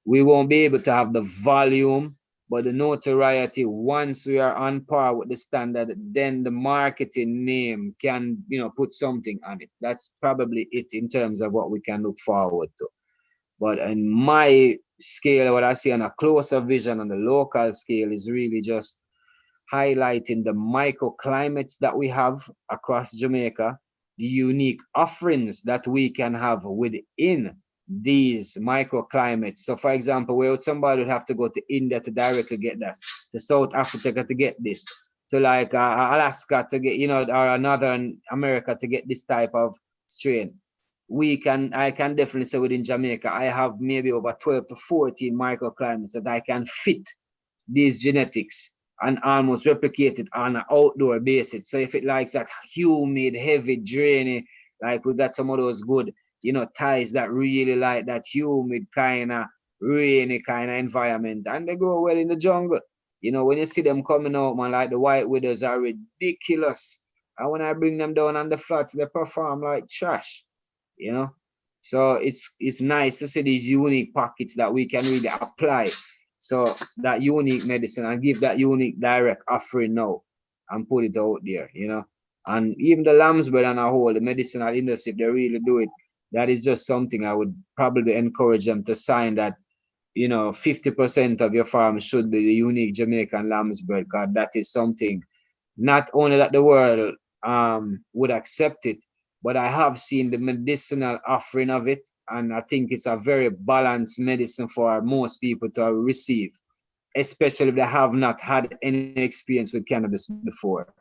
we won't be able to have the volume, but the notoriety, once we are on par with the standard, then the marketing name can, put something on it. That's probably it in terms of what we can look forward to. But in my scale, what I see on a closer vision on the local scale is really just highlighting the microclimates that we have across Jamaica, the unique offerings that we can have within these microclimates. So, for example, where somebody would have to go to India to directly get that, to South Africa to get this, to like Alaska to get, or Northern America to get this type of strain. I can definitely say within Jamaica, I have maybe over 12 to 14 microclimates that I can fit these genetics and almost replicate it on an outdoor basis. So if it likes that humid, heavy, drainy, like we got some of those good, ties that really like that humid kind of rainy kind of environment, and they grow well in the jungle. When you see them coming out, man, like the white widows are ridiculous. And when I bring them down on the flats, they perform like trash, you know. So it's nice to see these unique pockets that we can really apply. So that unique medicine and give that unique direct offering now and put it out there. And even the lamb's bread and a whole, the medicinal industry, if they really do it, that is just something I would probably encourage them to sign that, 50% of your farm should be the unique Jamaican lamb's bread, because that is something not only that the world would accept it, but I have seen the medicinal offering of it, and I think it's a very balanced medicine for most people to receive, especially if they have not had any experience with cannabis before.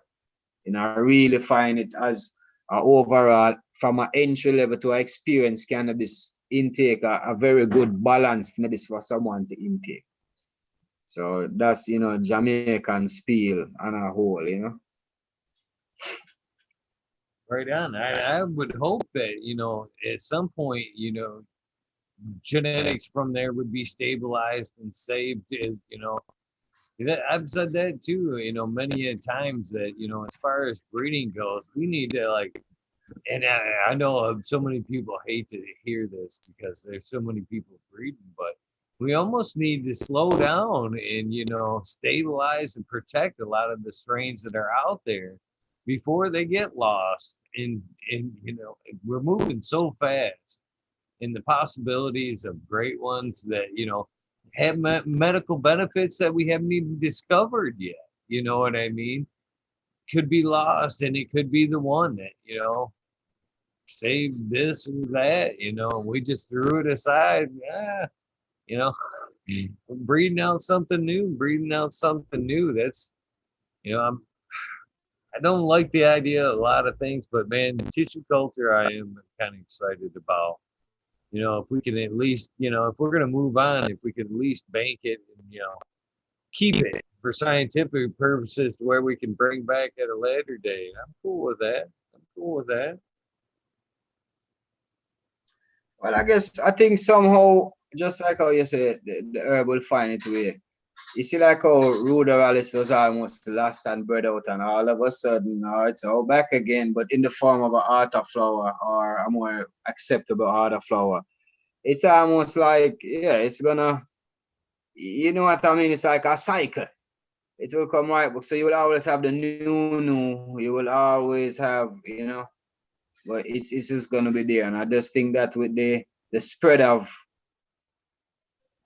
I really find it as overall, from an entry level to an experienced cannabis intake, a very good balanced medicine for someone to intake. So that's Jamaican spiel on a whole. Right on. I would hope that, at some point, genetics from there would be stabilized and saved. I've said that too, many a times that, as far as breeding goes, we need to and I know so many people hate to hear this because there's so many people breeding, but we almost need to slow down and, stabilize and protect a lot of the strains that are out there before they get lost. And we're moving so fast, and the possibilities of great ones that, have medical benefits that we haven't even discovered yet. You know what I mean? Could be lost, and it could be the one that, save this or that, we just threw it aside. You know, breeding out something new. That's, I'm I don't like the idea of a lot of things, but man, the tissue culture I am kind of excited about. If we can at least, if we're gonna move on, if we can at least bank it and keep it for scientific purposes to where we can bring back at a later date. I'm cool with that. I'm cool with that. Well, I think somehow, just like how you said, the herb will find its way. You see, like how ruderalis was almost lost and bred out, and all of a sudden, it's all back again, but in the form of an other flower or a more acceptable other flower. It's almost like, yeah, it's gonna, you know what I mean? It's like a cycle. It will come right, so you will always have the new. You will always have, but it's just gonna be there. And I just think that with the spread of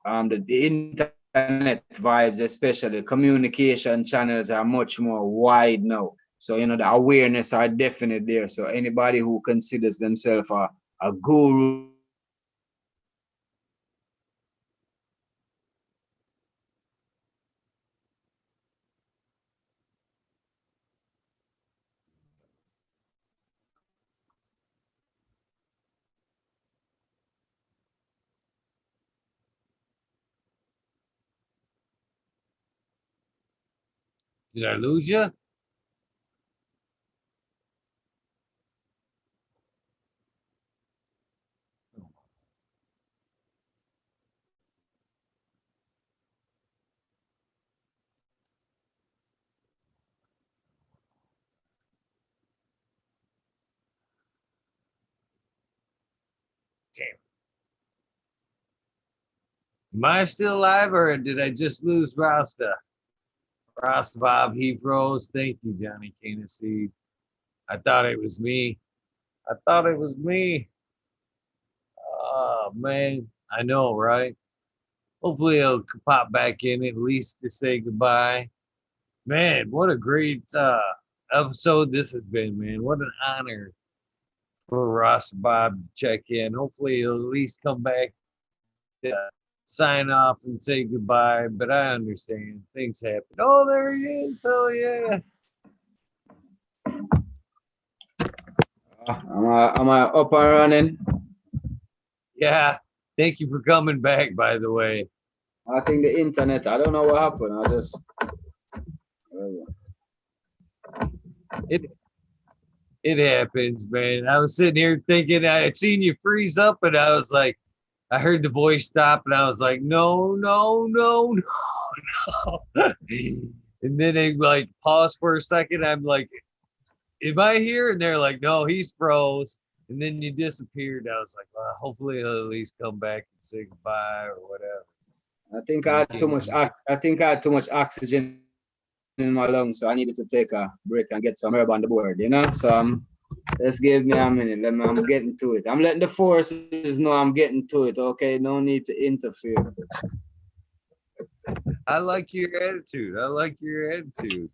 the internet vibes, especially communication channels are much more wide now. So the awareness are definitely there. So anybody who considers themselves a guru or a prophet or whatever, they will definitely have the awareness of the herbs and the benefits of the herbs. Did I lose you? Damn. Am I still alive or did I just lose Rasta? Rasta Bob Heap Rose. Thank you, Johnny Caney. I thought it was me. I thought it was me. Oh man. I know, right? Hopefully he'll pop back in at least to say goodbye. Man, what a great episode this has been, man. What an honor for Ross Bob to check in. Hopefully he'll at least come back to sign off and say goodbye. But I understand things happen. Oh, there he is. Oh yeah. am I up and running? Yeah. Thank you for coming back, by the way. I think the internet, I don't know what happened. I just It it happens, man. I was sitting here thinking I had seen you freeze up, and I was like, I heard the voice stop, and I was like, no, no, no, no, no. And then they like pause for a second. I'm like, am I here? And they're like, no, he's froze. And then you disappeared. I was like, well, hopefully he'll at least come back and say goodbye or whatever. I think I had too much. I think I had too much oxygen in my lungs, so I needed to take a break and get some herb on the board. So just give me a minute. I'm getting to it. I'm letting the forces know I'm getting to it. Okay, no need to interfere. I like your attitude. I like your attitude.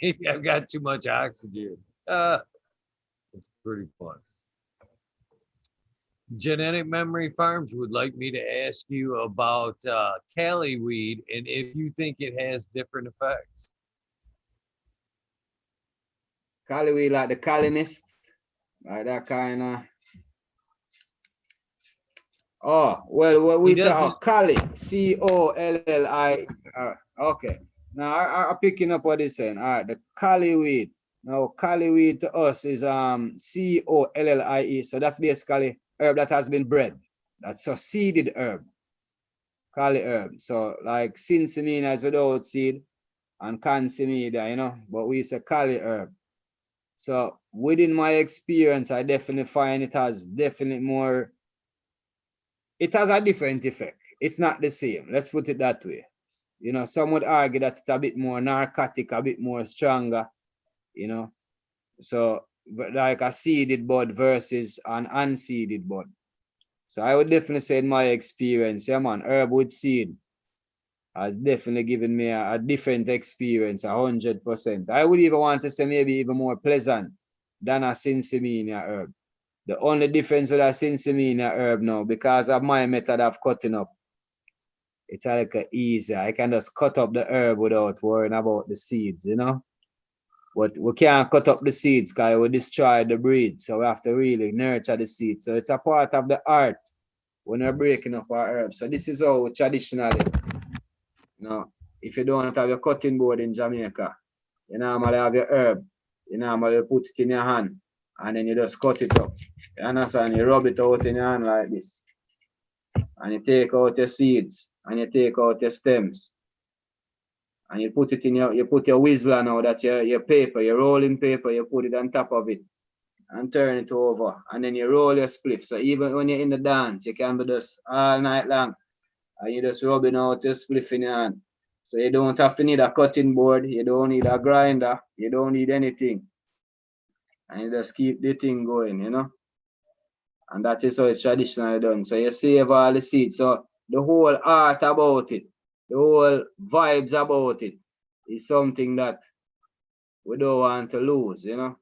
Maybe I've got too much oxygen. It's pretty fun. Genetic Memory Farms would like me to ask you about Cali weed and if you think it has different effects. Cali weed, like the Cali mist, like that kind of. Oh, well, what we talk Cali, Colli. Okay. Now I'm picking up what he's saying. All right, the Cali weed. Now Cali weed to us is Collie. So that's basically herb that has been bred. That's a seeded herb. Cali herb. So like Sinsemina is without seed and Cansimida, but we say Cali herb. So within my experience, I definitely find it has definitely more. It has a different effect. It's not the same. Let's put it that way. Some would argue that it's a bit more narcotic, a bit more stronger, So, but like a seeded bud versus an unseeded bud. So I would definitely say in my experience, yeah man, herb with seed has definitely given me a different experience, 100%. I would even want to say maybe even more pleasant than a Sinsemina herb. The only difference with a Sinsemina herb now, because of my method of cutting up, it's like easier. I can just cut up the herb without worrying about the seeds, But we can't cut up the seeds because it will destroy the breed. So we have to really nurture the seeds. So it's a part of the art when we're breaking up our herbs. So this is how traditionally, you know, if you don't have your cutting board in Jamaica, you normally have your herb. You normally put it in your hand and then you just cut it up. You understand? You rub it out in your hand like this. And you take out your seeds and you take out your stems. And you put it in you put your whistler now that your paper, your rolling paper, you put it on top of it and turn it over. And then you roll your spliff. So even when you're in the dance, you can do this all night long. And you just rubbing out your spliff in your hand. So you don't have to need a cutting board, you don't need a grinder, you don't need anything. And you just keep the thing going, you know. And that is how it's traditionally done. So you save all the seeds. So the whole art about it, the whole vibes about it is something that we don't want to lose, you know.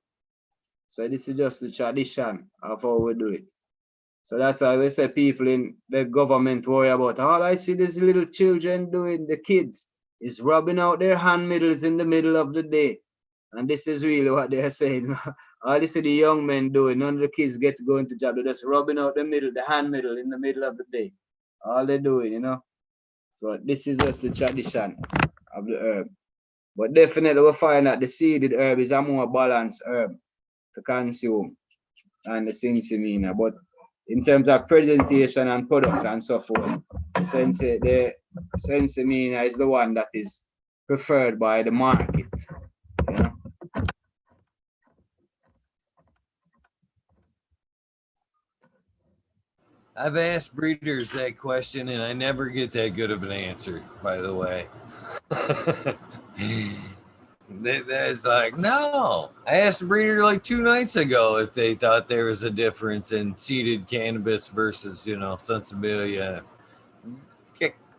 So this is just the tradition of how we do it. So that's why we say people in the government worry about all I see these little children doing, the kids, is rubbing out their hand middles in the middle of the day. And this is really what they're saying. All this is the young men doing. None of the kids get to go into job. They're just rubbing out the hand middle in the middle of the day. All they're doing, you know. So this is just the tradition of the herb. But definitely we find that the seeded herb is a more balanced herb to consume than the sensimina. But in terms of presentation and product and so forth, the sensimina is the one that is preferred by the market. You know? I've asked breeders that question and I never get that good of an answer, by the way. That's like, no. I asked a breeder like 2 nights ago if they thought there was a difference in seeded cannabis versus, sensibilia.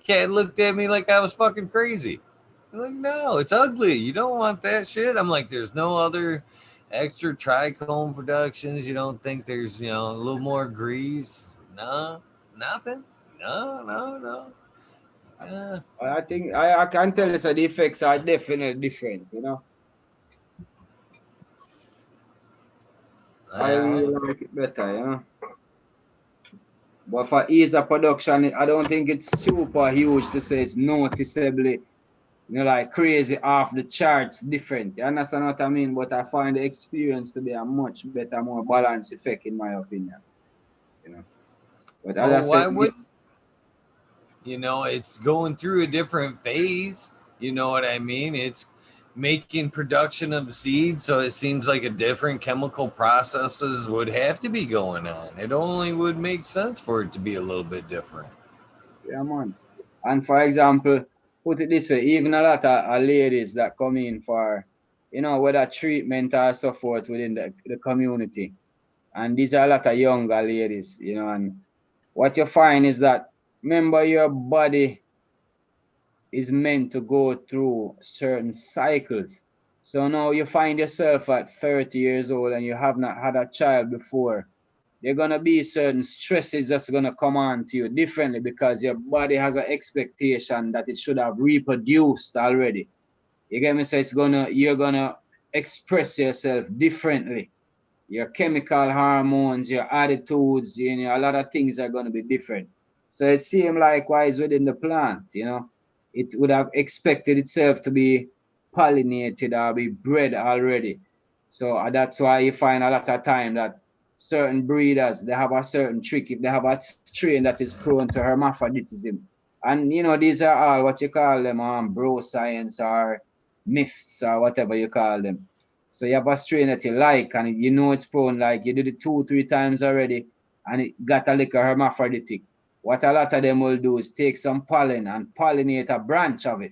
Cat looked at me like I was fucking crazy. I'm like, no, it's ugly. You don't want that shit. I'm like, there's no other extra trichome productions. You don't think there's, a little more grease? No, nothing. No, no, no. Yeah. I think I can tell you that the effects are definitely different, you know. I Yeah. really like it better, you know. But for ease of production, I don't think it's super huge to say it's noticeably, like crazy off the charts different. You understand what I mean? But I find the experience to be a much better, more balanced effect in my opinion. You know. But as Well, I why said, would it's going through a different phase. You know what I mean? It's making production of seeds, so it seems like a different chemical processes would have to be going on. It only would make sense for it to be a little bit different. yeah, man. And for example, put it this way, even a lot of ladies that come in for, whether treatment or so forth within the community. And these are a lot of younger ladies, and what you find is that, remember, your body is meant to go through certain cycles. So now you find yourself at 30 years old and you have not had a child before. There are gonna be certain stresses that's gonna come on to you differently because your body has an expectation that it should have reproduced already. You get me? So you're gonna express yourself differently. Your chemical hormones, your attitudes, a lot of things are gonna be different. So it seems likewise within the plant, it would have expected itself to be pollinated or be bred already. So that's why you find a lot of time that certain breeders, they have a certain trick. If they have a strain that is prone to hermaphroditism, and these are all what you call them bro science or myths or whatever you call them. So you have a strain that you like and it's prone, like you did it 2-3 times already and it got a little hermaphroditic. What a lot of them will do is take some pollen and pollinate a branch of it.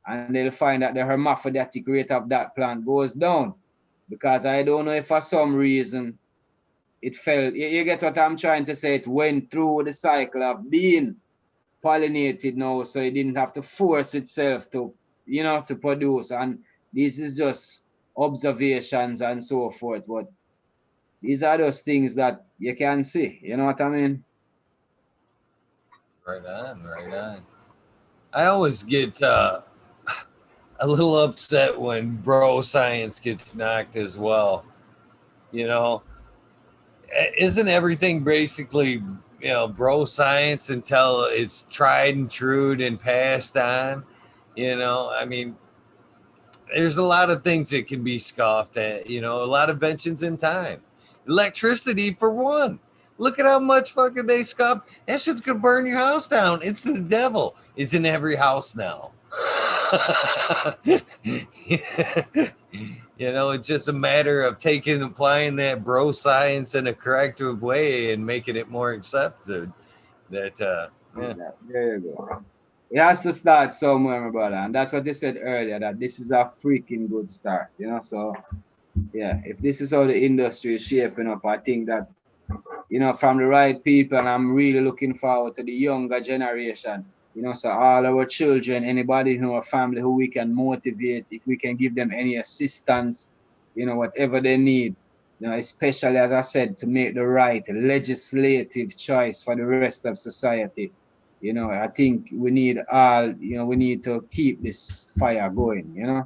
And they'll find that the hermaphroditic rate of that plant goes down. Because I don't know if for some reason it fell. You get what I'm trying to say? It went through the cycle of being pollinated now, so it didn't have to force itself to produce. And this is just observations and so forth. But these are those things that you can see. You know what I mean? Right on, right on. I always get a little upset when bro science gets knocked as well. You know, isn't everything basically, bro science until it's tried and true and passed on? I mean, there's a lot of things that can be scoffed at, a lot of inventions in time. Electricity, for one. Look at how much fucking they scoff. That shit's gonna burn your house down. It's the devil. It's in every house now. It's just a matter of applying that bro science in a corrective way and making it more accepted. Yeah. There you go. It has to start somewhere, my brother, and that's what they said earlier. That this is a freaking good start. So yeah, if this is how the industry is shaping up, I think that from the right people, and I'm really looking forward to the younger generation. So all our children, anybody in our family who we can motivate, if we can give them any assistance, whatever they need, especially as I said, to make the right legislative choice for the rest of society. I think we need we need to keep this fire going.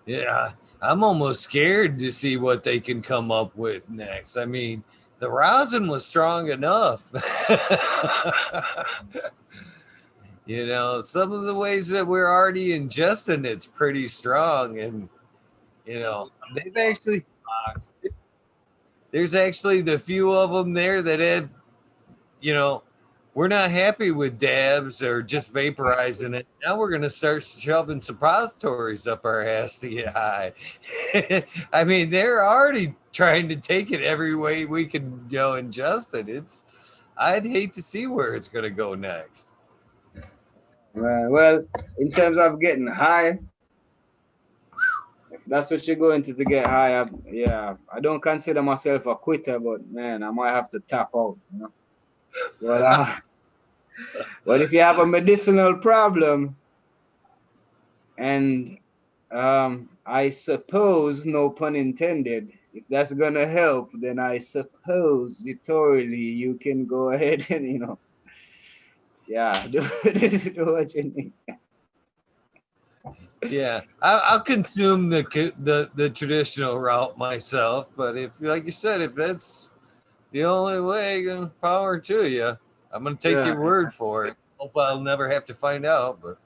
Yeah, I'm almost scared to see what they can come up with next. I mean, the rosin was strong enough. Some of the ways that we're already ingesting it's pretty strong, and they've actually there's actually the few of them there that had, we're not happy with dabs or just vaporizing it. Now we're going to start shoving suppositories up our ass to get high. I mean, they're already trying to take it every way we can, ingest it. I'd hate to see where it's going to go next. Well, in terms of getting high, that's what you're going to get high. Yeah, I don't consider myself a quitter, but man, I might have to tap out. Well, but if you have a medicinal problem, and I suppose, no pun intended, if that's gonna help, then I suppose you can go ahead and yeah, do what you need. Yeah, I'll consume the traditional route myself, but if, like you said, if that's the only way, power to you. I'm gonna take Yeah, your word for it. Hope I'll never have to find out, but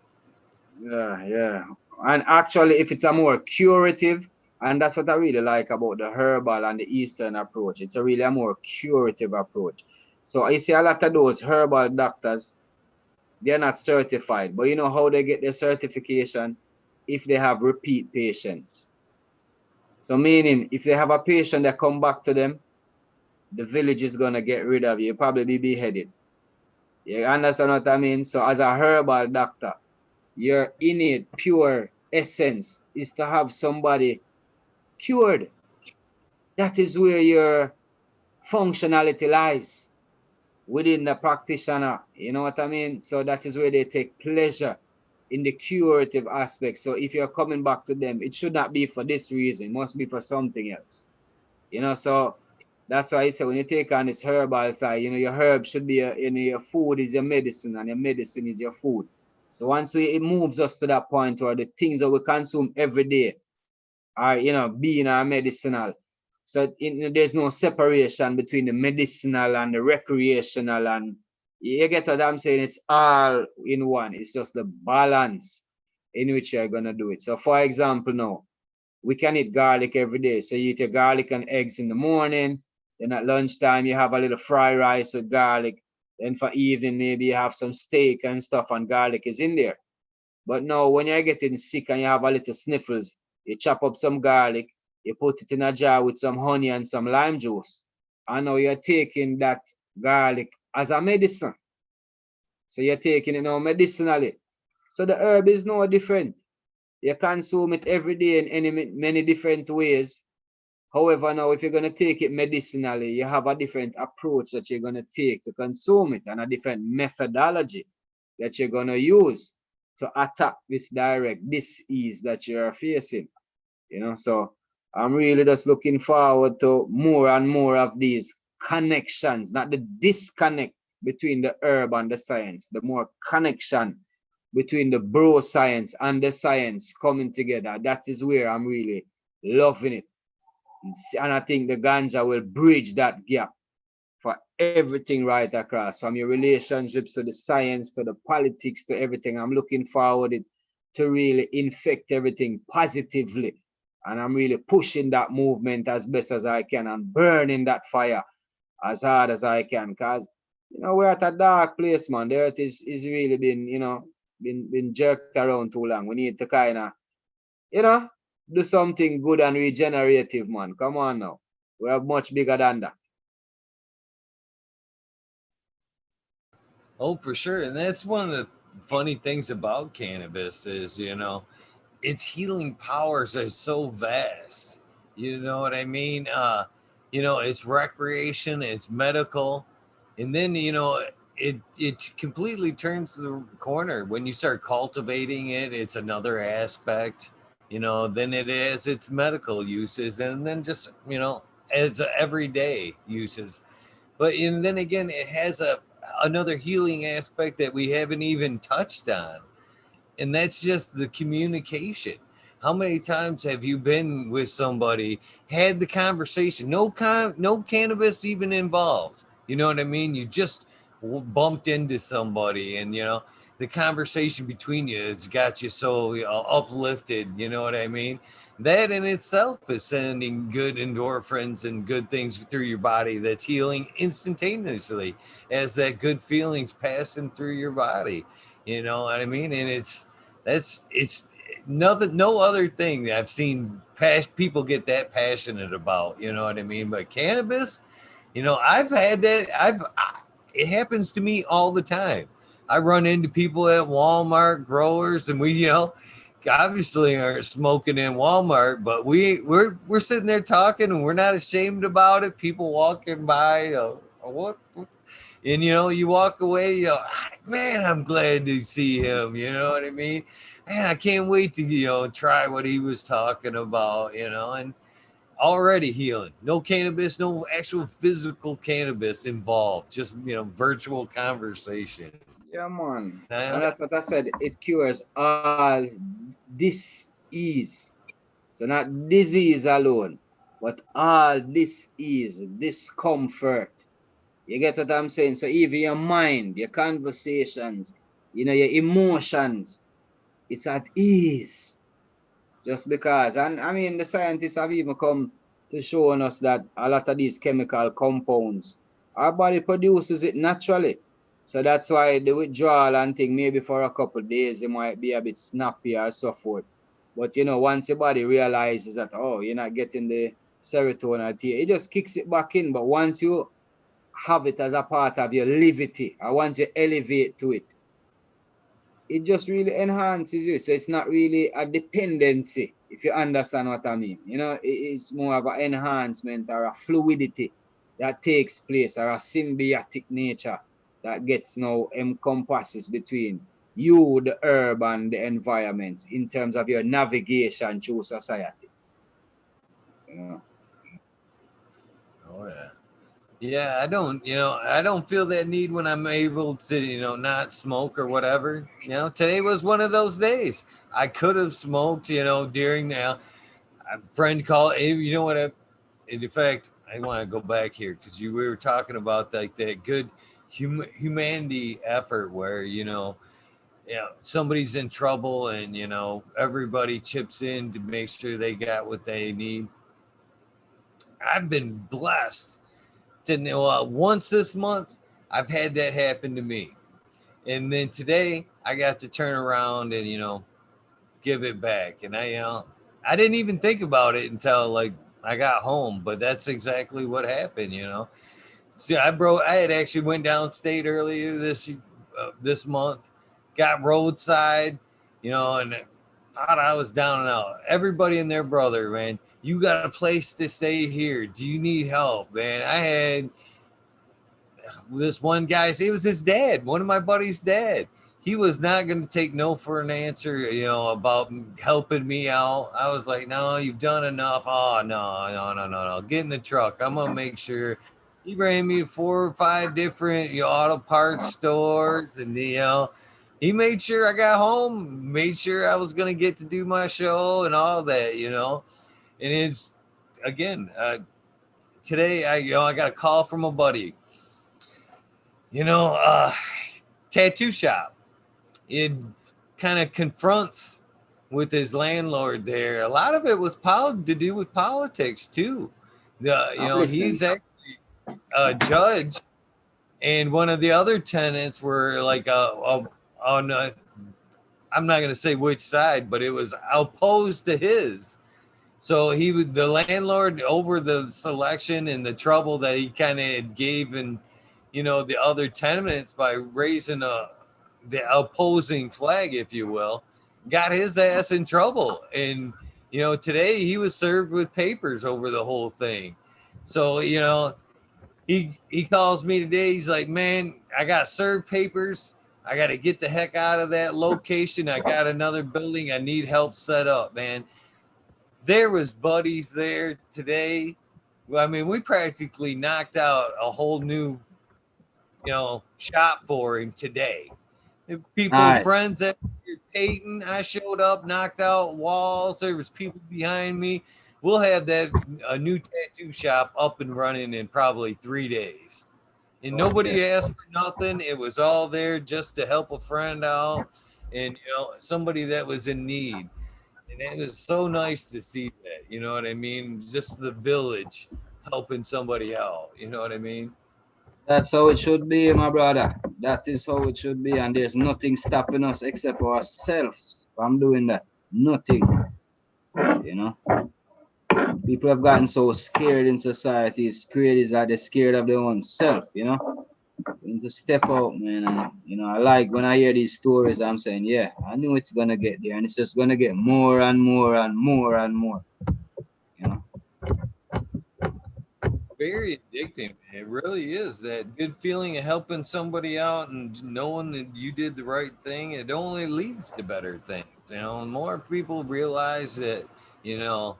yeah. And actually, if it's a more curative, and that's what I really like about the herbal and the Eastern approach, it's a more curative approach. So I see a lot of those herbal doctors, they're not certified, but you know how they get their certification? If they have repeat patients. So meaning, if they have a patient that come back to them, the village is gonna get rid of you. You'll probably be beheaded. You understand what I mean? So as a herbal doctor, your innate, pure essence is to have somebody cured. That is where your functionality lies within the practitioner. You know what I mean? So that is where they take pleasure in the curative aspect. So if you're coming back to them, it should not be for this reason. It must be for something else. So that's why I say when you take on this herbal side, your herb should be your food is your medicine and your medicine is your food. So once it moves us to that point where the things that we consume every day are, being our medicinal. So there's no separation between the medicinal and the recreational, and you get what I'm saying? It's all in one. It's just the balance in which you're gonna do it. So for example, now we can eat garlic every day. So you eat your garlic and eggs in the morning. Then at lunchtime you have a little fried rice with garlic. Then for evening maybe you have some steak and stuff, and garlic is in there. But now when you're getting sick and you have a little sniffles, you chop up some garlic, you put it in a jar with some honey and some lime juice. And now you're taking that garlic as a medicine. So you're taking it now medicinally. So the herb is no different. You consume it every day in many different ways. However, now if you're going to take it medicinally, you have a different approach that you're going to take to consume it, and a different methodology that you're going to use to attack this direct disease that you're facing. So I'm really just looking forward to more and more of these connections, not the disconnect between the herb and the science, the more connection between the bro science and the science coming together. That is where I'm really loving it. And I think the ganja will bridge that gap for everything right across, from your relationships to the science to the politics to everything. I'm looking forward it to really infect everything positively. And I'm really pushing that movement as best as I can and burning that fire as hard as I can. Because, we're at a dark place, man. The earth is really been, been jerked around too long. We need to kind of, you know, do something good and regenerative, man. Come on now. We're much bigger than that. Oh, for sure. And that's one of the funny things about cannabis is, its healing powers are so vast. You know what I mean? It's recreation, it's medical, and then it completely turns the corner when you start cultivating it. It's another aspect. Then it is its medical uses, and then just it's everyday uses. But and then again, it has another healing aspect that we haven't even touched on, and that's just the communication. How many times have you been with somebody, had the conversation, no cannabis even involved? You know what I mean? You just bumped into somebody, and the conversation between you has got you so uplifted. You know what I mean? That in itself is sending good endorphins and good things through your body. That's healing instantaneously as that good feelings passing through your body. You know what I mean? And it's nothing, no other thing that I've seen people get that passionate about. You know what I mean? But cannabis, I've had that. It happens to me all the time. I run into people at Walmart, growers, and we, obviously aren't smoking in Walmart, but we're sitting there talking, and we're not ashamed about it. People walking by, what and you walk away, man, I'm glad to see him. You know what I mean? Man, I can't wait to try what he was talking about. And already healing. No cannabis, no actual physical cannabis involved. Just virtual conversation. Yeah, man. And I, And that's what I said. It cures all disease. So not disease alone, but all disease, discomfort. You get what I'm saying? So even your mind, your conversations, your emotions, it's at ease. Just because. And I mean, the scientists have even come to showing us that a lot of these chemical compounds, our body produces it naturally. So that's why the withdrawal and thing, maybe for a couple of days, it might be a bit snappy or so forth. But once your body realizes that, oh, you're not getting the serotonin, it just kicks it back in. But once you have it as a part of your levity, or once you elevate to it, it just really enhances you. So it's not really a dependency, if you understand what I mean. It's more of an enhancement or a fluidity that takes place, or a symbiotic nature that gets now encompasses between you, the herb, and the environment in terms of your navigation through society. You know? oh yeah. Yeah, I don't feel that need when I'm able to, not smoke or whatever. Today was one of those days. I could have smoked, during the a friend called. You know what? In fact, I want to go back here because we were talking about like that good humanity effort where somebody's in trouble and everybody chips in to make sure they got what they need. I've been blessed to know once this month I've had that happen to me, and then today I got to turn around and give it back, and I didn't even think about it until like I got home, but that's exactly what happened. See, I had actually went downstate earlier this month, got roadside, and thought I was down and out. Everybody and their brother, man. You got a place to stay here? Do you need help, man? I had this one guy. It was his dad, one of my buddy's dad. He was not going to take no for an answer, about helping me out. I was like, no, you've done enough. Oh, no, no, no, no, no. Get in the truck. I'm going to make sure. He ran me to 4 or 5 different auto parts stores, and he made sure I got home, made sure I was gonna get to do my show and all that, you know. And it's again, today I got a call from a buddy, you know, tattoo shop. It kind of confronts with his landlord there. A lot of it was to do with politics too. You I'm know, listening. he's actually a judge, and one of the other tenants were like on I'm not going to say which side, but it was opposed to his. So he would the landlord over the selection and the trouble that he kind of gave and you know the other tenants by raising the opposing flag, if you will, got his ass in trouble. And you know today he was served with papers over the whole thing. So you know he calls me today. He's like, man, I got served papers. I got to get the heck out of that location. I got another building I need help set up, man. There was buddies there today. Well, I mean, we practically knocked out a whole new, you know, shop for him today. People, Nice. friends at Peyton, I showed up, knocked out walls. There was people behind me. We'll have that a new tattoo shop up and running in probably 3 days. And Okay. nobody asked for nothing. It was all there just to help a friend out and you know somebody that was in need. And it was so nice to see that. You know what I mean? Just the village helping somebody out. You know what I mean? That's how it should be, my brother. That is how it should be, and there's nothing stopping us except ourselves from doing that. Nothing, you know. People have gotten so scared in society. It's crazy that they're scared of their own self, you know. You need to step out, man. And you know, I like when I hear these stories. I'm saying, yeah, I knew it's gonna get there, and it's just gonna get more and more and more and more, you know. Very addicting. It really is that good feeling of helping somebody out and knowing that you did the right thing. It only leads to better things. You know, and more people realize that, you know,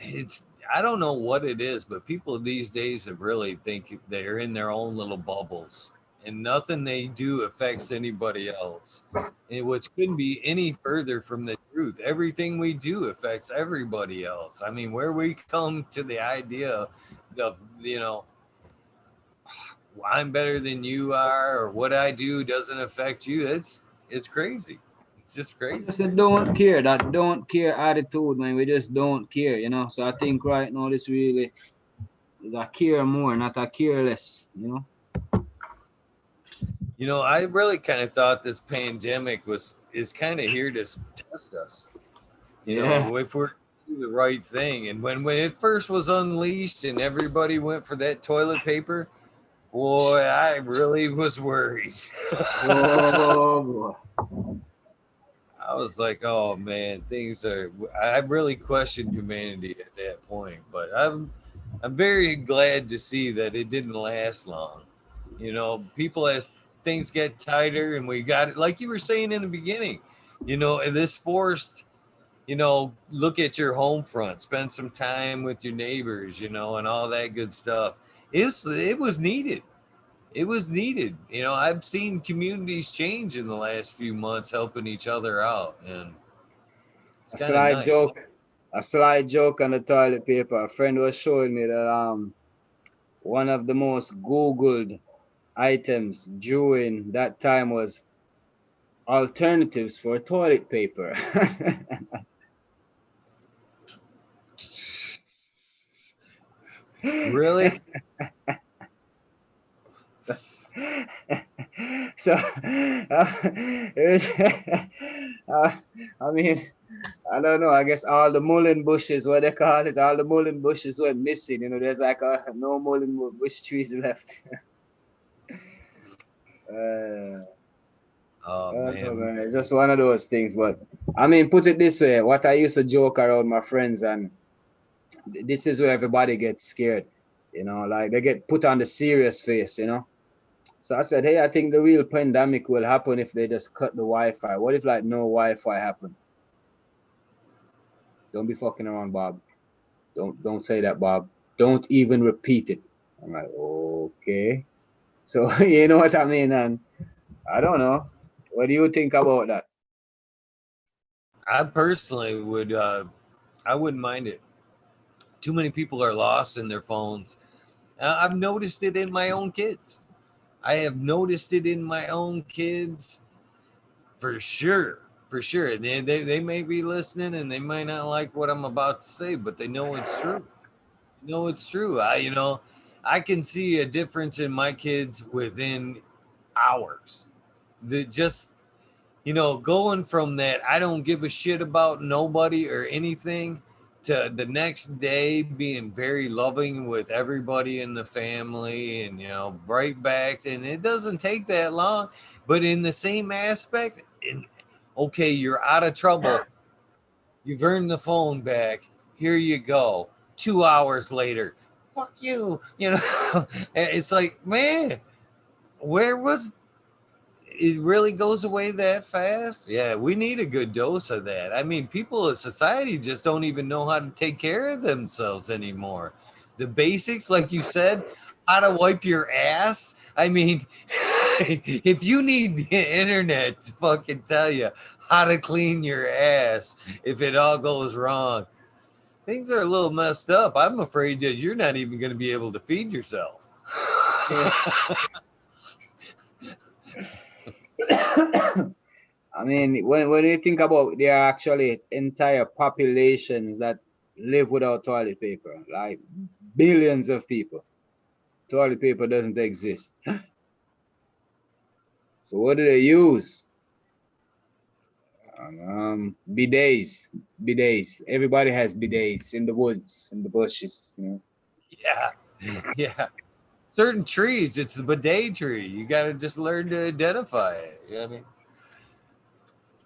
it's I don't know what it is, but people these days have really think they're in their own little bubbles and nothing they do affects anybody else. And which couldn't be any further from the truth. Everything we do affects everybody else. I mean, where we come to the idea of, you know, I'm better than you are or what I do doesn't affect you, it's crazy. It's just It's crazy. just a don't care, that don't care attitude, man. We just don't care, you know. So I think right now this really is a care more, not a careless, you know. You know, I really kind of thought this pandemic was is kind of here to test us. You Yeah. know, if we're do the right thing. And when it first was unleashed and everybody went for that toilet paper, boy, I really was worried. Oh boy. I was like, oh man, things are. I really questioned humanity at that point, but I'm very glad to see that it didn't last long. You know, people as things get tighter, and we got it, like you were saying in the beginning. You know, and this forced. You know, look at your home front, spend some time with your neighbors. You know, and all that good stuff. It was needed. It was needed. You know, I've seen communities change in the last few months, helping each other out, and it's A kind of slight nice. joke. A slight joke on the toilet paper. A friend was showing me that one of the most Googled items during that time was alternatives for toilet paper. Really? So I mean, I don't know. I guess all the mullein bushes, what they call it, all the mullein bushes went missing. You know, there's like no mullein bush trees left. Uh, Oh I don't know, man. man. It's just one of those things. But I mean, put it this way: what I used to joke around my friends, and this is where everybody gets scared. You know, like they get put on the serious face. You know. So I said, hey, I think the real pandemic will happen if they just cut the Wi-Fi. What if like no Wi-Fi happen? Don't be fucking around, Bob. Don't say that, Bob. Don't even repeat it. I'm like, okay. So you know what I mean? And I don't know. What do you think about that? I personally would, I wouldn't mind it. Too many people are lost in their phones. I've noticed it in my own kids. I have noticed it in my own kids for sure. For sure. They may be listening and they might not like what I'm about to say, but they know it's true. No, it's true. I can see a difference in my kids within hours. The just going from that I don't give a shit about nobody or anything to the next day being very loving with everybody in the family and right back, and it doesn't take that long. But in the same aspect, okay, you're out of trouble, you've earned the phone back, here you go. 2 hours later, fuck you, it's like, man, where was it? Really goes away that fast? Yeah, we need a good dose of that. I mean, people in society just don't even know how to take care of themselves anymore. The basics, like you said, how to wipe your ass. I mean, if you need the internet to fucking tell you how to clean your ass if it all goes wrong, things are a little messed up. I'm afraid that you're not even going to be able to feed yourself. Yeah. I mean, when you think about, there are actually entire populations that live without toilet paper, like billions of people. Toilet paper doesn't exist. So what do they use? Bidets, bidets. Everybody has bidets in the woods, in the bushes. Yeah, yeah. Certain trees, it's a bidet tree. You got to just learn to identify it. You know what I mean?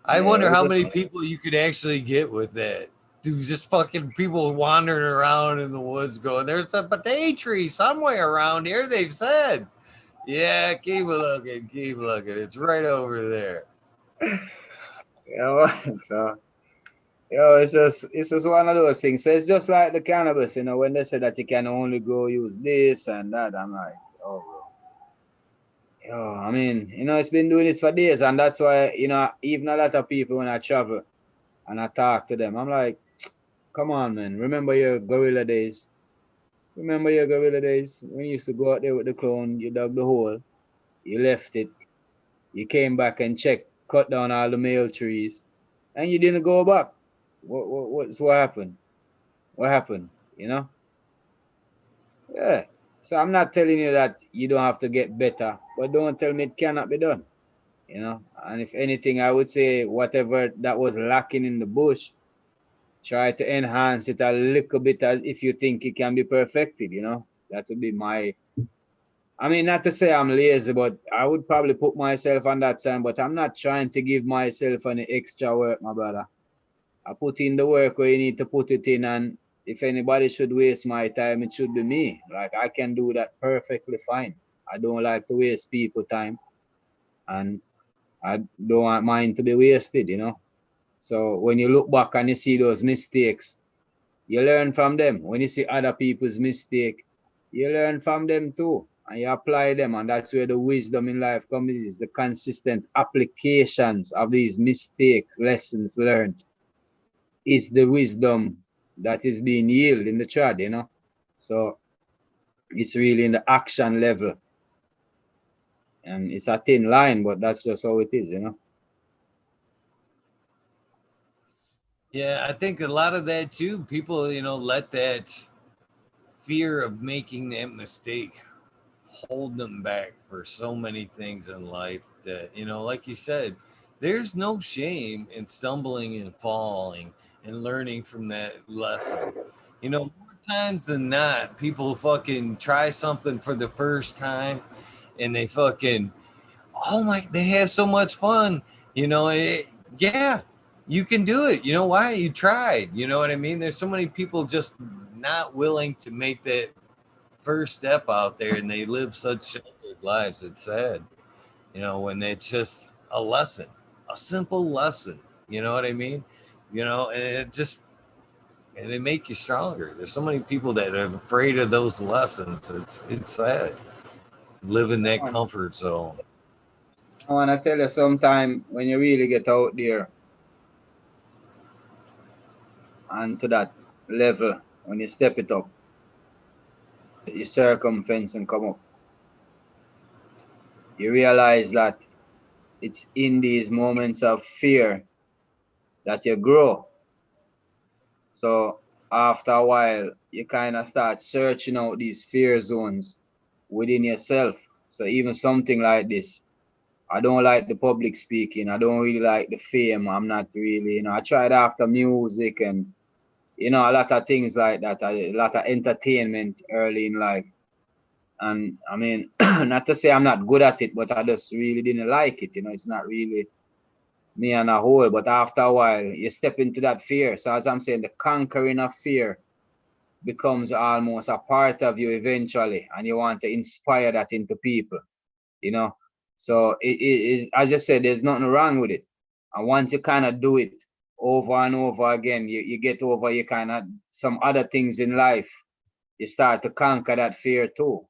I Yeah, wonder how many people you could actually get with that. Dude, just fucking people wandering around in the woods going, there's a bidet tree somewhere around here, they've said. Yeah, keep looking, keep looking. It's right over there. so it's just one of those things. So it's just like the cannabis, when they say that you can only go use this and that, I'm like, oh, yo, I mean, it's been doing this for days, and that's why, even a lot of people when I travel and I talk to them, I'm like, come on, man, remember your gorilla days? Remember your gorilla days when you used to go out there with the clone, you dug the hole, you left it, you came back and checked, cut down all the male trees, and you didn't go back. What happened? What happened? You know? Yeah. So I'm not telling you that you don't have to get better, but don't tell me it cannot be done. And if anything, I would say whatever that was lacking in the bush, try to enhance it a little bit as if you think it can be perfected. That would be my, I mean, not to say I'm lazy, but I would probably put myself on that side, but I'm not trying to give myself any extra work, my brother. I put in the work where you need to put it in, and if anybody should waste my time, it should be me. Like, I can do that perfectly fine. I don't like to waste people time, and I don't want mine to be wasted. So when you look back and you see those mistakes, you learn from them. When you see other people's mistake, you learn from them too, and you apply them, and that's where the wisdom in life comes, is the consistent applications of these mistakes, lessons learned, is the wisdom that is being yielded in the trad. So it's really in the action level. And it's a thin line, but that's just how it is. Yeah, I think a lot of that too, people, let that fear of making that mistake hold them back for so many things in life that, like you said, there's no shame in stumbling and falling and learning from that lesson. More times than not, people fucking try something for the first time and they fucking, oh my, they have so much fun. Yeah, you can do it. You know why? You tried. You know what I mean? There's so many people just not willing to make that first step out there, and they live such sheltered lives. It's sad, when it's just a lesson, a simple lesson. You know what I mean? And and they make you stronger. There's so many people that are afraid of those lessons. It's sad. Live in that comfort zone. I want to tell you sometime when you really get out there and to that level, when you step it up, you circumference and come up, you realize that it's in these moments of fear that you grow. So after a while, you kind of start searching out these fear zones within yourself. So even something like this, I don't like the public speaking. I don't really like the fame. I'm not really, I tried after music and, a lot of things like that, a lot of entertainment early in life. And I mean, not to say I'm not good at it, but I just really didn't like it. It's not really me on a whole. But after a while, you step into that fear. So as I'm saying, the conquering of fear becomes almost a part of you eventually, and you want to inspire that into people, you know. So as I said, there's nothing wrong with it. And once you kind of do it over and over again, you get over you kind of some other things in life. You start to conquer that fear too,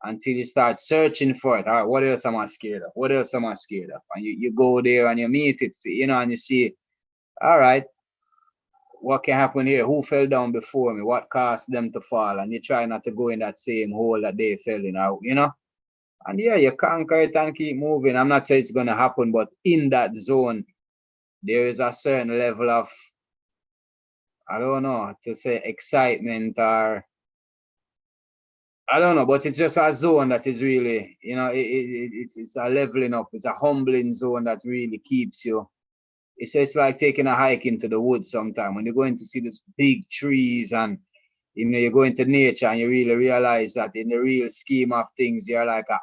until you start searching for it. All right, what else am I scared of? What else am I scared of? And you go there and you meet it, and you see, all right, what can happen here? Who fell down before me? What caused them to fall? And you try not to go in that same hole that they fell in, And yeah, you conquer it and keep moving. I'm not saying it's gonna happen, but in that zone, there is a certain level of, I don't know, to say excitement or I don't know, but it's just a zone that is really, it's a leveling up. It's a humbling zone that really keeps you. It's like taking a hike into the woods sometime when you're going to see these big trees and you go into nature and you really realize that in the real scheme of things, you're like an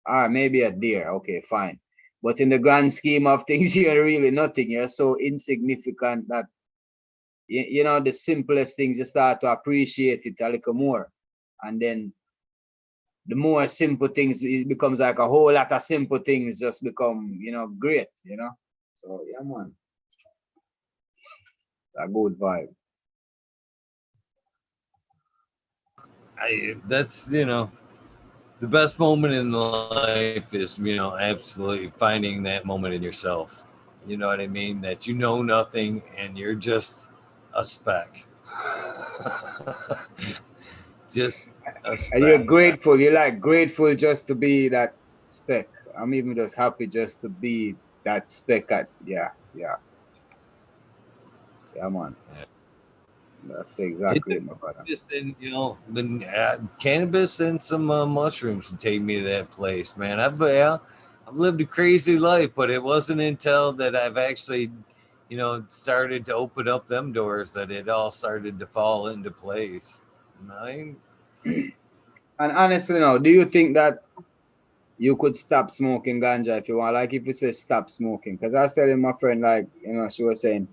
ant. Maybe a deer. Okay, fine. But in the grand scheme of things, you're really nothing. You're so insignificant that the simplest things you start to appreciate it a little more. And then the more simple things, it becomes like a whole lot of simple things just become, great, So yeah, man. A good vibe. That's the best moment in life is absolutely finding that moment in yourself. You know what I mean? That you know nothing and you're just a speck. Just a And you're speck. grateful. You're like grateful just to be that speck. I'm even just happy just to be that speck at yeah, man. That's It exactly took it, my brother. just and the cannabis and some mushrooms to take me to that place, man. I've lived a crazy life, but it wasn't until that I've actually, started to open up them doors that it all started to fall into place. I And honestly now, do you think that you could stop smoking ganja if you want? Like if you say stop smoking. Because I was telling my friend, like, she was saying,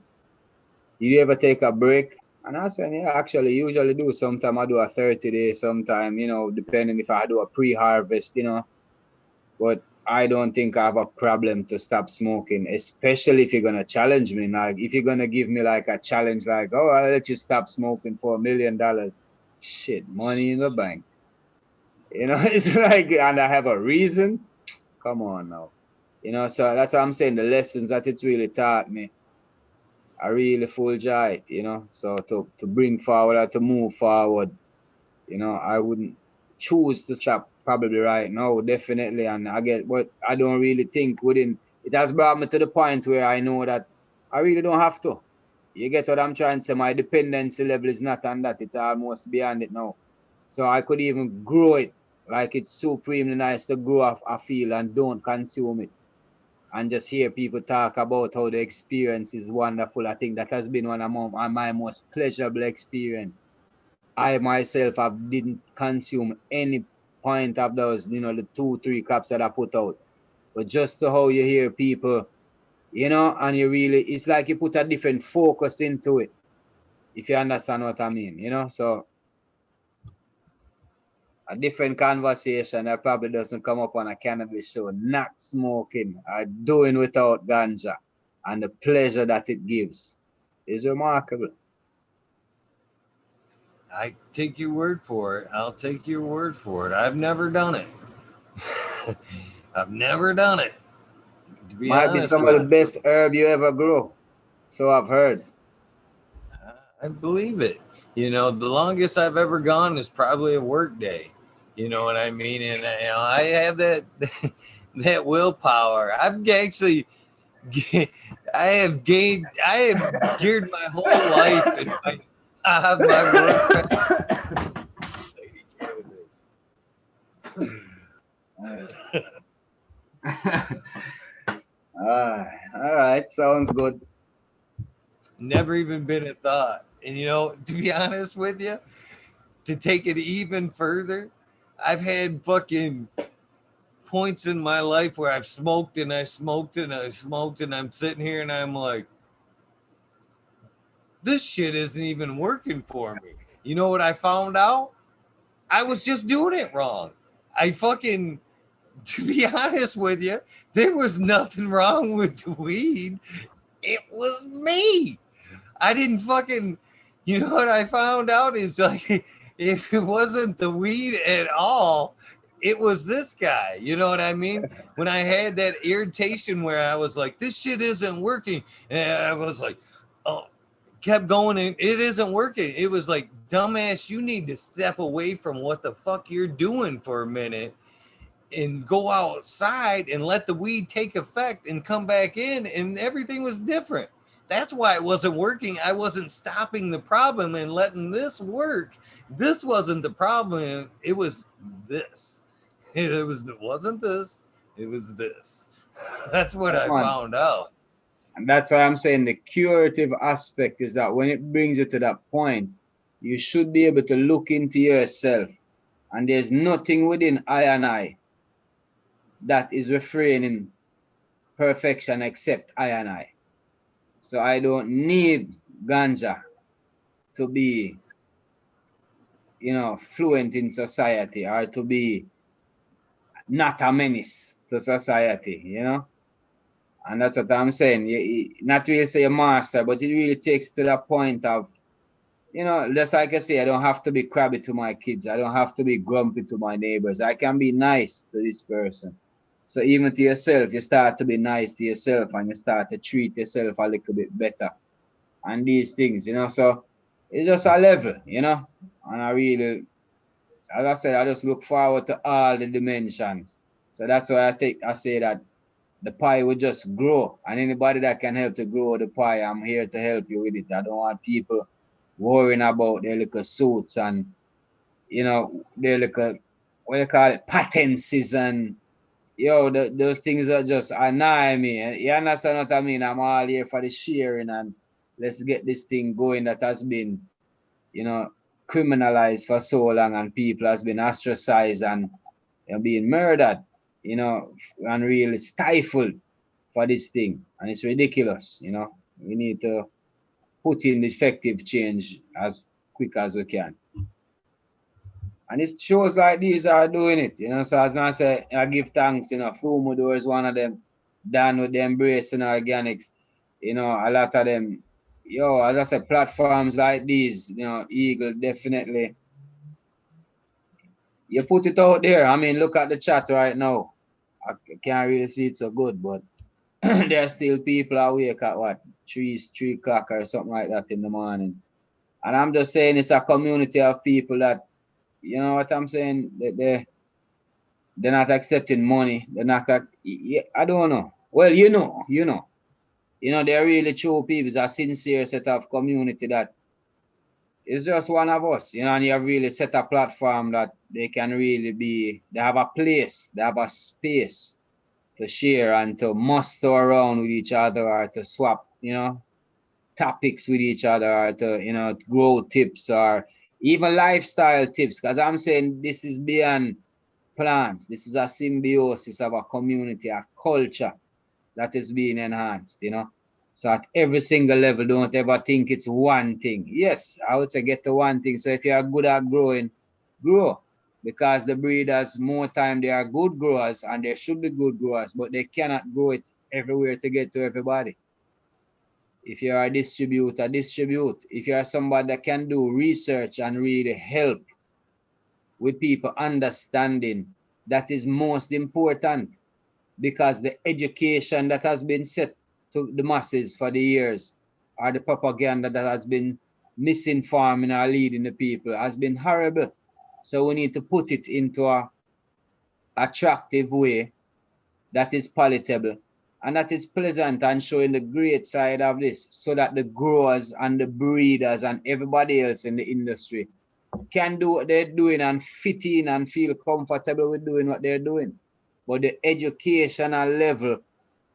did you ever take a break? And I said, yeah, actually, usually do. Sometime I do a 30 days, sometime, depending if I do a pre-harvest, But I don't think I have a problem to stop smoking, especially if you're gonna challenge me. Like if you're gonna give me like a challenge, like, oh, I'll let you stop smoking for $1 million. Shit, money in the bank. It's like, and I have a reason. Come on now. So that's what I'm saying. The lessons that it's really taught me are really full joy, So to bring forward or to move forward, I wouldn't choose to stop probably right now, definitely. And I get, but I don't really think within it has brought me to the point where I know that I really don't have to. You get what I'm trying to say? My dependency level is not on that, it's almost beyond it now. So I could even grow it. Like it's supremely nice to grow off a feel and don't consume it. And just hear people talk about how the experience is wonderful. I think that has been one of my most pleasurable experience. I myself have didn't consume any point of those, the 2, 3 cups that I put out. But just to how you hear people, and you really, it's like you put a different focus into it, if you understand what I mean, So a different conversation that probably doesn't come up on a cannabis show, not smoking or doing without ganja, and the pleasure that it gives is remarkable. I take your word for it. I'll take your word for it. I've never done it. I've never done it, to be Might be honest some of with the you. best herb you ever grow. So I've heard. I believe it. You know, the longest I've ever gone is probably a work day. You know what I mean? And you know, I have that that willpower. I've actually, I have geared my whole life and my work path. Lady cannabis. All right, sounds good. Never even been a thought. And you know, to be honest with you, to take it even further, I've had fucking points in my life where I've smoked and I smoked and I smoked and I'm sitting here and I'm like, this shit isn't even working for me. You know what I found out? I was just doing it wrong. I fucking, to be honest with you, there was nothing wrong with the weed. It was me. I didn't fucking, you know what I found out is like, if it wasn't the weed at all, it was this guy. You know what I mean? When I had that irritation where I was like, this shit isn't working. And I was like, oh, kept going and it isn't working. It was like, dumbass, you need to step away from what the fuck you're doing for a minute and go outside and let the weed take effect and come back in, and everything was different. That's why it wasn't working. I wasn't stopping the problem and letting this work. This wasn't the problem. It was this. It wasn't this. It was this. That's what Yeah, I man. found out. And that's why I'm saying the curative aspect is that when it brings you to that point, you should be able to look into yourself. And there's nothing within I that is refraining perfection except I. So I don't need ganja to be, fluent in society or to be not a menace to society. And that's what I'm saying. Not really say a master, but it really takes to the point of, just like I say, I don't have to be crabby to my kids. I don't have to be grumpy to my neighbors. I can be nice to this person. So even to yourself, you start to be nice to yourself and you start to treat yourself a little bit better. And these things. So it's just a level. And I really, as I said, I just look forward to all the dimensions. So that's why I say that the pie will just grow. And anybody that can help to grow the pie, I'm here to help you with it. I don't want people worrying about their little suits and their little, what you call it, patencies and those things are just annoy me. You understand what I mean? I'm all here for the sharing and let's get this thing going that has been, you know, criminalized for so long and people has been ostracized and being murdered, and really stifled for this thing. And it's ridiculous. We need to put in effective change as quick as we can. And it's shows like these are doing it. So as I say, I give thanks. Fumo is one of them, done with the embracing organics. A lot of them, as I said, platforms like these, Eagle definitely. You put it out there. I mean, look at the chat right now. I can't really see it so good, but there are still people awake at what, 3 o'clock or something like that in the morning. And I'm just saying it's a community of people that, you know what I'm saying? They're not accepting money. They're not, yeah, I don't know. Well, they're really true people. It's a sincere set of community that is just one of us, and you have really set a platform that they can really they have a place, they have a space to share and to muster around with each other or to swap, topics with each other or to, grow tips or even lifestyle tips. Because I'm saying this is beyond plants. This is a symbiosis of a community, a culture that is being enhanced. So at every single level, don't ever think it's one thing. Yes, I would say get to one thing. So if you are good at growing, grow. Because the breeders, more time, they are good growers and they should be good growers, but they cannot grow it everywhere to get to everybody. If you are a distributor, distribute. If you are somebody that can do research and really help with people understanding, that is most important. because the education that has been set to the masses for the years, or the propaganda that has been misinforming or leading the people, has been horrible. So we need to put it into a attractive way that is palatable and that is pleasant and showing the great side of this so that the growers and the breeders and everybody else in the industry can do what they're doing and fit in and feel comfortable with doing what they're doing. But the educational level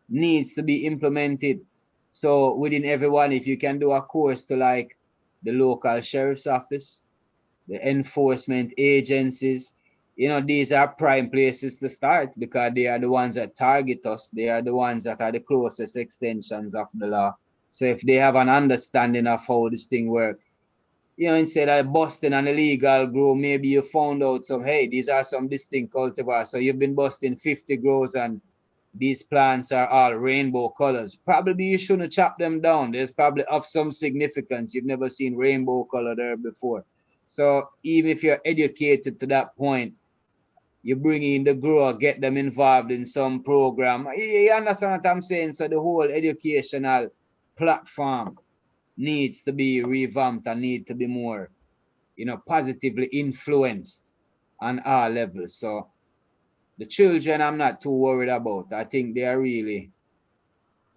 needs to be implemented. So within everyone, if you can do a course to like the local sheriff's office, the enforcement agencies, these are prime places to start because they are the ones that target us. They are the ones that are the closest extensions of the law. So if they have an understanding of how this thing works, instead of busting an illegal grow, maybe you found out some, hey, these are some distinct cultivars. So you've been busting 50 grows and these plants are all rainbow colors. Probably you shouldn't chop them down. There's probably of some significance. You've never seen rainbow color there before. So even if you're educated to that point, you bring in the grower, get them involved in some program. You understand what I'm saying? So the whole educational platform needs to be revamped and need to be more, positively influenced on all levels. So the children, I'm not too worried about. I think they are really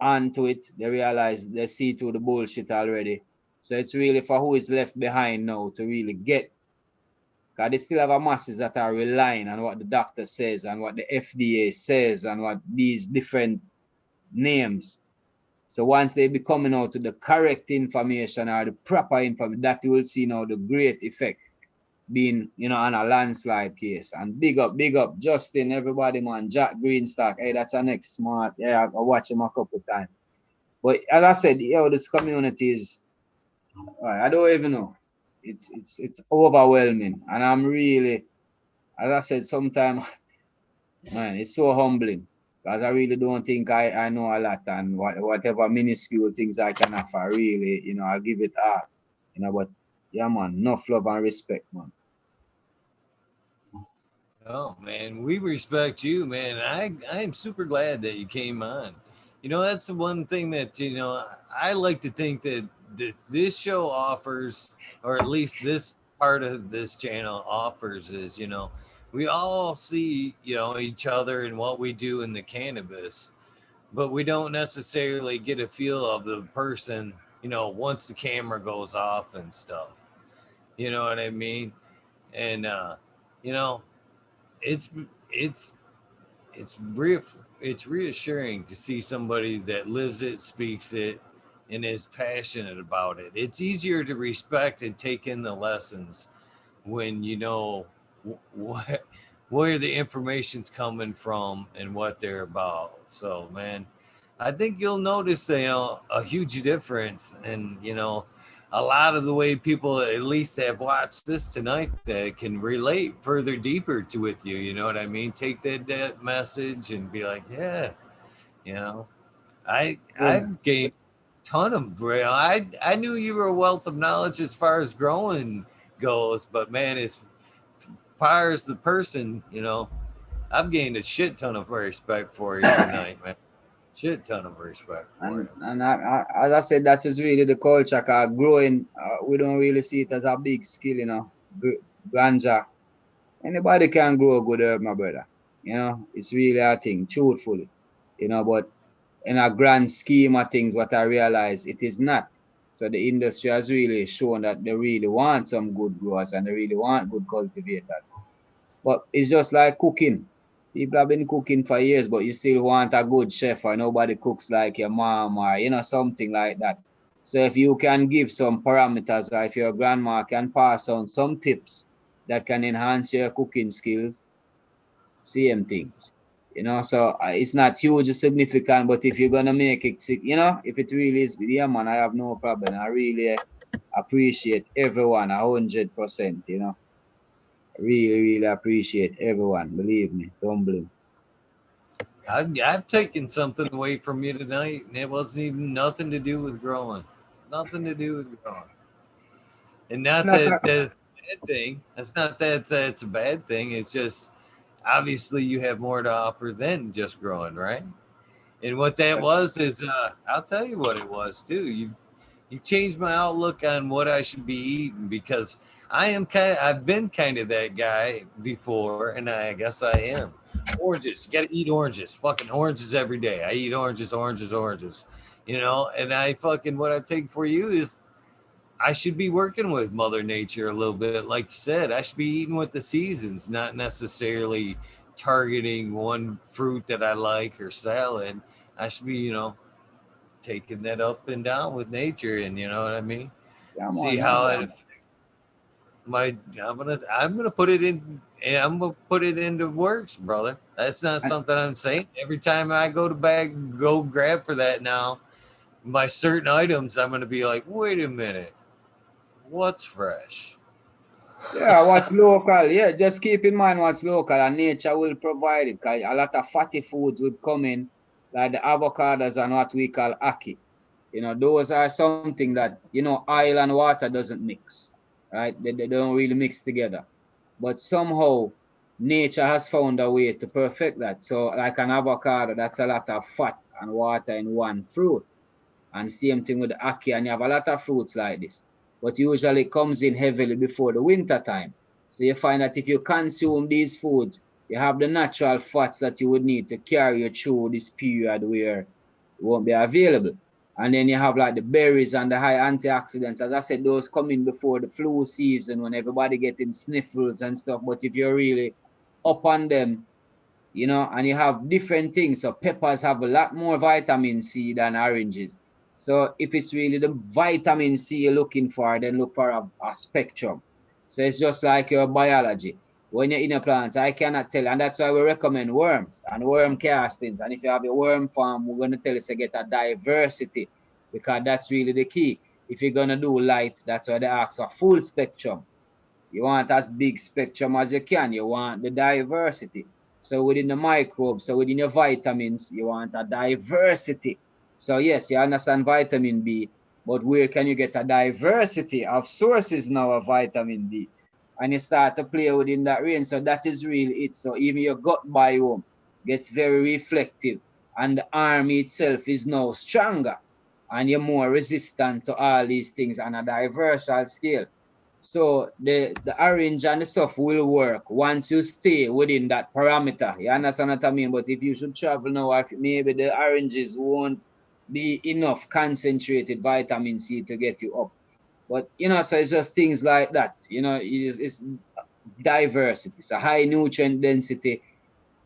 onto it. They realize they see through the bullshit already. So it's really for who is left behind now to really get. Because they still have a masses that are relying on what the doctor says and what the FDA says and what these different names. So once they be coming out to the correct information or the proper information, that you will see now the great effect being, on a landslide case. And big up, Justin, everybody, man. Jack Greenstock, hey, that's our next smart. Yeah, I watch him a couple times. But as I said, this community is, I don't even know. It's overwhelming, and I'm really, as I said, sometimes, man, it's so humbling because I really don't think I know a lot, and whatever minuscule things I can offer, really, I'll give it all, But yeah, man, enough love and respect, man. Oh man, we respect you, man. I'm super glad that you came on. That's the one thing that I like to think that this show offers, or at least this part of this channel offers, is we all see each other and what we do in the cannabis, but we don't necessarily get a feel of the person. Once the camera goes off and stuff. You know what I mean? And you know it's it's it's reassuring to see somebody that lives it, speaks it, and is passionate about it. It's easier to respect and take in the lessons when you know what where the information's coming from and what they're about. So, man, I think you'll notice a huge difference, and a lot of the way people at least have watched this tonight that can relate further deeper to with you. You know what I mean? Take that message and be like, yeah, you know, Yeah. I've gained a ton of I knew you were a wealth of knowledge as far as growing goes, but man, as far as the person, I've gained a shit ton of respect for you tonight, man. Shit ton of respect for you. And as I said, that is really the culture. Cause growing, we don't really see it as a big skill, Ganja. Anybody can grow a good herb, my brother. It's really a thing, truthfully. But in a grand scheme of things, what I realize, it is not. So the industry has really shown that they really want some good growers and they really want good cultivators. But it's just like cooking. People have been cooking for years, but you still want a good chef or nobody cooks like your mom or something like that. So if you can give some parameters or if your grandma can pass on some tips that can enhance your cooking skills, same thing. So it's not huge significant, but if you're gonna make it, if it really is, yeah, man, I have no problem. I really appreciate everyone 100%. Really, really appreciate everyone. Believe me, it's humbling. I've taken something away from you tonight, and it wasn't even nothing to do with growing. Nothing to do with growing. And not Not that a- that's a bad thing. That's not that it's a bad thing. It's just obviously you have more to offer than just growing, right? And what that was is, I'll tell you what it was too. You changed my outlook on what I should be eating because I've been kind of that guy before, and I guess I am. Oranges, you got to eat oranges. Fucking oranges every day. I eat oranges, oranges, oranges. You know, and I fucking what I take for you is I should be working with Mother Nature a little bit, like you said. I should be eating with the seasons, not necessarily targeting one fruit that I like or salad. I should be, taking that up and down with nature, and you know what I mean. Yeah, See man, yeah, how man. it my I'm gonna put it in. I'm gonna put it into works, brother. That's not And something I'm saying. Every time I go grab for that now, my certain items, I'm gonna be like, wait a minute, what's fresh? yeah, what's local? Yeah, just keep in mind what's local, and nature will provide it. 'Cause a lot of fatty foods would come in, like the avocados and what we call ackee. Those are something that oil and water doesn't mix, right? They don't really mix together. But somehow nature has found a way to perfect that. So, like an avocado, that's a lot of fat and water in one fruit. And same thing with the ackee, and you have a lot of fruits like this. But usually it comes in heavily before the winter time. So you find that if you consume these foods, you have the natural fats that you would need to carry you through this period where it won't be available. And then you have like the berries and the high antioxidants. As I said, those come in before the flu season when everybody getting sniffles and stuff. But if you're really up on them, and you have different things. So peppers have a lot more vitamin C than oranges. So if it's really the vitamin C you're looking for, then look for a spectrum. So it's just like your biology. When you're in a plant, I cannot tell, and that's why we recommend worms and worm castings. And if you have a worm farm, we're gonna tell you to get a diversity because that's really the key. If you're gonna do light, that's why they ask for full spectrum. You want as big spectrum as you can. You want the diversity. So within the microbes, so within your vitamins, you want a diversity. So yes, you understand vitamin B, but where can you get a diversity of sources now of vitamin B? And you start to play within that range. So that is really it. So even your gut biome gets very reflective, and the army itself is now stronger, and you're more resistant to all these things on a diversal scale. So the orange and the stuff will work once you stay within that parameter. You understand what I mean? But if you should travel now, if maybe the oranges won't be enough concentrated vitamin C to get you up. But so it's just things like that. It's diversity. It's a high nutrient density,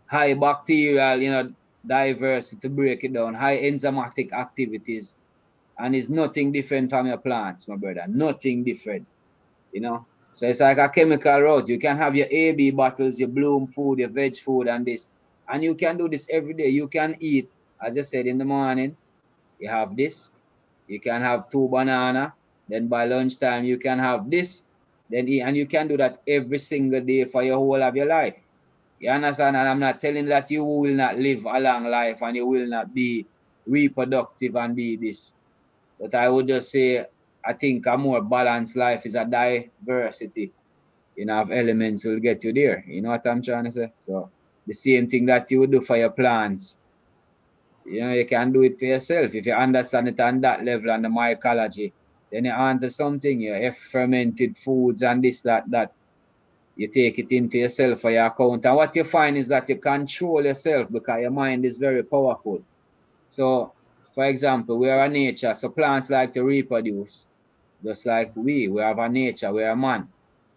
high bacterial, diversity to break it down, high enzymatic activities, and it's nothing different from your plants, my brother. Nothing different you know. So it's like a chemical route. You can have your AB bottles, your bloom food, your veg food, and this. And you can do this every day. You can eat, as I said, in the morning, you have this. You can have two banana. Then by lunchtime, you can have this. Then eat. And you can do that every single day for your whole of your life. You understand? And I'm not telling that you will not live a long life and you will not be reproductive and be this. But I would just say, I think a more balanced life is a diversity, of elements will get you there. You know what I'm trying to say? So the same thing that you would do for your plants, you can do it for yourself. If you understand it on that level and the mycology, then you're onto something. You have fermented foods and this, that. You take it into yourself for your account. And what you find is that you control yourself because your mind is very powerful. So, for example, we are a nature, so plants like to reproduce, just like we have a nature, we are man.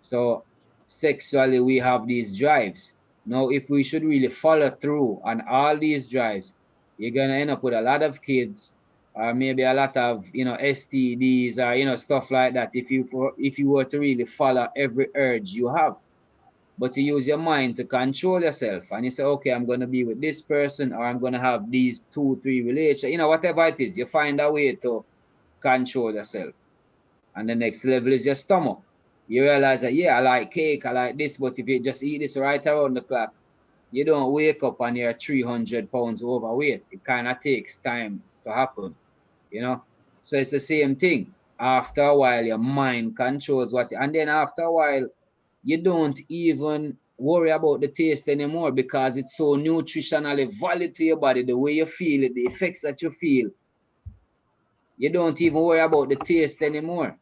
So, sexually, we have these drives. Now, if we should really follow through on all these drives, you're gonna end up with a lot of kids, or maybe a lot of STDs, or stuff like that. If you were to really follow every urge you have, but you use your mind to control yourself and you say, okay, I'm going to be with this person or I'm going to have these two, three relations, whatever it is, you find a way to control yourself. And the next level is your stomach. You realize that, yeah, I like cake, I like this, but if you just eat this right around the clock, you don't wake up and you're 300 pounds overweight. It kind of takes time to happen, you know. So it's the same thing. After a while, your mind controls and then after a while, you don't even worry about the taste anymore because it's so nutritionally valid to your body, the way you feel it, the effects that you feel. You don't even worry about the taste anymore.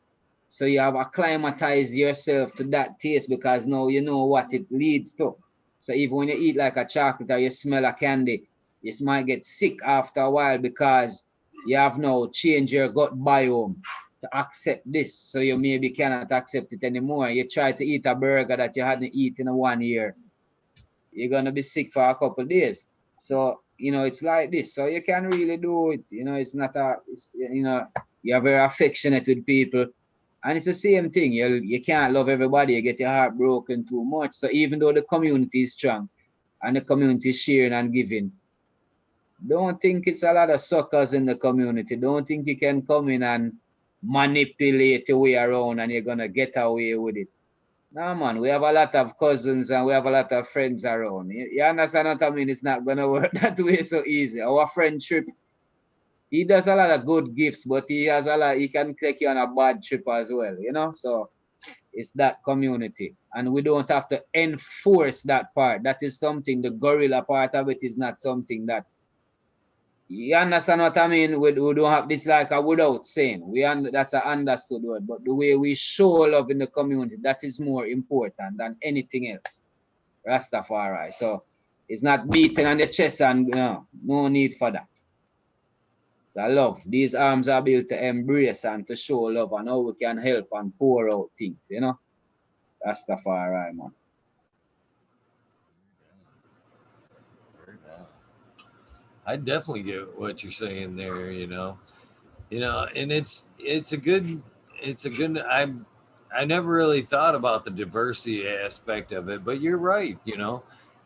So you have acclimatized yourself to that taste because now you know what it leads to. So even when you eat like a chocolate or you smell a candy, you might get sick after a while because you have now changed your gut biome to accept this. So you maybe cannot accept it anymore. You try to eat a burger that you hadn't eaten in 1 year. You're gonna be sick for a couple of days. So it's like this. So you can really do it. It's not you're very affectionate with people. And it's the same thing. You can't love everybody. You get your heart broken too much. So even though the community is strong and the community is sharing and giving, don't think it's a lot of suckers in the community. Don't think you can come in and manipulate your way around and you're gonna get away with it. No man, we have a lot of cousins and we have a lot of friends around. You understand what I mean? It's not gonna work that way so easy. Our friend Trip, he does a lot of good gifts, but he can take you on a bad trip as well. So it's that community. And we don't have to enforce that part. That is something, the gorilla part of it is not something that, you understand what I mean? We don't have this like a without saying. That's an understood word. But the way we show love in the community, that is more important than anything else. Rastafari. So it's not beating on the chest and no need for that. So I love. These arms are built to embrace and to show love and how we can help and pour out things. Rastafari, man. I definitely get what you're saying there, and it's a good I never really thought about the diversity aspect of it, but you're right.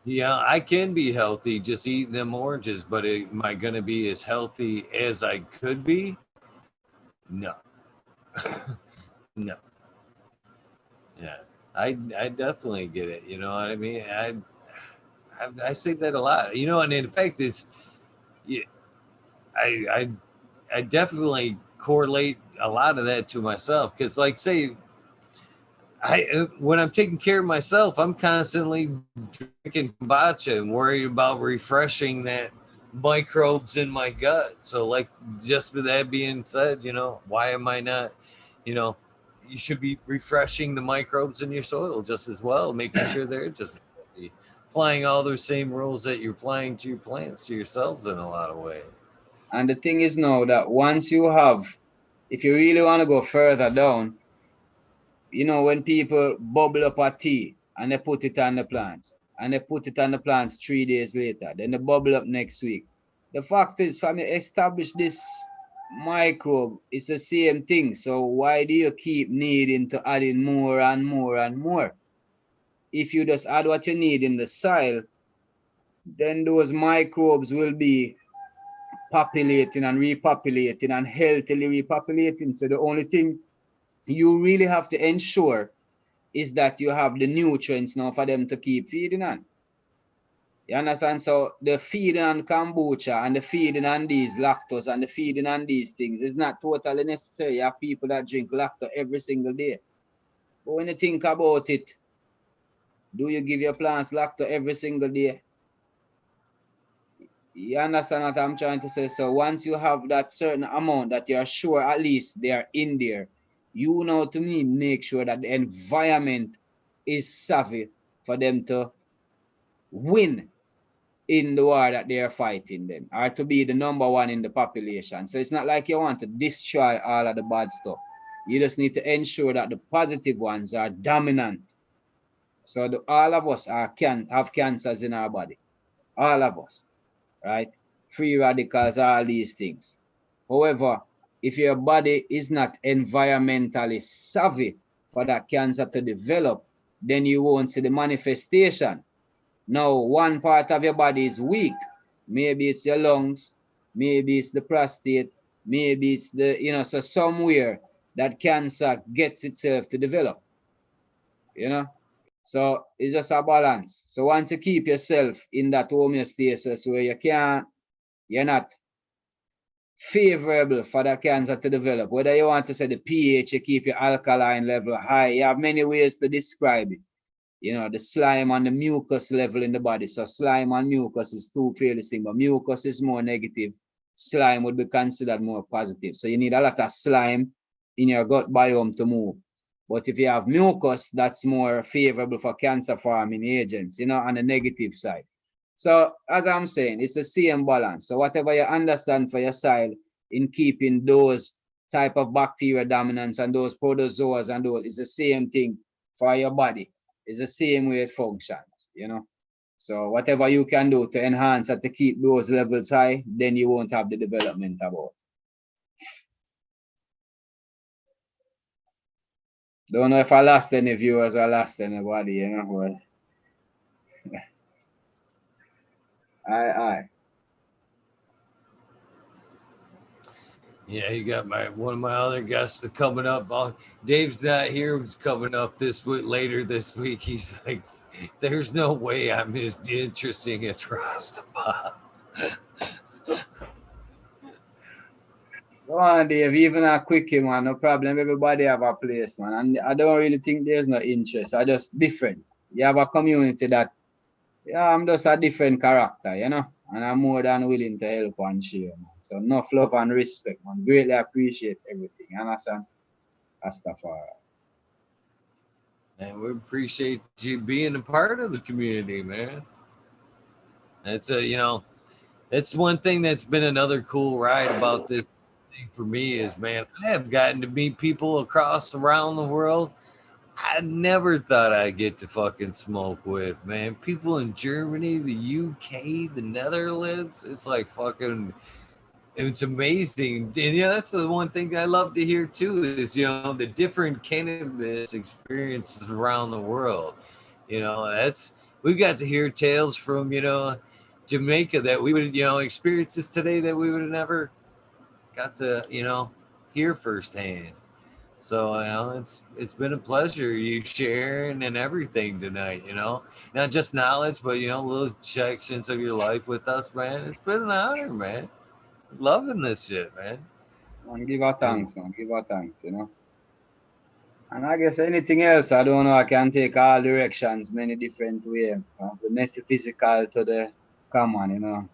Yeah, I can be healthy just eating them oranges, but am I going to be as healthy as I could be? No. No. Yeah. I definitely get it. You know what I mean? I say that a lot. And in fact, yeah, I I I definitely correlate a lot of that to myself because, like, say, when I'm taking care of myself, I'm constantly drinking kombucha and worried about refreshing that microbes in my gut. So, like, just with that being said, why am I not, you know, you should be refreshing the microbes in your soil just as well, making sure they're just healthy, applying all those same rules that you're applying to your plants, to yourselves in a lot of ways. And the thing is now that once you have, if you really want to go further down, when people bubble up a tea and they put it on the plants, and they put it on the plants 3 days later, then they bubble up next week. The fact is, from you establish this microbe, it's the same thing. So why do you keep needing to add in more and more and more? If you just add what you need in the soil, then those microbes will be populating and repopulating and healthily repopulating. So the only thing you really have to ensure is that you have the nutrients now for them to keep feeding on. You understand? So the feeding on kombucha and the feeding on these lactose and the feeding on these things is not totally necessary. You have people that drink lactose every single day. But when you think about it, do you give your plants lactose every single day? You understand what I'm trying to say? So once you have that certain amount that you're sure at least they are in there, you know, to me, make sure that the environment is savvy for them to win in the war that they are fighting then, or to be the number one in the population. So it's not like you want to destroy all of the bad stuff. You just need to ensure that the positive ones are dominant. So all of us have cancers in our body. All of us, right? Free radicals, all these things. However, if your body is not environmentally savvy for that cancer to develop, then you won't see the manifestation. Now, one part of your body is weak. Maybe it's your lungs, maybe it's the prostate, maybe it's so somewhere that cancer gets itself to develop, you know. So it's just a balance. So once you keep yourself in that homeostasis where you're not favorable for the cancer to develop, whether you want to say the pH, you keep your alkaline level high, you have many ways to describe it. you know, the slime and the mucus level in the body. So slime and mucus is two fairly similar. Mucus is more negative. Slime would be considered more positive. So you need a lot of slime in your gut biome to move. But if you have mucus, that's more favorable for cancer forming agents, you know, on the negative side. So as I'm saying, it's the same balance. So whatever you understand for your soil in keeping those type of bacteria dominance and those protozoas and those, is the same thing for your body. It's the same way it functions, you know. So whatever you can do to enhance and to keep those levels high, then you won't have the development about. Don't know if I lost any viewers or lost anybody, you know. But aye. Yeah, you got one of my other guests coming up. Dave's not here. Who's coming up this week? Later this week. He's like, "There's no way I'm as interesting as Rasta Bob." Go on, Dave. Even a quickie, man. No problem. Everybody have a place, man. And I don't really think there's no interest. I just different. You have a community that, yeah, I'm just a different character, you know. And I'm more than willing to help and share, man. So enough love and respect, man. Greatly appreciate everything. You understand? Rastafari. And we appreciate you being a part of the community, man. It's it's one thing that's been another cool ride about this thing for me is, man, I have gotten to meet people across around the world I never thought I'd get to fucking smoke with, man. People in Germany, the UK, the Netherlands, it's like fucking, it's amazing. And that's the one thing I love to hear too is, the different cannabis experiences around the world. We got to hear tales from, Jamaica that we would, experiences today that we would have never got to, hear firsthand. So it's been a pleasure you sharing and everything tonight. Not just knowledge, but little sections of your life with us, man. It's been an honor, man. Loving this shit, man. And give our thanks, man. Give our thanks, you know. And I guess anything else, I don't know, I can take all directions, many different ways. From the metaphysical to the common, you know.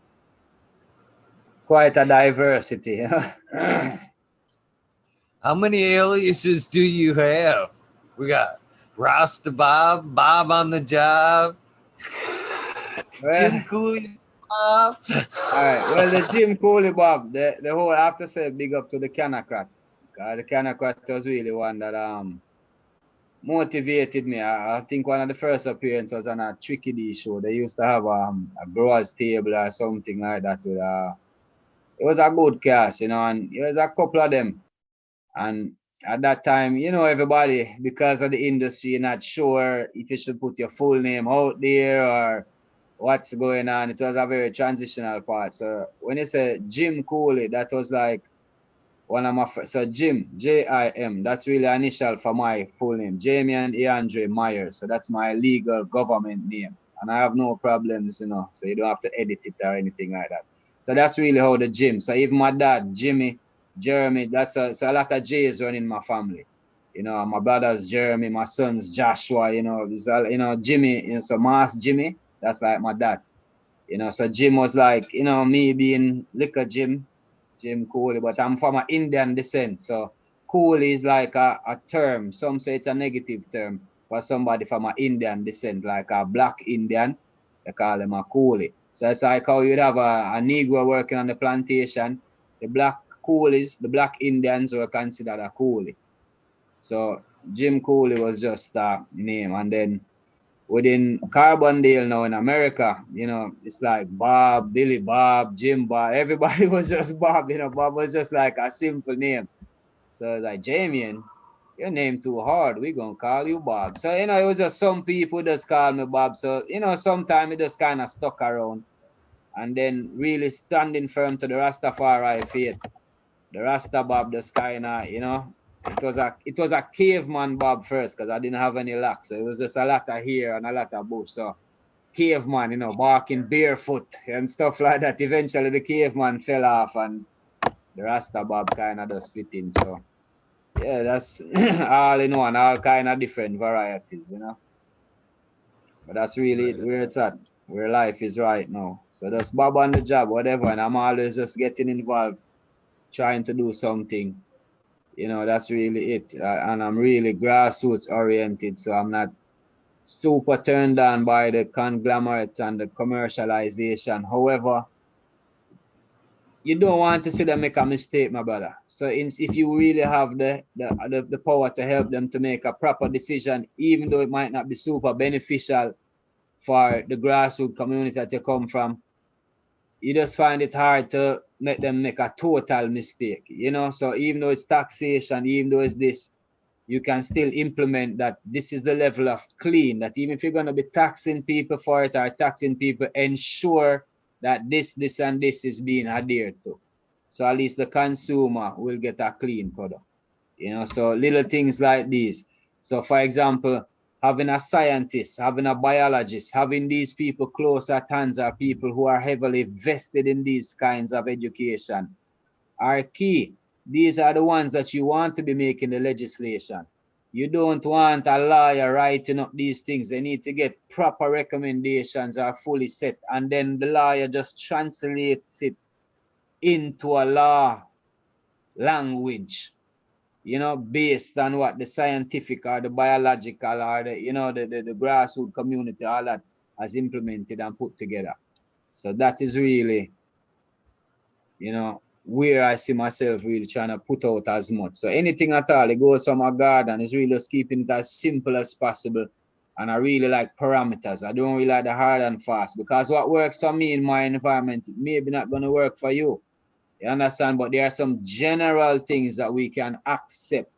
Quite a diversity, you know. How many aliases do you have? We got Rasta Bob, Bob on the job, Jim Cooley Bob. All right. Well, the Jim Cooley Bob, the whole, I have to say big up to the Canacrat. The Canacrat was really one that motivated me. I think one of the first appearances was on a Tricky D show. They used to have a growers table or something like that. It was a good cast, and it was a couple of them. And at that time, everybody, because of the industry, you're not sure if you should put your full name out there or what's going on. It was a very transitional part. So when you say Jim Cooley, that was like one of my first. So Jim, Jim, that's really initial for my full name, Jamie and Andre Myers. So that's my legal government name. And I have no problems, so you don't have to edit it or anything like that. So that's really how the Jim. So even my dad, Jimmy, Jeremy, so a lot of J's running my family. My brother's Jeremy, my son's Joshua, Jimmy, so Mass Jimmy, that's like my dad. So Jim was like, me being liquor Jim Cooley, but I'm from an Indian descent. So Cooley is like a term. Some say it's a negative term for somebody from an Indian descent, like a black Indian. They call him a Cooley. So it's like how you'd have a Negro working on the plantation. The black Coolies, the black Indians were considered a Coolie. So Jim Cooley was just a name. And then within Carbondale now in America, it's like Bob, Billy Bob, Jim Bob. Everybody was just Bob, Bob was just like a simple name. So it's like, Jamie, your name too hard. We're going to call you Bob. So, it was just some people just call me Bob. So, sometimes it just kind of stuck around. And then really standing firm to the Rastafari faith. The Rasta Bob just kind of, it was a caveman Bob first because I didn't have any locks. So it was just a lot of hair and a lot of bush. So caveman, barking barefoot and stuff like that. Eventually the caveman fell off and the Rasta Bob kind of just fit in. So yeah, that's all in one, all kind of different varieties, But that's really where it's at, where life is right now. So just bob on the job, whatever, and I'm always just getting involved, trying to do something. That's really it. And I'm really grassroots oriented, so I'm not super turned on by the conglomerates and the commercialization. However, you don't want to see them make a mistake, my brother. So if you really have the power to help them to make a proper decision, even though it might not be super beneficial for the grassroots community that you come from, you just find it hard to make them make a total mistake. So even though it's taxation, even though it's this, you can still implement that this is the level of clean, that even if you're going to be taxing people for it or taxing people, ensure that this and this is being adhered to. So at least the consumer will get a clean product. So little things like these. So for example, having a scientist, having a biologist, having these people close at hands are people who are heavily vested in these kinds of education are key. These are the ones that you want to be making the legislation. You don't want a lawyer writing up these things. They need to get proper recommendations are fully set, and then the lawyer just translates it into a law language, based on what the scientific or the biological or the grassroots community, all that has implemented and put together. So that is really, where I see myself really trying to put out as much. So anything at all, it goes from a garden, is really just keeping it as simple as possible. And I really like parameters. I don't really like the hard and fast, because what works for me in my environment maybe not going to work for you. You understand? But there are some general things that we can accept,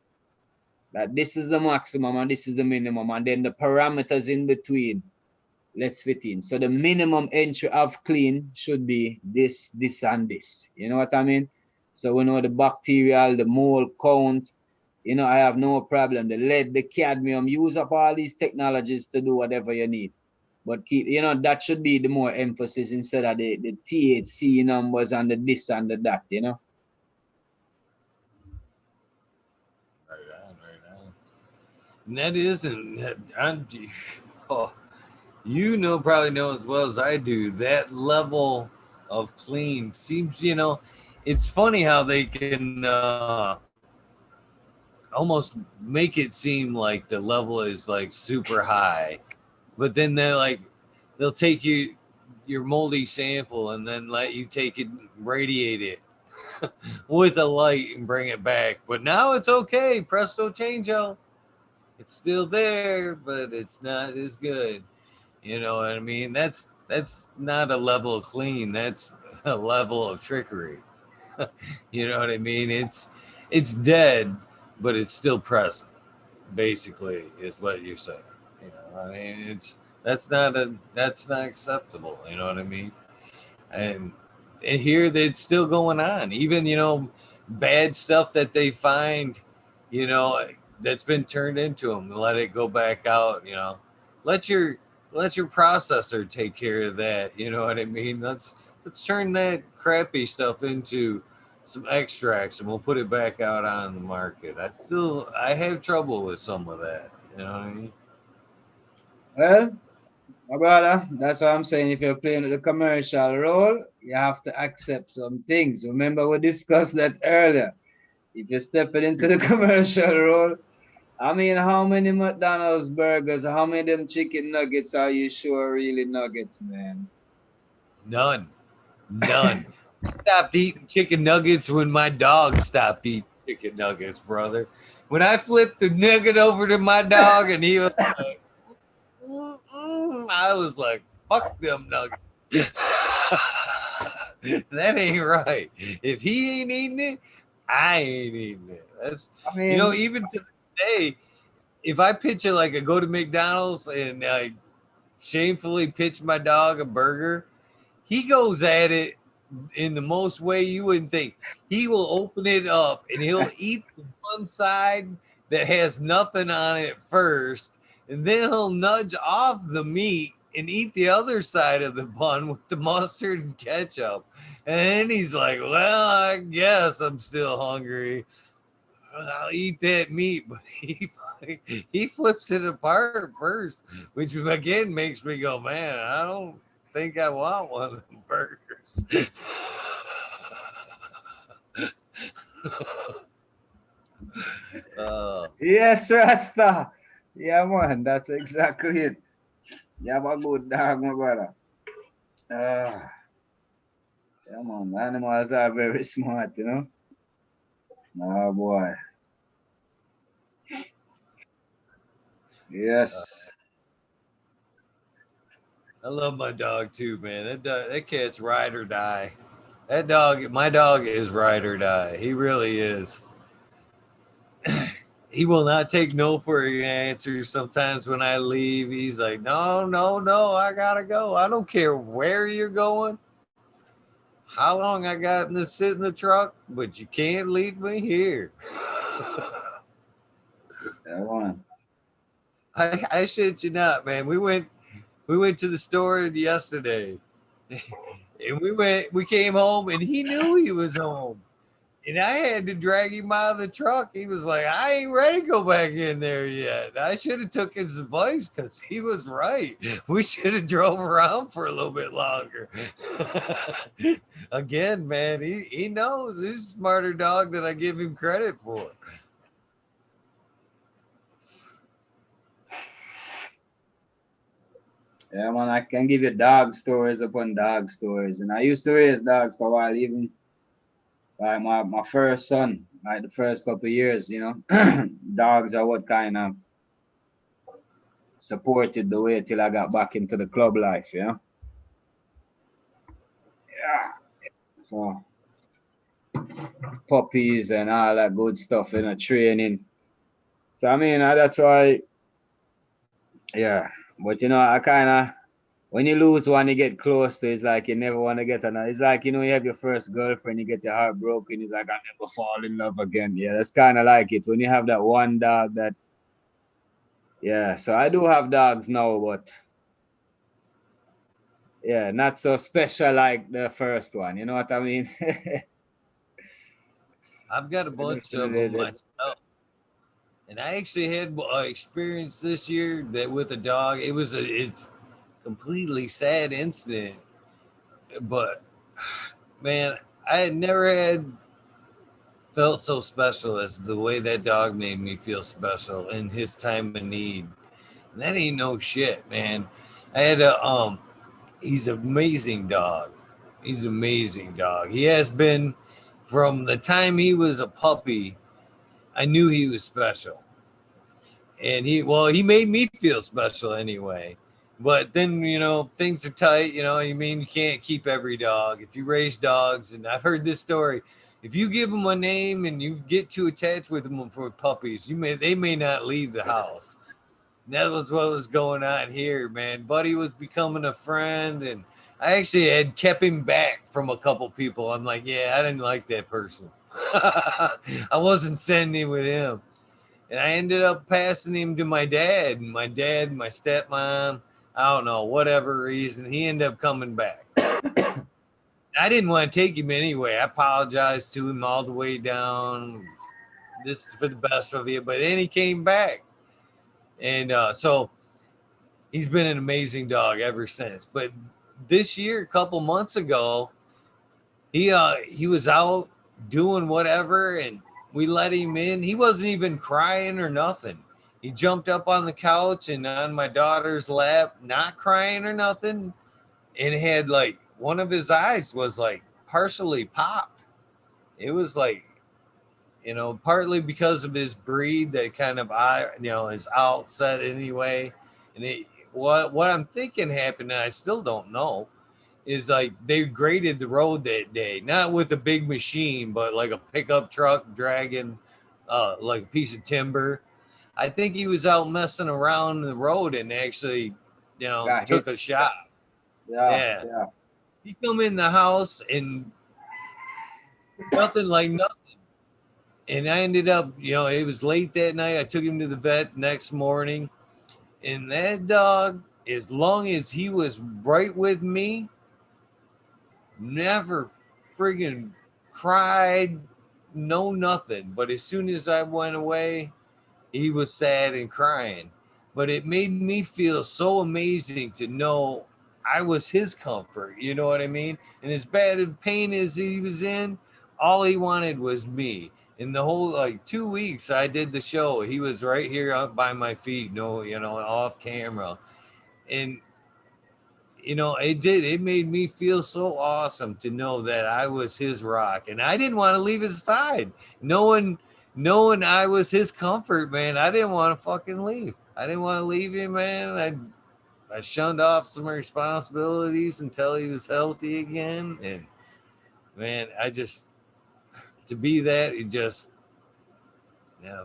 that this is the maximum and this is the minimum, and then the parameters in between, let's fit in. So the minimum entry of clean should be this, and this. You know what I mean? So we know the bacterial, the mole count, I have no problem. The lead, the cadmium, use up all these technologies to do whatever you need. But keep, that should be the more emphasis instead of the THC numbers and the this and the that, Right on, right on. And that isn't, oh, probably know as well as I do, that level of clean seems, it's funny how they can almost make it seem like the level is like super high, but then they'll take your moldy sample and then let you take it, radiate it with a light and bring it back. But now it's okay, presto changeo. It's still there, but it's not as good. You know what I mean? That's not a level of clean. That's a level of trickery. You know what I mean? It's dead, but it's still present. Basically, is what you're saying. I mean, that's not acceptable. You know what I mean? And here it's still going on. Even bad stuff that they find, you know, that's been turned into them. Let it go back out. Let your let your processor take care of that. You know what I mean? Let's turn that crappy stuff into some extracts and we'll put it back out on the market. I have trouble with some of that. You know what I mean? Well, my brother, that's what I'm saying. If you're playing the commercial role, you have to accept some things. Remember, we discussed that earlier. If you're stepping into the commercial role, I mean, how many McDonald's burgers, how many of them chicken nuggets are you sure really nuggets, man? None. None. I stopped eating chicken nuggets when my dog stopped eating chicken nuggets, brother. When I flipped the nugget over to my dog and he was like, I was like, fuck them nuggets. That ain't right. If he ain't eating it, I ain't eating it. That's I mean, even to the day, if I pitch it like I go to McDonald's and I shamefully pitch my dog a burger, he goes at it in the most way you wouldn't think. He will open it up and he'll eat the one side that has nothing on it first, and then he'll nudge off the meat and eat the other side of the bun with the mustard and ketchup. And then he's like, well, I guess I'm still hungry. I'll eat that meat, but he flips it apart first, which again makes me go, man, I don't think I want one of them burgers. uh, Yes, Rasta. Yeah, man, that's exactly it. You have a good dog, my brother. Ah, yeah, man. Animals are very smart, you know. Oh boy. uh, Yes. I love my dog too, man. That cat's ride or die. That dog, my dog is ride or die. He really is. He will not take no for an answer. Sometimes when I leave, he's like, no, no, no, I gotta go. I don't care where you're going, how long I got to sit in the truck, but you can't leave me here. Yeah, man. I shit you not, man. We went to the store yesterday, and we came home, and he knew he was home. And I had to drag him out of the truck. He was like, I ain't ready to go back in there yet. I should have took his advice because he was right. We should have drove around for a little bit longer. Again, man, he knows. He's a smarter dog than I give him credit for. Yeah, man, I can give you dog stories upon dog stories. And I used to raise dogs for a while, even like my first son, like the first couple of years, you know. Dogs are what kind of supported the way till I got back into the club life, you know. Yeah. So puppies and all that good stuff in a training. So I mean that's why, yeah. But you know, I kinda when you lose one you get close to it's like you never wanna get another. It's like you know you have your first girlfriend, you get your heart broken, it's like I never fall in love again. Yeah, that's kinda like it. When you have that one dog that yeah, so I do have dogs now, but yeah, not so special like the first one. You know what I mean? I've got a bunch of them myself. And I actually had experience this year that with a dog, it's completely sad incident, but man, I had never had felt so special as the way that dog made me feel special in his time of need. And that ain't no shit, man. I had he's an amazing dog. He's an amazing dog. He has been from the time he was a puppy. I knew he was special, and he made me feel special anyway. But then things are tight. You mean you can't keep every dog. If you raise dogs, and I've heard this story, if you give them a name and you get too attached with them for puppies, they may not leave the house. And that was what was going on here, man. Buddy was becoming a friend, and I actually had kept him back from a couple people. I'm like, yeah, I didn't like that person. I wasn't sending with him, and I ended up passing him to my dad. And my dad, my stepmom, I don't know, whatever reason, he ended up coming back. I didn't want to take him anyway. I apologized to him all the way down. This is for the best of you. But then he came back. And so he's been an amazing dog ever since. But this year, a couple months ago, he was out doing whatever, and we let him in. He wasn't even crying or nothing. He jumped up on the couch and on my daughter's lap, not crying or nothing, and had like one of his eyes was like partially popped. It was like, partly because of his breed, that kind of eye, is outset anyway. And what I'm thinking happened, and I still don't know, is like they graded the road that day, not with a big machine, but like a pickup truck dragging like a piece of timber. I think he was out messing around the road and actually, Got took hit. a shot. Yeah, Yeah. yeah. He come in the house and nothing like nothing. And I ended up, it was late that night. I took him to the vet next morning. And that dog, as long as he was right with me, never friggin' cried, no nothing. But as soon as I went away, he was sad and crying. But it made me feel so amazing to know I was his comfort. You know what I mean? And as bad of pain as he was in, all he wanted was me. In the whole like 2 weeks I did the show, he was right here up by my feet, no, off camera. And it made me feel so awesome to know that I was his rock, and I didn't want to leave his side. Knowing I was his comfort, man, I didn't want to fucking leave. I didn't want to leave him, man. I shunned off some responsibilities until he was healthy again, and man, I just to be that, it just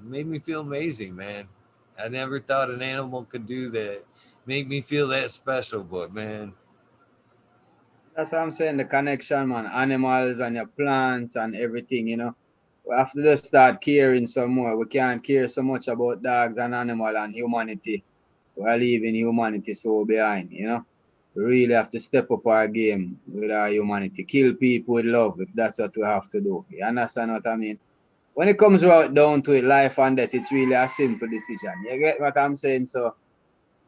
made me feel amazing, man. I never thought an animal could do that, make me feel that special, but man. That's what I'm saying, the connection, man. Animals and your plants and everything, We have to just start caring some more. We can't care so much about dogs and animal and humanity. We're leaving humanity so behind. We really have to step up our game with our humanity. Kill people with love if that's what we have to do. You understand what I mean? When it comes right down to it, life and death, it's really a simple decision. You get what I'm saying? So,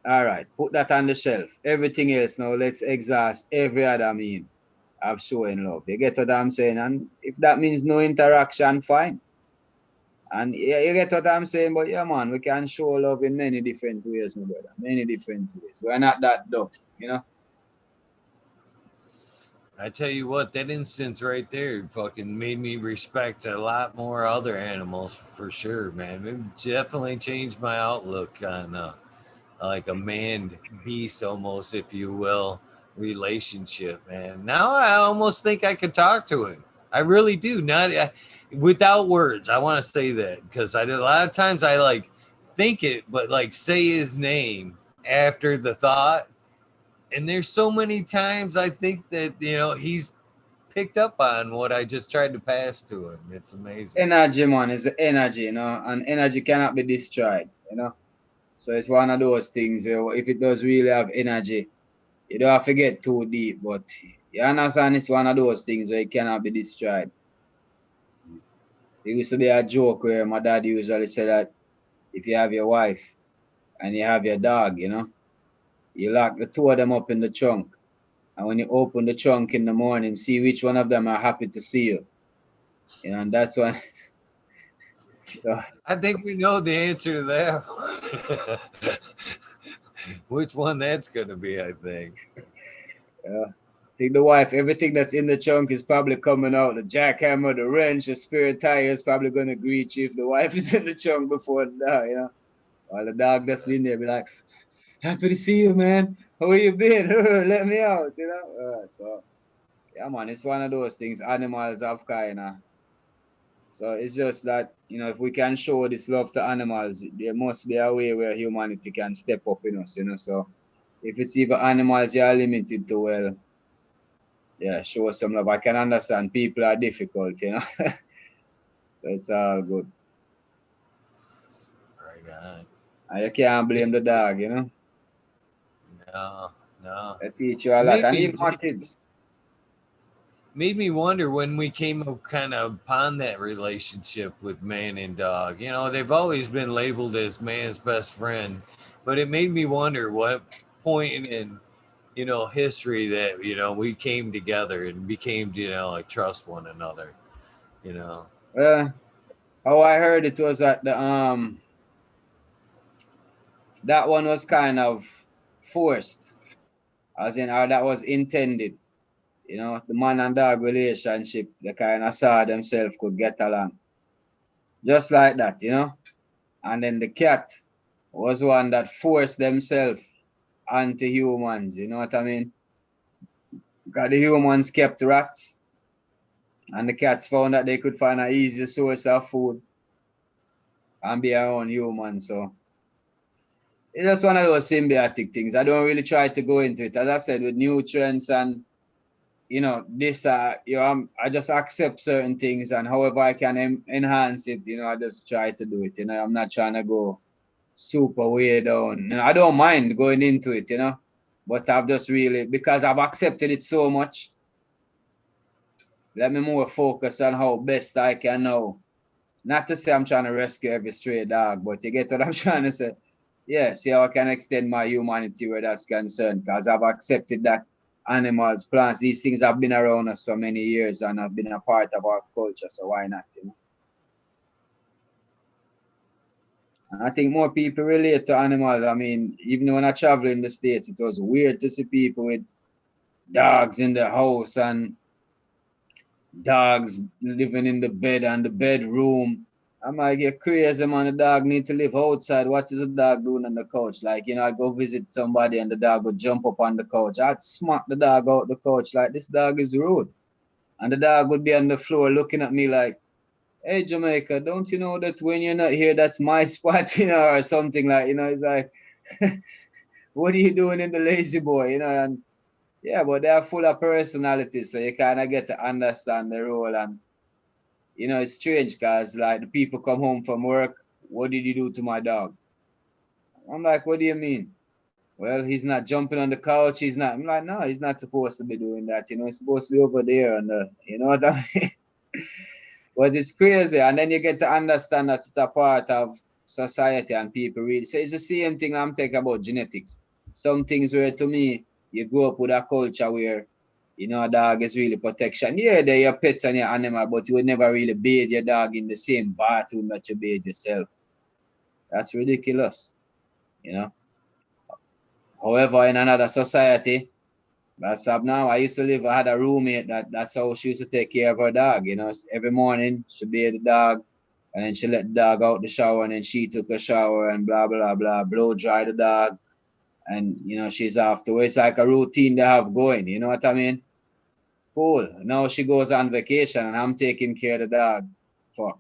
all right, put that on the shelf. Everything else now, let's exhaust every other mean of showing love. You get what I'm saying? And if that means no interaction, fine. And you get what I'm saying? But yeah, man, we can show love in many different ways, my brother. Many different ways. We're not that dumb. I tell you what, that instance right there fucking made me respect a lot more other animals for sure, man. It definitely changed my outlook on like a man beast almost, if you will, relationship, man. Now I almost think I could talk to him. I really do. Not without words. I want to say that because I did a lot of times I like think it, but like say his name after the thought. And there's so many times I think that he's picked up on what I just tried to pass to him. It's amazing. Energy, man, is energy, and energy cannot be destroyed. So it's one of those things where if it does really have energy, you don't have to get too deep, but you understand it's one of those things where it cannot be destroyed. There used to be a joke where my dad usually said that if you have your wife and you have your dog, you lock the two of them up in the trunk. And when you open the trunk in the morning, see which one of them are happy to see you. And that's when so I think we know the answer to that. Which one that's going to be, I think. I think the wife, everything that's in the trunk is probably coming out. The jackhammer, the wrench, the spare tire is probably gonna greet you if the wife is in the trunk before the dog. While the dog that's been there be like, happy to see you, man. How you been? Let me out. So yeah, man, it's one of those things. Animals have kind. So it's just that, if we can show this love to animals, there must be a way where humanity can step up in us. So if it's even animals you are limited to, well, yeah, show some love. I can understand people are difficult. So it's all good. Right on. And you can't blame the dog. No, no. They teach you a It lot. made And me even my kids. made me wonder when we came up kind of upon that relationship with man and dog. They've always been labeled as man's best friend, but it made me wonder what point in history that we came together and became like trust one another. You know. How I heard it was that that one was kind of forced, as in, or that was intended. The man and dog relationship, they kind of saw themselves could get along. Just like that. And then the cat was one that forced themselves onto humans. You know what I mean? Because the humans kept rats, and the cats found that they could find an easy source of food and be around humans. So it's just one of those symbiotic things. I don't really try to go into it. As I said, with nutrients and this, I just accept certain things, and however I can enhance it, I just try to do it. I'm not trying to go super way down. I don't mind going into it, but I've just really, because I've accepted it so much, let me more focus on how best I can now. Not to say I'm trying to rescue every stray dog, but you get what I'm trying to say? Yeah, see how I can extend my humanity where that's concerned, because I've accepted that animals, plants, these things have been around us for many years and have been a part of our culture, so why not, you know? And I think more people relate to animals. I mean, even when I travel in the States, it was weird to see people with dogs in the house and dogs living in the bed and the bedroom. I might get crazy, man. The dog need to live outside. What is the dog doing on the couch? Like, you know, I go visit somebody and the dog would jump up on the couch. I'd smack the dog out the couch like, this dog is rude. And the dog would be on the floor looking at me like, hey, Jamaica, don't you know that when you're not here, that's my spot, you know, or something like, you know, it's like, what are you doing in the lazy boy, you know? And yeah, but they're full of personality, so you kind of get to understand the role. And you know, it's strange because like the people come home from work, what did you do to my dog? I'm like, what do you mean? Well, he's not jumping on the couch. He's not. I'm like, no, he's not supposed to be doing that. You know, he's supposed to be over there, and you know what I mean. But it's crazy, and then you get to understand that it's a part of society, and people read. So it's the same thing I'm talking about genetics. Some things where to me, you grow up with a culture where you know, a dog is really protection. Yeah, they're your pets and your animal, but you would never really bathe your dog in the same bathroom that you bathe yourself. That's ridiculous, you know. However, in another society, that's up now. I used to live, I had a roommate that's how she used to take care of her dog, you know. Every morning she bathed the dog and then she let the dog out the shower and then she took a shower and blah blah blah, blow dry the dog and you know she's afterwards. It's like a routine they have going, you know what I mean? Cool. Now she goes on vacation and I'm taking care of the dog. Fuck.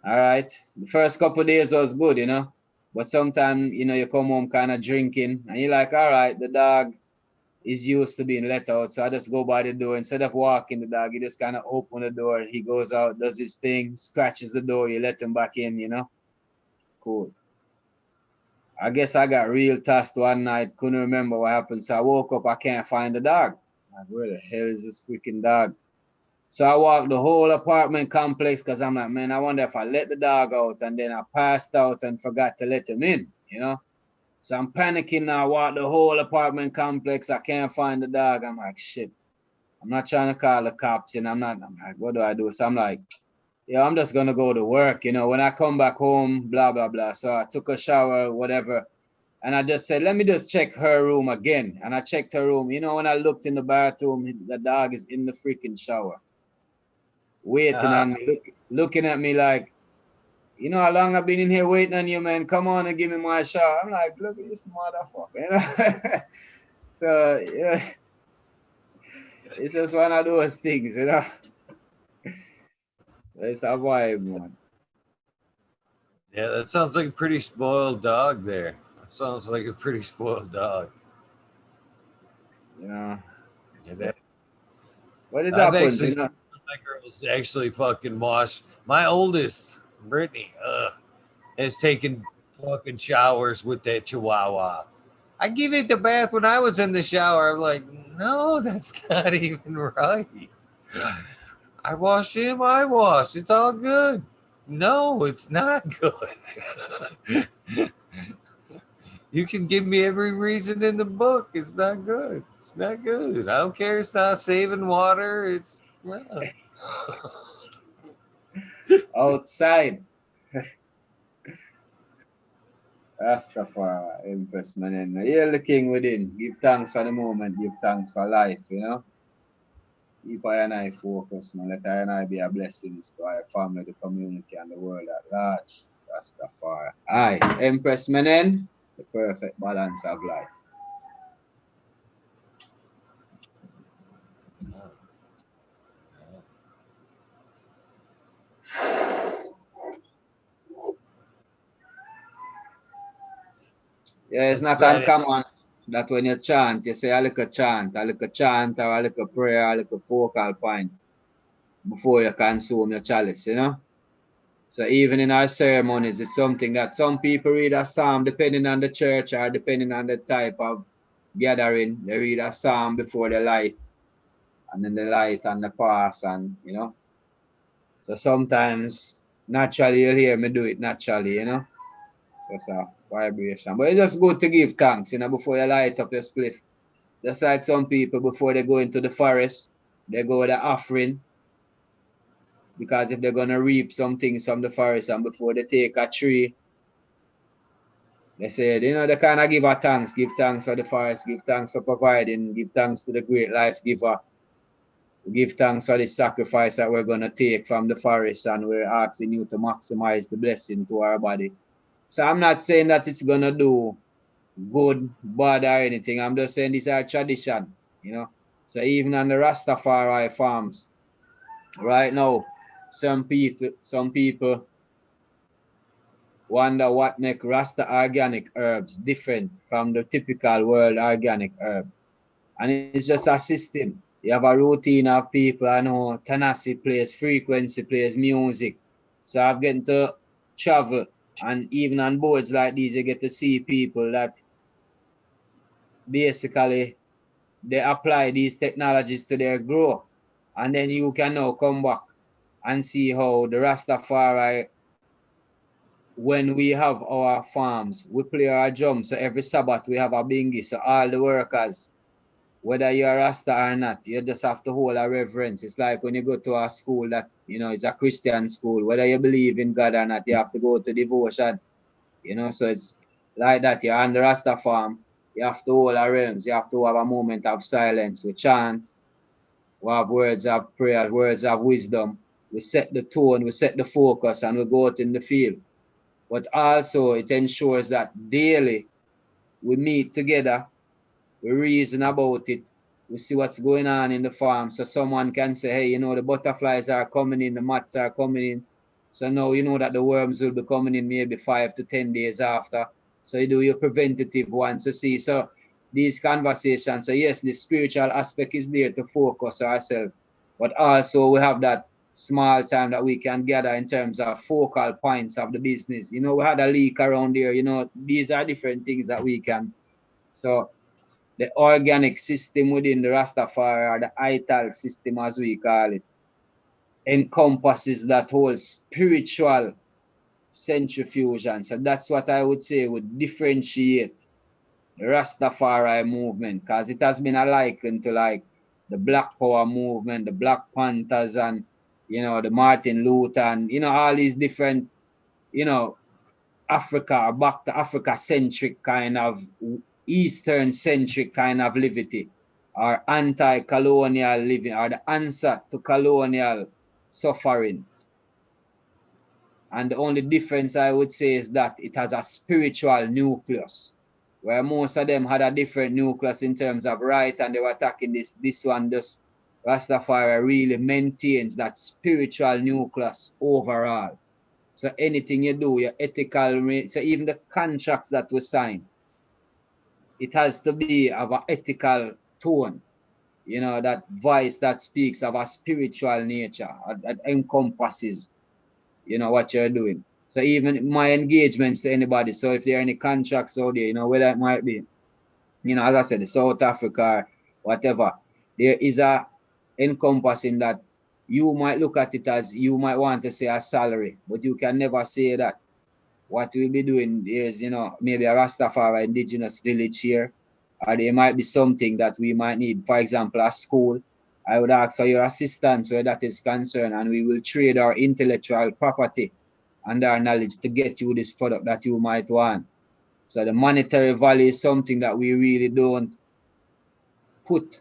All right. The first couple of days was good, you know. But sometimes, you know, you come home kind of drinking and you're like, all right, the dog is used to being let out. So I just go by the door. Instead of walking the dog, you just kind of open the door. He goes out, does his thing, scratches the door, you let him back in, you know. Cool. I guess I got real tossed one night. Couldn't remember what happened. So I woke up, I can't find the dog. Like, where the hell is this freaking dog? So I walked the whole apartment complex because I'm like, man, I wonder if I let the dog out and then I passed out and forgot to let him in, you know? So I'm panicking now. I walk the whole apartment complex. I can't find the dog. I'm like, shit. I'm not trying to call the cops and I'm like, what do I do? So I'm like, yeah, I'm just gonna go to work, you know. When I come back home, blah blah blah. So I took a shower, whatever, and I just said, let me just check her room again. And I checked her room. You know, when I looked in the bathroom, the dog is in the freaking shower waiting on me, looking at me like, you know how long I've been in here waiting on you, man. Come on and give me my shower. I'm like, look at this motherfucker. You know? So yeah, it's just one of those things, you know. So it's a vibe, man. Yeah, that sounds like a pretty spoiled dog there. That sounds like a pretty spoiled dog. You know. Yeah, that, What it I've happens, actually you seen know? my girls actually fucking wash. My oldest, Brittany, has taken fucking showers with that chihuahua. I give it the bath when I was in the shower. I'm like, no, that's not even right. I wash him, I wash. It's all good. No, it's not good. You can give me every reason in the book. It's not good. It's not good. I don't care. It's not saving water. It's well. Outside. Rastafari, Empress man. Hail the king within. Give thanks for the moment. Give thanks for life, you know. Keep I and I focus, man. Let I and I be a blessing to our family, the community, and the world at large. Rastafari. Aye, Empress Menen, the perfect balance of life. Yeah, it's That's not bad. uncommon that when you chant, you say a little chant, a little chant, or a little prayer, a little focal point before you consume your chalice, you know? So even in our ceremonies, it's something that some people read a psalm depending on the church or depending on the type of gathering. They read a psalm before they light. and then the light and the pass, and you know. So sometimes naturally you'll hear me do it naturally, you know. So it's a vibration. But it's just good to give thanks, you know, before you light up your spliff. Just like some people before they go into the forest, they go with the offering. Because if they're gonna reap some things from the forest and before they take a tree, they said, you know, they kind of give thanks for the forest, give thanks for providing, give thanks to the great life giver, give thanks for the sacrifice that we're going to take from the forest, and we're asking you to maximize the blessing to our body. So I'm not saying that it's going to do good, bad, or anything. I'm just saying these are tradition, you know. So even on the Rastafari farms, right now, some people wonder what make Rasta organic herbs different from the typical world organic herb. And it's just a system. You have a routine of people. I know Tanasi plays, frequency plays music. So I've getting to travel, and even on boards like these, you get to see people that basically they apply these technologies to their grow. And then you can now come back and see how the Rastafari, when we have our farms, we play our drums. So every Sabbath we have a bingy. So all the workers, whether you're a Rasta or not, you just have to hold a reverence. It's like when you go to a school that, you know, it's a Christian school, whether you believe in God or not, you have to go to devotion, you know, so it's like that. You're on the Rasta farm, you have to hold a realms, you have to have a moment of silence. We chant, we have words of prayer, words of wisdom. We set the tone, we set the focus, and we go out in the field. But also, it ensures that daily we meet together, we reason about it, we see what's going on in the farm. So someone can say, hey, you know, the butterflies are coming in, the moths are coming in. So now you know that the worms will be coming in maybe 5 to 10 days after. So you do your preventative ones to see. So these conversations, so yes, the spiritual aspect is there to focus ourselves, but also we have that small time that we can gather in terms of focal points of the business. You know, we had a leak around here, you know, these are different things that we can. So the organic system within the Rastafari, or the ITAL system as we call it, encompasses that whole spiritual centrifusion. So that's what I would say would differentiate the Rastafari movement, because it has been a likened to like the Black Power movement, the Black Panthers, and you know, the Martin Luther, and you know, all these different, you know, Africa or back to Africa centric kind of Eastern centric kind of livity, or anti colonial living, or the answer to colonial suffering. And the only difference I would say is that it has a spiritual nucleus, where most of them had a different nucleus in terms of right, and they were attacking this one. This Rastafari really maintains that spiritual nucleus overall. So anything you do, your ethical, so even the contracts that we sign, it has to be of an ethical tone, you know, that voice that speaks of a spiritual nature, that encompasses, you know, what you're doing. So even my engagements to anybody, so if there are any contracts out there, you know, whether it might be, you know, as I said, South Africa, whatever, there is a encompassing that you might look at it as, you might want to say a salary, but you can never say that. What we'll be doing is, you know, maybe a Rastafari indigenous village here, or there might be something that we might need, for example, a school. I would ask for your assistance where that is concerned, and we will trade our intellectual property and our knowledge to get you this product that you might want. So the monetary value is something that we really don't put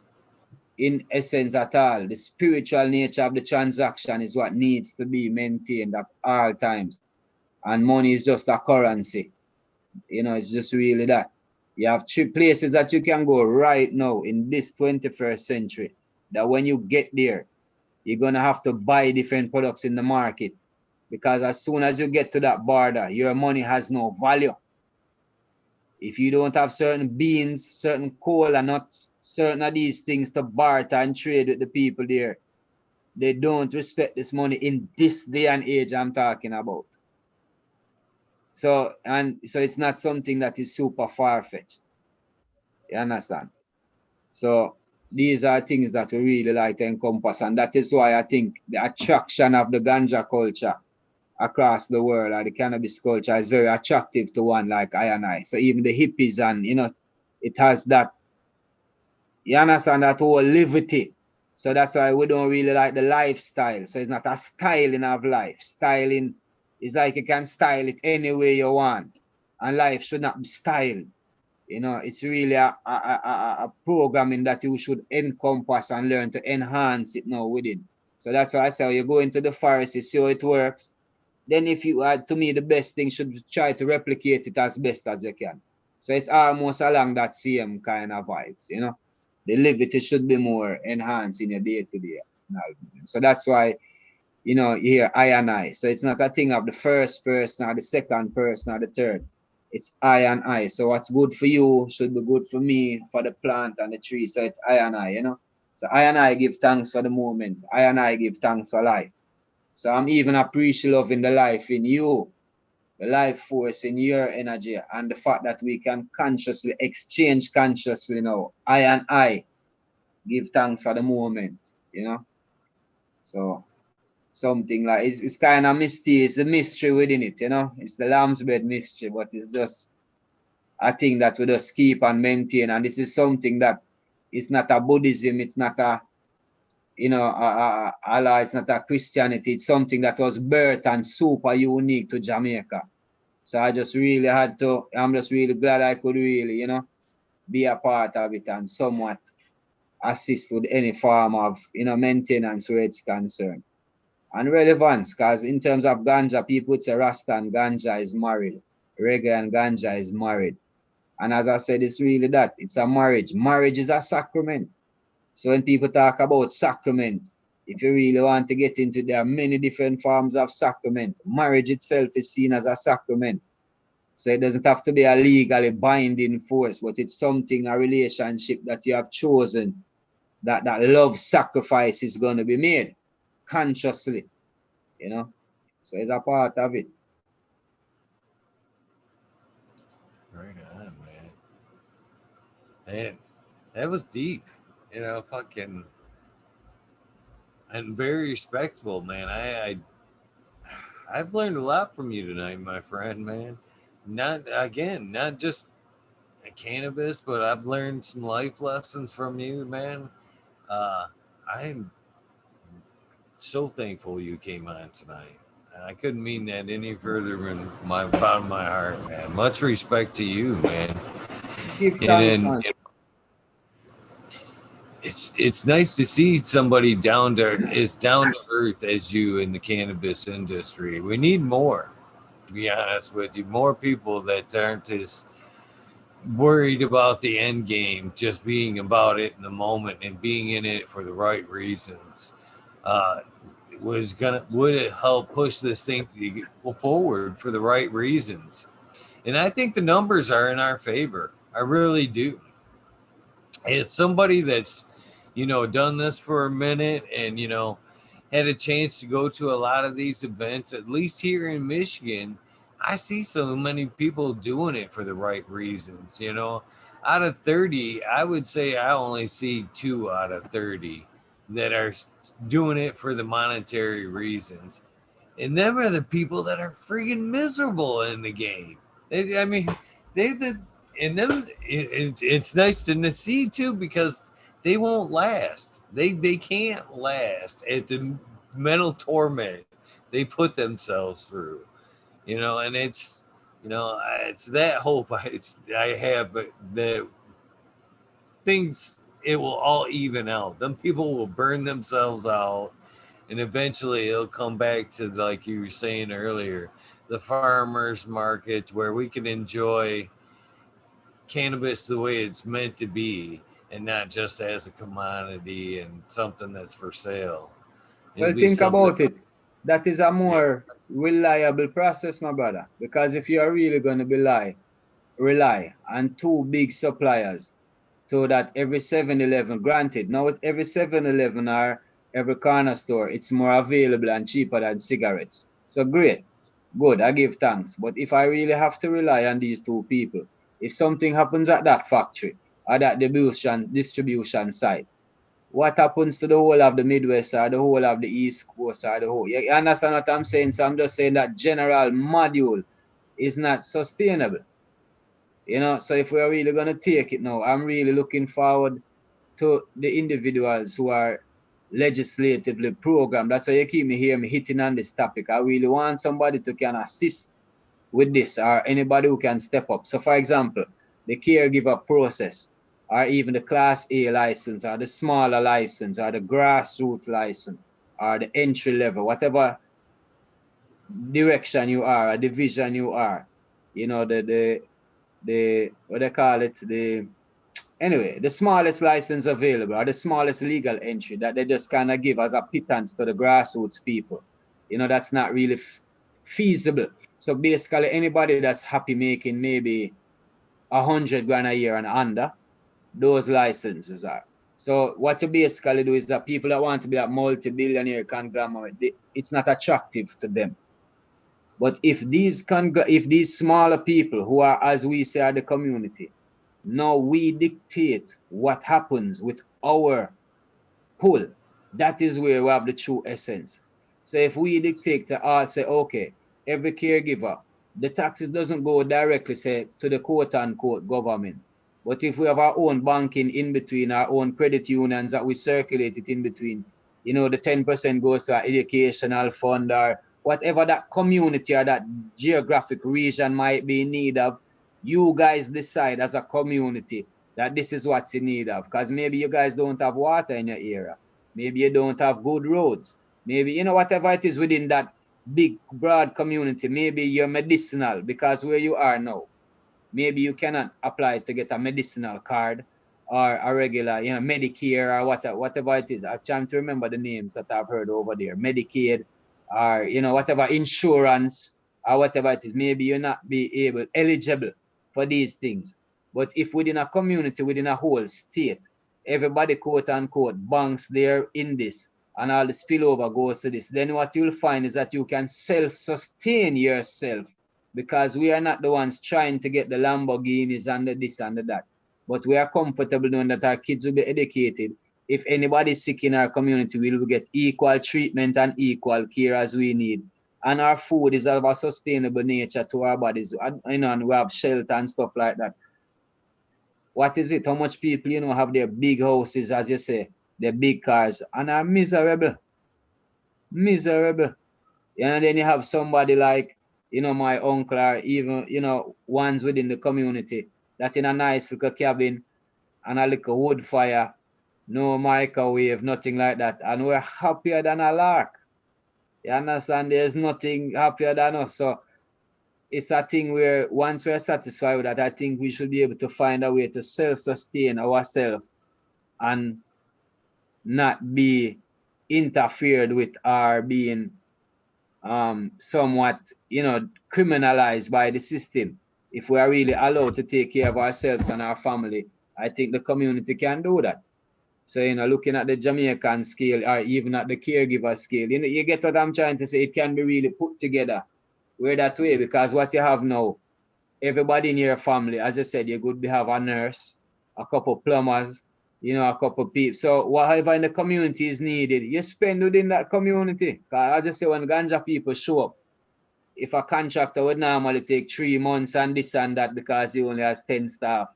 in essence at all. The spiritual nature of the transaction is what needs to be maintained at all times. And money is just a currency. You know, it's just really that. You have three places that you can go right now in this 21st century, that when you get there, you're going to have to buy different products in the market, because as soon as you get to that border, your money has no value. If you don't have certain beans, certain coal, and not certain of these things to barter and trade with the people there, they don't respect this money in this day and age I'm talking about. So, and so it's not something that is super far-fetched. You understand? So these are things that we really like to encompass, and that is why I think the attraction of the ganja culture across the world, or the cannabis culture, is very attractive to one like I and I. So even the hippies, and it has that, you understand, that whole liberty. So that's why we don't really like the lifestyle. So it's not a styling of life. Styling is like you can style it any way you want, and life should not be styled. It's really a programming that you should encompass and learn to enhance it now within. So that's why I say you go into the forest, you see how it works. Then if you add, to me, the best thing should try to replicate it as best as you can. So it's almost along that same kind of vibes. The liberty should be more enhanced in your day-to-day. So that's why, you hear I and I. So it's not a thing of the first person or the second person or the third. It's I and I. So what's good for you should be good for me, for the plant and the tree. So it's I and I. So I and I give thanks for the moment. I and I give thanks for life. So I'm even appreciative of in the life in you, the life force in your energy, and the fact that we can consciously exchange consciously now. I and I give thanks for the moment. So something like it's kind of mystery, it's the mystery within it. It's the lamb's bed mystery, but it's just a thing that we just keep and maintain. And this is something that it's not a Buddhism, it's not a Allah, it's not a Christianity, it's something that was birthed and super unique to Jamaica. So I'm just really glad I could really, be a part of it and somewhat assist with any form of, maintenance where it's concerned. And relevance, because in terms of ganja, people would say Rasta and ganja is married. Reggae and ganja is married. And as I said, it's really that. It's a marriage. Marriage is a sacrament. So when people talk about sacrament, if you really want to get into, there are many different forms of sacrament. Marriage itself is seen as a sacrament. So it doesn't have to be a legally binding force, but it's something, a relationship that you have chosen, that love sacrifice is going to be made consciously. So it's a part of it. Right on, man. Man, that was deep. Fucking and very respectful, man. I've learned a lot from you tonight, my friend, man. Not just cannabis, but I've learned some life lessons from you, man. Uh, I'm so thankful you came on tonight. I couldn't mean that any further than my bottom of my heart, man. Much respect to you, man. Give And thanks, then man. it's nice to see somebody down to earth as you in the cannabis industry. We need more, to be honest with you, more people that aren't as worried about the end game, just being about it in the moment and being in it for the right reasons. Uh, would it help push this thing to go forward for the right reasons? And I think the numbers are in our favor. I really do. It's somebody that's done this for a minute and had a chance to go to a lot of these events, at least here in Michigan. I see so many people doing it for the right reasons. Out of 30, I would say I only see 2 out of 30 that are doing it for the monetary reasons, and them are the people that are freaking miserable in the game. I mean, they the and them. It's nice to see too, because they won't last. They can't last at the mental torment they put themselves through. And it's that hope I have, that things, it will all even out. Them people will burn themselves out, and eventually it'll come back to, like you were saying earlier, the farmers market, where we can enjoy cannabis the way it's meant to be, and not just as a commodity and something that's for sale. It'll Well, be think something. about it. That is a Yeah. more reliable process, my brother. Because if you are really going to rely on two big suppliers, so that every 7-Eleven, granted, now with every 7-Eleven or every corner store, it's more available and cheaper than cigarettes. So great, good, I give thanks. But if I really have to rely on these two people, if something happens at that factory or that distribution site, what happens to the whole of the Midwest or the whole of the East Coast or the whole? You understand what I'm saying? So I'm just saying that general module is not sustainable. You know, so if we're really gonna take it now, I'm really looking forward to the individuals who are legislatively programmed. That's why you keep me here, me hitting on this topic. I really want somebody to can assist with this or anybody who can step up. So for example, the caregiver process or even the class A license or the smaller license or the grassroots license or the entry level, whatever direction you are or division you are, you know, the what they call it, the anyway, the smallest license available or the smallest legal entry that they just kind of give as a pittance to the grassroots people. You know, that's not really feasible. So basically, anybody that's happy making maybe 100 grand a year and under, those licenses are. So what you basically do is that people that want to be a multi-billionaire conglomerate, it's not attractive to them. But if these smaller people who are, as we say, are the community, now we dictate what happens with our pull. That is where we have the true essence. So if we dictate to all say, okay, every caregiver, the taxes doesn't go directly, say, to the quote unquote government. But if we have our own banking in between, our own credit unions that we circulate it in between, you know, the 10% goes to our educational fund or whatever that community or that geographic region might be in need of, you guys decide as a community that this is what's in need of. Because maybe you guys don't have water in your area. Maybe you don't have good roads. Maybe, you know, whatever it is within that big, broad community. Maybe you're medicinal because where you are now, maybe you cannot apply to get a medicinal card or a regular, you know, Medicare or whatever it is. I'm trying to remember the names that I've heard over there. Medicaid or, you know, whatever insurance or whatever it is. Maybe you're not eligible for these things. But if within a community, within a whole state, everybody quote unquote banks there in this and all the spillover goes to this, then what you'll find is that you can self-sustain yourself because we are not the ones trying to get the Lamborghinis and the this and the that. But we are comfortable knowing that our kids will be educated. If anybody is sick in our community, we will get equal treatment and equal care as we need. And our food is of a sustainable nature to our bodies. You know, and we have shelter and stuff like that. What is it? How much people, you know, have their big houses, as you say, their big cars, and are miserable. Miserable. And then you have somebody like, you know, my uncle or even, you know, ones within the community that in a nice little cabin and a little wood fire, no microwave, nothing like that. And we're happier than a lark. You understand? There's nothing happier than us. So it's a thing where once we're satisfied with that, I think we should be able to find a way to self-sustain ourselves and not be interfered with our being somewhat, you know, criminalized by the system. If we are really allowed to take care of ourselves and our family, I think the community can do that. So, you know, looking at the Jamaican scale or even at the caregiver scale, you know, you get what I'm trying to say. It can be really put together. We're that way because what you have now, everybody in your family, as I said, you could have a nurse, a couple plumbers, you know, a couple people. So whatever in the community is needed, you spend within that community. Because as I say, when ganja people show up, if a contractor would normally take 3 months and this and that because he only has 10 staff.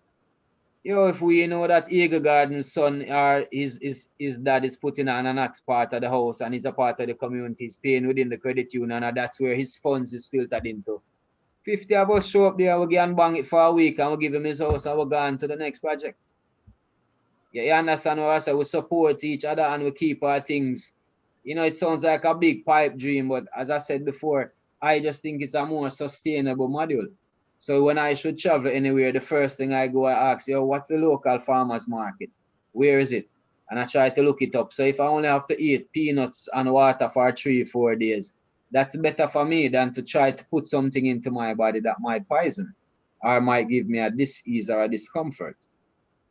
You know, if we know that Eagle Garden's son or his dad is putting on an axe part of the house and he's a part of the community, he's paying within the credit union and that's where his funds is filtered into. 50 of us show up there, we can bang it for a week and we give him his house and we're gone to the next project. Yeah, you understand what I say? We support each other and we keep our things. You know, it sounds like a big pipe dream, but as I said before, I just think it's a more sustainable model. So when I should travel anywhere, the first thing I go, I ask, yo, what's the local farmers market? Where is it? And I try to look it up. So if I only have to eat peanuts and water for 3 4 days, that's better for me than to try to put something into my body that might poison or might give me a disease or a discomfort.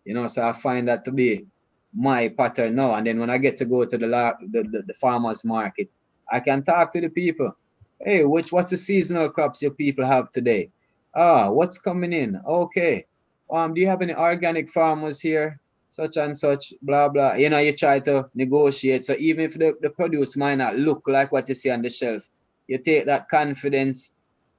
You know, so I find that to be my pattern now. And then when I get to go to the farmers market, I can talk to the people. Hey, what's the seasonal crops your people have today? Ah, what's coming in? Okay. Do you have any organic farmers here? such and such, blah blah. You know, you try to negotiate. So even if the produce might not look like what you see on the shelf, you take that confidence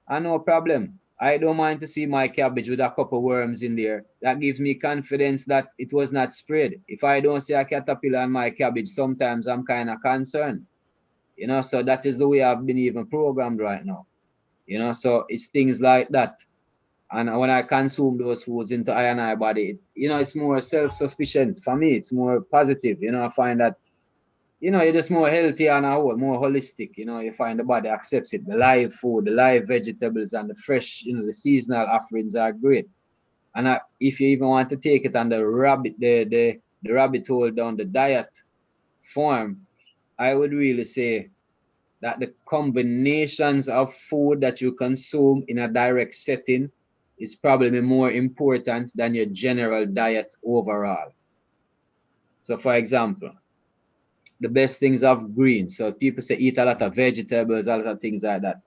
and no problem. I don't mind to see my cabbage with a couple worms in there. That gives me confidence that it was not sprayed. If I don't see a caterpillar on my cabbage, sometimes I'm kind of concerned. You know, so that is the way I've been even programmed right now. You know, so it's things like that. And when I consume those foods into I and I body, you know, it's more self-sufficient for me. It's more positive. You know, I find that, you know, you're just more healthy and a whole, more holistic. You know, you find the body accepts it. The live food, the live vegetables, and the fresh, you know, the seasonal offerings are great. And if you even want to take it on the rabbit hole down the diet form, I would really say that the combinations of food that you consume in a direct setting is probably more important than your general diet overall. So, for example, the best things of greens. So people say eat a lot of vegetables, a lot of things like that.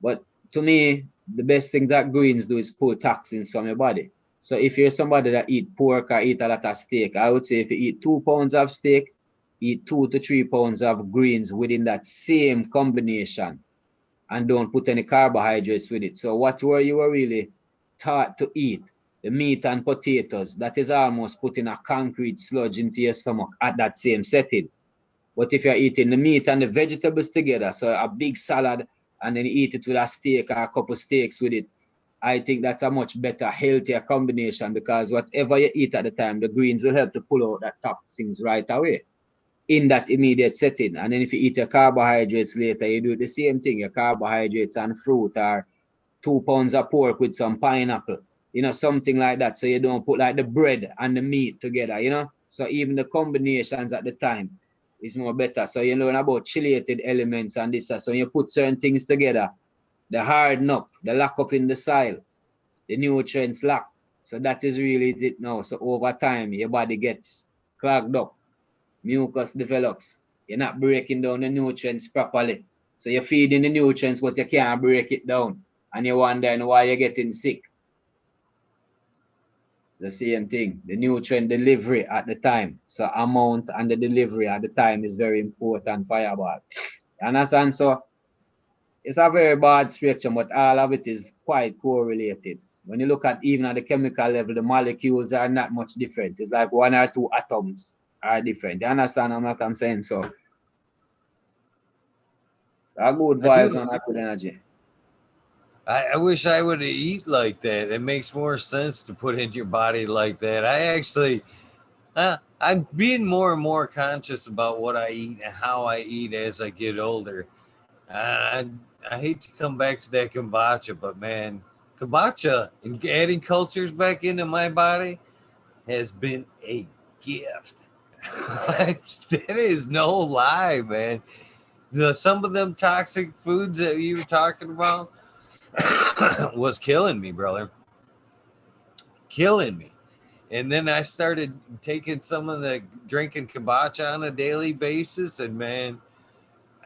But to me, the best thing that greens do is pull toxins from your body. So if you're somebody that eat pork or eat a lot of steak, I would say if you eat 2 pounds of steak, eat 2 to 3 pounds of greens within that same combination and don't put any carbohydrates with it. So what were you were really taught to eat? The meat and potatoes. That is almost putting a concrete sludge into your stomach at that same setting. But if you're eating the meat and the vegetables together, so a big salad and then you eat it with a steak or a couple steaks with it, I think that's a much better, healthier combination because whatever you eat at the time, the greens will help to pull out that toxins right away in that immediate setting. And then if you eat your carbohydrates later, you do the same thing, your carbohydrates and fruit or 2 pounds of pork with some pineapple, you know, something like that. So you don't put like the bread and the meat together, you know. So even the combinations at the time is more better. So you learn about chelated elements and this. So when you put certain things together, the harden up, the lock up in the soil, the nutrients lock. So that is really it now. So over time, your body gets clogged up, mucus develops. You're not breaking down the nutrients properly. So you're feeding the nutrients, but you can't break it down. And you're wondering why you're getting sick. The same thing, the nutrient delivery at the time. So amount and the delivery at the time is very important for your body. You understand? So it's a very bad spectrum, but all of it is quite correlated. When you look at even at the chemical level, the molecules are not much different. It's like 1 or 2 atoms are different. You understand what I'm saying? So a good I vibes do. and a good energy. I wish I would eat like that. It makes more sense to put in your body like that. I actually, I'm being more and more conscious about what I eat and how I eat as I get older. I, I hate to come back to that kombucha, but man, kombucha and adding cultures back into my body has been a gift. That is no lie, man. Some of them toxic foods that you were talking about was killing me, brother. Killing me. And then I started taking some of the drinking kombucha on a daily basis, and man,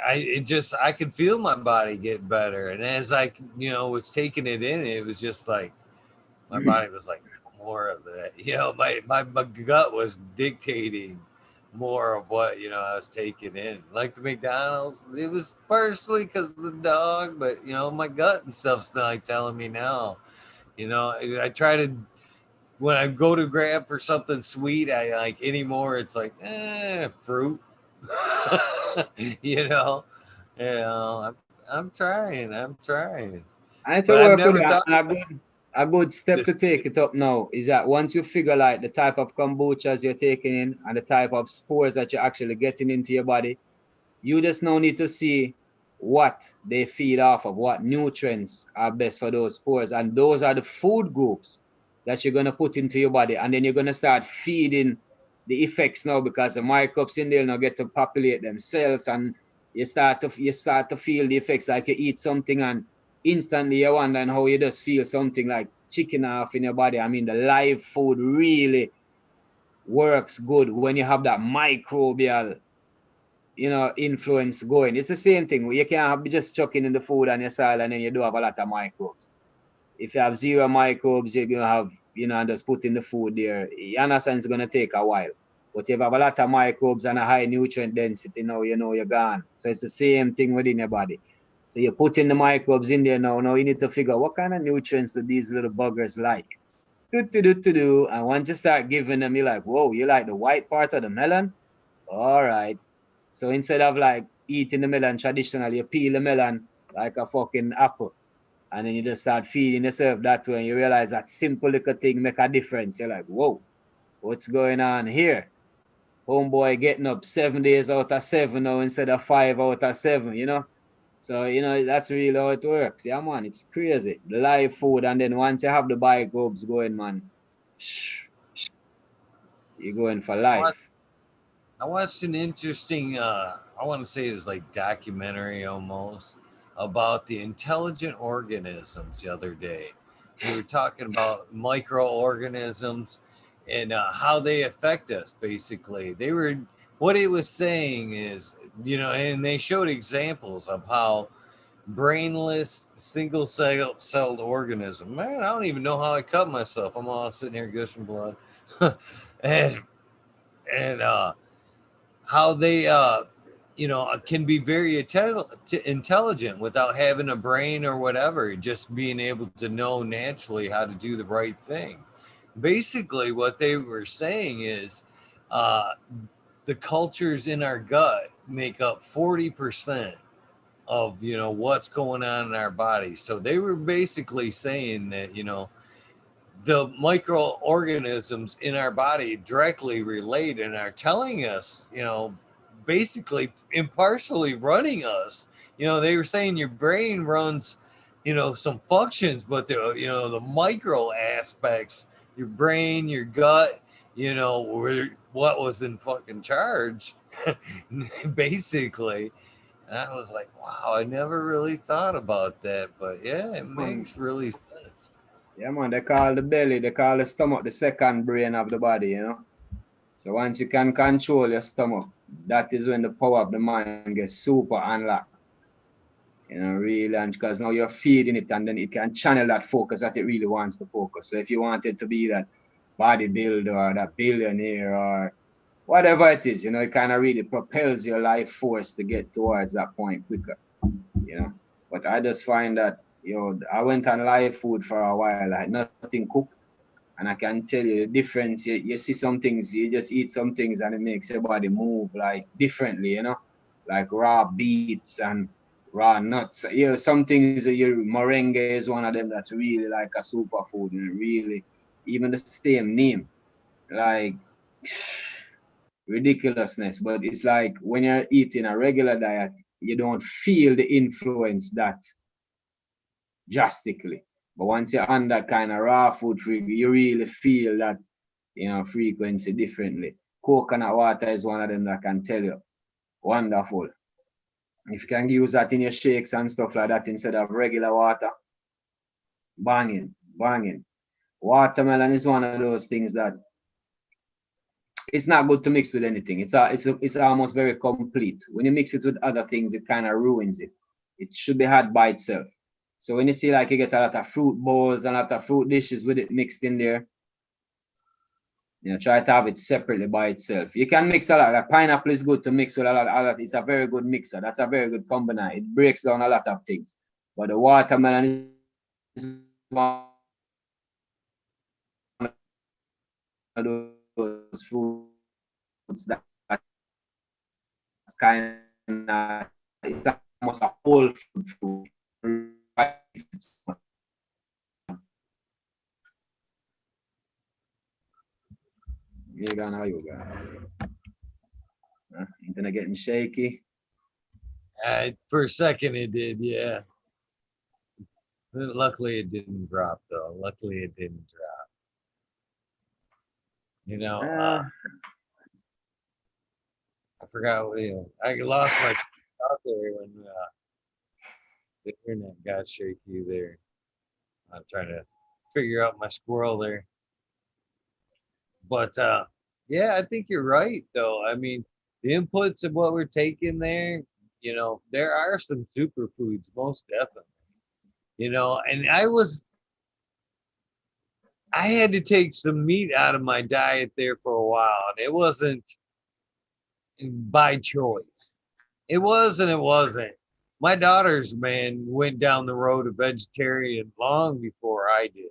I could feel my body get better. And as I was taking it in, it was just like my body was like more of that. My gut was dictating more of what I was taking in. Like the McDonald's, it was partially because of the dog, but my gut and stuff's like telling me now. I try to when I go to grab for something sweet, I like anymore. It's like fruit, you know. I'm trying. I'm trying, I need but to I've work with never that. thought And a good step this. to take it up now is that once you figure like the type of kombuchas you're taking in and the type of spores that you're actually getting into your body, you just now need to see what they feed off of, what nutrients are best for those spores. And those are the food groups that you're going to put into your body. And then you're going to start feeding the effects now because the microbes in there now get to populate themselves and you start to feel the effects like you eat something and instantly you're wondering how you just feel something like chicken off in your body. I mean, the live food really works good when you have that microbial influence going. It's the same thing. You can't be just chucking in the food on your soil and then you do have a lot of microbes. If you have zero microbes, you're gonna have and just put in the food there, you understand it's gonna take a while. But if you have a lot of microbes and a high nutrient density, now you're gone. So it's the same thing within your body. So you put in the microbes in there now. Now you need to figure out what kind of nutrients do these little buggers like. Do. And once you start giving them, you're like, whoa, you like the white part of the melon? All right. So instead of like eating the melon traditionally, you peel the melon like a fucking apple. And then you just start feeding yourself that way, and you realize that simple little thing make a difference. You're like, whoa, what's going on here? Homeboy getting up 7 days out of 7 now instead of 5 out of 7. So, that's really how it works. Yeah, man, it's crazy. The live food, and then once you have the microbes going, man, you're going for life. I watched an interesting, I want to say it's like documentary almost, about the intelligent organisms the other day. They were talking about microorganisms and how they affect us, basically. What it was saying is, and they showed examples of how brainless, single-celled organism. Man, I don't even know how I cut myself. I'm all sitting here gushing blood. and, and, how they can be very intelligent without having a brain or whatever, just being able to know naturally how to do the right thing. Basically what they were saying is uh, the cultures in our gut make up 40% of what's going on in our body. So they were basically saying that the microorganisms in our body directly relate and are telling us, basically impartially running us. They were saying your brain runs, some functions, but the micro aspects, your brain, your gut, were what was in fucking charge, basically. And I was like, wow, I never really thought about that, but yeah, it Man, makes really sense. yeah, man, they call the stomach the second brain of the body. So once you can control your stomach, that is when the power of the mind gets super unlocked. Really, and because now you're feeding it, and then it can channel that focus that it really wants to focus. So if you wanted to be that bodybuilder or that billionaire or whatever it is, it kind of really propels your life force to get towards that point quicker. But I just find that, I went on live food for a while. I had nothing cooked. And I can tell you the difference. You see some things, you just eat some things and it makes your body move like differently. Like raw beets and raw nuts. Some things, your moringa is one of them that's really like a superfood. And really, even the same name, like ridiculousness. But it's like when you're eating a regular diet, you don't feel the influence that drastically. But once you're on that kind of raw food, you really feel that frequency differently. Coconut water is one of them that I can tell you. Wonderful. If you can use that in your shakes and stuff like that instead of regular water, banging, banging. Watermelon is one of those things that it's not good to mix with anything. It's almost very complete. When you mix it with other things, it kind of ruins it. It should be had by itself. So when you see like you get a lot of fruit bowls and a lot of fruit dishes with it mixed in there, try to have it separately by itself. You can mix a lot. Like pineapple is good to mix with a lot. It's a very good mixer. That's a very good combination. It breaks down a lot of things. But the watermelon is one of those fruits that's kind of, it's almost a whole fruit. You gonna how you got? Internet getting shaky. For a second, it did, yeah. Luckily, it didn't drop, though. Luckily, it didn't drop. I forgot. I lost my thought there when the internet got shaky there. I'm trying to figure out my squirrel there. But yeah, I think you're right, though. I mean, the inputs of what we're taking there, there are some superfoods, most definitely. And I was I had to take some meat out of my diet there for a while, and it wasn't by choice. It was and it wasn't. My daughters, man, went down the road of vegetarian long before I did.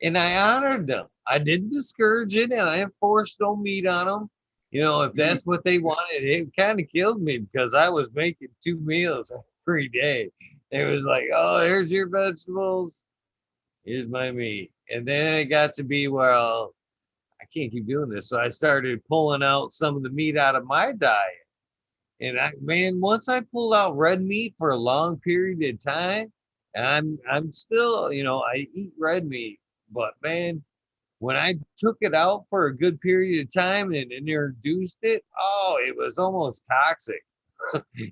And I honored them. I didn't discourage it and I enforced no meat on them. You know, if that's what they wanted, it kind of killed me because I was making 2 meals every day. It was like, oh, here's your vegetables, here's my meat. And then it got to be, well, I can't keep doing this. So I started pulling out some of the meat out of my diet. And I, man, once I pulled out red meat for a long period of time, and I'm still, you know, I eat red meat, but man, when I took it out for a good period of time and introduced it, oh, it was almost toxic.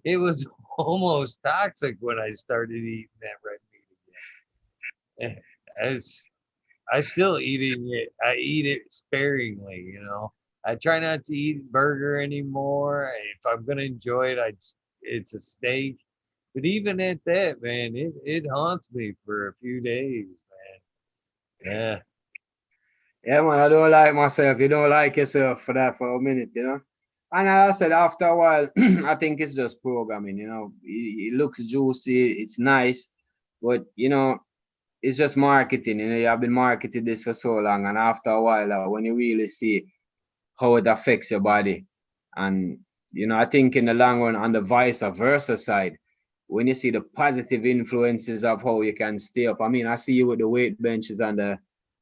It was almost toxic when I started eating that red meat again. As I still eating it, I eat it sparingly, you know. I try not to eat burger anymore. If I'm gonna enjoy it, it's a steak. But even at that, man, it haunts me for a few days, man. Yeah. Yeah, man, I don't like myself. You don't like yourself for that for a minute, you know. And as I said, after a while, I think it's just programming, you know. It looks juicy, it's nice, but you know, it's just marketing. You know, you have been marketed this for so long, and after a while, when you really see how it affects your body, and you know, I think in the long run, on the vice versa side, when you see the positive influences of how you can stay up. I mean, I see you with the weight benches and the,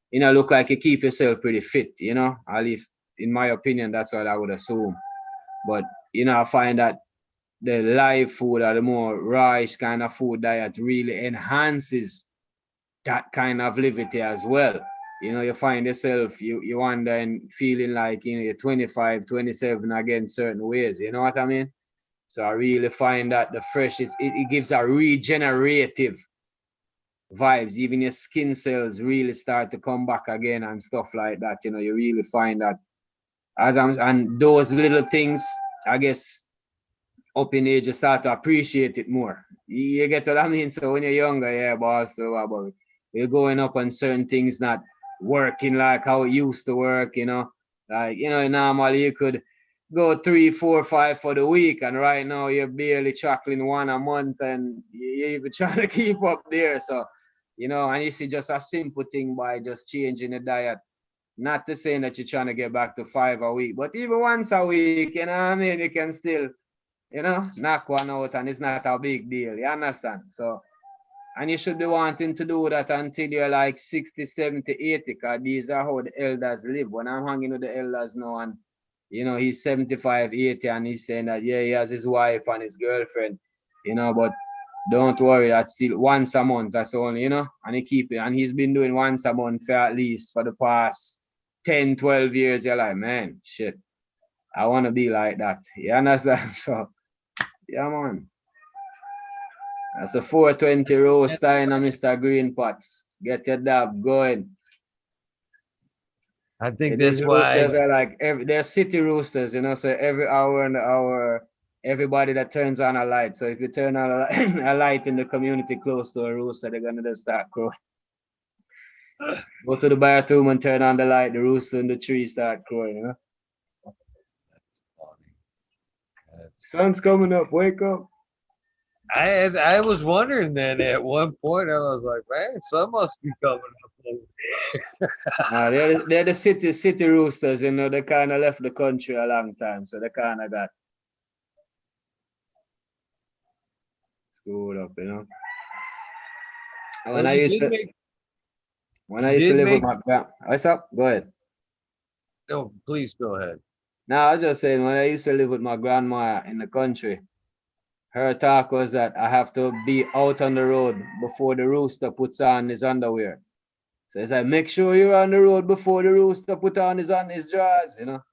you know, look like you keep yourself pretty fit. You know, at least in my opinion, that's what I would assume. But you know, I find that the live food or the more rawish kind of food diet really enhances that kind of levity as well. You know, you find yourself, you wonder and feeling like, you know, you're 25, 27 again, certain ways. You know what I mean? So I really find that the fresh it gives a regenerative vibes. Even your skin cells really start to come back again and stuff like that. You know, you really find that and those little things, I guess, up in age, you start to appreciate it more. You get what I mean? So when you're younger, yeah, boss, so about you're going up on certain things not working like how it used to work, you know. Like, you know, normally you could go 3, 4, 5 for the week, and right now you're barely chuckling one a month and you're even trying to keep up there. So, you know, and you see just a simple thing by just changing the diet. Not to say that you're trying to get back to 5 a week, but even once a week, you know what I mean, you can still, you know, knock one out and it's not a big deal. You understand? So, and you should be wanting to do that until you're like 60, 70, 80, because these are how the elders live. When I'm hanging with the elders now and, you know, he's 75, 80, and he's saying that, yeah, he has his wife and his girlfriend, you know, but don't worry, that's still once a month, that's only, you know, and he keep it. And he's been doing once a month for at least for the past 10, 12 years. You're like, man, shit, I want to be like that. You understand? So, yeah, man. That's a 420 roaster in a Mr. Green Pots. Get your dab going. I think These that's why roosters are like they're city roosters, you know. So every hour and hour, everybody that turns on a light. So if you turn on a light in the community close to a rooster, they're gonna just start crowing. Go to the bathroom and turn on the light. The rooster in the tree start crowing. You know? that's funny. That's Sun's coming up. Wake up. I was wondering that at one point. I was like, man, sun must be coming up over They're the city roosters. You know, they kind of left the country a long time, so they kind of got screwed up. You know. When Well, I you used did to make when you I used to did live with make my grand, what's up? Go ahead. no, please go ahead. Now I was just saying when I used to live with my grandma in the country, her talk was that I have to be out on the road before the rooster puts on his underwear. So it's like make sure you're on the road before the rooster put on his drawers, you know.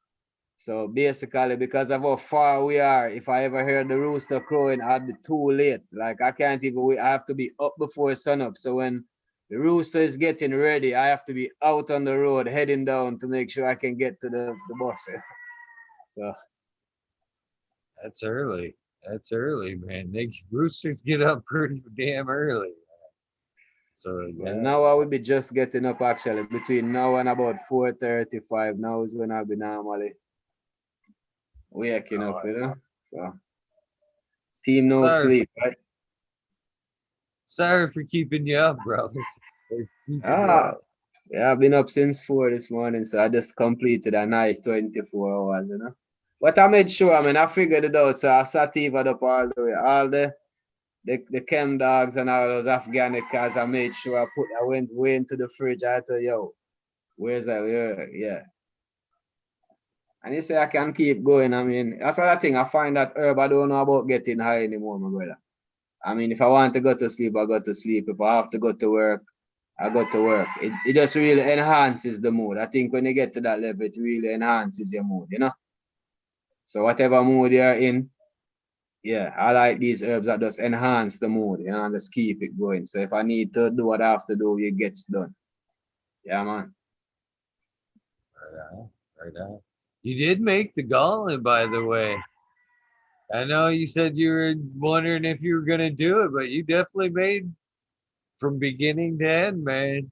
So basically, because of how far we are, if I ever hear the rooster crowing, I'll be too late. Like I can't even wait. I have to be up before sun up. So when the rooster is getting ready, I have to be out on the road heading down to make sure I can get to the bus. So That's early. That's early, man. They roosters get up pretty damn early. So Well, yeah. now I will be just getting up actually. Between now and about 4:35. Now is when I'll be normally waking up, you know. So team no Sorry, sleep, right? sorry for keeping you up, bro. For keeping you Ah, up. yeah, I've been up since 4 this morning, so I just completed a nice 24 hours, you know. But I made sure, I mean, I figured it out, so I sativaed up all the way. All the chem dogs and all those Afghanic cars, I made sure I went way into the fridge. I thought, yo, where's that? Yeah. And you say I can keep going. I mean, that's other thing. I find that herb, I don't know about getting high anymore, my brother. I mean, if I want to go to sleep, I go to sleep. If I have to go to work, I go to work. It just really enhances the mood. I think when you get to that level, it really enhances your mood, you know? So whatever mood you're in, yeah, I like these herbs that just enhance the mood, you know, and just keep it going. So if I need to do what I have to do, it gets done. Yeah, man. Right on, right on. You did make the gauntlet, by the way. I know you said you were wondering if you were gonna do it, but you definitely made from beginning to end, man.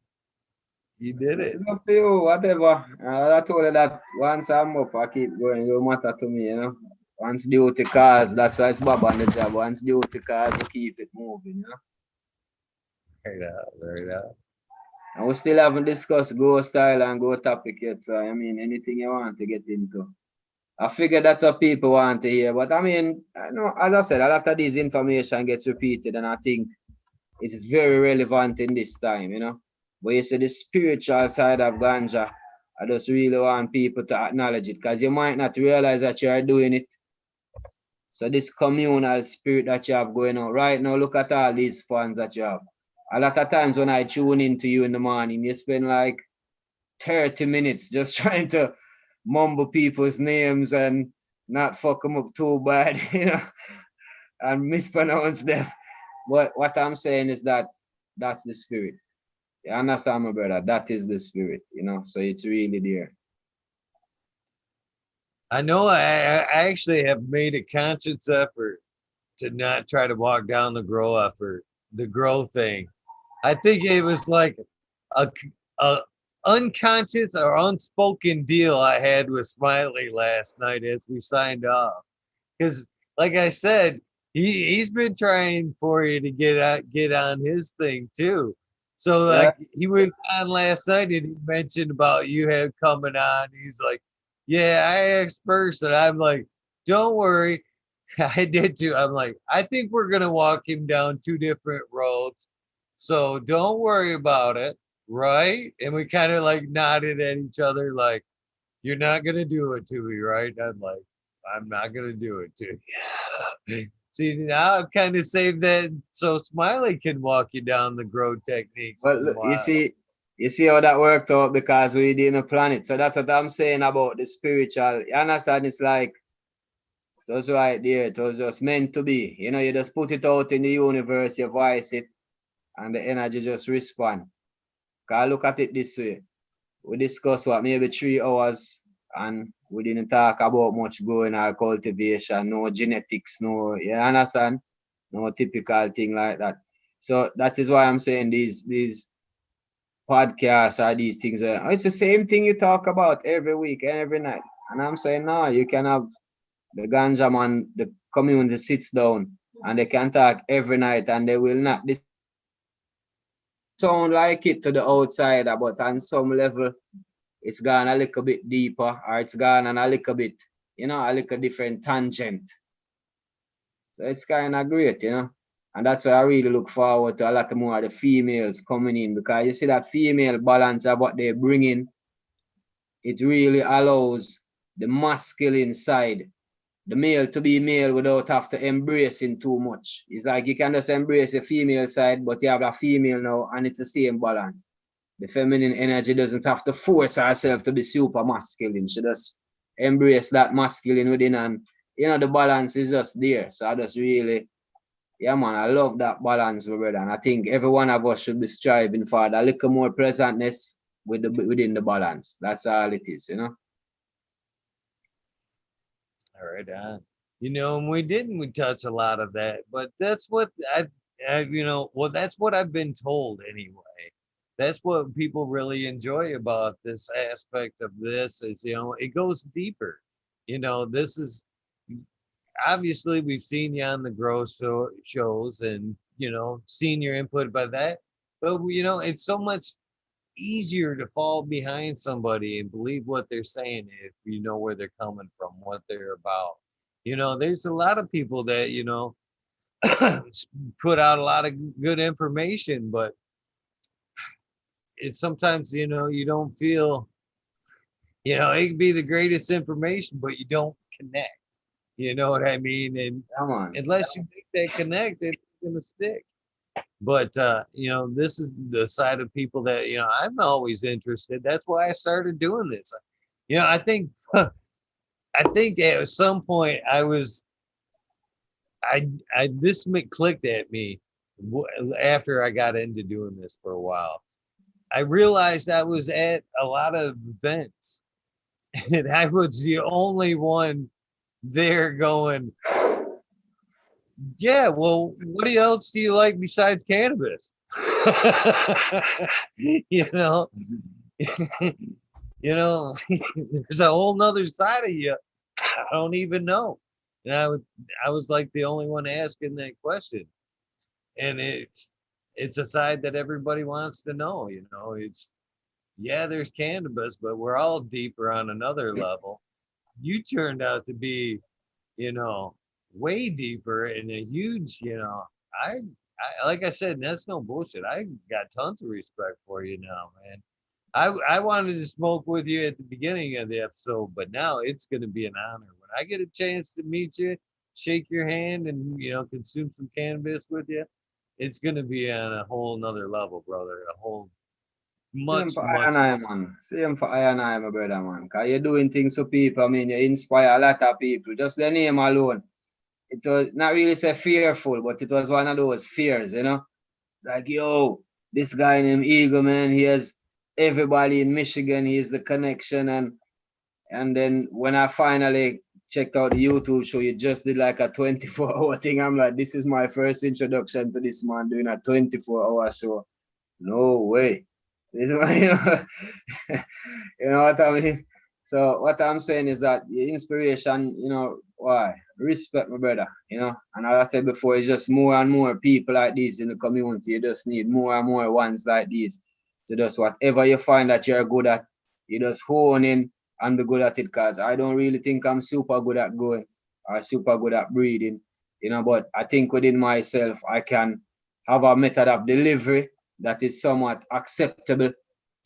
You did it. It's up to you, whatever. I told you that once I'm up, I keep going. It don't matter to me, you know. Once duty calls, that's why it's Bob on the job. Once duty calls, you keep it moving, you know. Right out, right out. And we still haven't discussed go style and go topic yet, so I mean, anything you want to get into. I figure that's what people want to hear, but I mean, I know, as I said, a lot of this information gets repeated, and I think it's very relevant in this time, you know. But you see, the spiritual side of ganja, I just really want people to acknowledge it because you might not realize that you are doing it. So, this communal spirit that you have going on right now, look at all these fans that you have. A lot of times when I tune into you in the morning, you spend like 30 minutes just trying to mumble people's names and not fuck them up too bad, you know, and mispronounce them. But what I'm saying is that that's the spirit. You understand, my brother? That is the spirit, you know. So it's really there. I know I actually have made a conscious effort to not try to walk down the grow thing. I think it was like a, a unconscious or unspoken deal I had with Smiley last night as we signed off. Because, like I said, he's been trying for you to get on his thing too. So Yeah. like he was on last night and he mentioned about you had coming on. He's like, "Yeah, I asked first," and I'm like, "Don't worry." I did too. I'm like, I think we're gonna walk him down two different roads. So don't worry about it, right? And we kind of like nodded at each other, like, you're not gonna do it to me, right? I'm like, I'm not gonna do it to you. See, now I've kind of saved that so Smiley can walk you down the grow techniques Well, look, while. you see how that worked out because we didn't plan it. So that's what I'm saying about the spiritual. You understand? It's like it was right there. It was just meant to be. You know, you just put it out in the universe, you voice it, and the energy just respond. Cause look at it this way. We discussed what maybe 3 hours and we didn't talk about much growing or cultivation, no genetics, no, you understand? No typical thing like that. So that is why I'm saying these podcasts or these things. It's the same thing you talk about every week and every night. And I'm saying no, you can have the ganja man, the community sits down and they can talk every night and they will not. This sound like it to the outsider, but on some level it's gone a little bit deeper or it's gone on a little bit, you know, a little different tangent. So it's kind of great, you know. And that's why I really look forward to a lot more of the females coming in because you see that female balance of what they bring in, it really allows the masculine side, the male to be male without have to embracing too much. It's like you can just embrace the female side, but you have a female now and it's the same balance. The feminine energy doesn't have to force herself to be super masculine. She just embrace that masculine within and you know the balance is just there. So I just really, yeah man, I love that balance, my brother. And I think every one of us should be striving for that little more presentness within the balance. That's all it is, you know. All right, on. You know, and we didn't we touch a lot of that, but that's what you know, well, that's what I've been told anyway. That's what people really enjoy about this aspect of this is, you know, it goes deeper. You know, this is obviously we've seen you on the shows and, you know, seen your input by that. But, you know, it's so much easier to fall behind somebody and believe what they're saying if you know where they're coming from, what they're about. You know, there's a lot of people that, you know, put out a lot of good information, but it's sometimes, you know, you don't feel, you know, it can be the greatest information, but you don't connect. You know what I mean? And Come on. unless you make that connect, it's gonna stick. But you know, this is the side of people that, you know, I'm always interested. That's why I started doing this. You know, I think I think at some point I this clicked at me after I got into doing this for a while. I realized I was at a lot of events and I was the only one there going, yeah, well, what else do you like besides cannabis? You know, you know, there's a whole nother side of you. I don't even know. And I was like the only one asking that question. And it's a side that everybody wants to know, you know. It's yeah, there's cannabis, but we're all deeper on another level. You turned out to be, you know, way deeper and a huge, you know, I like I said, that's no bullshit. I got tons of respect for you now, man. I wanted to smoke with you at the beginning of the episode, but now it's going to be an honor when I get a chance to meet you, shake your hand, and you know, consume some cannabis with you. It's going to be on a whole nother level, brother. A whole Same much, for I much. and I, man. Same for I and I, my brother, man. Because you're doing things for people. I mean, you inspire a lot of people. Just the name alone. It was not really say fearful, but it was one of those fears, you know? Like, yo, this guy named Eagle, man, he has everybody in Michigan. He is the connection. And then when I finally checked out the YouTube show, you just did like a 24-hour thing. I'm like, this is my first introduction to this man doing a 24-hour show. No way. This is you know, you know what I mean? So what I'm saying is that the inspiration, you know, why? Respect my brother, you know. And as I said before, it's just more and more people like this in the community. You just need more and more ones like these. So just whatever you find that you're good at, you just hone in and be good at it. Cause I don't really think I'm super good at growing or super good at breeding, you know, but I think within myself I can have a method of delivery that is somewhat acceptable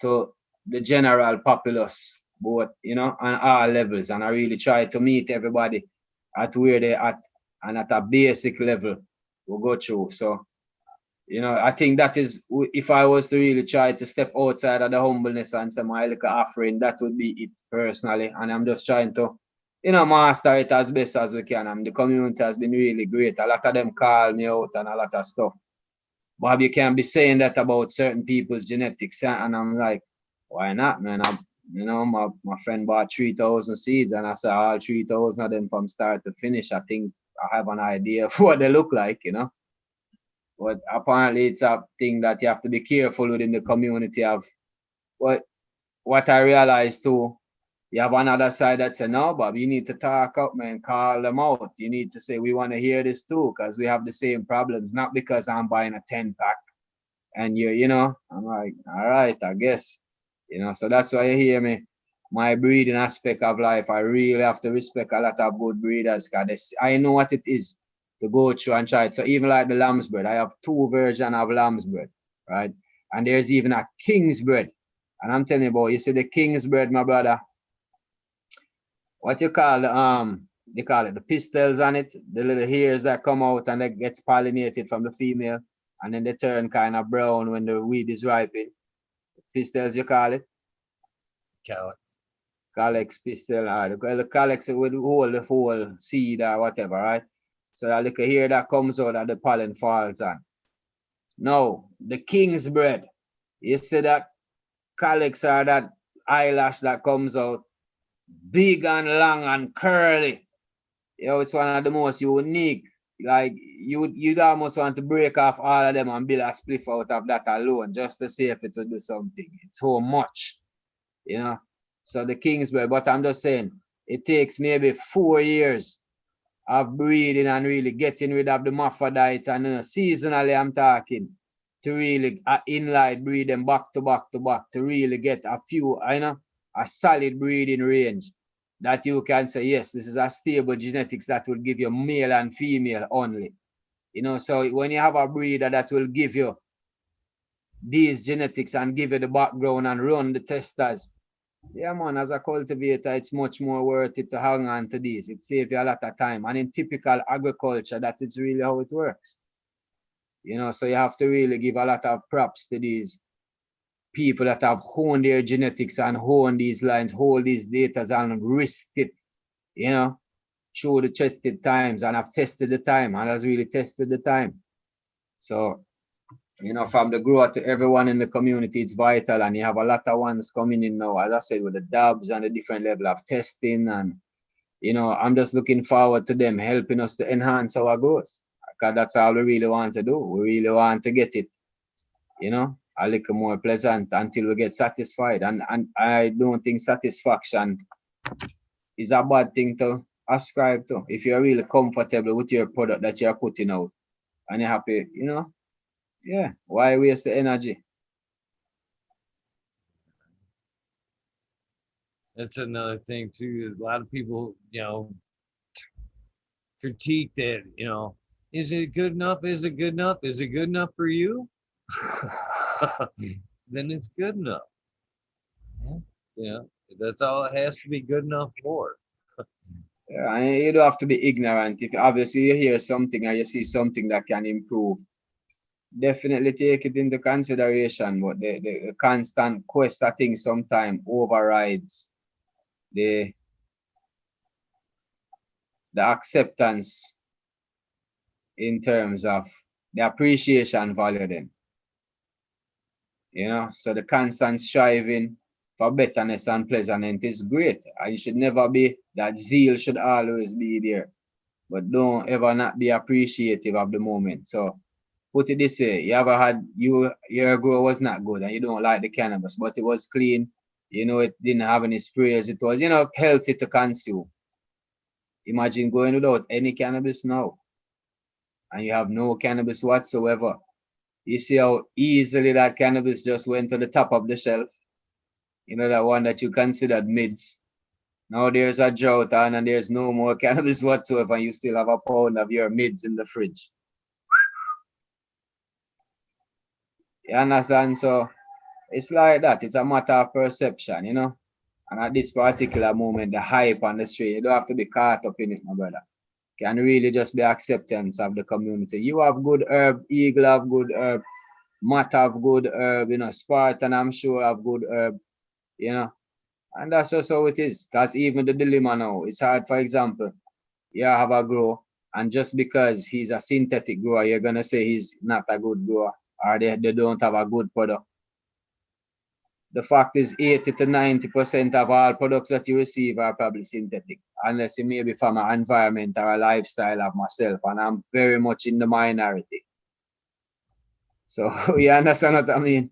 to the general populace, both, you know, on all levels. And I really try to meet everybody at where they're at and at a basic level we go through. So, you know, I think that is, if I was to really try to step outside of the humbleness and say my little offering, that would be it personally. And I'm just trying to, you know, master it as best as we can. And the community has been really great. A lot of them call me out and a lot of stuff. Bob, you can't be saying that about certain people's genetics. And I'm like, why not, man? You know, my friend bought 3,000 seeds, and I said all 3,000 of them from start to finish. I think I have an idea of what they look like, you know. But apparently, it's a thing that you have to be careful within the community of. But what I realized too, you have another side that say, no, Bob, you need to talk up, man, call them out. You need to say, we want to hear this too, because we have the same problems, not because I'm buying a 10-pack and you know, I'm like, all right, I guess, you know, so that's why you hear me. My breeding aspect of life, I really have to respect a lot of good breeders because I know what it is to go through and try it. So even like the lamb's bread, I have two versions of lamb's bread, right? And there's even a king's bread. And I'm telling you about, you see the king's bread, my brother, what you call they call it the pistils on it, the little hairs that come out and that gets pollinated from the female, and then they turn kind of brown when the weed is ripening. Pistils you call it? Calyx. Calyx pistil, the calyx will hold the whole seed or whatever, right? So that little hair that comes out and the pollen falls on. Now, the king's bread, you see that calyx or that eyelash that comes out, big and long and curly. You know, it's one of the most unique like you'd almost want to break off all of them and build a spliff out of that alone just to see if it will do something. It's so much, you know. So the Kingsway, but I'm just saying, it takes maybe 4 years of breeding and really getting rid of the hermaphrodites and seasonally I'm talking to really inline breed them back to back to back to really get a few, a solid breeding range that you can say, yes, this is a stable genetics that will give you male and female only. So when you have a breeder that will give you these genetics and give you the background and run the testers, yeah, man, as a cultivator, it's much more worth it to hang on to these. It saves you a lot of time. And in typical agriculture, that is really how it works. So you have to really give a lot of props to these people that have honed their genetics and honed these lines, hold these data and risked it, through the tested times and have tested the time and has really tested the time. So, from the grower to everyone in the community, it's vital. And you have a lot of ones coming in now, as I said, with the dabs and the different level of testing. And, I'm just looking forward to them helping us to enhance our growth. Because that's all we really want to do. We really want to get it, a little more pleasant until we get satisfied. And I don't think satisfaction is a bad thing to ascribe to. If you're really comfortable with your product that you're putting out and you're happy, yeah, why waste the energy? That's another thing too. A lot of people, critique that, is it good enough? Is it good enough? Is it good enough for you? Then it's good enough. That's all it has to be good enough for. Yeah, and you don't have to be ignorant. If obviously you hear something or you see something that can improve, definitely take it into consideration. But the constant quest, I think, sometimes overrides the acceptance in terms of the appreciation value then. So the constant striving for betterness and pleasantness is great. And you should never be, that zeal should always be there. But don't ever not be appreciative of the moment. So put it this way, you ever had your grow was not good and you don't like the cannabis, but it was clean, it didn't have any sprays, it was, healthy to consume. Imagine going without any cannabis now. And you have no cannabis whatsoever. You see how easily that cannabis just went to the top of the shelf. That one that you considered mids. Now there's a drought on and there's no more cannabis whatsoever, and you still have a pound of your mids in the fridge. You understand? So it's like that. It's a matter of perception, And at this particular moment, the hype on the street, you don't have to be caught up in it, my brother. Can really just be acceptance of the community. You have good herb, Eagle have good herb, Matt have good herb, Spartan I'm sure have good herb, and that's just how it is. That's even the dilemma now. It's hard, for example, you have a grower, and just because he's a synthetic grower, you're gonna say he's not a good grower, or they don't have a good product. The fact is 80 to 90% of all products that you receive are probably synthetic, unless you may be from an environment or a lifestyle of myself, and I'm very much in the minority. So you understand what I mean?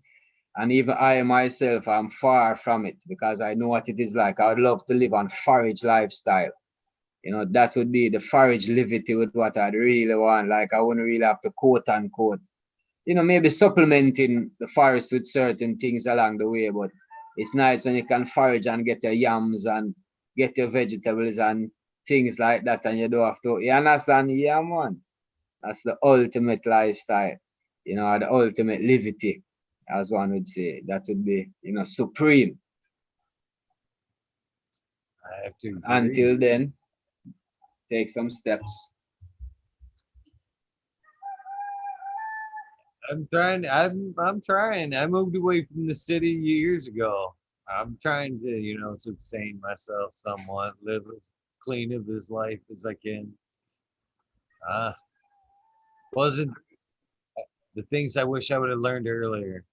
And even I myself, I'm far from it because I know what it is like. I would love to live on forage lifestyle. That would be the forage livity with what I'd really want. Like I wouldn't really have to quote unquote, maybe supplementing the forest with certain things along the way, but it's nice when you can forage and get your yams and get your vegetables and things like that, and you don't have to, you understand? Yeah, man. That's the ultimate lifestyle, or the ultimate livity, as one would say. That would be, supreme. I have to agree. Until then, take some steps. I'm trying. I'm trying. I moved away from the city years ago. I'm trying to, sustain myself somewhat, live as clean of this life as I can. Wasn't the things I wish I would have learned earlier.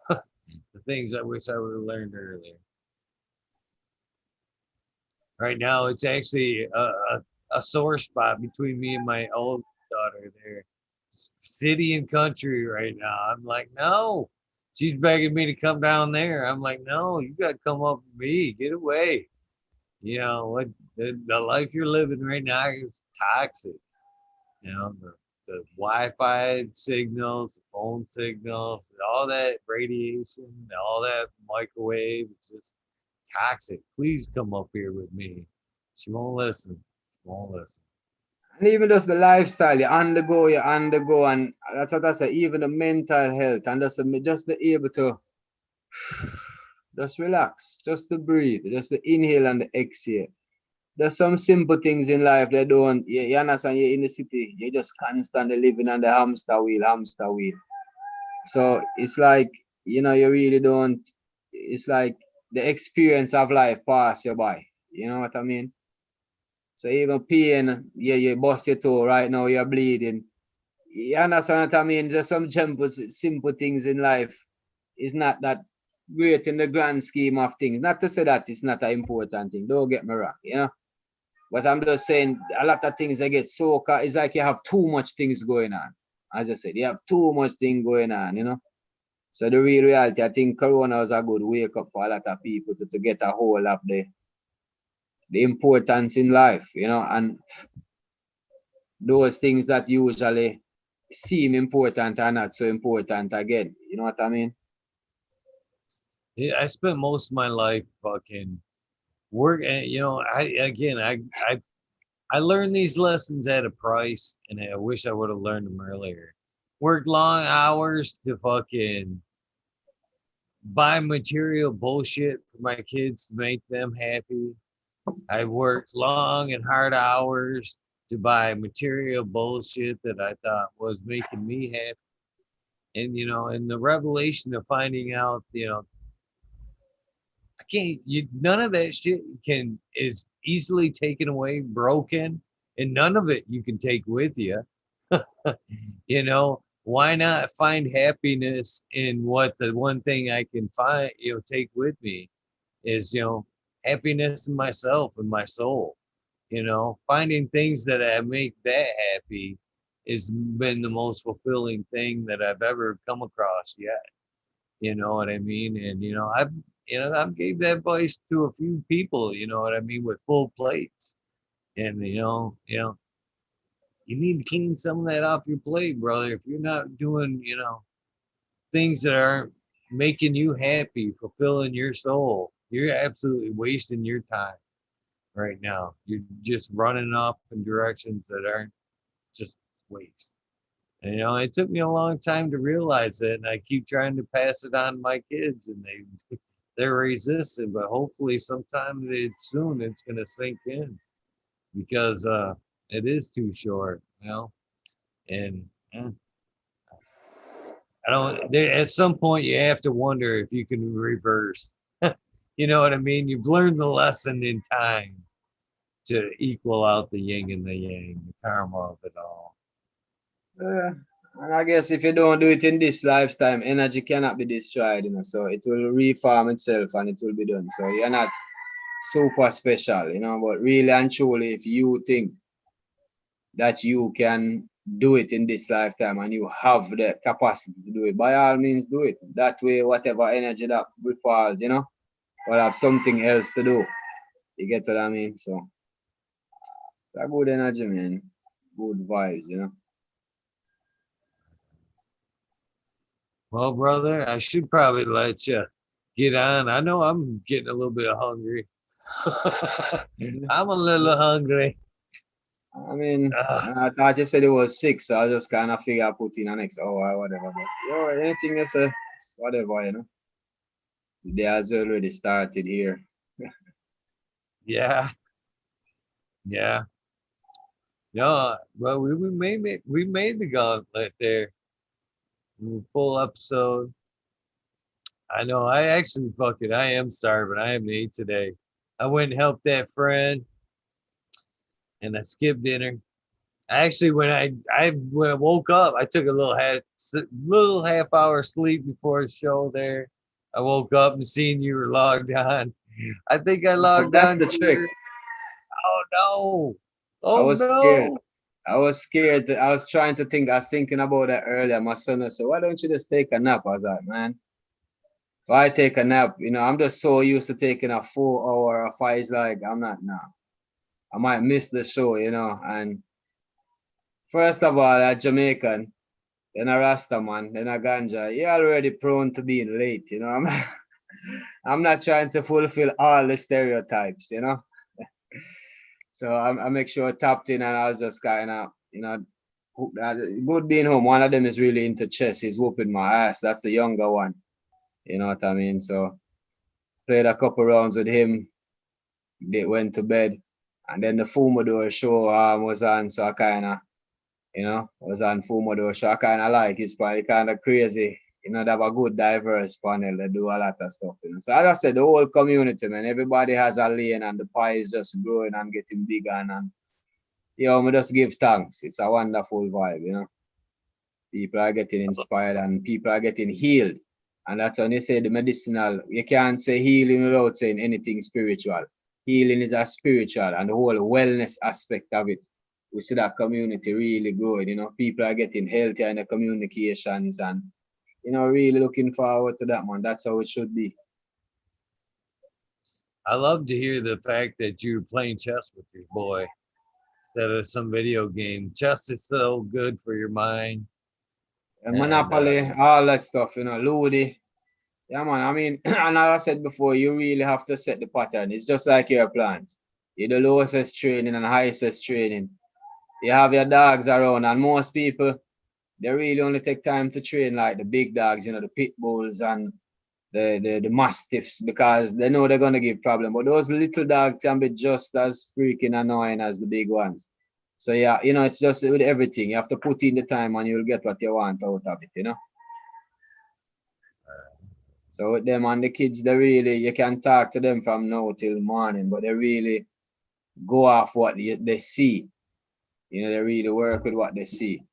The things I wish I would have learned earlier. Right now, it's actually a sore spot between me and my old daughter there. City and country right now. I'm like, no. She's begging me to come down there. I'm like, no, you got to come up with me. Get away. You know, what the life you're living right now is toxic. You know, the Wi-Fi signals, the phone signals, all that radiation, all that microwave, it's just toxic. Please come up here with me. She won't listen. She won't listen. And even just the lifestyle, you undergo, and that's what I say, even the mental health, and just to able to just relax, just to breathe, just to inhale and the exhale. There's some simple things in life that don't, you understand, you're in the city, you're just constantly living on the hamster wheel, hamster wheel. So it's like, you really don't, it's like the experience of life pass you by. You know what I mean? So even pain, you bust your toe right now, you're bleeding. You understand what I mean? Just some simple things in life is not that great in the grand scheme of things. Not to say that it's not an important thing. Don't get me wrong. But I'm just saying a lot of things they get so it's like you have too much things going on. As I said, you have too much thing going on. So the real reality, I think Corona was a good wake up for a lot of people to get a hold of the importance in life, and those things that usually seem important are not so important again. You know what I mean? Yeah, I spent most of my life fucking work, and I learned these lessons at a price, and I wish I would have learned them earlier. Worked long hours to fucking buy material bullshit for my kids to make them happy. I worked long and hard hours to buy material bullshit that I thought was making me happy. And the revelation of finding out, I can't, none of that shit is easily taken away, broken, and none of it you can take with you. Why not find happiness in what the one thing I can find, take with me is, happiness in myself and my soul. Finding things that I make that happy has been the most fulfilling thing that I've ever come across yet. You know what I mean? And I've gave that advice to a few people, you know what I mean, with full plates. And you need to clean some of that off your plate, brother. If you're not doing, things that aren't making you happy, fulfilling your soul, you're absolutely wasting your time right now. You're just running off in directions that aren't just waste. And it took me a long time to realize it, and I keep trying to pass it on to my kids, and they're resistant. But hopefully, sometime soon, it's gonna sink in because it is too short, And I don't. At some point, you have to wonder if you can reverse. You know what I mean? You've learned the lesson in time to equal out the yin and the yang, the karma of it all. And I guess if you don't do it in this lifetime, energy cannot be destroyed, so it will reform itself and it will be done. So you're not super special, but really and truly, if you think that you can do it in this lifetime and you have the capacity to do it, by all means do it. That way, whatever energy that befalls, will have something else to do. You get what I mean? So it's a good energy, man. Good vibes. Well, brother, I should probably let you get on. I know I'm getting a little bit hungry. I'm a little hungry. I mean, I thought you said it was 6, so I just kind of figure I put in an next hour or whatever. But anything else, whatever. The day has already started here. Yeah. Yeah. No, well, we made the gauntlet there. Full episode. I know. I actually I am starving. I haven't ate today. I went and helped that friend, and I skipped dinner. Actually, when I woke up, I took a little half hour sleep before the show. There, I woke up and seen you were logged on. I think I logged That's on the to trick. your. Oh no! I Oh was scared. no! I was scared. I was trying to think. I was thinking about that earlier. My son said, "Why don't you just take a nap?" I was like, "Man, if I take a nap, I'm just so used to taking a 4 hour or 5. It's like I'm not now. I might miss the show, And first of all, a Jamaican, then a Rasta man, then a Ganja. You're already prone to being late, I'm not trying to fulfill all the stereotypes. So I make sure I tapped in and I was just kind of, good being home. One of them is really into chess. He's whooping my ass. That's the younger one. You know what I mean? So played a couple rounds with him. They went to bed. And then the Fumador show was on. So I kind of, was on Fumador show. I kind of like it's probably kind of crazy. They have a good diverse panel. They do a lot of stuff. So as I said, the whole community, man, everybody has a lane and the pie is just growing and getting bigger. And we just give thanks. It's a wonderful vibe. People are getting inspired and people are getting healed. And that's when they say the medicinal, you can't say healing without saying anything spiritual. Healing is a spiritual and the whole wellness aspect of it. We see that community really growing, people are getting healthier in the communications and, really looking forward to that, man. That's how it should be. I love to hear the fact that you're playing chess with your boy instead of some video game. Chess is so good for your mind. And Monopoly, all that stuff, Ludi. Yeah, man. I mean, and as I said before, you really have to set the pattern. It's just like your plants. You're the lowest training and highest training. You have your dogs around, and most people, they really only take time to train like the big dogs, the pit bulls and the mastiffs, because they know they're gonna give problem. But those little dogs can be just as freaking annoying as the big ones. So yeah, it's just with everything. You have to put in the time and you'll get what you want out of it. So with them and the kids, they really, you can talk to them from now till morning, but they really go off what they see. They really work with what they see.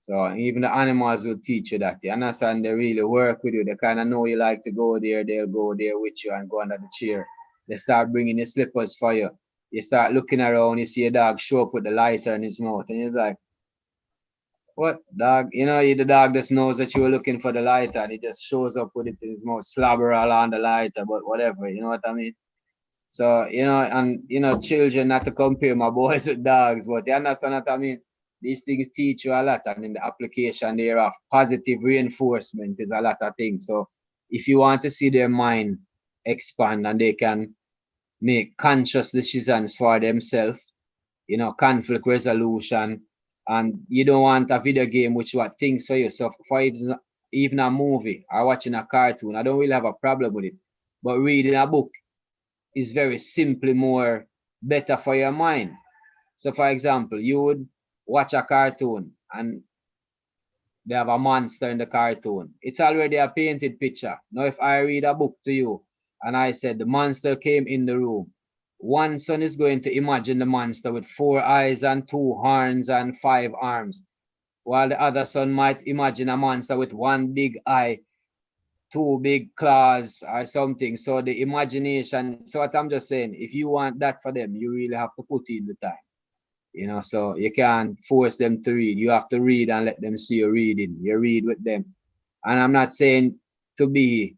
So even the animals will teach you that. You understand? They really work with you. They kind of know you like to go there. They'll go there with you and go under the chair. They start bringing the slippers for you. You start looking around. You see a dog show up with the lighter in his mouth. And you're like, what, dog? The dog just knows that you were looking for the lighter and he just shows up with it in his mouth, slobber along the lighter, but whatever. You know what I mean? So, and, children, not to compare my boys with dogs, but you understand what I mean? These things teach you a lot, and in the application thereof, positive reinforcement is a lot of things. So, if you want to see their mind expand and they can make conscious decisions for themselves, conflict resolution, and you don't want a video game which what thinks for you. So, for even a movie or watching a cartoon, I don't really have a problem with it. But reading a book is very simply more better for your mind. So, for example, you would watch a cartoon and they have a monster in the cartoon. It's already a painted picture. Now, if I read a book to you and I said the monster came in the room, one son is going to imagine the monster with 4 eyes and 2 horns and 5 arms, while the other son might imagine a monster with 1 big eye, 2 big claws or something. So the imagination, so what I'm just saying, if you want that for them, you really have to put in the time. So you can't force them to read. You have to read and let them see you reading. You read with them. And I'm not saying to be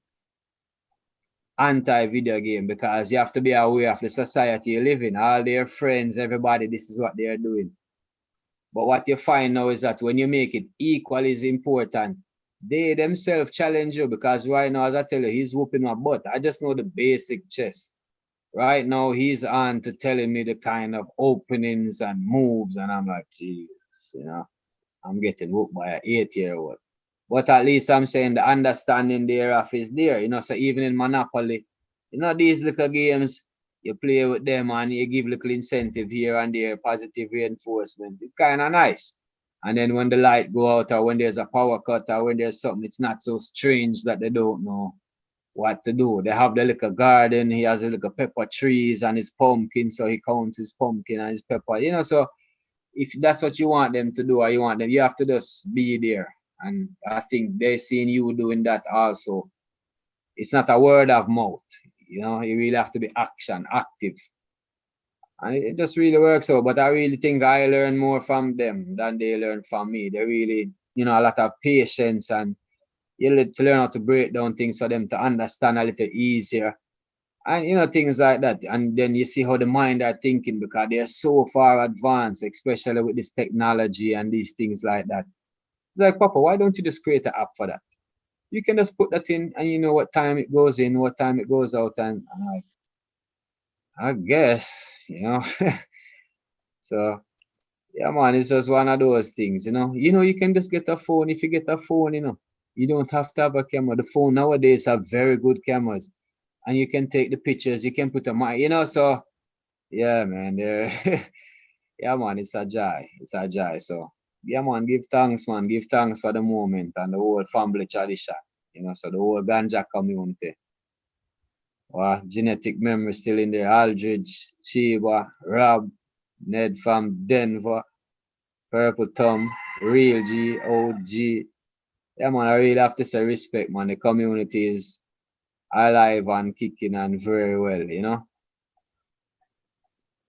anti-video game, because you have to be aware of the society you live in. All their friends, everybody, this is what they're doing. But what you find now is that when you make it equally as important, they themselves challenge you, because right now, as I tell you, he's whooping my butt. I just know the basic chess. Right now, he's on to telling me the kind of openings and moves, and I'm like, geez, I'm getting whooped by an 8-year-old. But at least I'm saying the understanding thereof is there, so even in Monopoly, these little games, you play with them and you give little incentive here and there, positive reinforcement. It's kind of nice. And then when the light go out or when there's a power cut or when there's something, it's not so strange that they don't know what to do. They have the little garden. He has a little pepper trees and his pumpkin, so he counts his pumpkin and his pepper. So if that's what you want them to do, or you want them, you have to just be there. And I think they're seeing you doing that also. It's not a word of mouth. You really have to be active. And it just really works out. But I really think I learn more from them than they learn from me. They really, you know, a lot of patience, and you need to learn how to break down things for them to understand a little easier. And you know, things like that. And then you see how the mind are thinking because they're so far advanced, especially with this technology and these things like that. It's like, Papa, why don't you just create an app for that? You can just put that in and you know what time it goes in, what time it goes out, and I guess, you know. So yeah, man, it's just one of those things, you know. You know, you can just get a phone. If you get a phone, you know, you don't have to have a camera. The phone nowadays have very good cameras, and you can take the pictures. You can put a mic, you know. So yeah, man, yeah, man, it's a joy. It's a joy. So yeah, man, give thanks, man. Give thanks for the moment and the whole family tradition, you know. So the whole ganja community. Genetic memory still in there. Aldridge, Chiba, Rob, Ned from Denver, Purple Tom, Real G, OG. Yeah, man, I really have to say respect, man. The community is alive and kicking and very well, you know.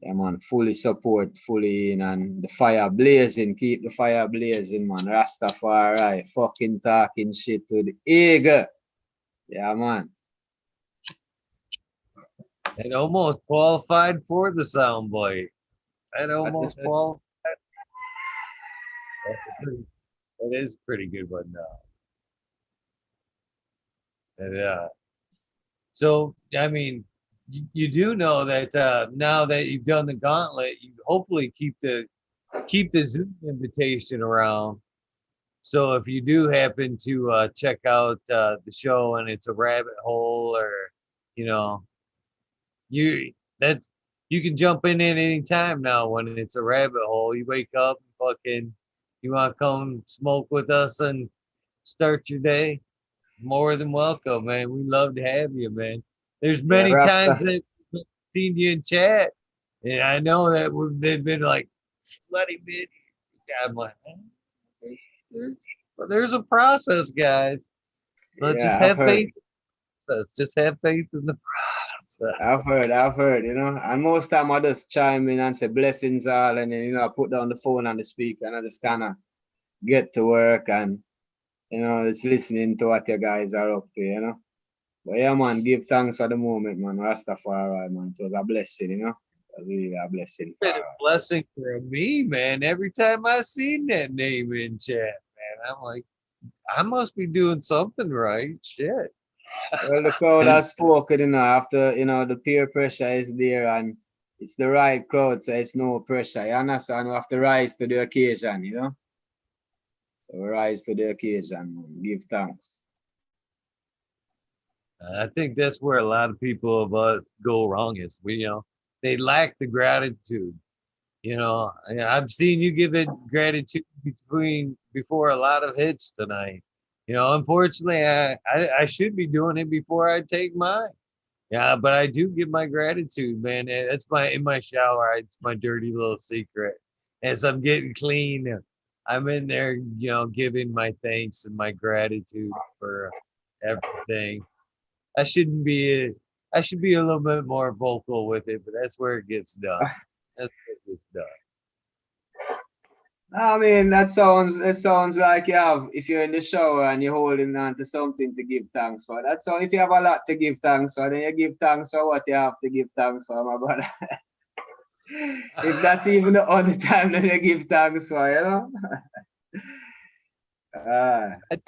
Yeah, man, fully support, fully in, and the fire blazing. Keep the fire blazing, man. Rastafari, fucking talking shit to the eagle. Yeah, man. It almost qualified for the soundbite. That almost qualified. It is pretty good one now. Yeah. So I mean, you do know that now that you've done the gauntlet, you hopefully keep the Zoom invitation around. So if you do happen to check out the show and it's a rabbit hole, or you know, you that's you can jump in at any time now when it's a rabbit hole. You wake up and fucking you want to come smoke with us and start your day, more than welcome, man. We love to have you, man. There's Yeah, many times Rasta. that we've seen you in chat, and I know that they've been like slutty bit. I'm like, man, there's a process, guys. Let's just Yeah, I've have heard. faith in the process. Just have faith in the process. I've heard, you know. And most time I just chime in and say blessings all, and then you know I put down the phone and the speaker, and I just kind of get to work and you know just listening to what you guys are up to, you know. But yeah, man, give thanks for the moment, man. Rastafari, man. It was a blessing, you know. It was really a blessing for Been a us. blessing for me, man. Every time I seen that name in chat, man, I'm like, I must be doing something right. Shit. Well, the crowd has spoken, you know, after, you know, the peer pressure is there and it's the right crowd, so it's no pressure. You understand? We have to rise to the occasion, you know? So we rise to the occasion, man. Give thanks. I think that's where a lot of people of us go wrong is they lack the gratitude. I've seen you give it gratitude before a lot of hits tonight. Unfortunately, I should be doing it before I take mine. Yeah, but I do give my gratitude, man. That's in my shower. It's my dirty little secret. As I'm getting clean, I'm in there, giving my thanks and my gratitude for everything. I shouldn't be. I should be a little bit more vocal with it, but that's where it gets done. That's where it gets done. I mean, it sounds like you have, if you're in the shower and you're holding on to something to give thanks for. That's all. If you have a lot to give thanks for, then you give thanks for what you have to give thanks for, my brother. If that's even the only time that you give thanks for, you know? Ah. I,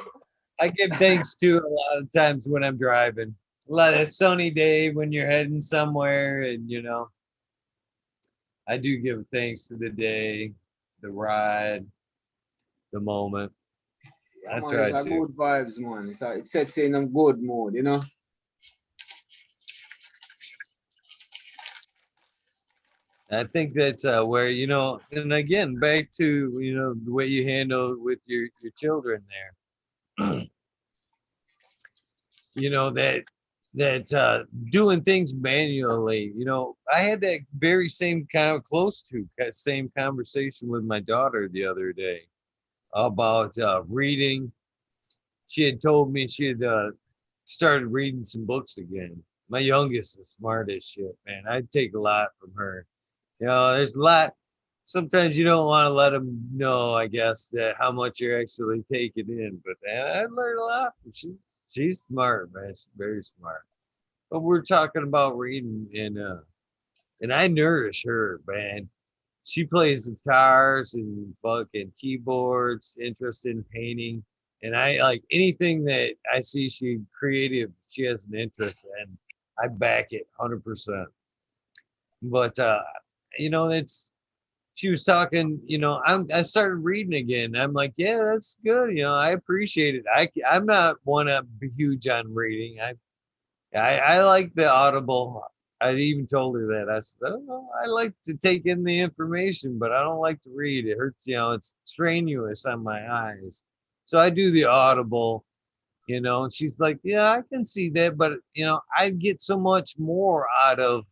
I give thanks to a lot of times when I'm driving. A lot of sunny day when you're heading somewhere, and I do give thanks to the day, the ride, the moment. Yeah, I man, it's try a to. good vibes, man. It sets you in a good mood, you know? I think that's where and again, back to the way you handle with your children there. That doing things manually. I had that very same kind of same conversation with my daughter the other day about reading. She had told me she had started reading some books again. My youngest is smart as shit, man. I'd take a lot from her. You know, there's a lot. Sometimes you don't want to let them know, I guess, that how much you're actually taking in. But I learned a lot. She's smart, man. She's very smart. But we're talking about reading, and I nourish her, man. She plays guitars and fucking keyboards, interested in painting. And I like anything that I see she creative, she has an interest in. I back it 100%. But you know, it's she was talking, you know, I started reading again. I'm like, yeah, that's good. You know, I appreciate it. I'm not one up huge on reading. I like the Audible. I even told her that. I said, oh, no, I like to take in the information, but I don't like to read. It hurts, you know, it's strenuous on my eyes. So I do the Audible, you know, and she's like, yeah, I can see that. But, you know, I get so much more out of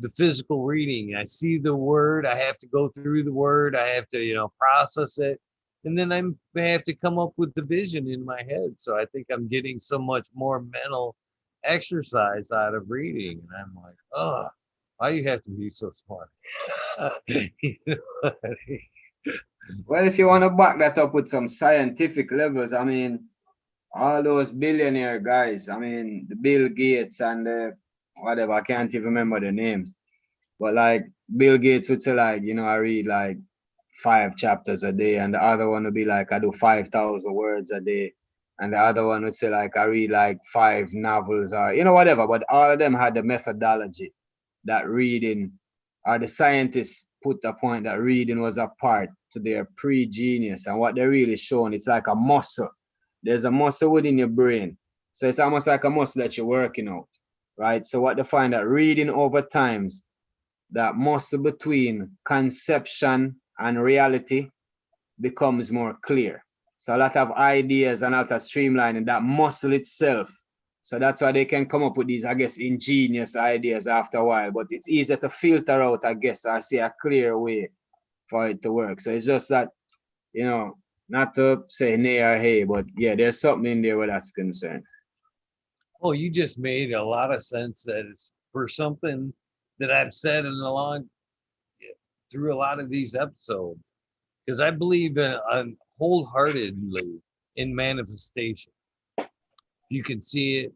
the physical reading. I see the word, I have to go through the word, I have to, you know, process it. And then I have to come up with the vision in my head. So I think I'm getting so much more mental exercise out of reading. And I'm like, oh, why you have to be so smart? You know what I mean? Well, if you want to back that up with some scientific levels, I mean, all those billionaire guys, I mean, the Bill Gates and the whatever, I can't even remember the names. But like Bill Gates would say, like, you know, I read like 5 chapters a day, and the other one would be like, I do 5,000 words a day. And the other one would say, like, I read like 5 novels or, you know, whatever. But all of them had the methodology that reading, or the scientists put the point that reading was a part to their pre-genius. And what they're really showing, it's like a muscle. There's a muscle within your brain. So it's almost like a muscle that you're working out, right? So what they find that reading over times, that muscle between conception and reality becomes more clear. So a lot of ideas and a lot of streamlining that muscle itself. So that's why they can come up with these, I guess, ingenious ideas after a while. But it's easier to filter out, I guess, or see a clear way for it to work. So it's just that, you know, not to say nay or hey, but yeah, there's something in there where that's concerned. Oh, you just made a lot of sense that it's for something that I've said in a long through a lot of these episodes because I believe wholeheartedly in manifestation. You can see it,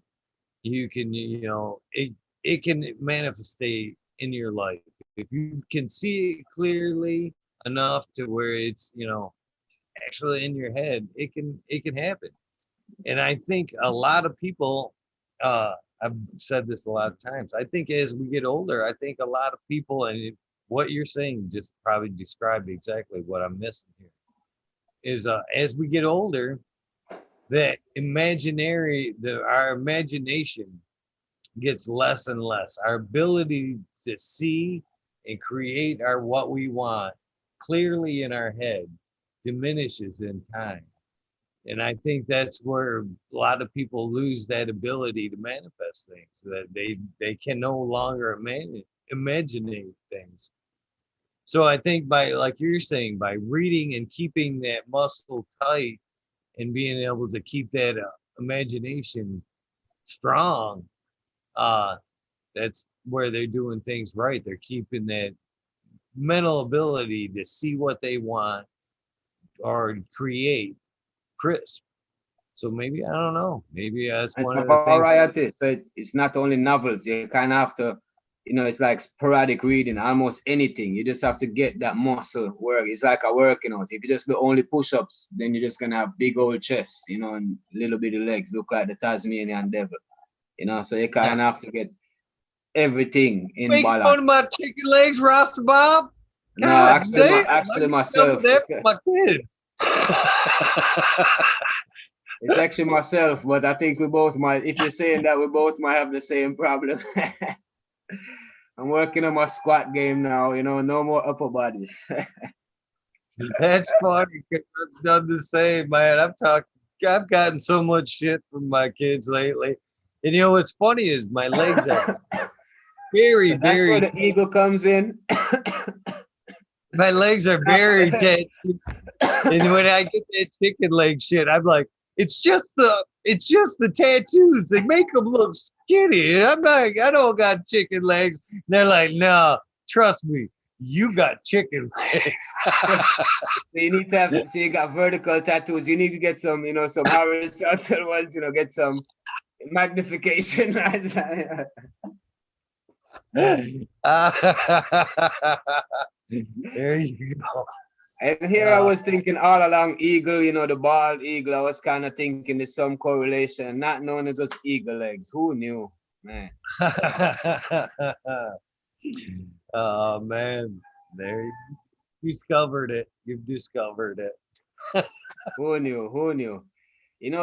you can, you know, it can manifestate in your life. If you can see it clearly enough to where it's, you know, actually in your head, it can happen. And I think a lot of people, I've said this a lot of times. I think as we get older, I think a lot of people, and what you're saying just probably described exactly what I'm missing here. Is as we get older, that our imagination gets less and less. Our ability to see and create our what we want clearly in our head diminishes in time. And I think that's where a lot of people lose that ability to manifest things, that they can no longer imagine things. So I think by, like you're saying, by reading and keeping that muscle tight and being able to keep that imagination strong, uh, that's where they're doing things right. They're keeping that mental ability to see what they want or create crisp. So maybe I don't know. Maybe that's It's one a of the things. variety. So it's not only novels. You kind of have to, you know, it's like sporadic reading, almost anything. You just have to get that muscle work. It's like a working out. If you just do only push-ups, then you're just gonna have big old chest, you know, and little bitty legs, look like the Tasmanian devil, you know. So you Yeah. kind of have to get everything in Making balance. fun of my chicken legs, Rasta Bob. No, God damn! actually I'm myself. that for my kids. It's actually myself, but I think we both might. If you're saying that, we both might have the same problem. I'm working on my squat game now. You know, no more upper body. That's funny because I've done the same, man. I've gotten so much shit from my kids lately. And you know what's funny is my legs are very, So that's where very, the ego comes in. my legs are very tattooed. And when I get that chicken leg shit, I'm like, it's just the tattoos. They make them look skinny. I'm like, I don't got chicken legs. And they're like, no, trust me. You got chicken legs. So you need to have, so you got vertical tattoos. You need to get some, some horizontal ones, get some magnification. There you go. And here I was thinking all along eagle, the bald eagle. I was kind of thinking there's some correlation, not knowing it was eagle legs. Who knew, man? Oh man, there you discovered it. You've discovered it. Who knew? Who knew?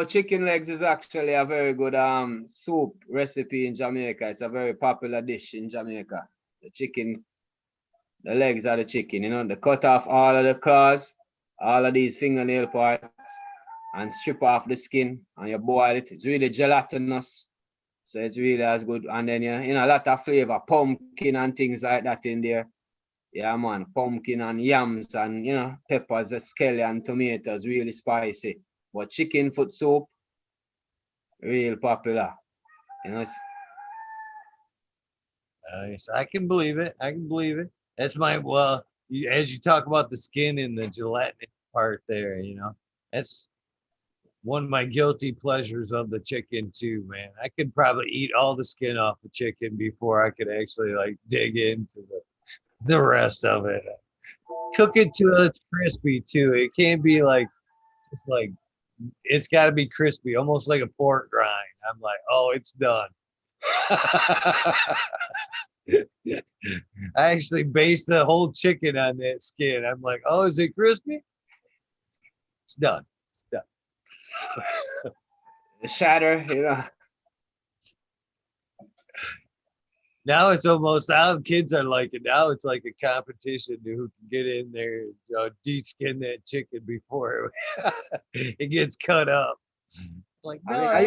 Chicken legs is actually a very good soup recipe in Jamaica. It's a very popular dish in Jamaica. The legs of the chicken, they cut off all of the claws, all of these fingernail parts, and strip off the skin, and you boil it. It's really gelatinous, so it's really as good. And then a lot of flavor, pumpkin and things like that in there. Yeah, man, pumpkin and yams and peppers, scallion, tomatoes, really spicy. But chicken foot soup, real popular. Nice. I can believe it. I can believe it. That's as you talk about the skin and the gelatinous part there, that's one of my guilty pleasures of the chicken too, man. I could probably eat all the skin off the chicken before I could actually like dig into the rest of it. Cook it till it's crispy too. It can't be like it's like it's got to be crispy, almost like a pork rind. I'm like, oh, it's done. I actually base the whole chicken on that skin. I'm like, oh, is it crispy? It's done. It's done. The shatter. Now it's almost how kids are like it. Now it's like a competition to who can get in there and de-skin that chicken before it gets cut up. Like, no, I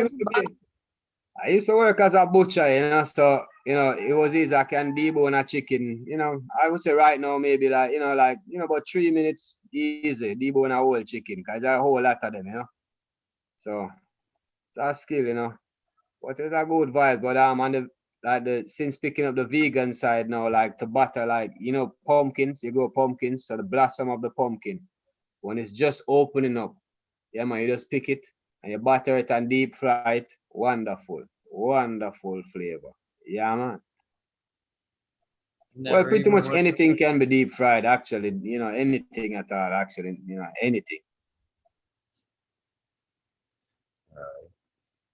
used to work as a butcher, so it was easy. I can debone a chicken, I would say right now maybe about 3 minutes easy debone a whole chicken, because there's a whole lot of them, So it's a skill, but it's a good vibe. But on since picking up the vegan side now, like to butter, like pumpkins, you grow pumpkins, so the blossom of the pumpkin, when it's just opening up, yeah man, you just pick it and you butter it and deep fry it. Wonderful flavor. Yeah man. Well, pretty much anything can be deep fried, actually, anything at all, actually, anything.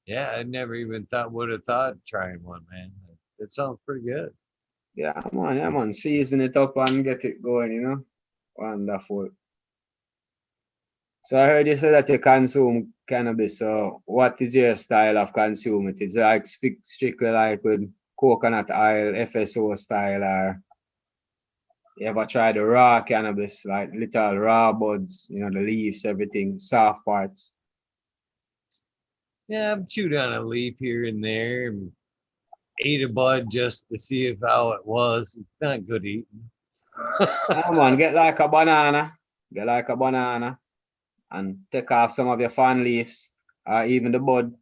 Yeah, I never even would have thought trying one, man. It sounds pretty good. Yeah, man. Season it up and get it going, Wonderful. So I heard you say that you consume cannabis. So what is your style of consuming it? Is it like strictly like with coconut oil, FSO style, or you ever try the raw cannabis, like little raw buds, the leaves, everything, soft parts? Yeah, I've chewed on a leaf here and there and ate a bud just to see how it was. It's not good eating. Come on, get like a banana. And take off some of your fan leaves or even the bud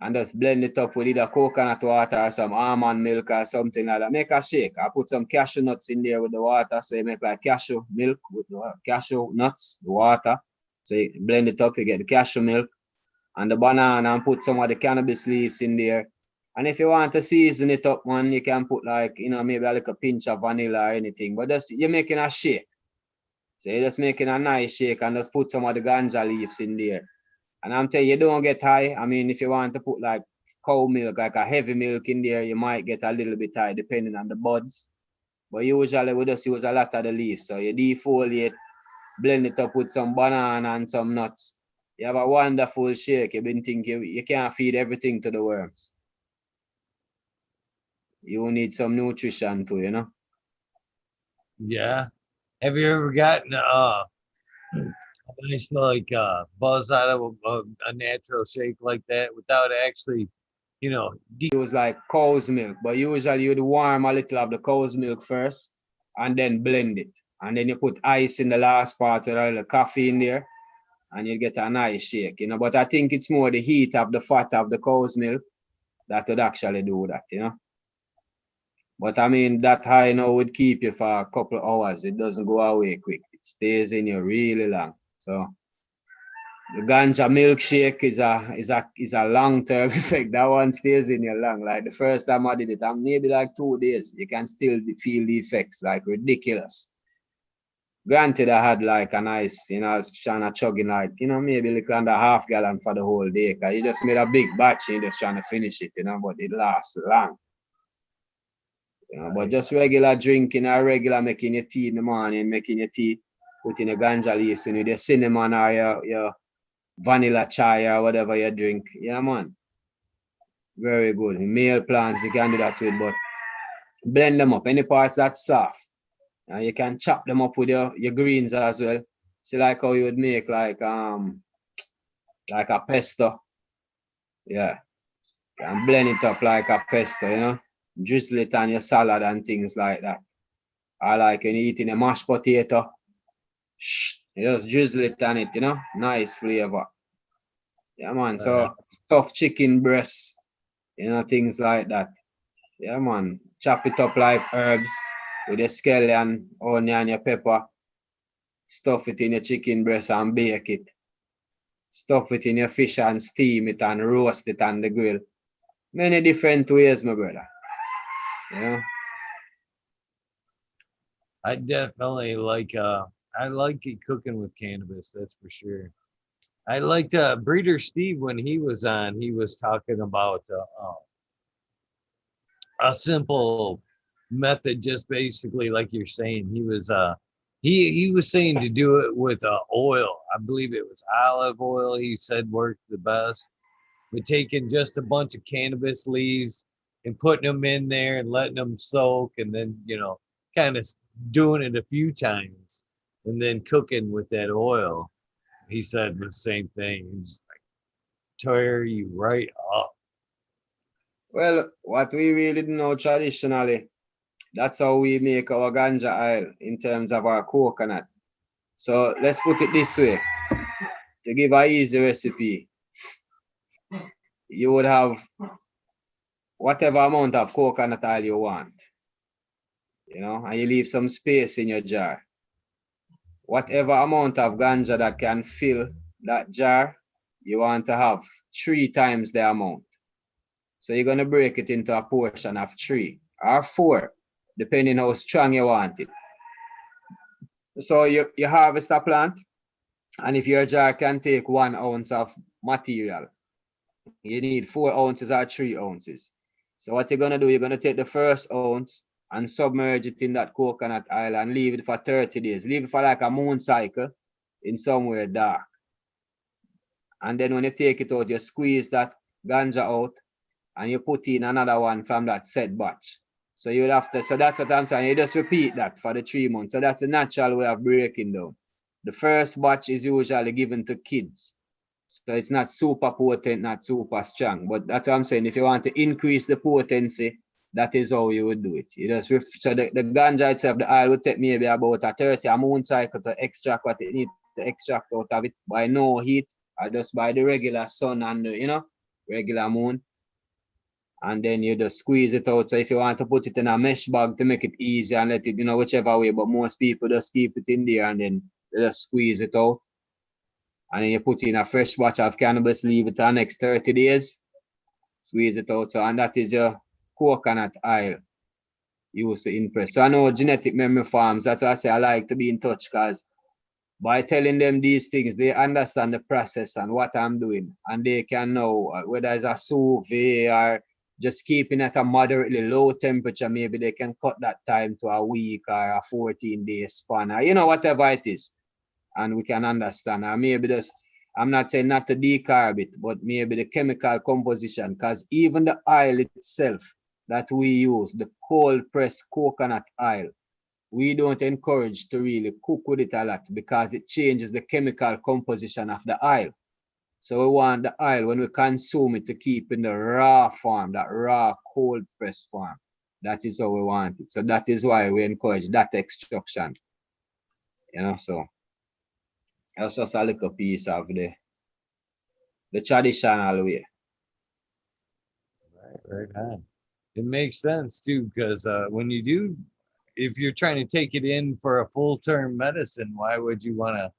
and just blend it up with either coconut water or some almond milk or something like that. Make a shake. I put some cashew nuts in there with the water, so you make like cashew milk with the cashew nuts, the water. So you blend it up, you get the cashew milk and the banana, and put some of the cannabis leaves in there. And if you want to season it up, man, you can put like, maybe like a pinch of vanilla or anything. But just you're making a shake. So you're just making a nice shake and just put some of the ganja leaves in there. And I'm telling you, you don't get high. I mean, if you want to put like cow milk, like a heavy milk in there, you might get a little bit high depending on the buds. But usually we just use a lot of the leaves. So you defoliate, blend it up with some banana and some nuts. You have a wonderful shake. You've been thinking you can't feed everything to the worms. You need some nutrition too, Yeah. Have you ever gotten a nice like buzz out of a natural shake like that without actually, use like cow's milk, but usually you'd warm a little of the cow's milk first and then blend it. And then you put ice in the last part or the coffee in there and you get a nice shake, But I think it's more the heat of the fat of the cow's milk that would actually do that, But I mean, that high now would keep you for a couple of hours. It doesn't go away quick. It stays in you really long. So the ganja milkshake is a long-term effect. That one stays in you long. Like the first time I did it, and maybe like 2 days, you can still feel the effects, like ridiculous. Granted, I had like a nice, I was trying to chugging like, maybe like under half gallon for the whole day. Cause you just made a big batch and you just trying to finish it, but it lasts long. But just regular drinking or regular making your tea in the morning, making your tea, putting your ganja leaves in with your cinnamon or your vanilla chai or whatever you drink. Yeah, man. Very good. Male plants, you can do that with, but blend them up. Any parts that's soft. You can chop them up with your greens as well. See like how you would make like a pesto. Yeah. And blend it up like a pesto, drizzle it on your salad and things like that. I like when you eating a mashed potato. You just drizzle it on it, nice flavor. Yeah, man. So stuffed chicken breast, things like that. Yeah, man. Chop it up like herbs with your scallion, onion, your pepper. Stuff it in your chicken breast and bake it. Stuff it in your fish and steam it and roast it on the grill. Many different ways, my brother. I definitely like it cooking with cannabis, that's for sure. I liked Breeder Steve when he was on. He was talking about a simple method, just basically like you're saying. He was saying to do it with oil. I believe it was olive oil. He said worked the best. But taking just a bunch of cannabis leaves and putting them in there and letting them soak, and then kind of doing it a few times, and then cooking with that oil. He said the same thing. He's like, tear you right up. Well, what we really know traditionally, that's how we make our ganja oil in terms of our coconut. So let's put it this way. To give an easy recipe, you would have whatever amount of coconut oil you want, and you leave some space in your jar. Whatever amount of ganja that can fill that jar, you want to have 3 times the amount. So you're going to break it into a portion of 3 or 4, depending how strong you want it. So you harvest a plant, and if your jar can take 1 ounce of material, you need 4 ounces or 3 ounces. So what you're going to do, you're going to take the first ounce and submerge it in that coconut oil and leave it for 30 days. Leave it for like a moon cycle in somewhere dark. And then when you take it out, you squeeze that ganja out and you put in another one from that set batch. So you would have to, so that's what I'm saying. You just repeat that for the 3 months. So that's the natural way of breaking down. The first batch is usually given to kids. So it's not super potent, not super strong. But that's what I'm saying. If you want to increase the potency, that is how you would do it. You just so the ganja itself, the oil would take maybe about a 30 a moon cycle to extract what it needs to extract out of it by no heat, or just by the regular sun and the, regular moon. And then you just squeeze it out. So if you want to put it in a mesh bag to make it easy and let it, whichever way, but most people just keep it in there and then they just squeeze it out. And then you put in a fresh batch of cannabis, leave it the next 30 days, squeeze it out. So, and that is your coconut oil used to impress. So I know genetic memory farms, that's why I say I like to be in touch, because by telling them these things, they understand the process and what I'm doing. And they can know whether it's a sous vide or just keeping at a moderately low temperature, maybe they can cut that time to a week or a 14-day span, or whatever it is. And we can understand. Or maybe just, I'm not saying not to decarb it, but maybe the chemical composition, because even the oil itself that we use, the cold pressed coconut oil, we don't encourage to really cook with it a lot because it changes the chemical composition of the oil. So we want the oil, when we consume it, to keep in the raw form, that raw cold pressed form. That is how we want it. So that is why we encourage that extraction. So that's just a little piece of the traditional way. Right on. It makes sense too, because when you do, if you're trying to take it in for a full-term medicine, why would you want to,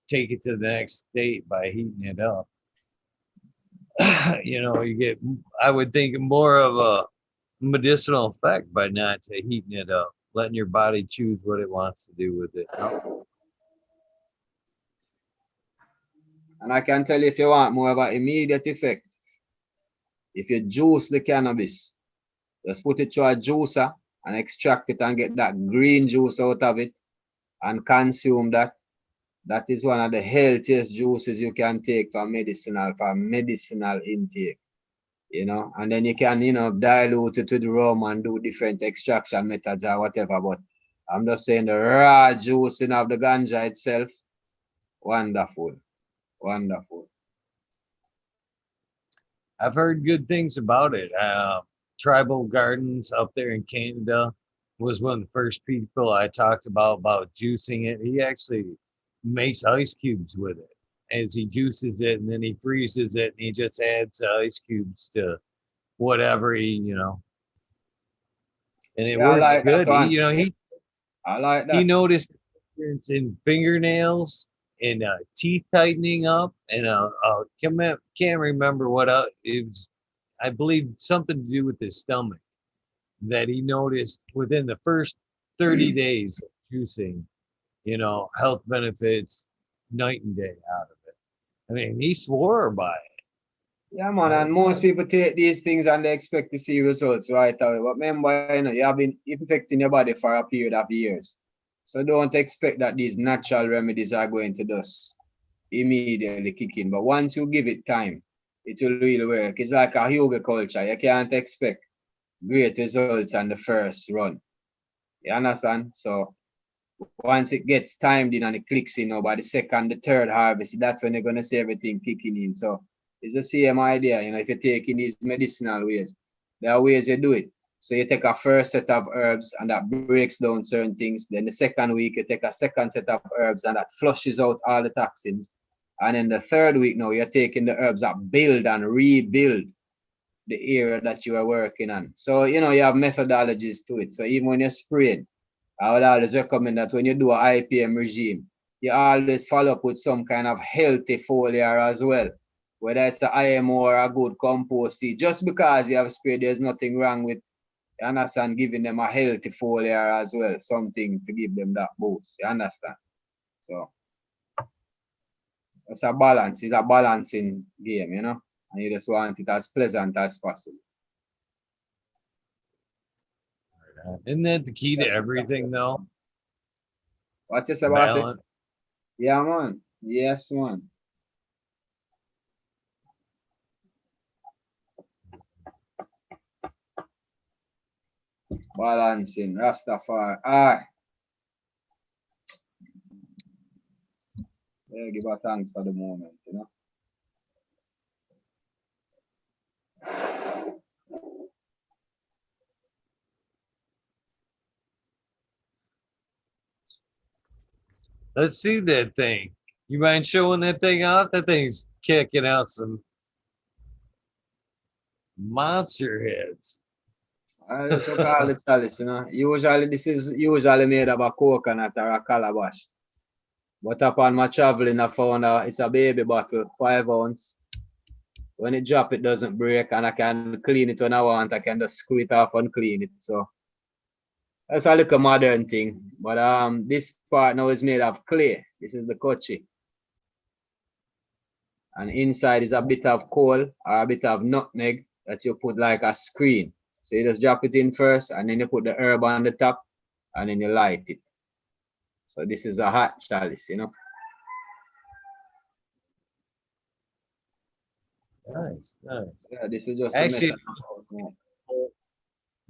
take it to the next state by heating it up? You get, I would think, more of a medicinal effect by not heating it up, letting your body choose what it wants to do with it. And I can tell you, if you want more of an immediate effect, if you juice the cannabis, just put it through a juicer and extract it and get that green juice out of it and consume that. That is one of the healthiest juices you can take for medicinal intake, and then you can, dilute it with rum and do different extraction methods or whatever. But I'm just saying the raw juicing of the ganja itself, wonderful, wonderful. I've heard good things about it. Tribal Gardens up there in Canada was one of the first people I talked about juicing it. He actually makes ice cubes with it as he juices it, and then he freezes it, and he just adds ice cubes to whatever and it Yeah, I works like that good. one. He I like he that. noticed difference in fingernails and teeth tightening up, and can't remember what it was. I believe something to do with his stomach that he noticed within the first 30 days of juicing, health benefits night and day out of it. I mean, he swore by it. Yeah, man, and most people take these things and they expect to see results right away. But remember, you have been affecting your body for a period of years. So don't expect that these natural remedies are going to just immediately kick in. But once you give it time, it will really work. It's like a yoga culture. You can't expect great results on the first run. You understand? So once it gets timed in and it clicks in, by the second, the third harvest, that's when you're gonna see everything kicking in. So it's the same idea, if you're taking these medicinal ways, there are ways you do it. So you take a first set of herbs and that breaks down certain things. Then the second week you take a second set of herbs and that flushes out all the toxins. And then the third week now you're taking the herbs that build and rebuild the area that you are working on. So you have methodologies to it. So even when you're spraying, I would always recommend that when you do an IPM regime, you always follow up with some kind of healthy foliar as well. Whether it's the IMO or a good compost seed. Just because you have sprayed, there's nothing wrong with, you understand, giving them a healthy foliar as well. Something to give them that boost. You understand? So it's a balance. It's a balancing game, and you just want it as pleasant as possible. Isn't that the key to everything, though? What you say about it? Yeah, man. Yes, man. Balancing, Rastafari. Yeah, give a thanks for the moment, Let's see that thing. You mind showing that thing off? That thing's kicking out some monster heads. That's what call it chalice, Usually this is usually made of a coconut or a calabash. But upon my traveling, I found it's a baby bottle, 5 ounce. When it drop, it doesn't break, and I can clean it when I want. I can just screw it off and clean it. So that's a little modern thing. But this part now is made of clay. This is the kochi. And inside is a bit of coal or a bit of nutmeg that you put like a screen. So you just drop it in first, and then you put the herb on the top, and then you light it. So this is a hot chalice, Nice. Yeah, this is just actually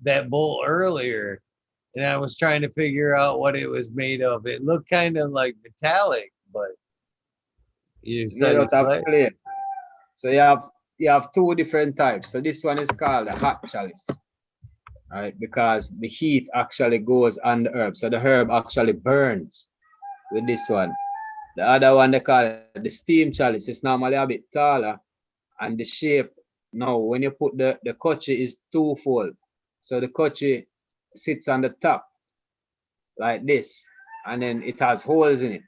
that bowl earlier, and I was trying to figure out what it was made of. It looked kind of like metallic, but you said it's clay. So you have 2 different types. So this one is called a hot chalice, right? Because the heat actually goes on the herb, so the herb actually burns with this one. The other one they call it the steam chalice. It's normally a bit taller, and the shape Now, when you put the kochi is twofold. So the kochi sits on the top like this, and then it has holes in it.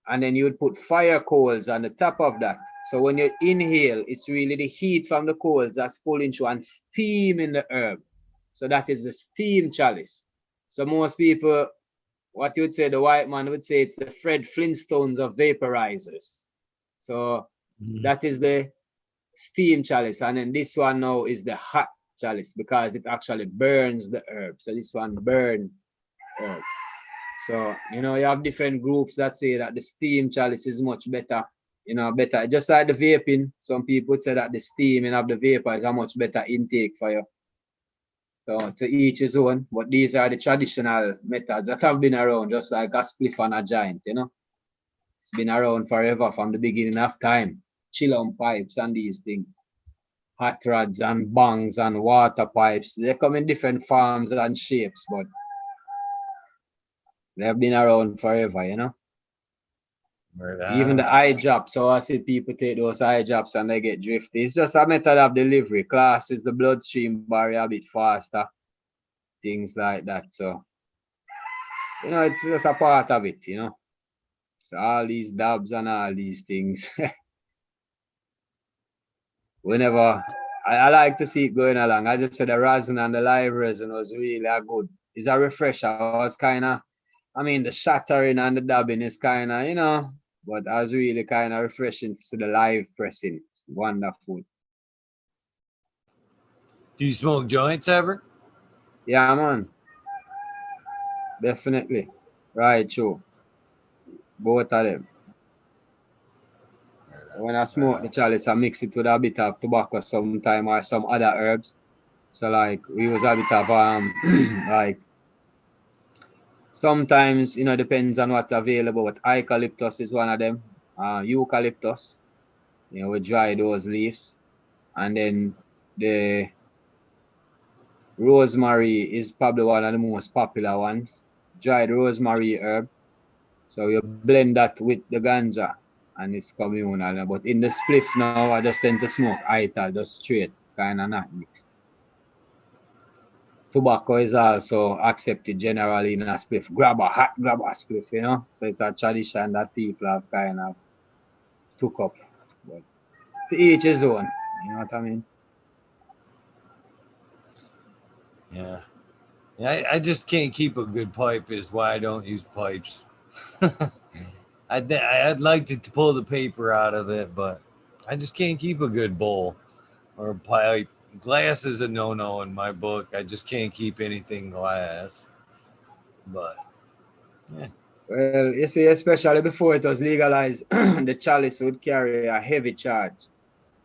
And then you would put fire coals on the top of that. So when you inhale, it's really the heat from the coals that's pulling through and steaming the herb. So that is the steam chalice. So most people, what you'd say, the white man would say it's the Fred Flintstones of vaporizers. So that is the steam chalice. And then this one now is the hot chalice because it actually burns the herb. So this one burns herb. So, you know, you have different groups that say that the steam chalice is much better, you know, better. Just like the vaping, some people say that the steaming of the vapor is a much better intake for you. So, to each his own, but these are the traditional methods that have been around, just like a spliff and a giant, you know. It's been around forever from the beginning of time. Chillum pipes and these things. Hot rods and bongs and water pipes. They come in different forms and shapes, but they have been around forever, you know. Even the eye drops. So I see people take those eye drops and they get drifty. It's just a method of delivery. Classes the bloodstream barrier a bit faster. Things like that. So, you know, it's just a part of it, you know. So all these dabs and all these things. Whenever I like to see it going along. I just said the resin and the live resin was really a good. It's a refresher. I was kinda, I mean the shattering and the dabbing is kinda, you know, but I was really kinda refreshing to see the live pressing. It's wonderful. Do you smoke joints ever? Yeah, man. Definitely. Right, true. Both of them. When I smoke the chalice, I mix it with a bit of tobacco sometime or some other herbs. So like we use a bit of like sometimes, you know, depends on what's available, but eucalyptus is one of them. Eucalyptus, you know, we dry those leaves. And then the rosemary is probably one of the most popular ones. Dried rosemary herb. So you blend that with the ganja and it's communal. But in the spliff now, I just tend to smoke ital, just straight, kind of not mixed. Tobacco is also accepted generally in a spliff. Grab a spliff, you know. So it's a tradition that people have kind of took up. But to each his own, you know what I mean? Yeah. I just can't keep a good pipe is why I don't use pipes. I'd like to pull the paper out of it, but I just can't keep a good bowl or a pipe. Glass is a no-no in my book. I just can't keep anything glass. But yeah. Well, you see, especially before it was legalized, the chalice would carry a heavy charge.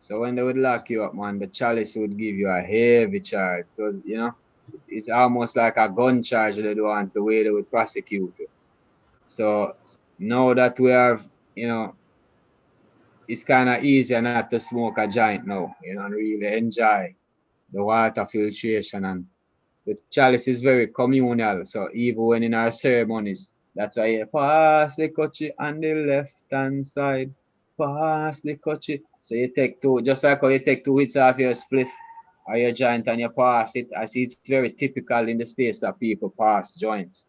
So when they would lock you up, man, the chalice would give you a heavy charge. It was, you know, it's almost like a gun charge they do want the way they would prosecute you. So now that we have, you know, it's kind of easier not to smoke a joint now, you know, and really enjoy the water filtration. And the chalice is very communal. So even when in our ceremonies, that's why you pass the kochi on the left hand side, pass the kochi. So you take two, just like how you take two hits off your spliff or your joint and you pass it. I see it's very typical in the States that people pass joints.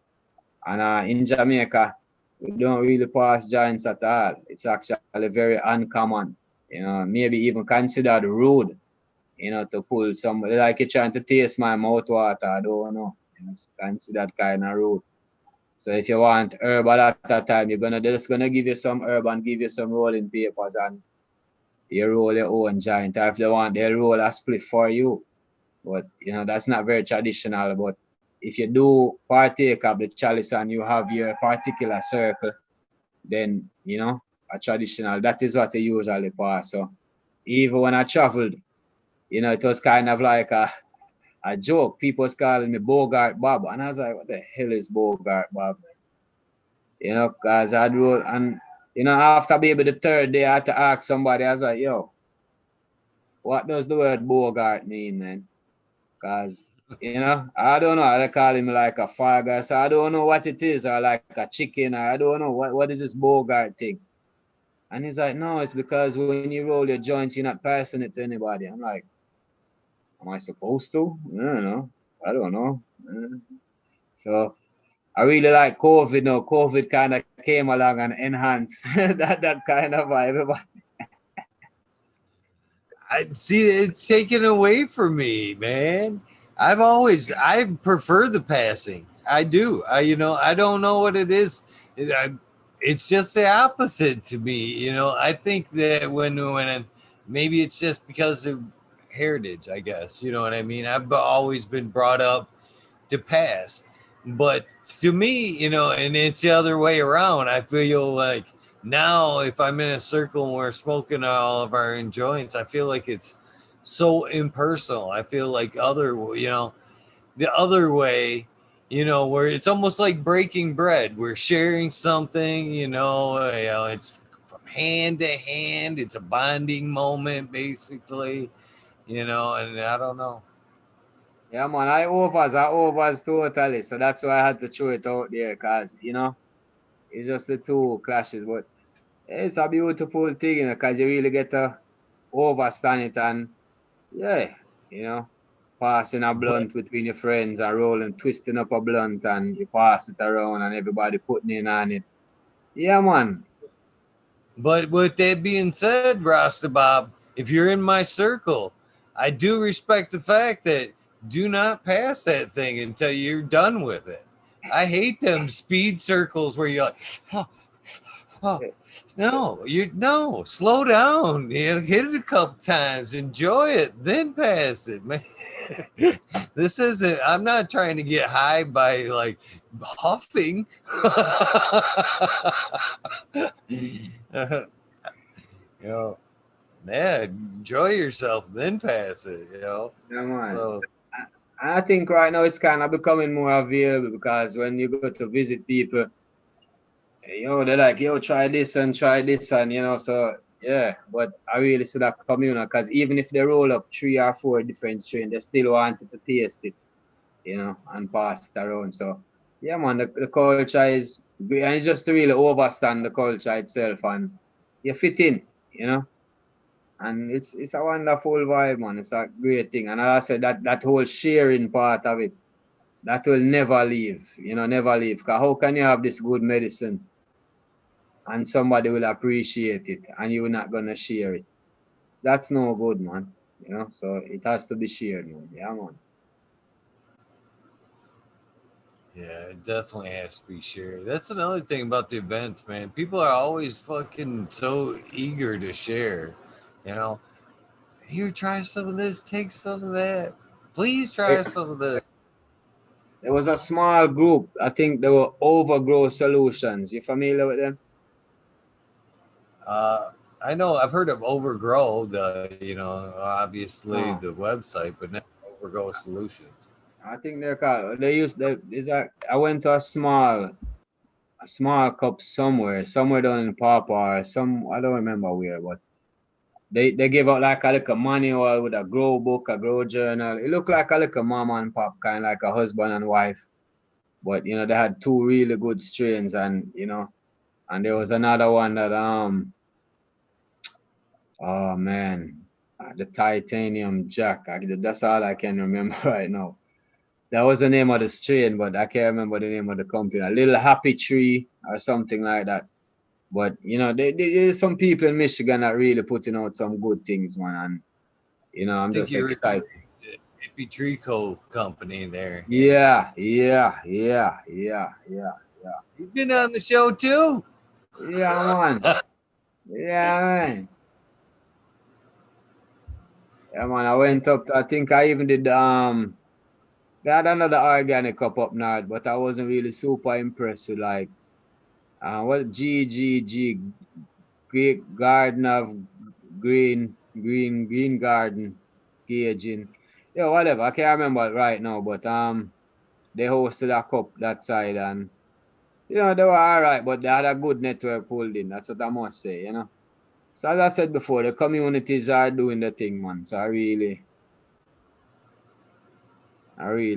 And in Jamaica, we don't really pass joints at all. It's actually very uncommon, you know, maybe even considered rude, you know, to pull somebody like you're trying to taste my mouth water. I don't know. You know, it's considered kind of rude. So if you want herb at that time, they're just gonna give you some herb and give you some rolling papers and you roll your own joint. Or if they want, they roll a split for you. But you know, that's not very traditional. But if you do partake of the chalice and you have your particular circle, then you know, a traditional, that is what they usually pass. So even when I traveled, you know, it was kind of like a joke. People was calling me Bogart Bob. And I was like, what the hell is Bogart Bob? You know, because I'd roll and you know, after maybe the third day I had to ask somebody, I was like, yo, what does the word Bogart mean, man? Because you know, I don't know. They call him like a farger, so I don't know what it is, or like a chicken, or I don't know what is this Bogart thing. And he's like, no, it's because when you roll your joints, you're not passing it to anybody. I'm like, am I supposed to? I don't know. I don't know. So I really like COVID now. COVID kind of came along and enhanced that kind of vibe. I see it's taken away from me, man. I prefer the passing. I do. I don't know what it is. It's just the opposite to me. I think that when maybe it's just because of heritage, I guess. You know what I mean? I've always been brought up to pass. But to me, and it's the other way around. I feel like now if I'm in a circle and we're smoking all of our joints, I feel like it's so impersonal. I feel like the other way, where it's almost like breaking bread. We're sharing something, it's from hand to hand. It's a bonding moment, basically, and I don't know. Yeah, man, I overs totally. So that's why I had to throw it out there, cause it's just the two clashes. But it's a beautiful thing, cause you really get to overstand it and yeah, you know, passing a But blunt between your friends and rolling, twisting up a blunt and you pass it around and everybody putting in on it. Yeah, man. But with that being said, Rasta Bob, if you're in my circle, I do respect the fact that do not pass that thing until you're done with it. I hate them speed circles where you're like, oh, oh, no, slow down. Hit it a couple times, enjoy it, then pass it, man. This isn't. I'm not trying to get high by like huffing. you know, yeah, enjoy yourself, then pass it. Yeah, man. So I think right now it's kind of becoming more available because when you go to visit people, they're like, yo, try this, and so yeah. But I really see that communal because even if they roll up 3 or 4 different strains, they still wanted to taste it, and pass it around. So yeah, man, the culture is great, and it's just to really overstand the culture itself, and you fit in, you know. And it's a wonderful vibe, man. It's a great thing. And as I said, that whole sharing part of it, that will never leave, never leave. Because how can you have this good medicine and somebody will appreciate it and you're not gonna share it? That's no good, man. So it has to be shared, man. Yeah, man. yeah, it definitely has to be shared. That's another thing about the events, man. People are always fucking so eager to share. You know, here, try some of this, take some of that. Please try some of this. There was a small group. I think they were Overgrow Solutions. You familiar with them? I know I've heard of Overgrow, obviously the No. website, but never Overgrow Solutions. I think they're called. They used. I went to a small cup somewhere down in Papa or some. I don't remember where, but they gave out like a little manual with a grow book, a grow journal. It looked like a little mom and pop, kind of like a husband and wife. But they had two really good strains, and there was another one that oh man, the titanium jack. That's all I can remember right now. That was the name of the strain, but I can't remember the name of the company. A little happy tree or something like that. But there's some people in Michigan that really putting out some good things, man. And I I'm think just you're excited. Hippie Trico company there. Yeah, yeah, yeah, yeah, yeah, yeah. You've been on the show too. Yeah, man. Yeah, man. Yeah, man. I went up. I think I even did. They had another organic cup up north, but I wasn't really super impressed with like what GGG Great Garden of Green Garden Gauging. Yeah, whatever. I can't remember it right now, but they hosted a cup that side and they were alright, but they had a good network pulled in. That's what I must say. So as I said before, the communities are doing the thing, man. So I really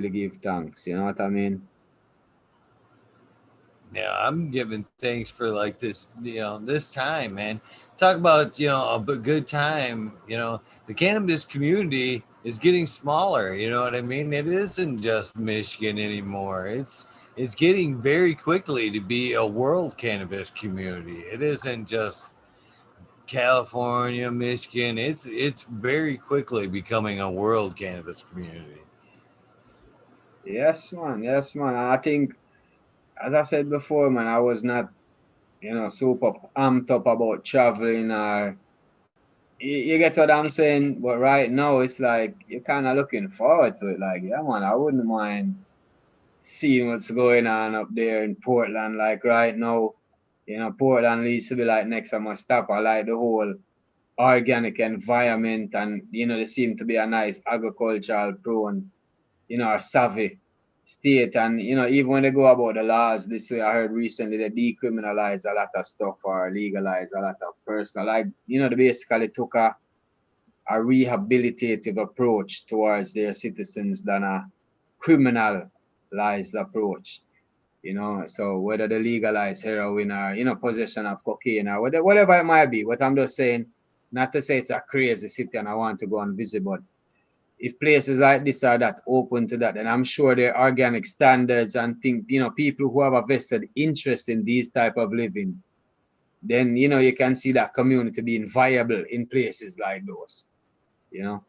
give thanks. You know what I mean? Yeah, I'm giving thanks for like this, this time, man. talk about, a good time. The cannabis community is getting smaller. You know what I mean? It isn't just Michigan anymore. It's getting very quickly to be a world cannabis community. It isn't just California, Michigan. It's very quickly becoming a world cannabis community. Yes, man. Yes, man. I think, as I said before, man, I was not, super amped up about traveling or you get what I'm saying. But right now, it's like you're kind of looking forward to it. Like, yeah, man, I wouldn't mind seeing what's going on up there in Portland. Like right now, Portland needs to be like next time I stop. I like the whole organic environment, and they seem to be a nice agricultural prone, or savvy state. And even when they go about the laws this way, I heard recently they decriminalize a lot of stuff or legalize a lot of personal, like they basically took a rehabilitative approach towards their citizens than a criminalized approach. So whether they legalize heroin or possession of cocaine or whatever it might be. What I'm just saying, not to say it's a crazy city and I want to go and visit, but if places like this are that open to that, then I'm sure there are organic standards and think people who have a vested interest in these type of living, then you can see that community being viable in places like those. You know.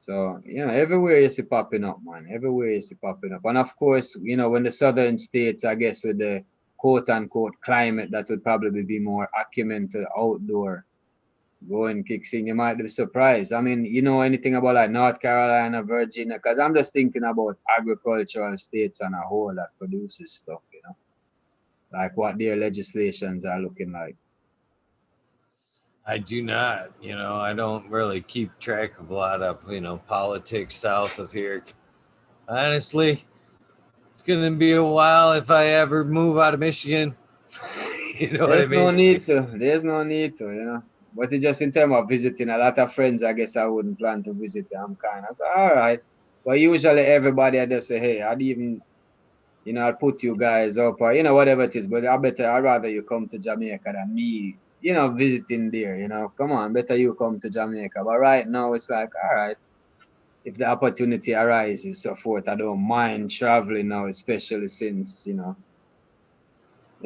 So, everywhere you see popping up, man. Everywhere you see popping up. And of course, when the southern states, I guess with the quote unquote climate that would probably be more acumen to outdoor going kicks in, you might be surprised. I mean, anything about like North Carolina, Virginia, because I'm just thinking about agricultural states on a whole that produces stuff, like what their legislations are looking like. I do not. I don't really keep track of a lot of, politics south of here. Honestly, it's going to be a while if I ever move out of Michigan. You know what I There's no mean? need to. There's no need to. But it just in terms of visiting, a lot of friends, I guess I wouldn't plan to visit. I'm kind of all right. But usually everybody I just say, hey, I'd even, I'll put you guys up or whatever it is. But I'd rather you come to Jamaica than me, visiting there. Come on, better you come to Jamaica. But right now it's like, all right, if the opportunity arises, so forth, I don't mind traveling now, especially since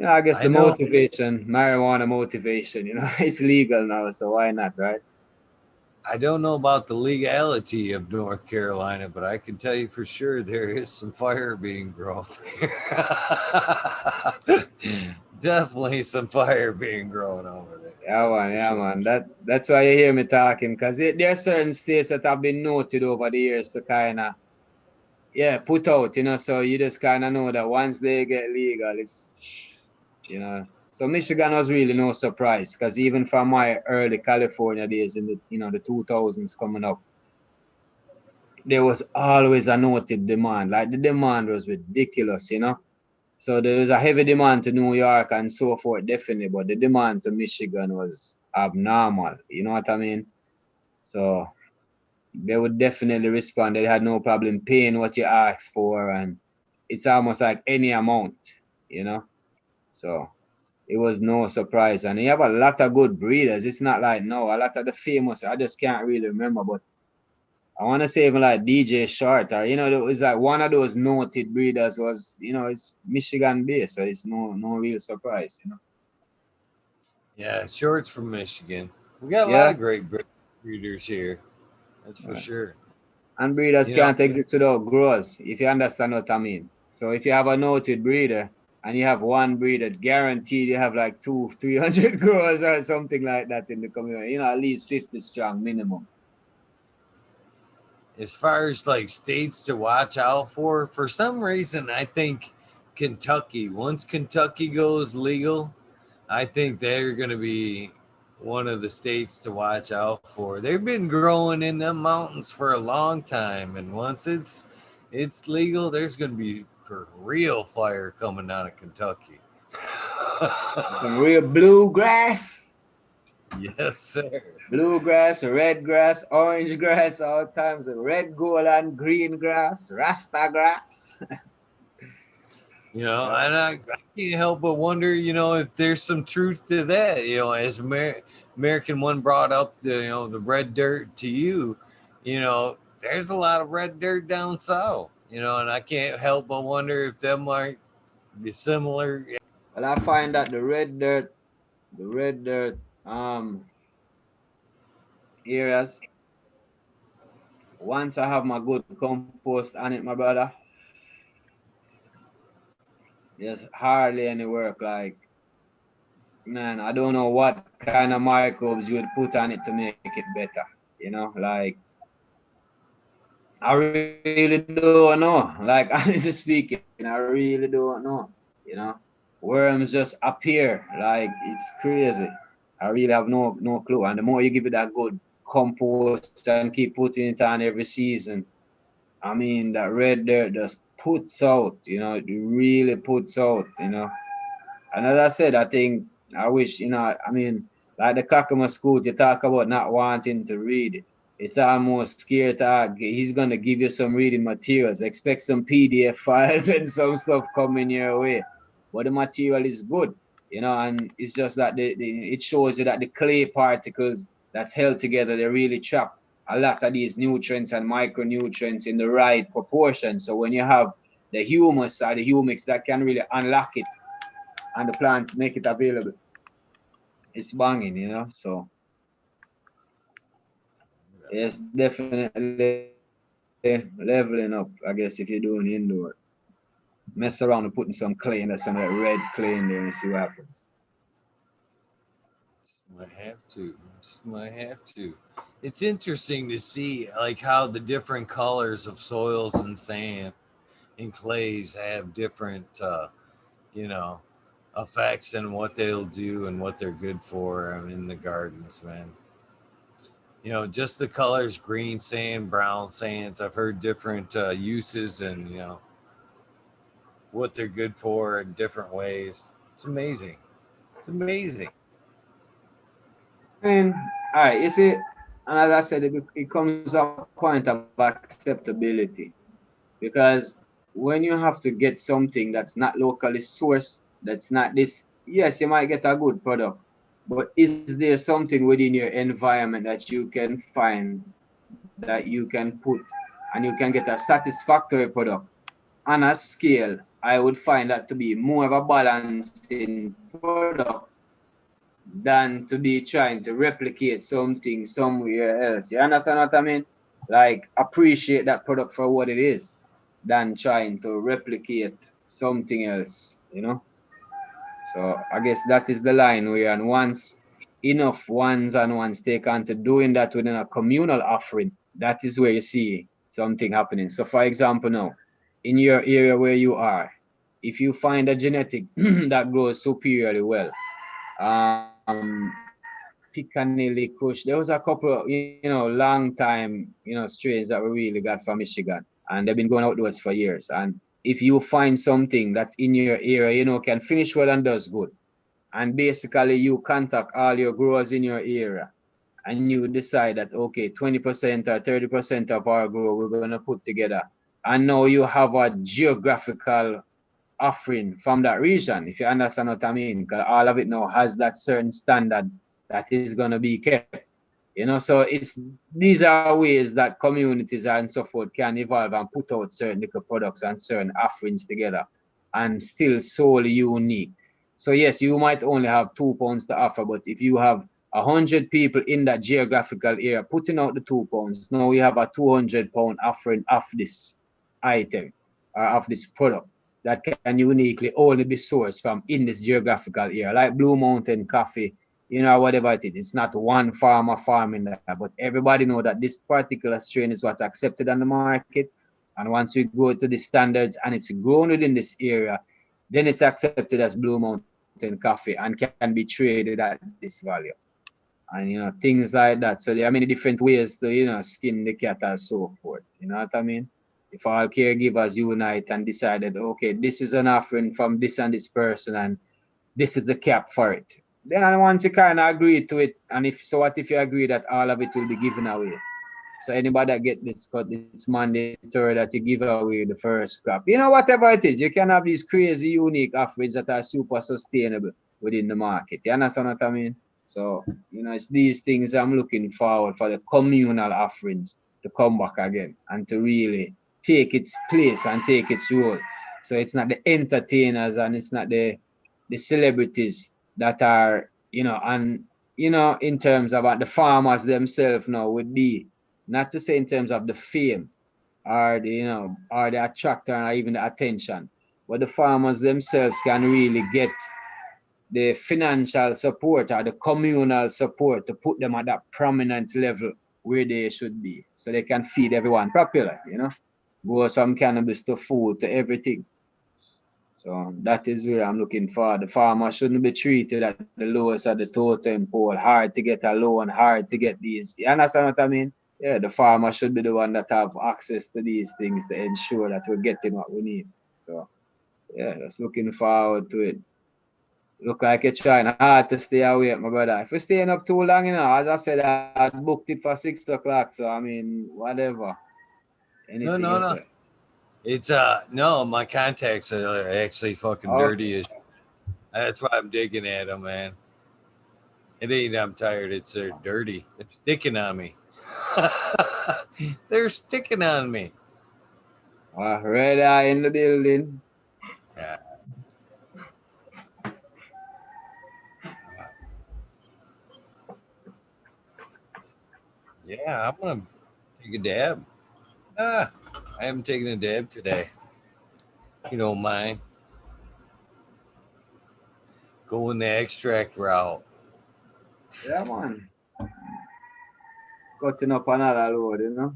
I guess I the know. motivation, marijuana motivation, it's legal now, so why not, right? I don't know about the legality of North Carolina, but I can tell you for sure there is some fire being grown there. Definitely some fire being grown over there. That's for Yeah, sure. man. That's why you hear me talking, because there are certain states that have been noted over the years to kind of, yeah, put out, so you just kind of know that once they get legal, So Michigan was really no surprise, because even from my early California days in the 2000s coming up, there was always a noted demand. Like the demand was ridiculous. So there was a heavy demand to New York and so forth, definitely, but the demand to Michigan was abnormal. You know what I mean? So they would definitely respond. They had no problem paying what you asked for, and it's almost like any amount, you know. So it was no surprise. And you have a lot of good breeders. It's not like no, a lot of the famous. I just can't really remember, but I want to say even like DJ Short or it was like one of those noted breeders was it's Michigan based, so it's no real surprise. Yeah, shorts from Michigan. We got a lot Yeah, of great breeders here. That's for right. sure. And breeders You know, can't exist without growers, if you understand what I mean. So if you have a noted breeder and you have one breeder, guaranteed you have like 300 growers or something like that in the community. At least 50 strong minimum. as far as like states to watch out for some reason, I think Kentucky, once Kentucky goes legal, I think they're going to be one of the states to watch out for. They've been growing in them mountains for a long time, and once it's legal, there's going to be for real fire coming out of Kentucky. Some real bluegrass. Yes, sir. Bluegrass, red grass, orange grass, all times of red, gold, and green grass, Rasta grass. You know, Yeah. and I can't help but wonder, if there's some truth to that. As American One brought up the red dirt to you, there's a lot of red dirt down south. And I can't help but wonder if them might be similar. Well, I find that the red dirt areas, once I have my good compost on it, my brother, there's hardly any work. Like, man, I don't know what kind of microbes you would put on it to make it better. Like, I really don't know. Like, honestly speaking, I really don't know. You know, worms just appear. Like, it's crazy. I really have no clue. And the more you give it that good compost and keep putting it on every season, I mean, that red dirt just puts out. It really puts out. And as I said, I think I wish, I mean, like the Kakama school, you talk about not wanting to read. It's almost scared to, he's going to give you some reading materials. Expect some PDF files and some stuff coming your way. But the material is good, and it's just that it shows you that the clay particles that's held together, they really trap a lot of these nutrients and micronutrients in the right proportion. So when you have the humus or the humics that can really unlock it and the plants make it available, it's banging. So it's definitely leveling up, I guess, if you're doing indoor. Mess around and putting some clay in there, some of that red clay in there and see what happens. Might have to. Just might have to. It's interesting to see like how the different colors of soils and sand and clays have different you know, effects and what they'll do and what they're good for in the gardens, man. Just the colors, green sand, brown sands. I've heard different uses and what they're good for in different ways. It's amazing. It's amazing. I mean, all right, you see, and as I said, it comes a point of acceptability because when you have to get something that's not locally sourced, that's not this, yes, you might get a good product, but is there something within your environment that you can find that you can put and you can get a satisfactory product on a scale? I would find that to be more of a balancing product than to be trying to replicate something somewhere else. You understand what I mean? Like appreciate that product for what it is than trying to replicate something else. So I guess that is the line where, and once enough ones and ones take on to doing that within a communal offering, that is where you see something happening. So for example now, in your area where you are, if you find a genetic that grows superiorly well, Piccadilly Kush. There was a couple, long time, strains that we really got from Michigan, and they've been going outdoors for years. And if you find something that's in your area, can finish well and does good, and basically you contact all your growers in your area, and you decide that okay, 20% or 30% of our grow we're gonna put together, and now you have a geographical offering from that region, if you understand what I mean, because all of it now has that certain standard that is going to be kept. So these are ways that communities and so forth can evolve and put out certain little products and certain offerings together and still solely unique. So yes, you might only have 2 pounds to offer, but if you have 100 people in that geographical area putting out the 2 pounds, now we have a 200 pound offering of this item or of this product that can uniquely only be sourced from in this geographical area, like Blue Mountain Coffee, whatever it is. It's not one farmer farming that, but everybody know that this particular strain is what's accepted on the market. And once we go to the standards and it's grown within this area, then it's accepted as Blue Mountain Coffee and can be traded at this value. And things like that. So there are many different ways to skin the cat and so forth. You know what I mean? If all caregivers unite and decided, okay, this is an offering from this and this person, and this is the cap for it. Then once you kind of agree to it, and if so, what if you agree that all of it will be given away? So anybody that get this cut, it's mandatory that you give away the first crop. You know, whatever it is, you can have these crazy, unique offerings that are super sustainable within the market. You understand what I mean? So, you know, it's these things I'm looking forward for the communal offerings to come back again and to really take its place and take its role. So it's not the entertainers and it's not the celebrities that are, you know, and you know, in terms of the farmers themselves now would be, not to say in terms of the fame or the, you know, or the attractor or even the attention, but the farmers themselves can really get the financial support or the communal support to put them at that prominent level where they should be, so they can feed everyone properly, you know, go from cannabis to food to everything. So that is where I'm looking for. The farmer shouldn't be treated at the lowest of the totem pole, hard to get a loan, hard to get these. You understand what I mean? Yeah, the farmer should be the one that have access to these things to ensure that we're getting what we need. So yeah, just looking forward to it. Look like you're trying hard to stay awake, my brother. If you're staying up too long, you know, as I said, I booked it for 6 o'clock. So I mean, whatever. No, Anything no, you no. say. It's no, my contacts are actually fucking Okay. dirty as. That's why I'm digging at them, man. It ain't I'm tired. It's they're dirty. They're sticking on me. They're sticking on me. Red eye in the building. Yeah. Yeah, I'm gonna take a dab. Ah, I haven't taken a dab today. You don't mind going the extract route. Yeah, man. Cutting up another load, you know.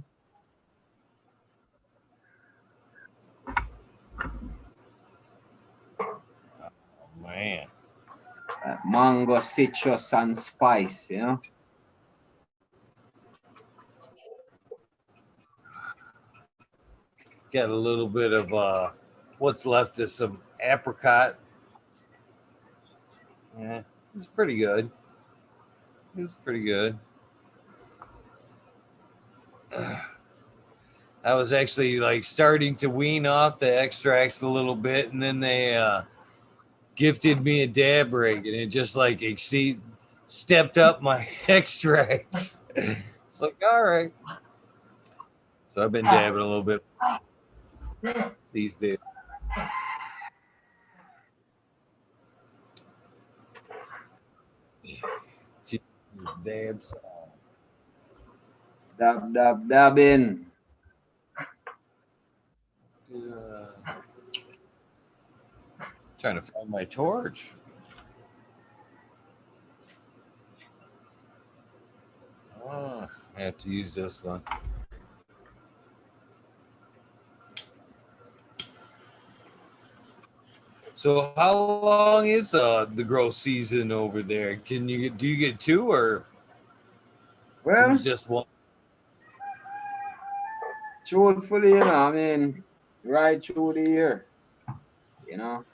Oh, man. Mango, citrus, and spice, you know. Got a little bit of what's left of some apricot. Yeah, it was pretty good. It was pretty good. I was actually like starting to wean off the extracts a little bit, and then they gifted me a dab rig, and it just like stepped up my extracts. It's like, all right. So I've been dabbing a little bit these days. Dab song. Dab in. Trying to find my torch. Oh, I have to use this one. So how long is the grow season over there? Do you get two or Well, just one? truthfully, you know, I mean, right through the year, you know,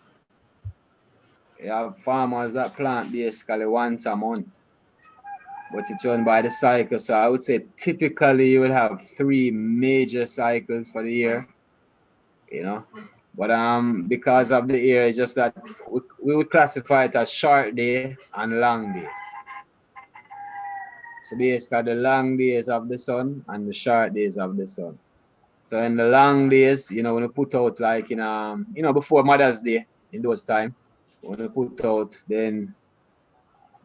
you have farmers that plant basically once a month, but it's run by the cycle. So I would say typically you will have 3 major cycles for the year, you know. But because of the year, it's just that we would classify it as short day and long day. So basically the long days of the sun and the short days of the sun. So in the long days, you know, when we put out like in you know, before Mother's Day in those time, when we put out, then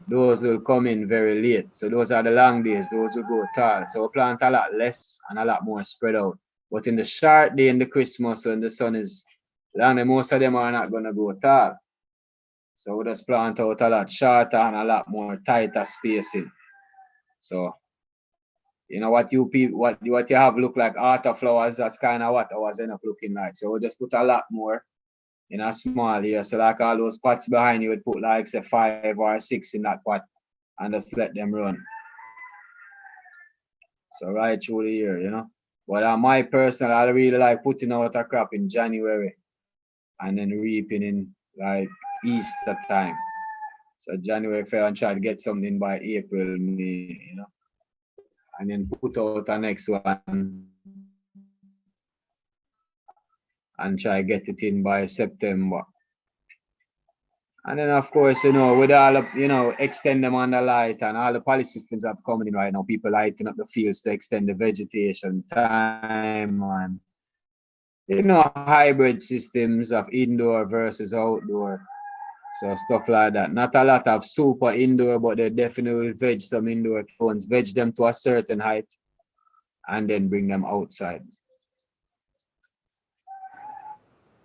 those will come in very late. So those are the long days, those will go tall. So we plant a lot less and a lot more spread out. But in the short day in the Christmas when the sun is long, most of them are not gonna go tall. So we just plant out a lot shorter and a lot more tighter spacing. So you know what you people what you have look like auto flowers, that's kind of what ours end up looking like. So we just put a lot more in a small here. So like all those pots behind you would put like say 5 or 6 in that pot and just let them run. So right through the year, you know. But my personal, I really like putting out a crop in January and then reaping in like Easter time. So January fair and try to get something by April, May, you know. and then put out the next one and try get it in by September. And then of course, with all of, extend them on the light and all the policy systems that are coming in right now, people lighting up the fields to extend the vegetation time and hybrid systems of indoor versus outdoor. So stuff like that. Not a lot of super indoor, but they definitely veg some indoor ones. Veg them to a certain height and then bring them outside.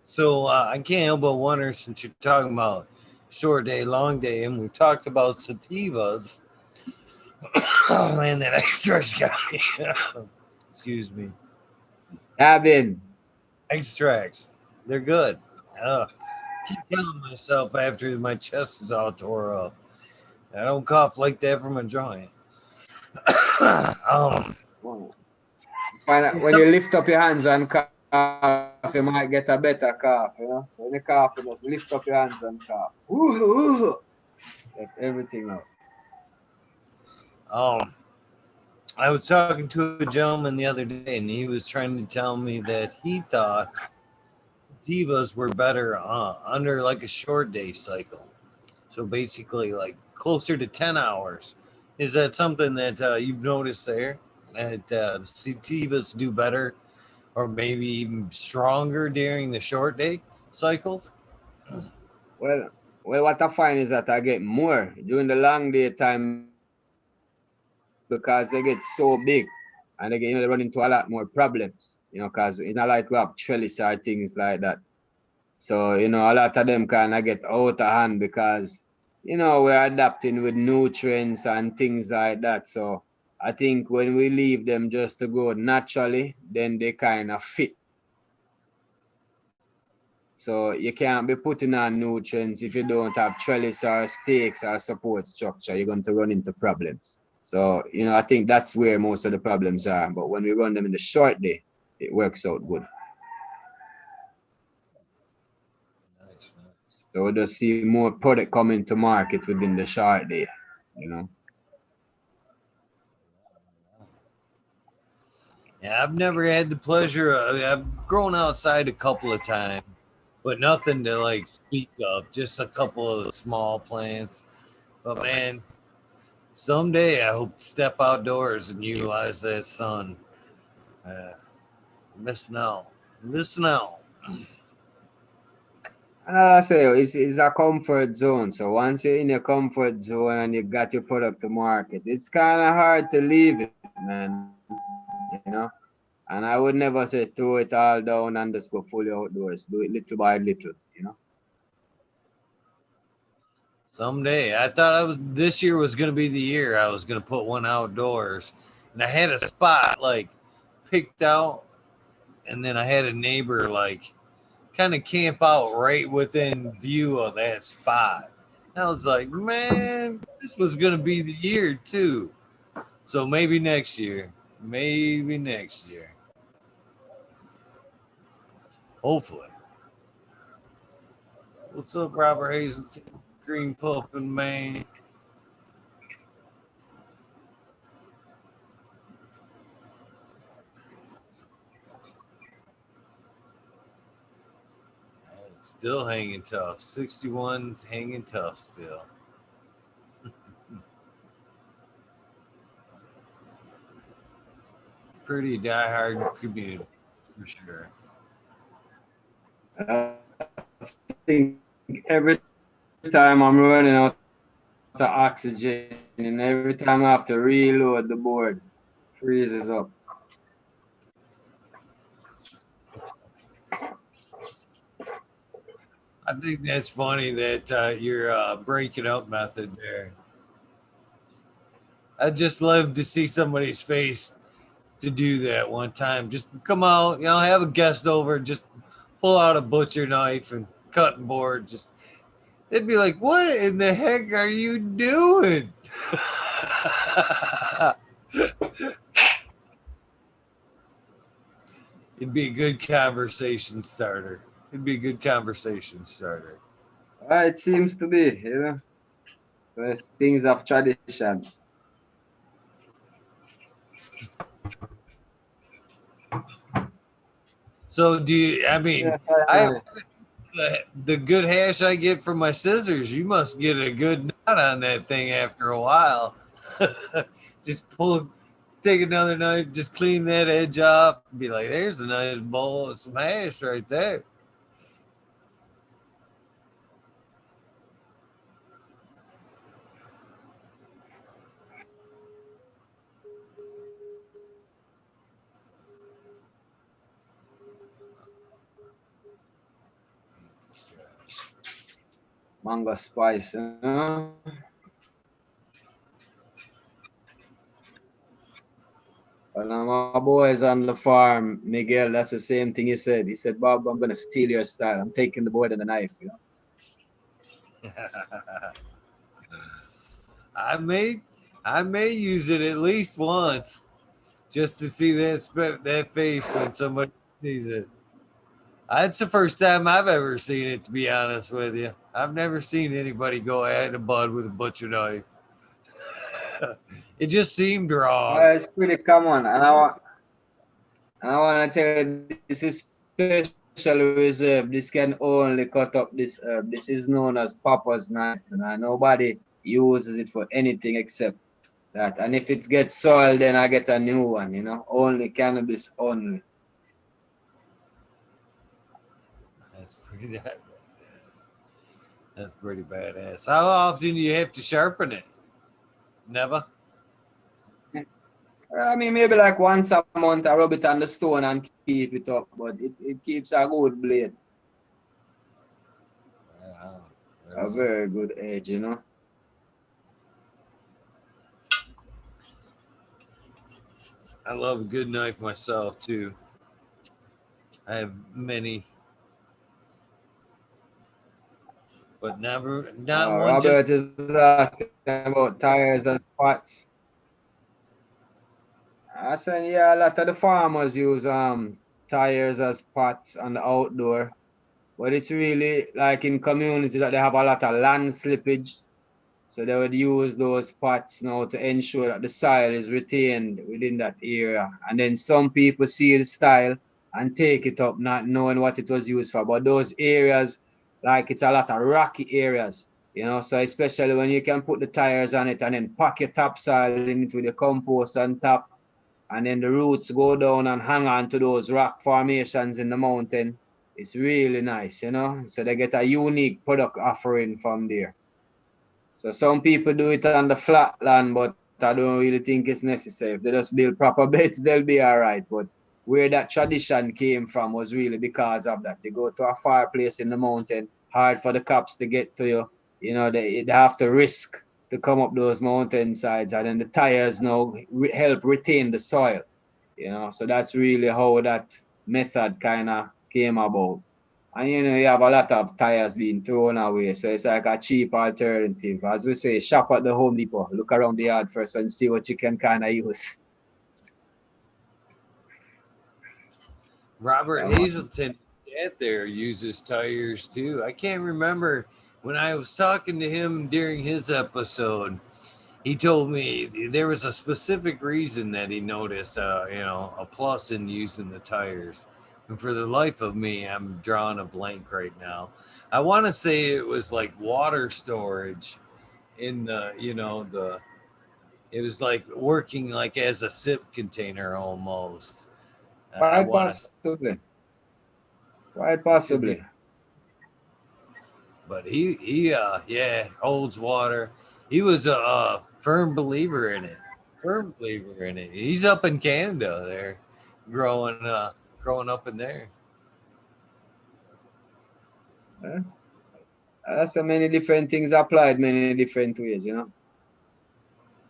So I can't help but wonder, since you're talking about short day, long day, and we talked about sativas. Oh man, that extract's got me. Excuse me. Gavin. Extracts, they're good. Keep telling myself after my chest is all tore up. I don't cough like that from a joint. When you lift up your hands and cough, you might get a better cough. So when you cough, you just lift up your hands and cough. Get everything out. I was talking to a gentleman the other day, and he was trying to tell me that he thought divas were better under like a short day cycle. So basically, like closer to 10 hours. Is that something that you've noticed there? That the sativas do better or maybe even stronger during the short day cycles? Well, what I find is that I get more during the long day time because they get so big and they run into a lot more problems, because it's not like we have trellis or things like that. So, a lot of them kind of get out of hand because, we're adapting with nutrients and things like that. So I think when we leave them just to go naturally, then they kind of fit. So you can't be putting on nutrients if you don't have trellis or stakes or support structure. You're going to run into problems. So, I think that's where most of the problems are. But when we run them in the short day, it works out good. Nice. So we'll just see more product coming to market within the short day, Yeah, I've never had the pleasure. I've grown outside a couple of times, but nothing to like speak of. Just a couple of small plants. But man, someday I hope to step outdoors and utilize that sun. Missing out. Missing out. And as I say, it's a comfort zone. So once you're in your comfort zone and you got your product to market, it's kind of hard to leave it, man. And I would never say throw it all down and just go fully outdoors. Do it little by little. Someday, I thought this year was going to be the year I was going to put one outdoors, and I had a spot like picked out, and then I had a neighbor like kind of camp out right within view of that spot. And I was like, man, this was going to be the year too. So maybe next year. Maybe next year. Hopefully. What's up, Robert Hazelton? Green Puffin, man. It's still hanging tough. 61's hanging tough still. Pretty diehard community for sure. I think every time I'm running out of oxygen and every time I have to reload the board, freezes up. I think that's funny that your breaking up method there. I'd just love to see somebody's face to do that one time. Just come out, have a guest over, just pull out a butcher knife and cutting board. Just they'd be like, "What in the heck are you doing?" It'd be a good conversation starter. It'd be a good conversation starter. It seems to be. There's things of tradition. So do you? I mean, Yes, I I the good hash I get from my scissors. You must get a good knot on that thing after a while. Just take another knife, just clean that edge off, and be like, "There's a nice bowl of some hash right there." mango spice, you know? When my boys on the farm, Miguel, that's the same thing he said. He said, Bob, I'm gonna steal your style. I'm taking the board and the knife, you know. I may, I may use it at least once just to see that face when somebody sees it. That's the first time I've ever seen it. To be honest with you, I've never seen anybody go at a bud with a butcher knife. It just seemed wrong. It's pretty common, and I want to tell you, this is special reserve. This can only cut up this herb. This is known as Papa's knife, and nobody uses it for anything except that. And if it gets soiled, then I get a new one. You know, only cannabis only. That's pretty badass. That's pretty badass. How often do you have to sharpen it? Never. I mean, maybe like once a month, I rub it on the stone and keep it up, but it keeps a good blade, Wow. a Right on. very good edge, you know. I love a good knife myself too. I have many, but not one just. Robert is asking about tires and spots. I said, yeah, a lot of the farmers use tires as pots on the outdoor, but it's really like in communities that they have a lot of land slippage, so they would use those pots now to ensure that the soil is retained within that area. And then some people see the style and take it up, not knowing what it was used for. But those areas, like it's a lot of rocky areas, you know, so especially when you can put the tires on it and then pack your topsoil in it with the compost on top, and then the roots go down and hang on to those rock formations in the mountain. It's really nice, you know. So they get a unique product offering from there. So some people do it on the flat land, but I don't really think it's necessary. If they just build proper beds, they'll be all right. But where that tradition came from was really because of that. You go to a far place in the mountain, hard for the cops to get to you. You know, they have to risk to come up those mountainsides, and then the tires now help retain the soil. You know, so that's really how that method kind of came about. And you know, you have a lot of tires being thrown away, so it's like a cheap alternative. As we say, shop at the Home Depot, look around the yard first and see what you can kind of use. Robert Yeah, man. Hazelton at there uses tires too. I can't remember when I was talking to him during his episode. He told me there was a specific reason that he noticed, a plus in using the tires. And for the life of me, I'm drawing a blank right now. I want to say it was like water storage in the. It was like working like as a sip container almost. I Quite want to. possibly. Quite It could possibly. be, but he holds water. He was a firm believer in it. Firm believer in it. He's up in Canada there, growing up in there. Eh? So many different things applied many different ways, you know.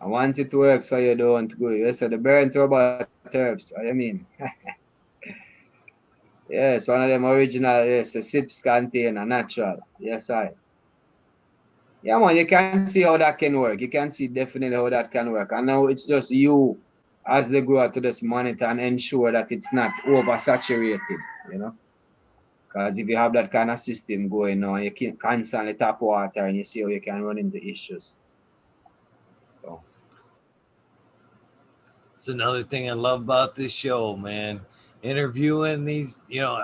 And once it works for you, don't go. Yes, so the burn to about herbs. I mean, yes, one of them original, yes, the sips container, natural. Yes, I. Yeah, man, you can see how that can work. You can see definitely how that can work. And now it's just you as the grower to just monitor and ensure that it's not oversaturated, you know. Because if you have that kind of system going on, you can constantly tap water and you see how you can run into issues. So It's another thing I love about this show, man. interviewing these,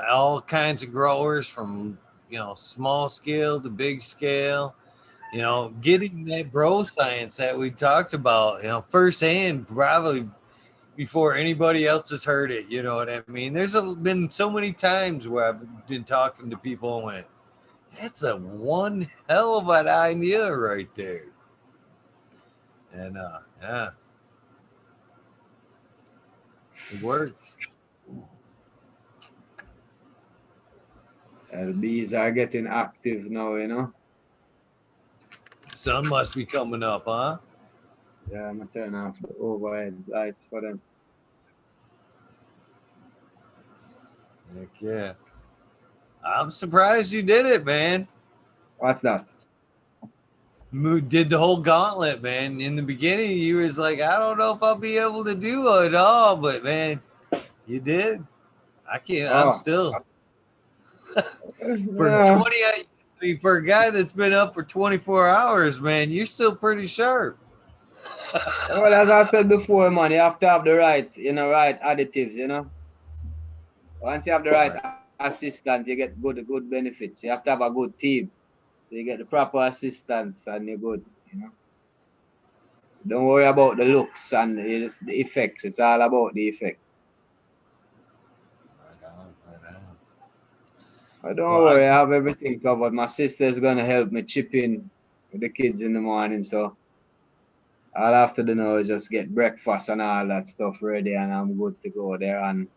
all kinds of growers from, small scale to big scale, getting that bro science that we talked about, firsthand, probably before anybody else has heard it. You know what I mean? There's been so many times where I've been talking to people and went, that's a one hell of an idea right there. And yeah, it works. The bees are getting active now, Sun must be coming up, huh? Yeah, I'm gonna turn off the overhead lights for them. Heck yeah. I'm surprised you did it, man. What's that? Did the whole gauntlet, man. In the beginning, you was like, I don't know if I'll be able to do it all, but man, you did. I can't. I'm Oh, still for yeah. 20. I mean, for a guy that's been up for 24 hours, man, you're still pretty sharp. Well, as I said before, man, you have to have the right, right additives, Once you have the right assistant, you get good benefits. You have to have a good team. So you get the proper assistants and you're good, Don't worry about the looks and the effects. It's all about the effect. Right on, right on. But don't worry, I have everything covered. My sister is gonna help me chip in with the kids in the morning, so all I have to do now is just get breakfast and all that stuff ready, and I'm good to go there. And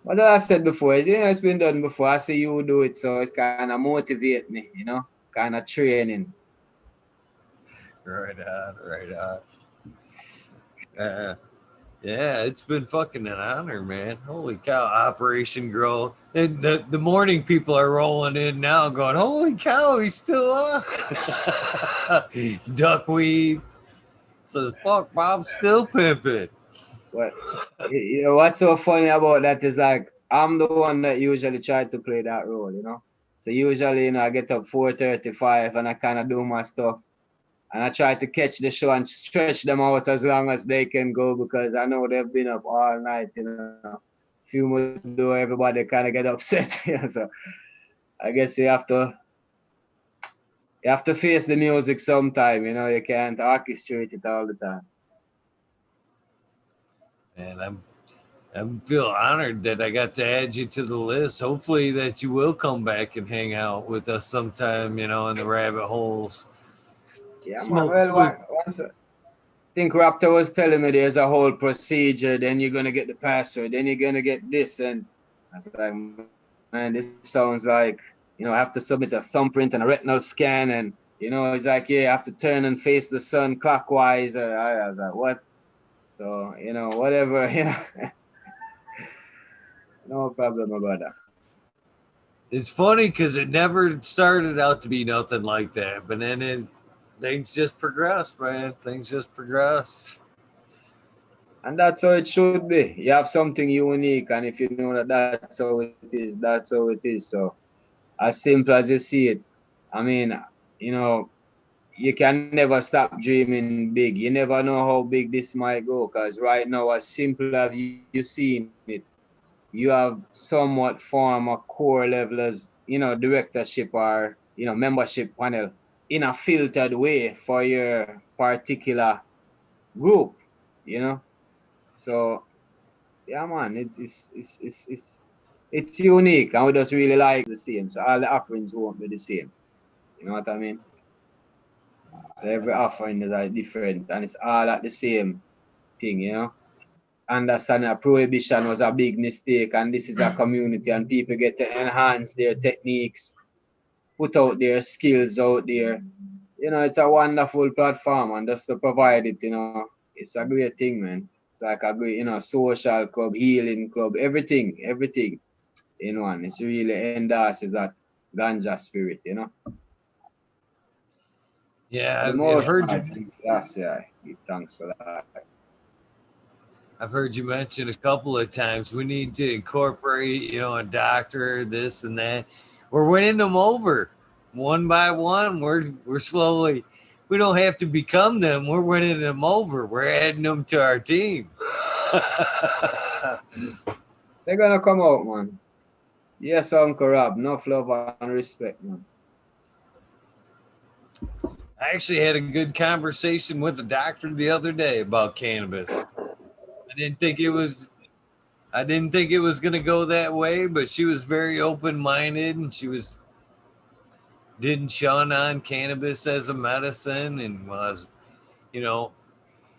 what I said before is, it's been done before. I see you do it, so it's kind of motivate me, kind of training. Right on, right on. Yeah, it's been fucking an honor, man. Holy cow, Operation Grow. And the morning people are rolling in now going, holy cow, he's still on. Duckweed. Says, fuck, Bob's still pimping. But what's so funny about that is like I'm the one that usually try to play that role, So usually, I get up 4:35 and I kind of do my stuff. And I try to catch the show and stretch them out as long as they can go because I know they've been up all night, Few more to do, everybody kind of get upset. So I guess you have to face the music sometime, you can't orchestrate it all the time. And I feel honored that I got to add you to the list. Hopefully that you will come back and hang out with us sometime, in the rabbit holes. Yeah, man. Well, once I think Raptor was telling me there's a whole procedure, then you're gonna get the password, then you're gonna get this, and I was like, man, this sounds like, I have to submit a thumbprint and a retinal scan, and he's like, yeah, I have to turn and face the sun clockwise. I was like, what? So, whatever, no problem about that. It's funny because it never started out to be nothing like that, but then things just progressed, man. Things just progressed. And that's how it should be. You have something unique, and if you know that that's how it is, that's how it is. So, as simple as you see it, I mean, you can never stop dreaming big. You never know how big this might go, because right now, as simple as you seen it, you have somewhat form a core level as, directorship or, membership panel in a filtered way for your particular group, So, yeah, man, it's unique, and we just really like the same. So all the offerings won't be the same. You know what I mean? So every offering is like different, and it's all at the same thing. Understanding that prohibition was a big mistake, and this is a community, and people get to enhance their techniques, put out their skills out there. It's a wonderful platform, and just to provide it, it's a great thing, man. It's like a great, social club, healing club, everything in one. It's really endorses that ganja spirit. Yeah, The I've heard you. thanks for that. I've heard you mention a couple of times we need to incorporate, a doctor, this and that. We're winning them over one by one. We're slowly. We don't have to become them. We're winning them over. We're adding them to our team. They're gonna come out, man. Yes, Uncle Rob. Enough love and respect, man. I actually had a good conversation with a doctor the other day about cannabis. I didn't think it was I didn't think it was gonna go that way, but she was very open minded and she was didn't shun on cannabis as a medicine and was, you know,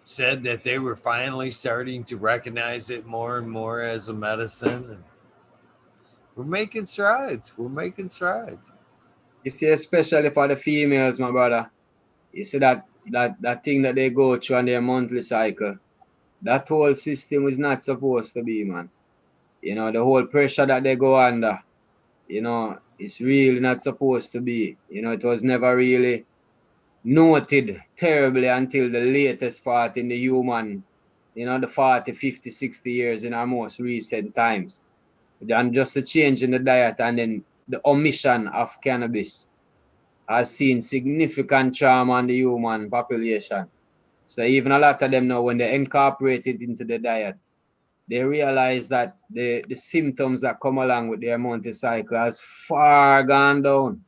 said that they were finally starting to recognize it more and more as a medicine. And we're making strides. We're making strides. You see, especially for the females, my brother. You see that thing that they go through on their monthly cycle. That whole system is not supposed to be, man. You know, the whole pressure that they go under, you know, it's really not supposed to be. You know, it was never really noted terribly until the latest part in the human, you know, the 40, 50, 60 years in our most recent times. And just a change in the diet and then the omission of cannabis has seen significant charm on the human population. So even a lot of them now, when they incorporate it into the diet, they realize that the symptoms that come along with their monthly cycle has far gone down.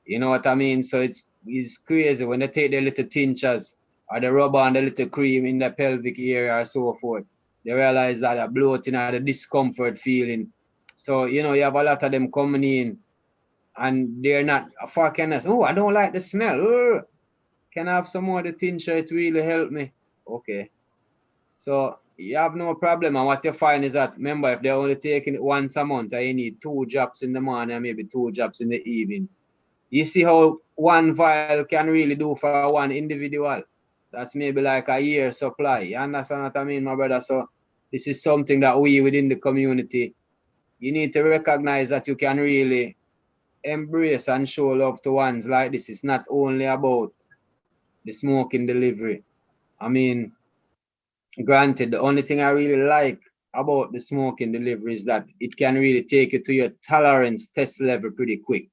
You know what I mean? So it's crazy when they take their little tinctures or the rub on the little cream in the pelvic area or so forth. They realize that the bloating or the discomfort feeling. So, you know, you have a lot of them coming in and they're not for cannabis. Oh, I don't like the smell. Ugh. Can I have some more of the tincture? It really helped me. Okay. So you have no problem. And what you find is that, remember, if they're only taking it once a month, and you need 2 drops in the morning and maybe 2 drops in the evening. You see how one vial can really do for one individual. That's maybe like a year supply. You understand what I mean, my brother? So this is something that we within the community, you need to recognize that you can really embrace and show love to ones like this. It's not only about the smoking delivery. I mean, granted, the only thing I really like about the smoking delivery is that it can really take you to your tolerance test level pretty quick.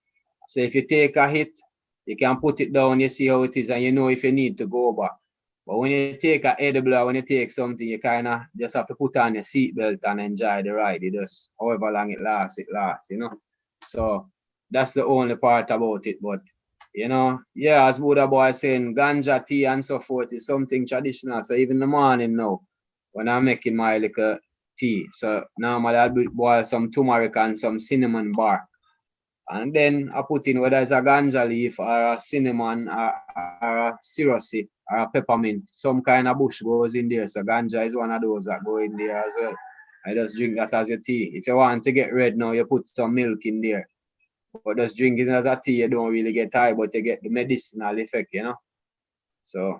So if you take a hit, you can put it down, you see how it is, and you know if you need to go back. But when you take an edible or when you take something, you kind of just have to put on your seatbelt and enjoy the ride. It just, however long it lasts, you know. So that's the only part about it. But you know, yeah, as Buddha boy saying, ganja tea and so forth is something traditional. So even in the morning now, when I'm making my little tea, so normally I'll boil some turmeric and some cinnamon bark. And then I put in whether it's a ganja leaf or a cinnamon or a cirrusy or a peppermint. Some kind of bush goes in there. So ganja is one of those that go in there as well. I just drink that as your tea. If you want to get red now, you put some milk in there. But just drinking as a tea, you don't really get high, but you get the medicinal effect, you know. So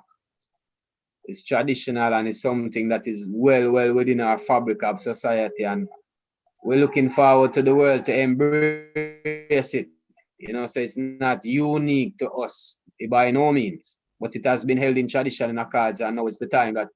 it's traditional and it's something that is well within our fabric of society, and we're looking forward to the world to embrace it. You know, so it's not unique to us by no means, but it has been held in tradition in our cards, and now it's the time that,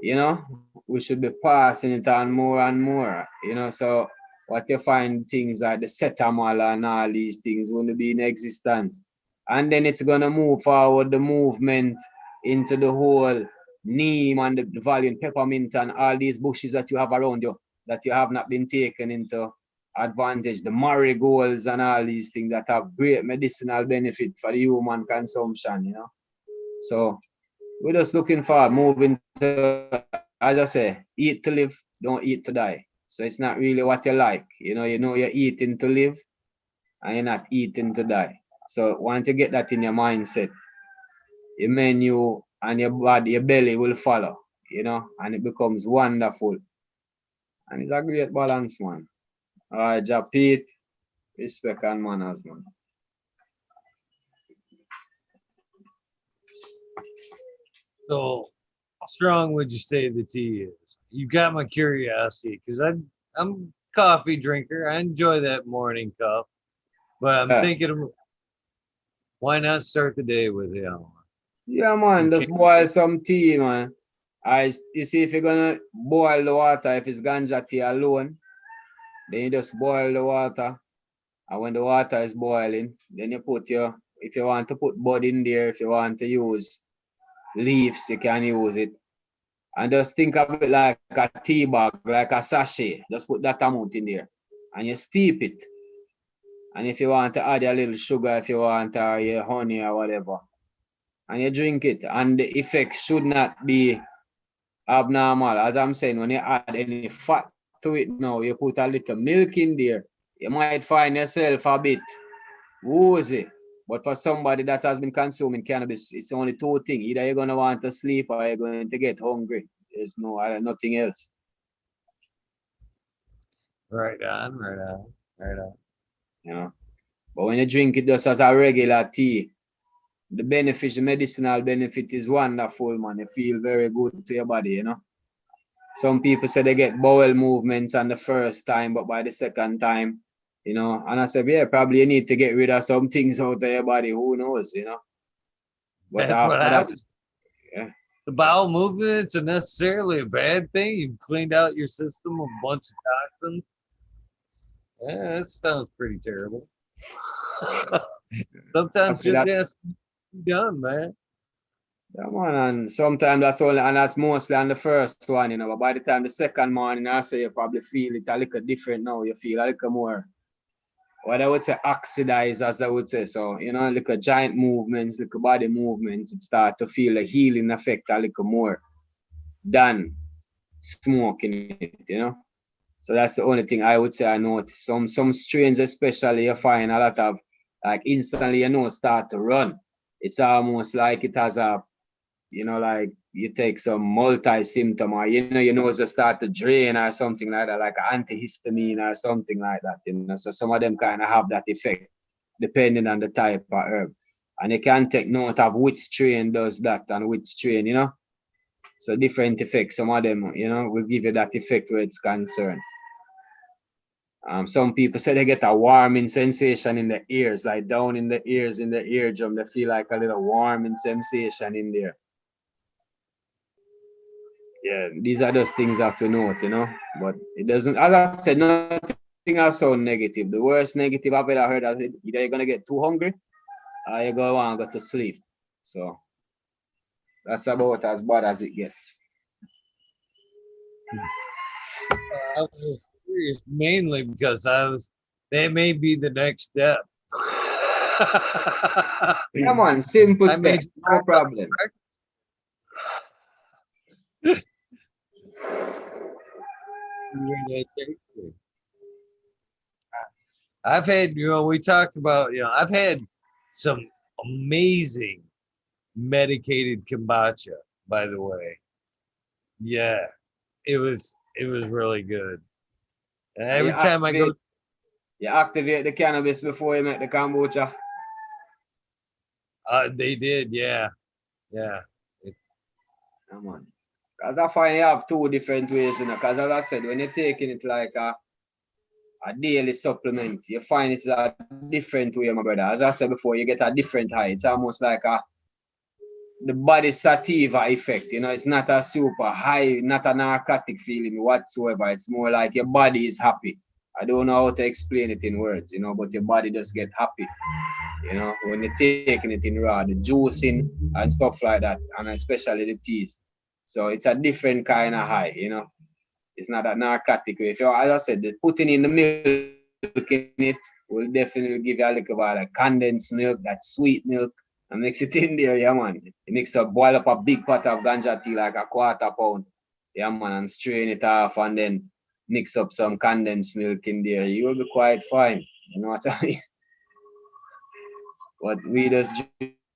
you know, we should be passing it on and more, you know. So what you find things like the Setamal and all these things going to be in existence. And then it's gonna move forward the movement into the whole neem and the valiant peppermint and all these bushes that you have around you that you have not been taken into advantage. The marigolds and all these things that have great medicinal benefit for the human consumption, you know. So we're just looking for moving to, as I say, eat to live, don't eat to die. So it's not really what you like. You know you're eating to live and you're not eating to die. So once you get that in your mindset, your menu and your body, your belly will follow, you know, and it becomes wonderful. And it's a great balance, man. All right, Japit, respect and manners, man. So, how strong would you say the tea is? You got my curiosity because I'm a coffee drinker. I enjoy that morning cup, but I'm Yeah. thinking of why not start the day with Yeah, man, some just boil some tea, man. You see, if you're gonna boil the water, if it's ganja tea alone, then you just boil the water. And when the water is boiling, then you put if you want to put bud in there, if you want to use leaves, you can use it. And just think of it like a tea bag, like a sachet. Just put that amount in there. And you steep it. And if you want to add a little sugar, if you want your honey or whatever, and you drink it, and the effects should not be abnormal. As I'm saying, when you add any fat to it now, you put a little milk in there, you might find yourself a bit woozy. But for somebody that has been consuming cannabis, it's only two things. Either you're going to want to sleep or you're going to get hungry. There's nothing else. Right on, right on, right on. You know? But when you drink it just as a regular tea, the benefit, the medicinal benefit is wonderful, man. You feel very good to your body, you know. Some people say they get bowel movements on the first time, but by the second time, you know, and I said, yeah, probably you need to get rid of some things out of your body. Who knows, you know? But That's what after that, happens. yeah. The bowel movement isn't necessarily a bad thing. You've cleaned out your system of a bunch of toxins. Yeah, that sounds pretty terrible. Sometimes just has to be done, man. Yeah, man, and sometimes that's only, and that's mostly on the first one, you know. But by the time the second morning, I say you probably feel it a little different now. You feel a little more, what I would say, oxidized, as I would say. So, you know, like a giant movements, like a body movements, it start to feel a healing effect a little more than smoking it, you know. So that's the only thing I would say I noticed. Some strains especially you find a lot of like instantly you know start to run. It's almost like it has a, you know, like you take some multi-symptom or you know your nose just start to drain or something like that, like antihistamine or something like that, you know. So some of them kind of have that effect depending on the type of herb. And you can take note of which strain does that and which strain, you know. So different effects, some of them, you know, will give you that effect where it's concerned. Some people say they get a warming sensation in the ears, like down in the ears, in the eardrum. They feel like a little warming sensation in there. Yeah, these are just things I have to note, you know. But it doesn't, as I said, nothing else sound negative. The worst negative I've ever heard is either you're gonna get too hungry or you're gonna want to go to sleep. So that's about as bad as it gets. I was just curious mainly because that may be the next step. Come on, simple I may steps, no problem. I've had, you know, we talked about, you know, I've had some amazing medicated kombucha, by the way. Yeah, it was really good. And You every time I go, activate the cannabis before you make the kombucha. they did, yeah, yeah. Come on. Because I find you have two different ways, you know. Because as I said, when you're taking it like a daily supplement, you find it's a different way, my brother. As I said before, you get a different high. It's almost like the body sativa effect. You know, it's not a super high, not a narcotic feeling whatsoever. It's more like your body is happy. I don't know how to explain it in words, you know, but your body just get happy. You know, when you're taking it in raw, the juicing and stuff like that, and especially the teas. So it's a different kind of high, you know. It's not a narcotic way. If you, as I said, the putting in the milk in it will definitely give you a little bit of like condensed milk, that sweet milk, and mix it in there, yeah man. You mix up, boil up a big pot of ganja tea, like a quarter pound, yeah man, and strain it off, and then mix up some condensed milk in there. You will be quite fine. You know what I mean? But we just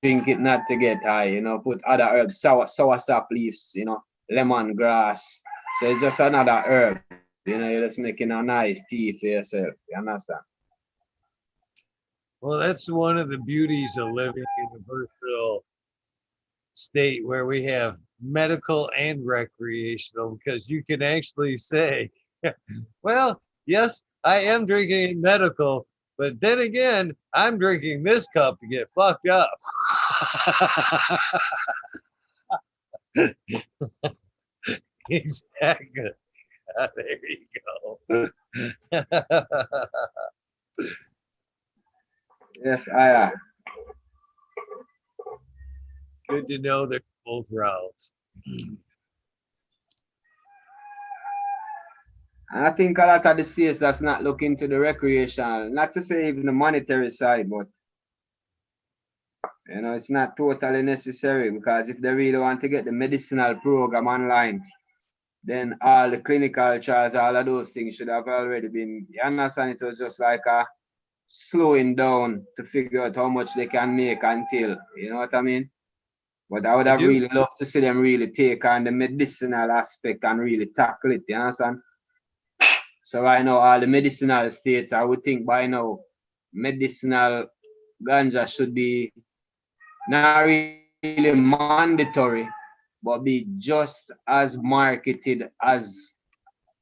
drink it not to get high, you know, put other herbs, soursop leaves, you know, lemongrass. So it's just another herb, you know, you're just making a nice tea for yourself. You understand? Well, that's one of the beauties of living in a versatile state where we have medical and recreational, because you can actually say, well, yes, I am drinking medical, but then again, I'm drinking this cup to get fucked up. Exactly. There you go. Yes, I Good to know they're both routes. And I think a lot of the states that's not looking to the recreational, not to say even the monetary side, but you know, it's not totally necessary because if they really want to get the medicinal program online, then all the clinical trials, all of those things should have already been. You understand? It was just like a slowing down to figure out how much they can make until, you know what I mean? But I would I have do. really loved to see them really take on the medicinal aspect and really tackle it, you understand? So right now, all the medicinal states, I would think by now, medicinal ganja should be not really mandatory, but be just as marketed as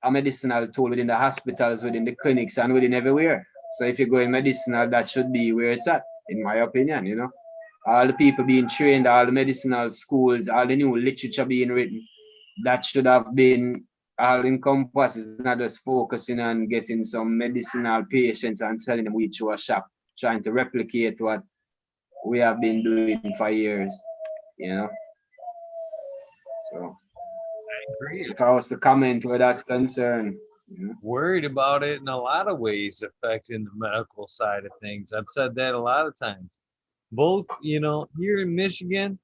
a medicinal tool within the hospitals, within the clinics, and within everywhere. So if you go in medicinal, that should be where it's at, in my opinion, you know. All the people being trained, all the medicinal schools, all the new literature being written, that should have been all encompassed. It's not just focusing on getting some medicinal patients and selling them weed through a shop, trying to replicate what we have been doing for years, you know. So I agree. if I was to comment where that's concerned, you know. Worried about it in a lot of ways affecting the medical side of things. I've said that a lot of times. Both, here in Michigan,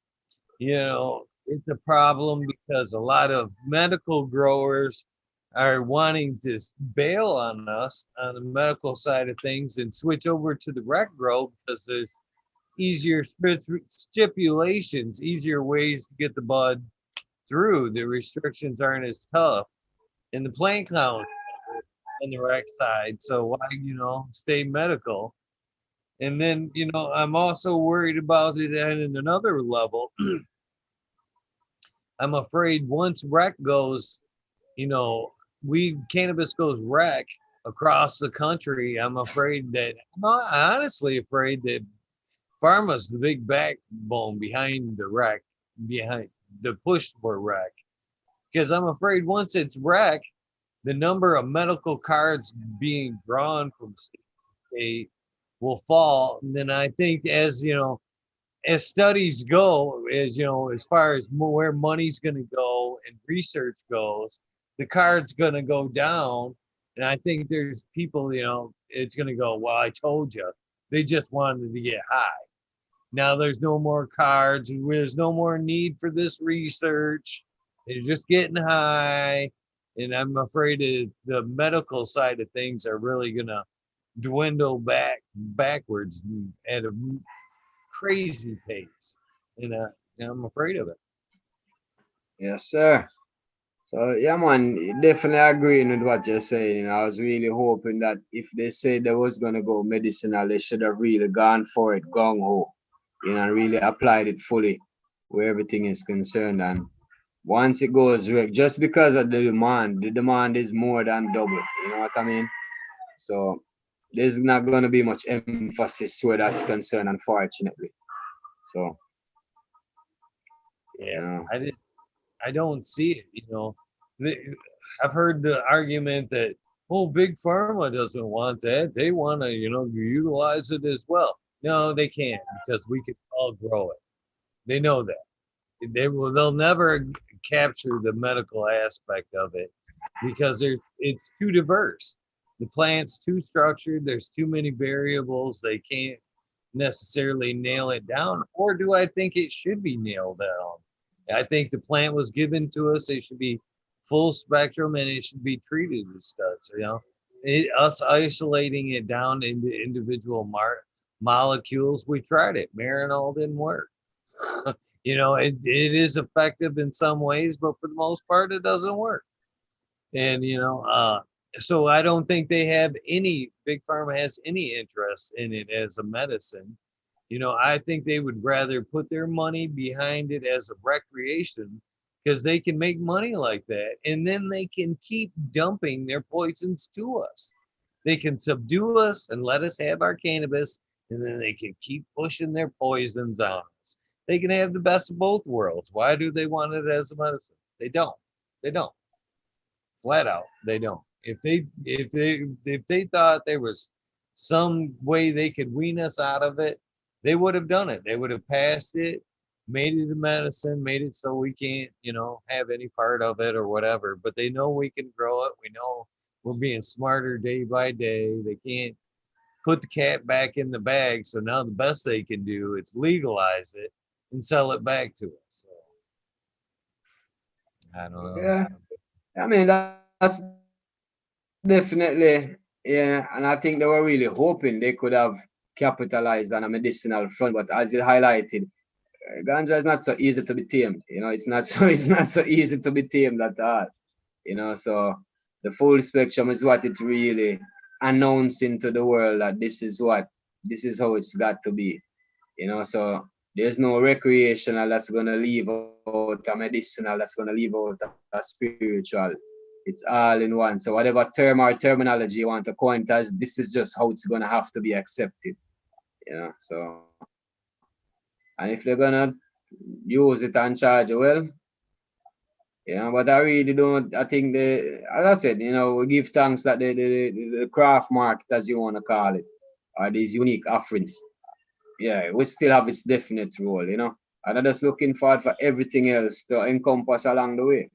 it's a problem because a lot of medical growers are wanting to bail on us on the medical side of things and switch over to the rec grow because there's easier stipulations, easier ways to get the bud through. The restrictions aren't as tough. And the plant count on the rec side. So why, stay medical? And then, I'm also worried about it at another level. I'm afraid once rec goes, cannabis goes rec across the country. I'm afraid that I'm honestly afraid that pharma's the big backbone behind the rec, behind the push for rec. Because I'm afraid once it's rec, the number of medical cards being drawn from state to state will fall. And then I think as studies go, as far as where money's going to go and research goes, the card's going to go down. And I think there's people, it's going to go, well, I told you. They just wanted to get high. Now there's no more cards. There's no more need for this research. They're just getting high. And I'm afraid the medical side of things are really going to dwindle backwards at a crazy pace. And I'm afraid of it. Yes, sir. So yeah, man, definitely agreeing with what you're saying. You know, I was really hoping that if they said they was gonna go medicinal, they should have really gone for it, gung ho, you know, and really applied it fully where everything is concerned. And once it goes just because of the demand is more than double. You know what I mean? So there's not gonna be much emphasis where that's concerned, unfortunately. So you Yeah, know, I don't see it. I've heard the argument that big pharma doesn't want that. They want to utilize it as well. No, they can't because we can all grow it. They know that. They'll never capture the medical aspect of it because it's too diverse. The plant's too structured. There's too many variables. They can't necessarily nail it down. Or do I think it should be nailed down? I think the plant was given to us. It should be full spectrum and it should be treated as such. Us isolating it down into individual molecules. We tried it. Marinol didn't work. It is effective in some ways, but for the most part, it doesn't work. And so I don't think big pharma has any interest in it as a medicine. I think they would rather put their money behind it as a recreation because they can make money like that, and then they can keep dumping their poisons to us. They can subdue us and let us have our cannabis, and then they can keep pushing their poisons on us. They can have the best of both worlds. Why do they want it as a medicine? They don't. They don't. Flat out, they don't. If they thought there was some way they could wean us out of it, they would have done it. They would have passed it, made it a medicine, made it so we can't, have any part of it or whatever. But they know we can grow it. We know We're being smarter day by day. They can't put the cat back in the bag. So now the best they can do is legalize it and sell it back to us. So I don't know. Yeah, I mean that's definitely, yeah, and I think they were really hoping they could have capitalized on a medicinal front, but as you highlighted, ganja is not so easy to be tamed. You know, it's not so easy to be tamed at all. You know, so the full spectrum is what it really announcing to the world that this is how it's got to be. You know, so there's no recreational that's gonna leave out a medicinal, that's gonna leave out a spiritual. It's all in one. So whatever term or terminology you want to coin it as, this is just how it's gonna have to be accepted. You know, so and if they're gonna use it and charge, well, yeah, but I really don't. I think as I said, you know, we give thanks that the craft market, as you want to call it, or these unique offerings, yeah, we still have its definite role, you know. And I'm just looking forward for everything else to encompass along the way.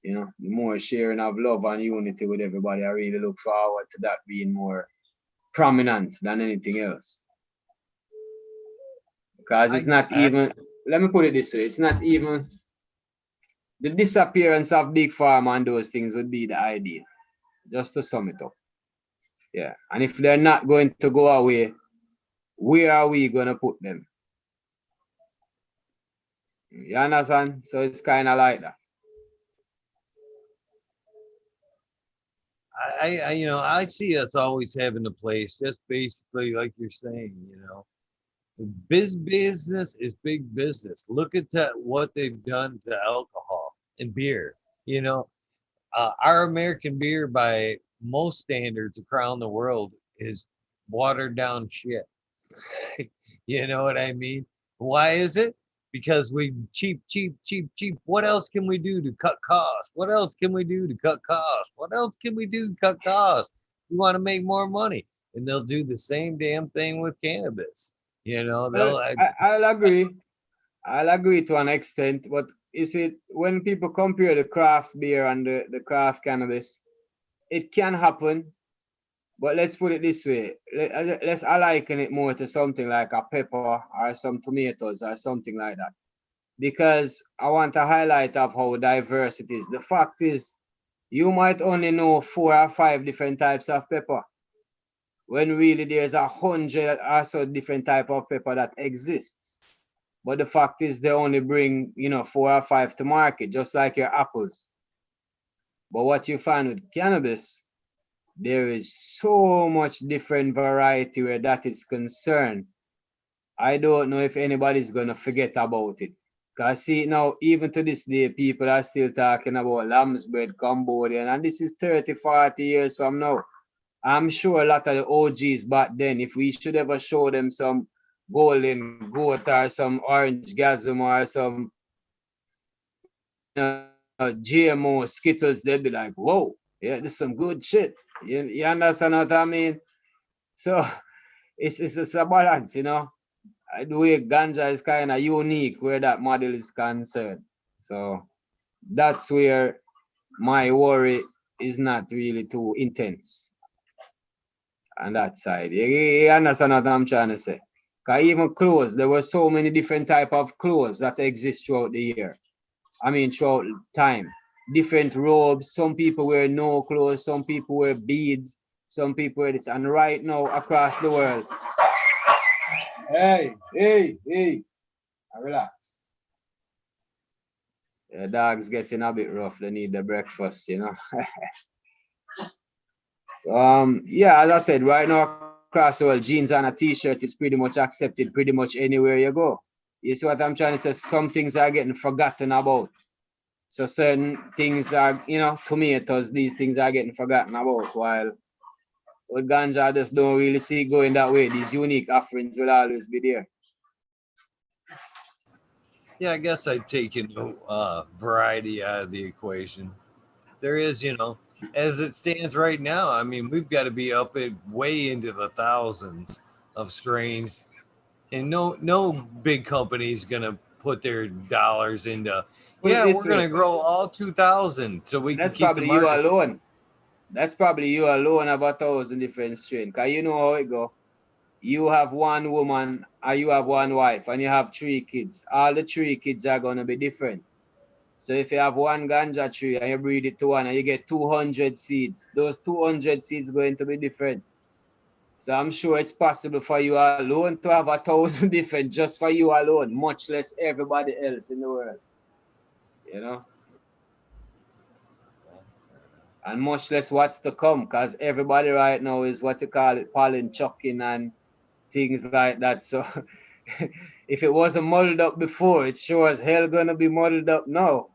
You know, the more sharing of love and unity with everybody, I really look forward to that being more prominent than anything else. Because it's not even, let me put it this way, it's not even the disappearance of big pharma and those things would be the ideal. Just to sum it up. Yeah. And if they're not going to go away, where are we gonna put them? You understand? So it's kind of like that. I see us always having a place, just basically like you're saying, business is big business. Look at what they've done to alcohol and beer. You know, our American beer, by most standards around the world, is watered down shit. You know what I mean? Why is it? Because we cheap, cheap, cheap, cheap. What else can we do to cut costs? What else can we do to cut costs? What else can we do to cut costs? We want to make more money. And they'll do the same damn thing with cannabis. Well, They'll I'll agree. I'll agree to an extent, but you see, when people compare the craft beer and the craft cannabis, it can happen. But let's put it this way. Let's I liken it more to something like a pepper or some tomatoes or something like that. Because I want to highlight of how diverse it is. The fact is, you might only know 4 or 5 different types of pepper, when really there's 100 or so different type of pepper that exists. But the fact is, they only bring 4 or 5 to market, just like your apples. But what you find with cannabis, there is so much different variety where that is concerned. I don't know if anybody's gonna forget about it. Cause see now, even to this day, people are still talking about lamb's bread, Cambodian, and this is 30, 40 years from now. I'm sure a lot of the OGs back then, if we should ever show them some golden goat or some orange gasm or some GMO Skittles, they'd be like, whoa, yeah, this is some good shit. You understand what I mean? So it's just a balance, The way ganja is kind of unique where that model is concerned. So that's where my worry is not really too intense on that side. You understand what I'm trying to say? Because even clothes, there were so many different type of clothes that exist throughout the year. I mean, throughout time. Different robes. Some people wear no clothes. Some people wear beads. Some people wear this. And right now, across the world, hey, relax. The dog's getting a bit rough. They need the breakfast, So, yeah, as I said, right now across the world, jeans and a t-shirt is pretty much accepted pretty much anywhere you go. You see what I'm trying to say? Some things are getting forgotten about. So certain things are, tomatoes, these things are getting forgotten about, while with ganja, I just don't really see it going that way. These unique offerings will always be there. Yeah, I guess I'd take variety out of the equation. There is, as it stands right now, I mean, we've got to be up at way into the thousands of strains, and no big company's gonna put their dollars into. Put it Yeah, we're this way, gonna grow all 2,000 so we can that's keep the probably you market. alone. That's probably you alone have 1,000 different strains. Cause you know how it go. You have one woman or you have one wife and you have 3 kids. All the 3 kids are gonna be different. So if you have one ganja tree and you breed it to one and you get 200 seeds, those 200 seeds going to be different. So I'm sure it's possible for you alone to have 1,000 different just for you alone, much less everybody else in the world. You know? And much less what's to come, because everybody right now is what you call it, pollen chucking and things like that. So if it wasn't muddled up before, it's sure as hell gonna be muddled up now.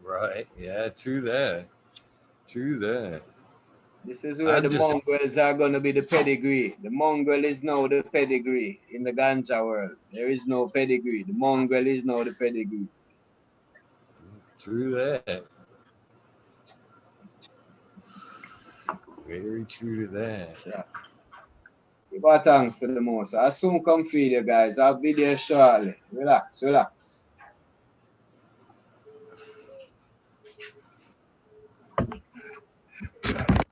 Right. Yeah, true that. True that. This is where I'm the just mongrels are gonna be the pedigree. The mongrel is now the pedigree in the ganja world. There is no pedigree. The mongrel is now the pedigree. true that. Very true to that. Yeah. Give our thanks to the most. I'll soon come feed you guys. I'll be there shortly. Relax, relax.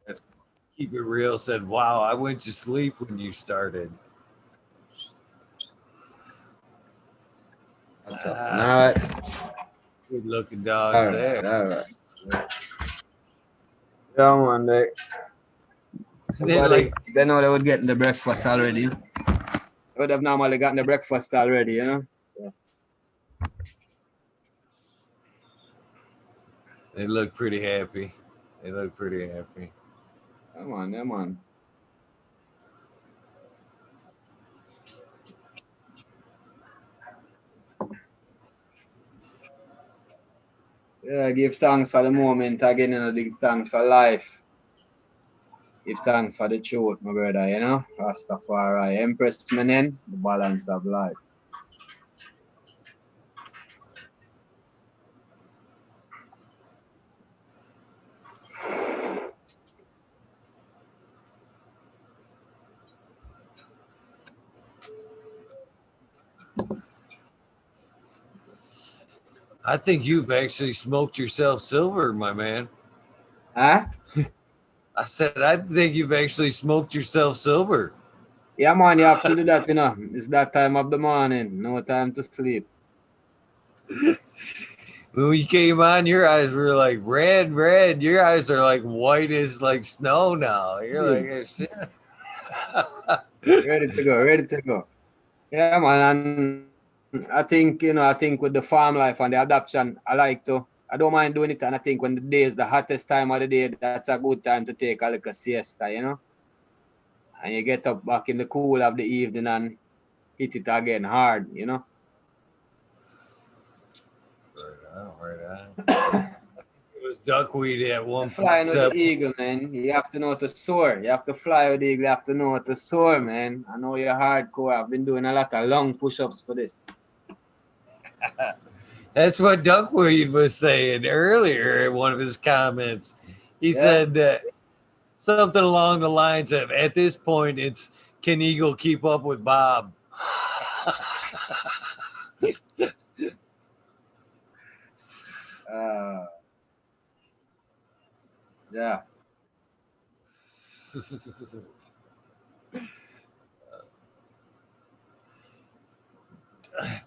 That's Keep It Real said, "Wow, I went to sleep when you started." What's up? All Ah, right. good looking All dogs right. there. All right. Yeah, man. They're Everybody, like, they know they would get the breakfast already. They would have normally gotten the breakfast already, you know? So, they look pretty happy. They look pretty happy. come on, yeah, man. Yeah, give thanks for the moment again, you know, give thanks for life. Give thanks for the truth, my brother, you know? Rastafari. Empress Menen, the balance of life. I think you've actually smoked yourself silver, my man. Huh? I said, I think you've actually smoked yourself silver. Yeah, man, you have to do that, you know. It's that time of the morning, no time to sleep. When you came on, your eyes were like red, red. Your eyes are like white as like snow now. You're Yeah. like, oh, shit. Ready to go, ready to go. Yeah, man, and I think, you know, I think with the farm life and the adoption, I don't mind doing it. And I think when the day is the hottest time of the day, that's a good time to take a little siesta, you know? And you get up back in the cool of the evening and hit it again hard, you know? Right on. It was duckweed at Flying with the 1.7. eagle, man. You have to know to soar. You have to fly with the eagle. You have to know how to soar, man. I know you're hardcore. I've been doing a lot of long push-ups for this. That's what duckweed was saying earlier in one of his comments. He Yeah. said that something along the lines of, at this point, it's can Eagle keep up with Bob? Uh, yeah.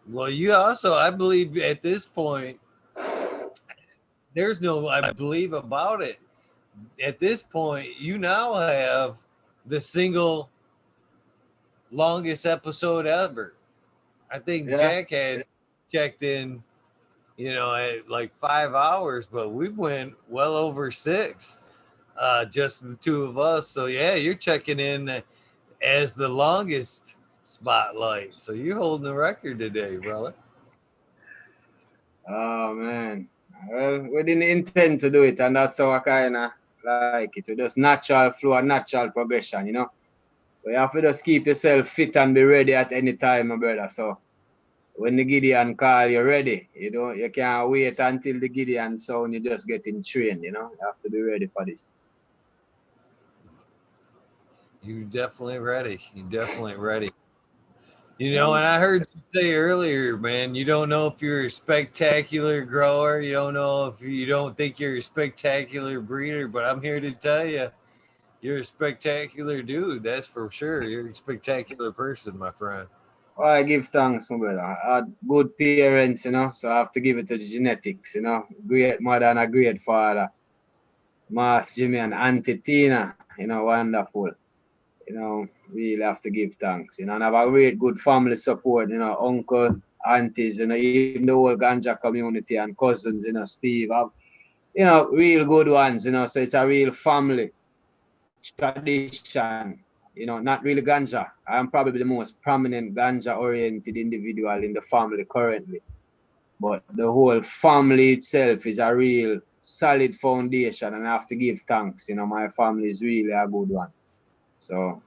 Well, you also, I believe, at this point, there's no, I believe about it. At this point, you now have the single longest episode ever. I think Yeah. Jack had checked in, at like 5 hours, but we went well over six, just the two of us. So yeah, you're checking in as the longest spotlight. So you're holding the record today, brother. Oh, man. Well, we didn't intend to do it, and that's how I kind of like it. We just natural flow and natural progression, you know? But you have to just keep yourself fit and be ready at any time, my brother. So when the Gideon call, you're ready. You can't wait until the Gideon sound, you're just getting trained, you know? You have to be ready for this. You're definitely ready. You're definitely ready. You know, and I heard you say earlier, man, you don't know if you're a spectacular grower. You don't know if you don't think you're a spectacular breeder, but I'm here to tell you, you're a spectacular dude. That's for sure. You're a spectacular person, my friend. Well, I give thanks, my brother. I had good parents, so I have to give it to the genetics. Great mother and a great father. Mas Jimmy and Auntie Tina, wonderful. Really have to give thanks, and I have a great good family support, uncle, aunties, even the whole Ganja community and cousins, Steve. Real good ones, so it's a real family tradition, not really Ganja. I'm probably the most prominent Ganja-oriented individual in the family currently. But the whole family itself is a real solid foundation, and I have to give thanks. My family is really a good one. So,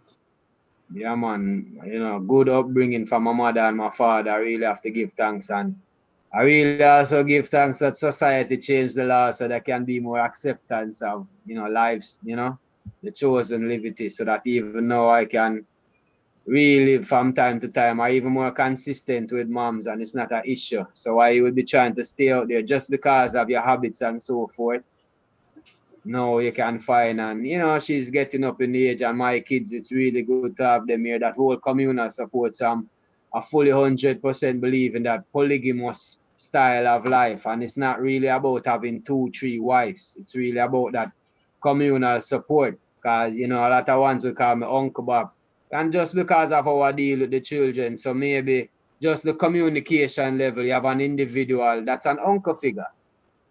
yeah, man, good upbringing from my mother and my father. I really have to give thanks. And I really also give thanks that society changed the law so there can be more acceptance of, lives, the chosen liberty, so that even now I can really from time to time are even more consistent with moms and it's not an issue. So why you would be trying to stay out there just because of your habits and so forth. No, you can find, and she's getting up in the age, and my kids, it's really good to have them here. That whole communal support. I fully 100% believe in that polygamous style of life, and it's not really about having 2, 3 wives. It's really about that communal support. Cause a lot of ones will call me Uncle Bob, and just because of our deal with the children, so maybe just the communication level, you have an individual that's an uncle figure.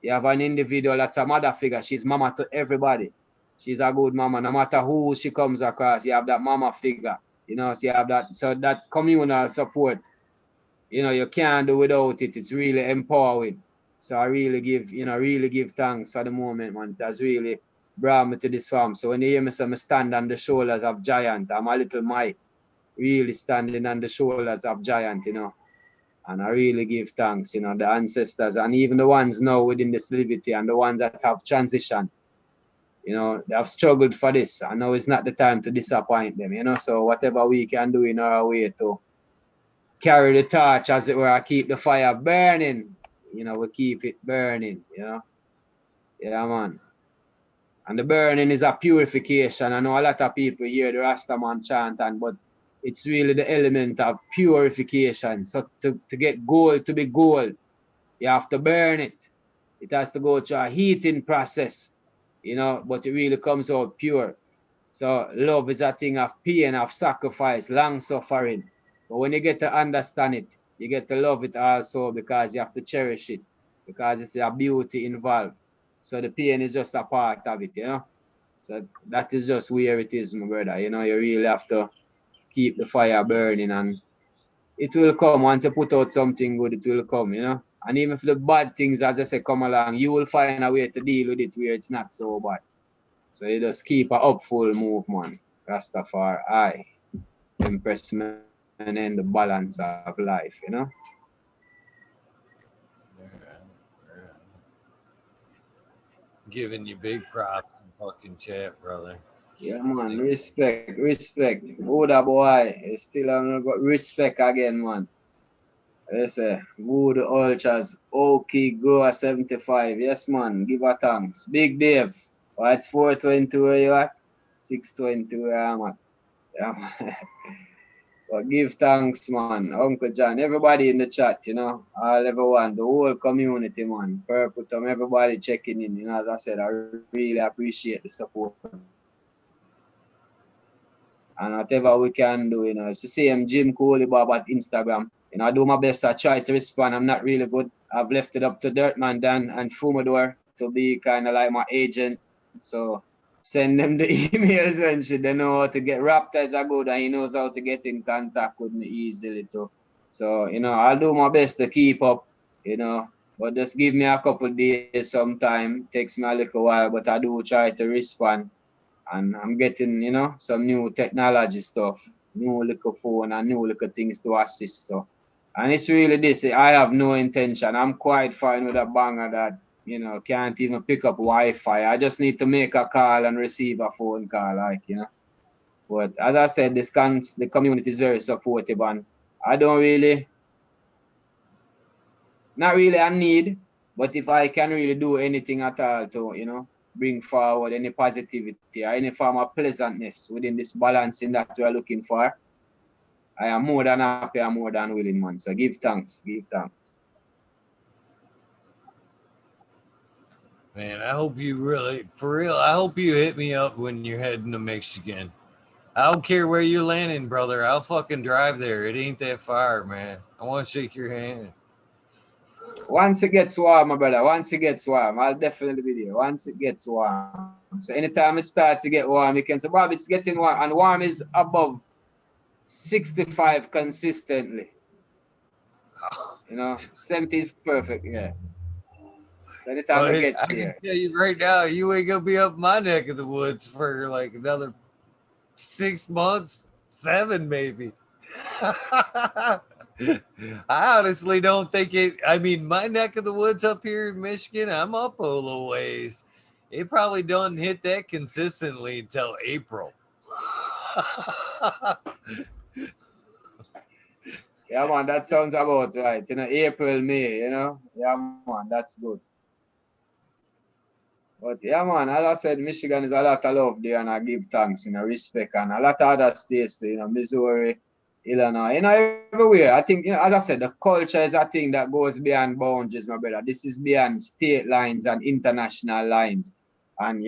You have an individual that's a mother figure. She's mama to everybody. She's a good mama. No matter who she comes across, you have that mama figure. So you have that, so that communal support, you can't do without it. It's really empowering. So I really give thanks for the moment, man. It has really brought me to this farm. So when you hear me say me stand on the shoulders of giant, I'm a little Mike, really standing on the shoulders of giant. And I really give thanks, the ancestors and even the ones now within this liberty and the ones that have transitioned, they have struggled for this. I know it's not the time to disappoint them. So whatever we can do in our way to carry the torch, as it were, keep the fire burning, we keep it burning. Yeah, man. And the burning is a purification. I know a lot of people hear the Rasta man chant, but it's really the element of purification. So to get gold to be gold, you have to burn it. It has to go through a heating process, but it really comes out pure. So love is a thing of pain, of sacrifice, long suffering. But when you get to understand it, you get to love it also because you have to cherish it, because it's a beauty involved. So the pain is just a part of it. So that is just where it is, my brother. You really have to keep the fire burning, and it will come. Once you put out something good, it will come. And even if the bad things, as I say, come along, you will find a way to deal with it where it's not so bad. So you just keep a upful movement. Rastafari, impressment and the balance of life. Giving you big props and fucking chat, brother. Yeah, man, respect. Buddha boy, you still have got respect again, man. Yes, Wood Ultras, Oki Grower 75. Yes, man, give a thanks. Big Dave, it's 420 where you at? 620 where I'm at. Yeah, man. But give thanks, man. Uncle John, everybody in the chat, all everyone, the whole community, man. Perpetum, everybody checking in. As I said, I really appreciate the support. And whatever we can do, it's the same Jim Cooley Bob at Instagram. I do my best. I try to respond. I'm not really good. I've left it up to Dirtman Dan and Fumador to be kind of like my agent. So send them the emails and shit. They know how to get. Raptor is a good and he knows how to get in contact with me easily too. So, I'll do my best to keep up, but just give me a couple days sometime. Takes me a little while, but I do try to respond. And I'm getting, some new technology stuff, new little phone and new little things to assist. So, and it's really this. I have no intention. I'm quite fine with a banger that, can't even pick up Wi-Fi. I just need to make a call and receive a phone call, like. But as I said, the community is very supportive, and I don't really, not really a need, but if I can really do anything at all to, bring forward any positivity or any form of pleasantness within this balancing that we are looking for, I am more than happy and more than willing, man. So give thanks, give thanks. Man, I hope you really, for real, I hope you hit me up when you're heading to Michigan. I don't care where you're landing, brother. I'll fucking drive there. It ain't that far, man. I want to shake your hand. Once it gets warm, my brother, once it gets warm, I'll definitely be there. Once it gets warm. So anytime it starts to get warm, you can say, Bob, it's getting warm. And warm is above 65 consistently. 70 is perfect, yeah. So anytime Well, it gets I can there. tell you right now, you ain't gonna be up my neck of the woods for like another 6 months, 7 maybe. I honestly don't think it. I mean, my neck of the woods up here in Michigan, I'm up a little ways. It probably doesn't hit that consistently until April. Yeah, man, that sounds about right. April, May, Yeah, man, that's good. But yeah, man, as I said, Michigan is a lot of love there, and I give thanks, respect, and a lot of other states, Missouri, Illinois, everywhere. I think, as I said, the culture is a thing that goes beyond boundaries, my brother. This is beyond state lines and international lines, and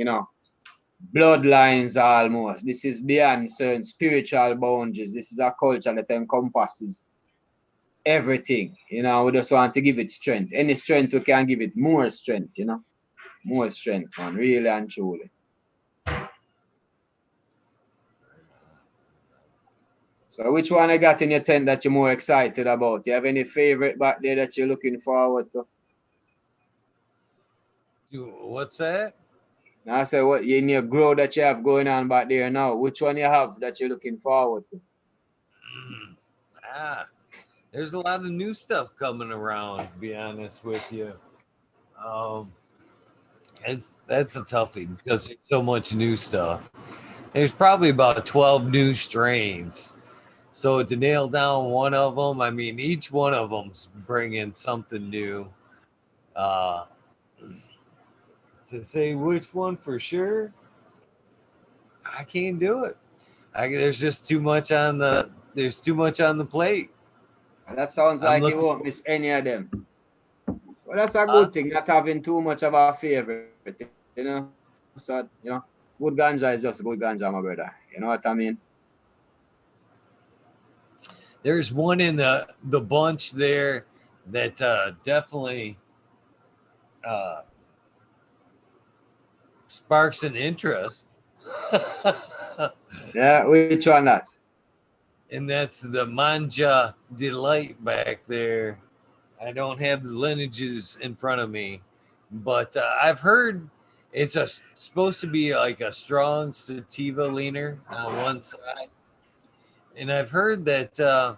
bloodlines almost. This is beyond certain spiritual boundaries. This is a culture that encompasses everything. We just want to give it strength. Any strength we can give it, more strength, more strength, man, really and truly. So which one I got in your tent that you're more excited about? Do you have any favorite back there that you're looking forward to? What's that? Now I say, what in your grow that you have going on back there now? Which one you have that you're looking forward to? There's a lot of new stuff coming around, to be honest with you. That's a toughie because there's so much new stuff. There's probably about 12 new strains. So to nail down one of them, I mean, each one of them's bringing something new. To say which one for sure, I can't do it. There's just too much on the plate. That sounds like you won't miss any of them. Well, that's a good thing, not having too much of a favorite, So, good ganja is just good ganja, my brother. You know what I mean? There's one in the bunch there that definitely sparks an interest. Yeah, which one that? And that's the Manja Delight back there. I don't have the lineages in front of me, but I've heard it's supposed to be like a strong sativa leaner on one side, and I've heard that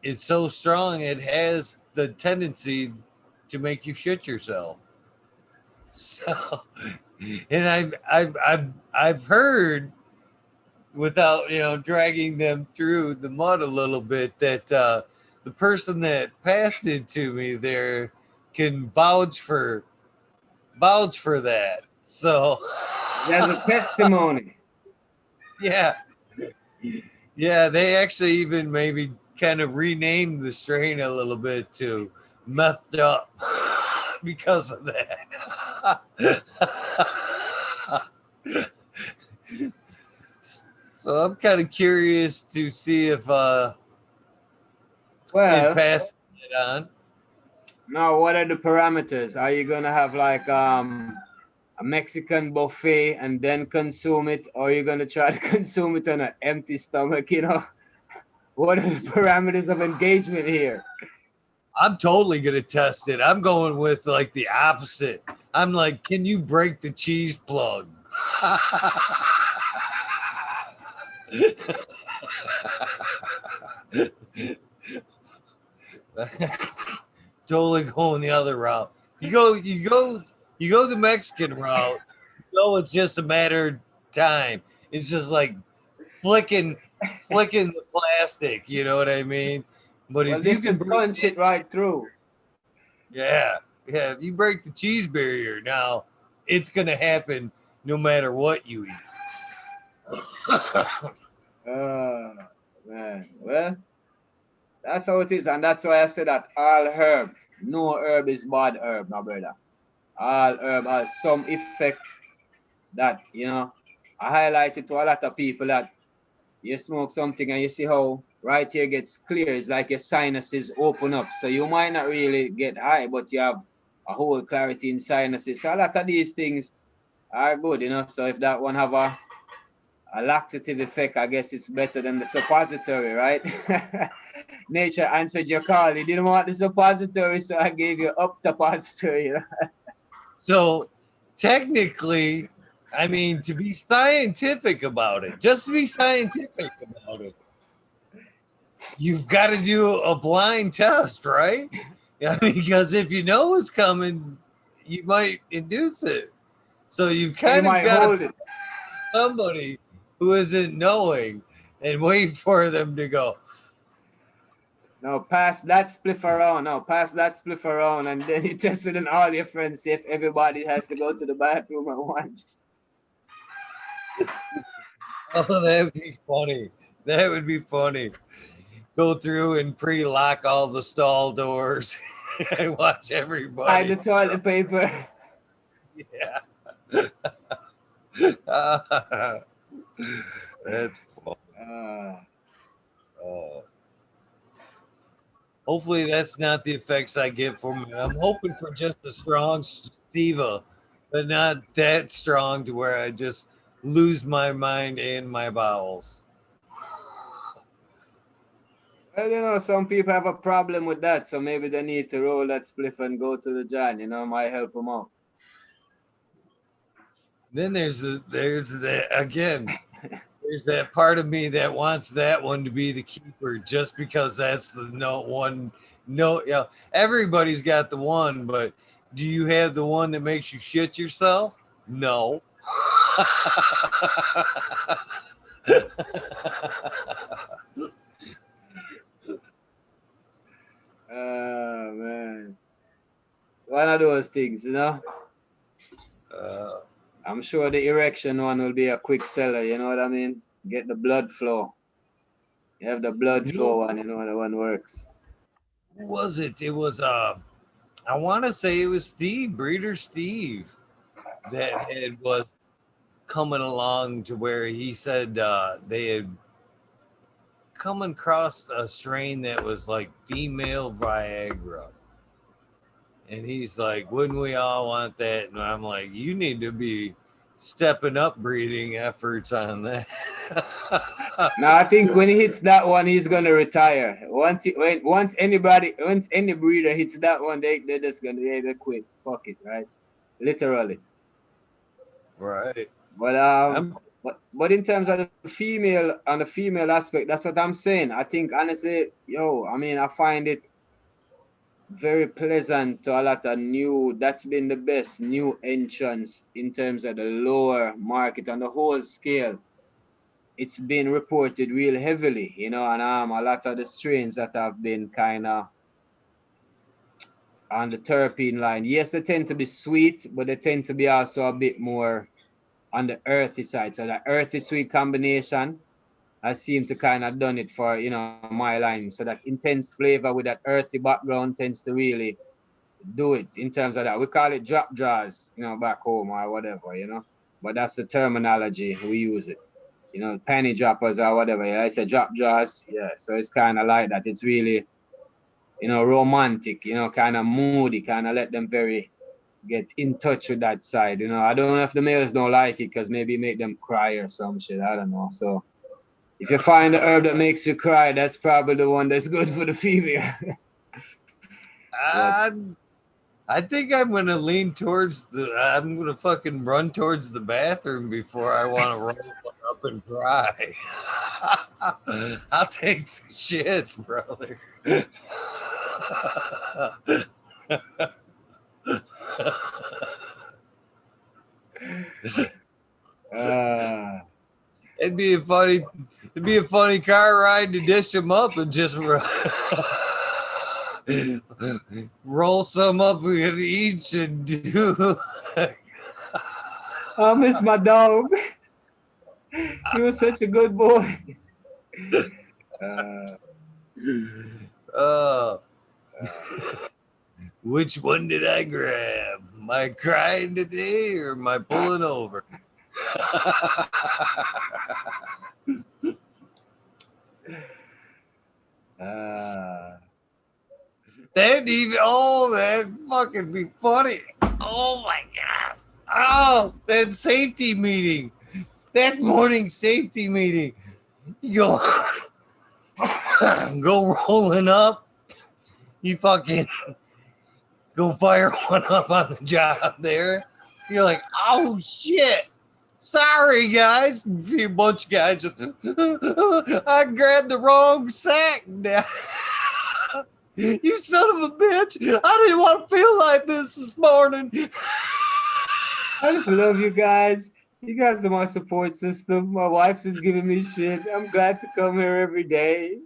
it's so strong it has the tendency to make you shit yourself. So, and I've heard, without dragging them through the mud a little bit, that the person that passed it to me there can vouch for that. So there's a testimony. Yeah, they actually even maybe kind of renamed the strain a little bit to methed up because of that. So I'm kind of curious to see if it passed it on. Now, what are the parameters? Are you gonna have like a Mexican buffet and then consume it, or are you gonna try to consume it on an empty stomach? What are the parameters of engagement here? I'm totally gonna test it. I'm going with like the opposite. I'm like, can you break the cheese plug? Totally going the other route. You go the Mexican route. It's just a matter of time. It's just like flicking flicking the plastic, you know what I mean? But Well, if you this can should breathe punch it right through. yeah, yeah. If you break the cheese barrier, now it's gonna happen no matter what you eat. Man. Well, that's how it is, and that's why I said that all herb, no herb is bad herb, my brother. All herb has some effect that, I highlight it to a lot of people that you smoke something and you see how right here gets clear. It's like your sinuses open up. So you might not really get high, but you have a whole clarity in sinuses. So a lot of these things are good, So if that one have a laxative effect, I guess it's better than the suppository, right? Nature answered your call. You didn't want the suppository, so I gave you up suppository. So technically, I mean, to be scientific about it, just to be scientific about it, you've got to do a blind test, right? Yeah, because if you know what's coming, you might induce it. So you've You kind of might got to hold it. somebody who isn't knowing and wait for them to go, No, pass that spliff around. No, pass that spliff around, and then you test it on all your friends. See if everybody has to go to the bathroom at once. oh, that would be funny. That would be funny. Go through and pre-lock all the stall doors and watch Hide the everybody. toilet paper. Yeah. That's fun. Uh, Uh, hopefully that's not the effects I get from it. I'm hoping for just a strong Steva, but not that strong to where I just lose my mind and my bowels. well, some people have a problem with that, so maybe they need to roll that spliff and go to the John. Might help them out. Then there's the again. There's that part of me that wants that one to be the keeper just because that's the no one. No, everybody's got the one, but do you have the one that makes you shit yourself? No. Oh man, one of those things, uh, I'm sure the erection one will be a quick seller. You know what I mean? Get the blood flow. You have the blood you know, flow one. You know the one works. who was it? It was I want to say it was Steve, Breeder Steve, that was coming along to where he said they had come across a strain that was like female Viagra. And he's like, wouldn't we all want that? And I'm like, you need to be stepping up breeding efforts on that. Now I think when he hits that one, he's gonna retire. Once any breeder hits that one, they're just they quit. Fuck it, right? Literally. Right. But I'm but in terms of the female aspect, that's what I'm saying. I think honestly, I mean, I find it very pleasant to a lot of new. That's been the best new entrance in terms of the lower market on the whole scale. It's been reported real heavily, and a lot of the strains that have been kind of on the terpene line. Yes, they tend to be sweet, but they tend to be also a bit more on the earthy side. So the earthy sweet combination I seem to kind of done it for my line. So that intense flavor with that earthy background tends to really do it in terms of that. We call it drop jars, back home or whatever, But that's the terminology we use it. Penny droppers or whatever. Yeah, I say drop jars. Yeah, so it's kind of like that. It's really, romantic. Kind of moody. Kind of let them very get in touch with that side. I don't know if the males don't like it because maybe make them cry or some shit. I don't know. So if you find the herb that makes you cry, that's probably the one that's good for the female. But I, I think I'm gonna lean towards I'm gonna fucking run towards the bathroom before I want to roll up and cry. I'll take the shits, brother. uh, It'd be a funny car ride to dish them up and just roll some up with each and do. I miss my dog. He was such a good boy. Which one did I grab? Am I crying today or am I pulling over? That'd fucking be funny. Oh my gosh. Oh, that safety meeting. That morning safety meeting. You go rolling up. You fucking go fire one up on the job there. You're like, oh shit. Sorry, guys. A bunch of guys just, I grabbed the wrong sack. You son of a bitch. I didn't want to feel like this morning. I just love you guys. You guys are my support system. My wife's just giving me shit. I'm glad to come here every day.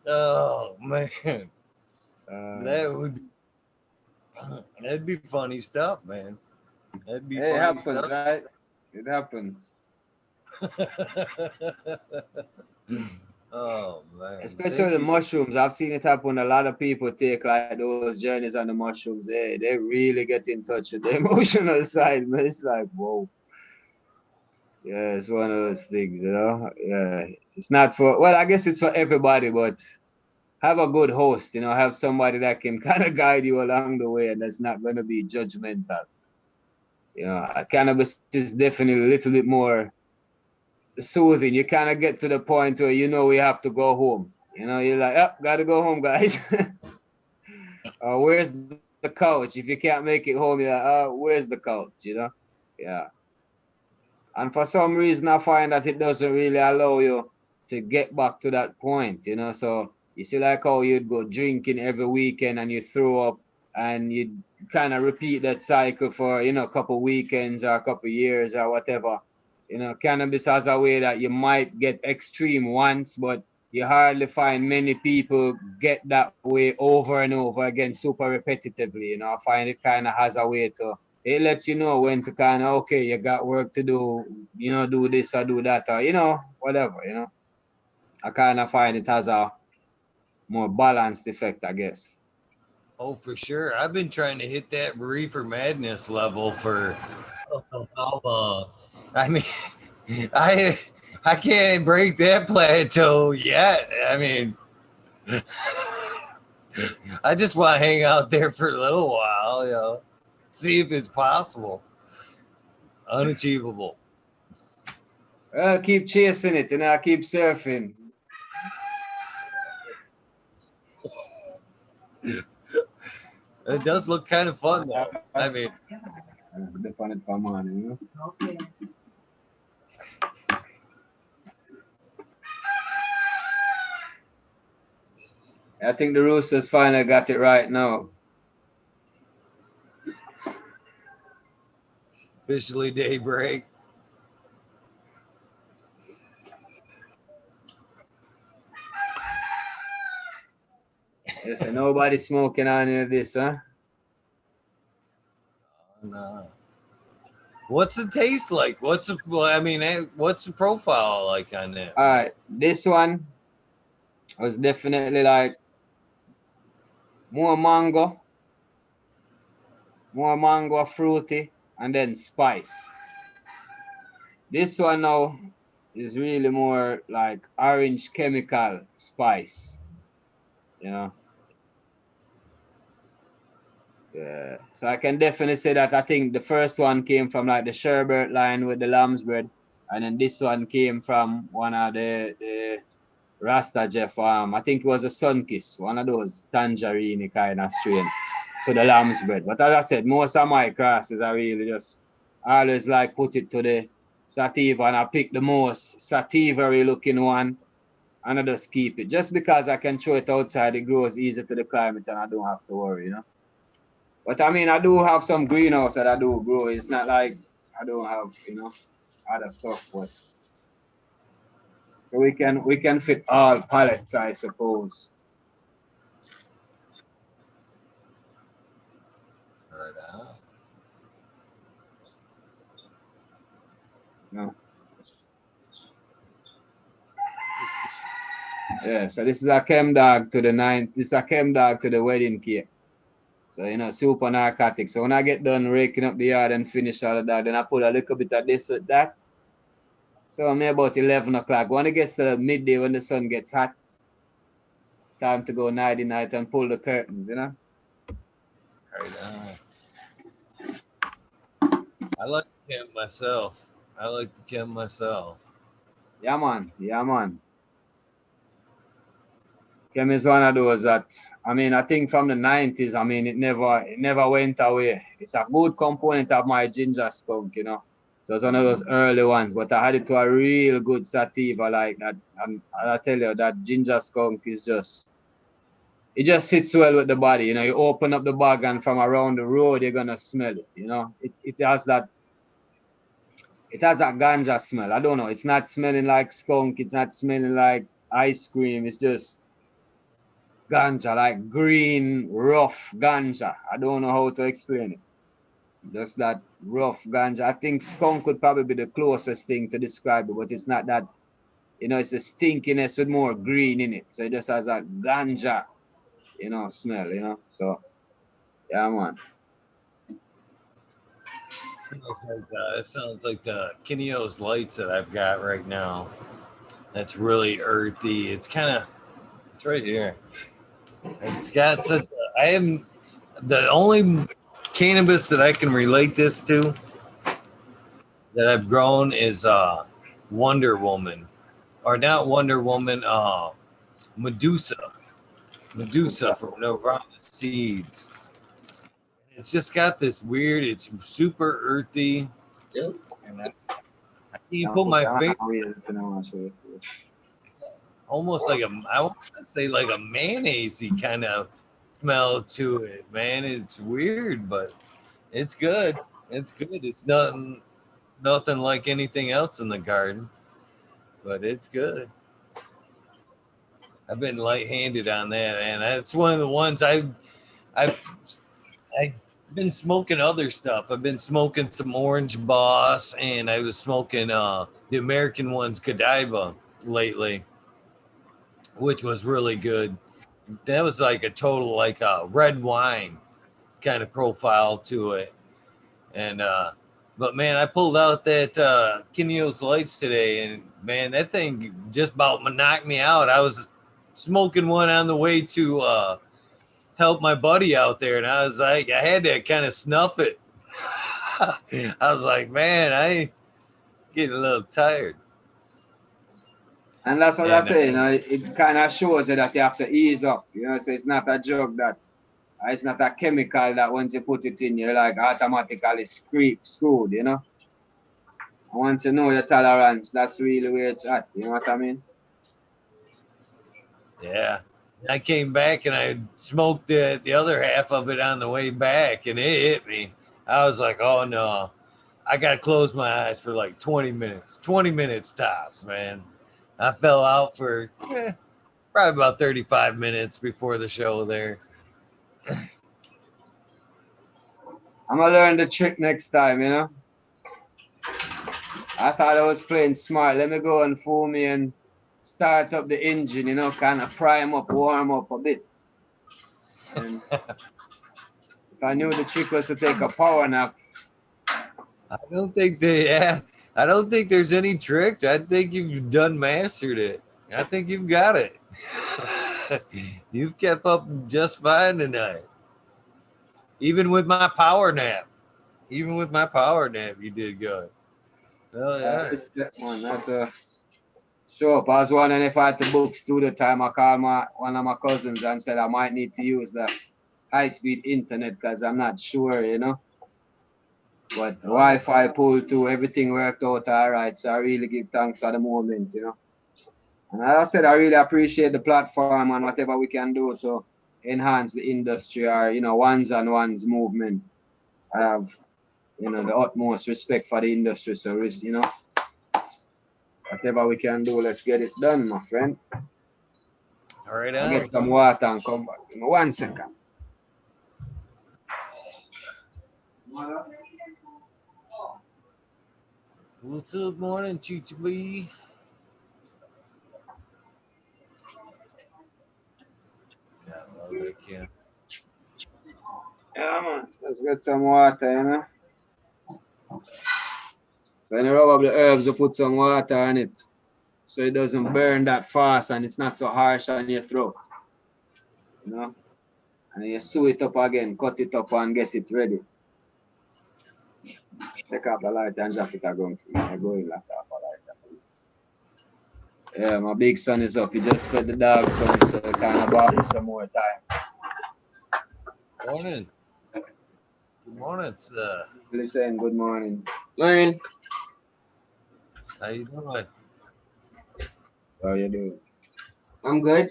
Oh man. That'd be funny stuff, man. That'd be funny happens, stuff. Right? It happens. Oh man. Especially the mushrooms. I've seen it happen. A lot of people take like those journeys on the mushrooms. They really get in touch with the emotional side, man. It's like, whoa. Yeah, it's one of those things, you know. Yeah. It's not for, well, I guess it's for everybody, but have a good host, you know, have somebody that can kind of guide you along the way and that's not going to be judgmental. You know, cannabis is definitely a little bit more soothing. You kind of get to the point where you know we have to go home. You know, you're like, oh, gotta go home, guys. Where's the couch? If you can't make it home, you're like, oh, where's the couch? You know? Yeah. And for some reason, I find that it doesn't really allow you to get back to that point, you know? So you see like how you'd go drinking every weekend and you throw up and you kind of repeat that cycle for, you know, a couple weekends or a couple years or whatever. You know, cannabis has a way that you might get extreme once, but you hardly find many people get that way over and over again super repetitively. You know, I find it kind of has a way to, it lets you know when to kind of, okay, you got work to do, you know, do this or do that or, you know, whatever, you know. I kind of find it has a more balanced effect, I guess. Oh, for sure. I've been trying to hit that reefer madness level for how long. I mean, I can't break that plateau yet. I mean, I just want to hang out there for a little while, you know, see if it's possible. Unachievable. I'll keep chasing it and I'll keep surfing. It does look kind of fun, though. I mean, Okay. I think the Roosters finally got it right now. officially daybreak. Listen, nobody smoking on any of this, huh? No. What's it taste like? What's the? Well, I mean, what's the profile like on that? All right, this one was definitely like more mango, fruity, and then spice. This one now is really more like orange chemical spice, you know. Yeah, so I can definitely say that I think the first one came from like the sherbet line with the lamb's bread, and then this one came from one of the Rasta Jeff. I think it was a Sunkiss, one of those tangerine kind of strain to the lamb's bread. But as I said, most of my crosses are really just I always like put it to the sativa, and I pick the most sativary looking one, and I just keep it just because I can throw it outside. It grows easy to the climate, and I don't have to worry, you know. But I mean, I do have some greenhouse that I do grow. It's not like I don't have, other stuff. But so we can fit all pallets, I suppose. Right on. No. Yeah, so this is a chem dog to the this is a chem dog to the wedding cake. So super narcotic. So when I get done raking up the yard and finish all of that, then I put a little bit of this with that. So I'm about 11 o'clock. When it gets to midday when the sun gets hot, time to go nighty night and pull the curtains, Right on. I like the chem myself. I like the chem myself. Yeah, man. Yeah, man. Chem is one of those that, I mean, I think from the 90s, I mean, it never went away. It's a good component of my ginger skunk, It was one of those early ones, but I had it to a real good sativa like that. And I tell you, that ginger skunk is it just sits well with the body. You open up the bag and from around the road, you're going to smell it, It has that ganja smell. I don't know. It's not smelling like skunk. It's not smelling like ice cream. It's just ganja, like green, rough ganja. I don't know how to explain it. Just that rough ganja. I think skunk would probably be the closest thing to describe it, but it's not that, it's a stinkiness with more green in it. So it just has that ganja, smell, So, yeah, man. It sounds like the Kineos lights that I've got right now. That's really earthy. It's right here. It's got such. I am the only cannabis that I can relate this to that I've grown is Wonder Woman, or not Wonder Woman. Medusa. Medusa from Nirvana Seeds. It's just got this weird. It's super earthy. And I can't even put my finger. Almost like I want to say like a mayonnaise-y kind of smell to it, man. It's weird, but it's good. It's good. It's nothing like anything else in the garden, but it's good. I've been light-handed on that, and that's one of the ones I've been smoking other stuff. I've been smoking some Orange Boss, and I was smoking the American ones Godiva lately, which was really good. That was like a total like a red wine kind of profile to it. And but man, I pulled out that Kineos lights today, and man, that thing just about knocked me out. I was smoking one on the way to help my buddy out there, and I was like, I had to kind of snuff it. I was like, man, I getting a little tired. And that's what I say, it kind of shows you that you have to ease up, so it's not a drug that, it's not a chemical that once you put it in, you're like automatically screwed, And once you know your tolerance, that's really where it's at, you know what I mean? Yeah. I came back and I smoked the other half of it on the way back, and it hit me. I was like, oh no, I got to close my eyes for like 20 minutes, 20 minutes tops, man. I fell out for probably about 35 minutes before the show there. I'm going to learn the trick next time, I thought I was playing smart. Let me go and fool me and start up the engine, kind of prime up, warm up a bit. And if I knew the trick was to take a power nap. I don't think I don't think there's any trick. I think you've done mastered it. I think you've got it. You've kept up just fine tonight. Even with my power nap. Even with my power nap, you did good. Well, yeah. Show up. I was wondering if I had to book studio time. I called one of my cousins and said I might need to use the high-speed internet because I'm not sure, But the Wi-Fi pulled too, everything worked out all right. So I really give thanks for the moment, And as I said, I really appreciate the platform and whatever we can do to enhance the industry or, you know, ones on ones movement. I have, you know, the utmost respect for the industry. So, you know, whatever we can do, let's get it done, my friend. All right, I'll get some water and come back. Give me 1 second. Well, good morning, Chichi. God, love that kid. Yeah, man. Let's get some water, you know. So when you rub up the herbs, you put some water on it so it doesn't burn that fast and it's not so harsh on your throat. You know? And then you sew it up again, cut it up and get it ready. Take off the light and drop it again. I go in like off a light. Yeah, my big son is up. He just fed the dog, so it's kind of bought some more time. Morning. Good morning, sir. Listen, good morning. Morning. How you doing? How you doing? I'm good.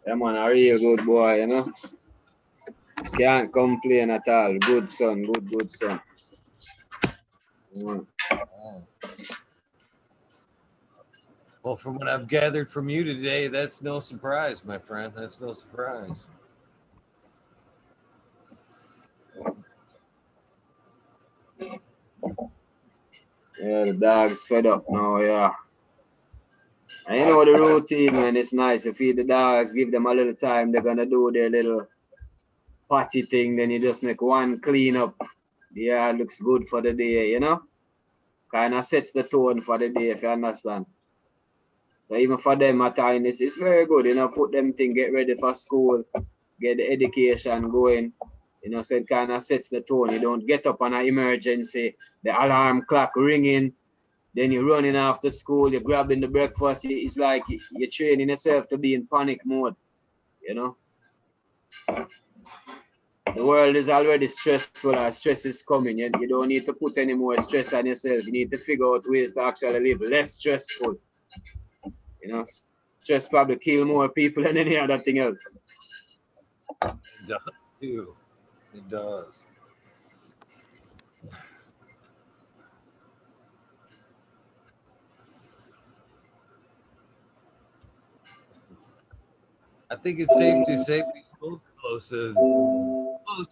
Yeah, man, a real good boy, you know. Can't complain at all. Good son, good son. Oh. Well, from what I've gathered from you today, that's no surprise, my friend. That's no surprise. Yeah, the dog's fed up now, yeah. And you know the routine, man, it's nice. You feed the dogs, give them a little time, they're gonna do their little potty thing, then you just make one clean up. Yeah, it looks good for the day, you know? Kinda sets the tone for the day, if you understand. So even for them at times, it's very good, you know, put them thing, get ready for school, get the education going. You know, so it kind of sets the tone. You don't get up on an emergency, the alarm clock ringing, then you're running after school, you're grabbing the breakfast. It's like you're training yourself to be in panic mode, you know. The world is already stressful, or stress is coming. You don't need to put any more stress on yourself. You need to figure out ways to actually live less stressful. You know, stress probably kill more people than any other thing else. It does too. It does. I think it's safe to say we smoke close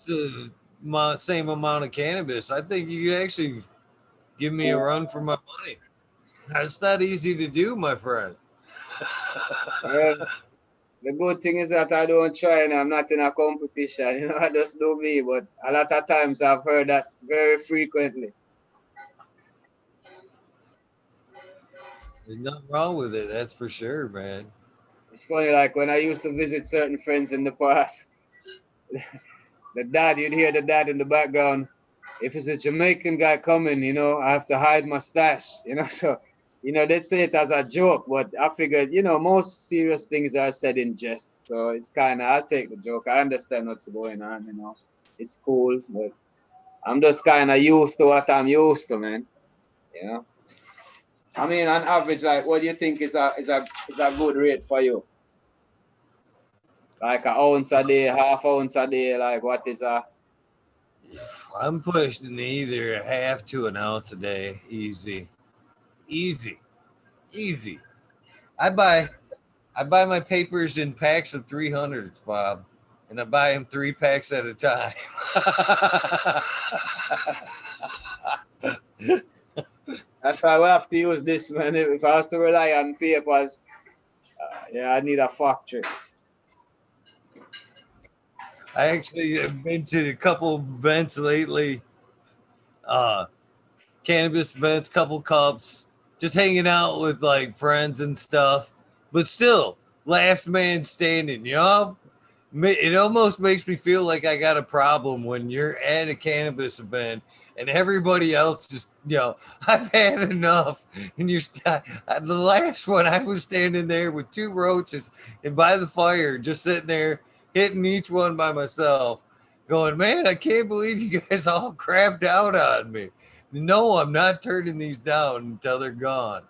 to my same amount of cannabis. I think you could actually give me a run for my money. That's not easy to do, my friend. Well, the good thing is that I don't try and I'm not in a competition, you know, I just do me. But a lot of times I've heard that very frequently. There's nothing wrong with it, that's for sure, man. It's funny, like when I used to visit certain friends in the past, the dad, you'd hear the dad in the background. If it's a Jamaican guy coming, you know, I have to hide my stash, you know. So, you know, they'd say it as a joke, but I figured, you know, most serious things are said in jest. So it's kind of, I'll take the joke. I understand what's going on, you know. It's cool, but I'm just kind of used to what I'm used to, man. You know. I mean, on average, like, what do you think is a good rate for you? Like an ounce a day, half ounce a day, like what is a? I'm pushing either a half to an ounce a day. Easy. Easy. Easy. I buy I buy my papers in packs of 300s, Bob, and I buy them 3 packs at a time. That's why we have to use this, man. If I was to rely on papers, yeah, I need a factory. I actually have been to a couple events lately, uh, cannabis events, couple cups, just hanging out with like friends and stuff. But still, last man standing. You know, it almost makes me feel like I got a problem when you're at a cannabis event and everybody else just, I've had enough. And the last one, I was standing there with 2 roaches and by the fire, just sitting there hitting each one by myself, going, man, I can't believe you guys all crapped out on me. No, I'm not turning these down until they're gone.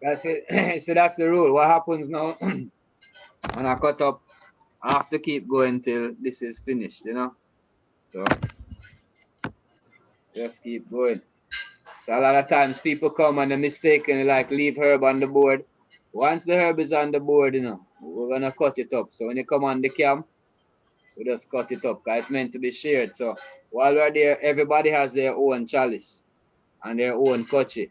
That's it. So that's the rule. What happens now when I cut up? I have to keep going till this is finished, you know. So just keep going. So a lot of times people come and they mistakenly like leave herb on the board. Once the herb is on the board, you know, we're gonna cut it up. So when you come on the camp, we just cut it up because it's meant to be shared. So while we're there, everybody has their own chalice and their own kutchie.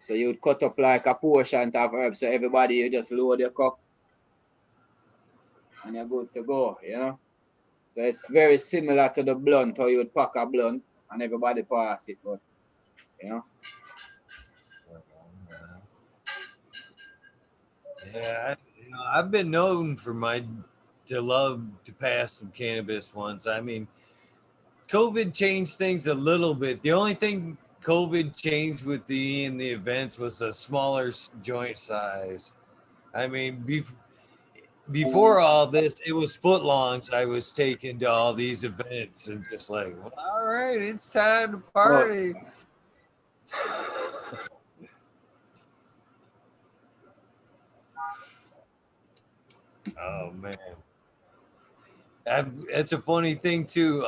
So you would cut up like a portion of herb. So everybody, you just load your cup and you're good to go, you know. So it's very similar to the blunt, how you would pack a blunt and everybody pass it, but you know. Yeah, I've been known for my to love to pass some cannabis once. I mean, COVID changed things a little bit. The only thing COVID changed with the events was a smaller joint size. I mean, before all this, it was foot longs. I was taken to all these events and just like, well, all right, it's time to Oh, party. Oh man, it's a funny thing too.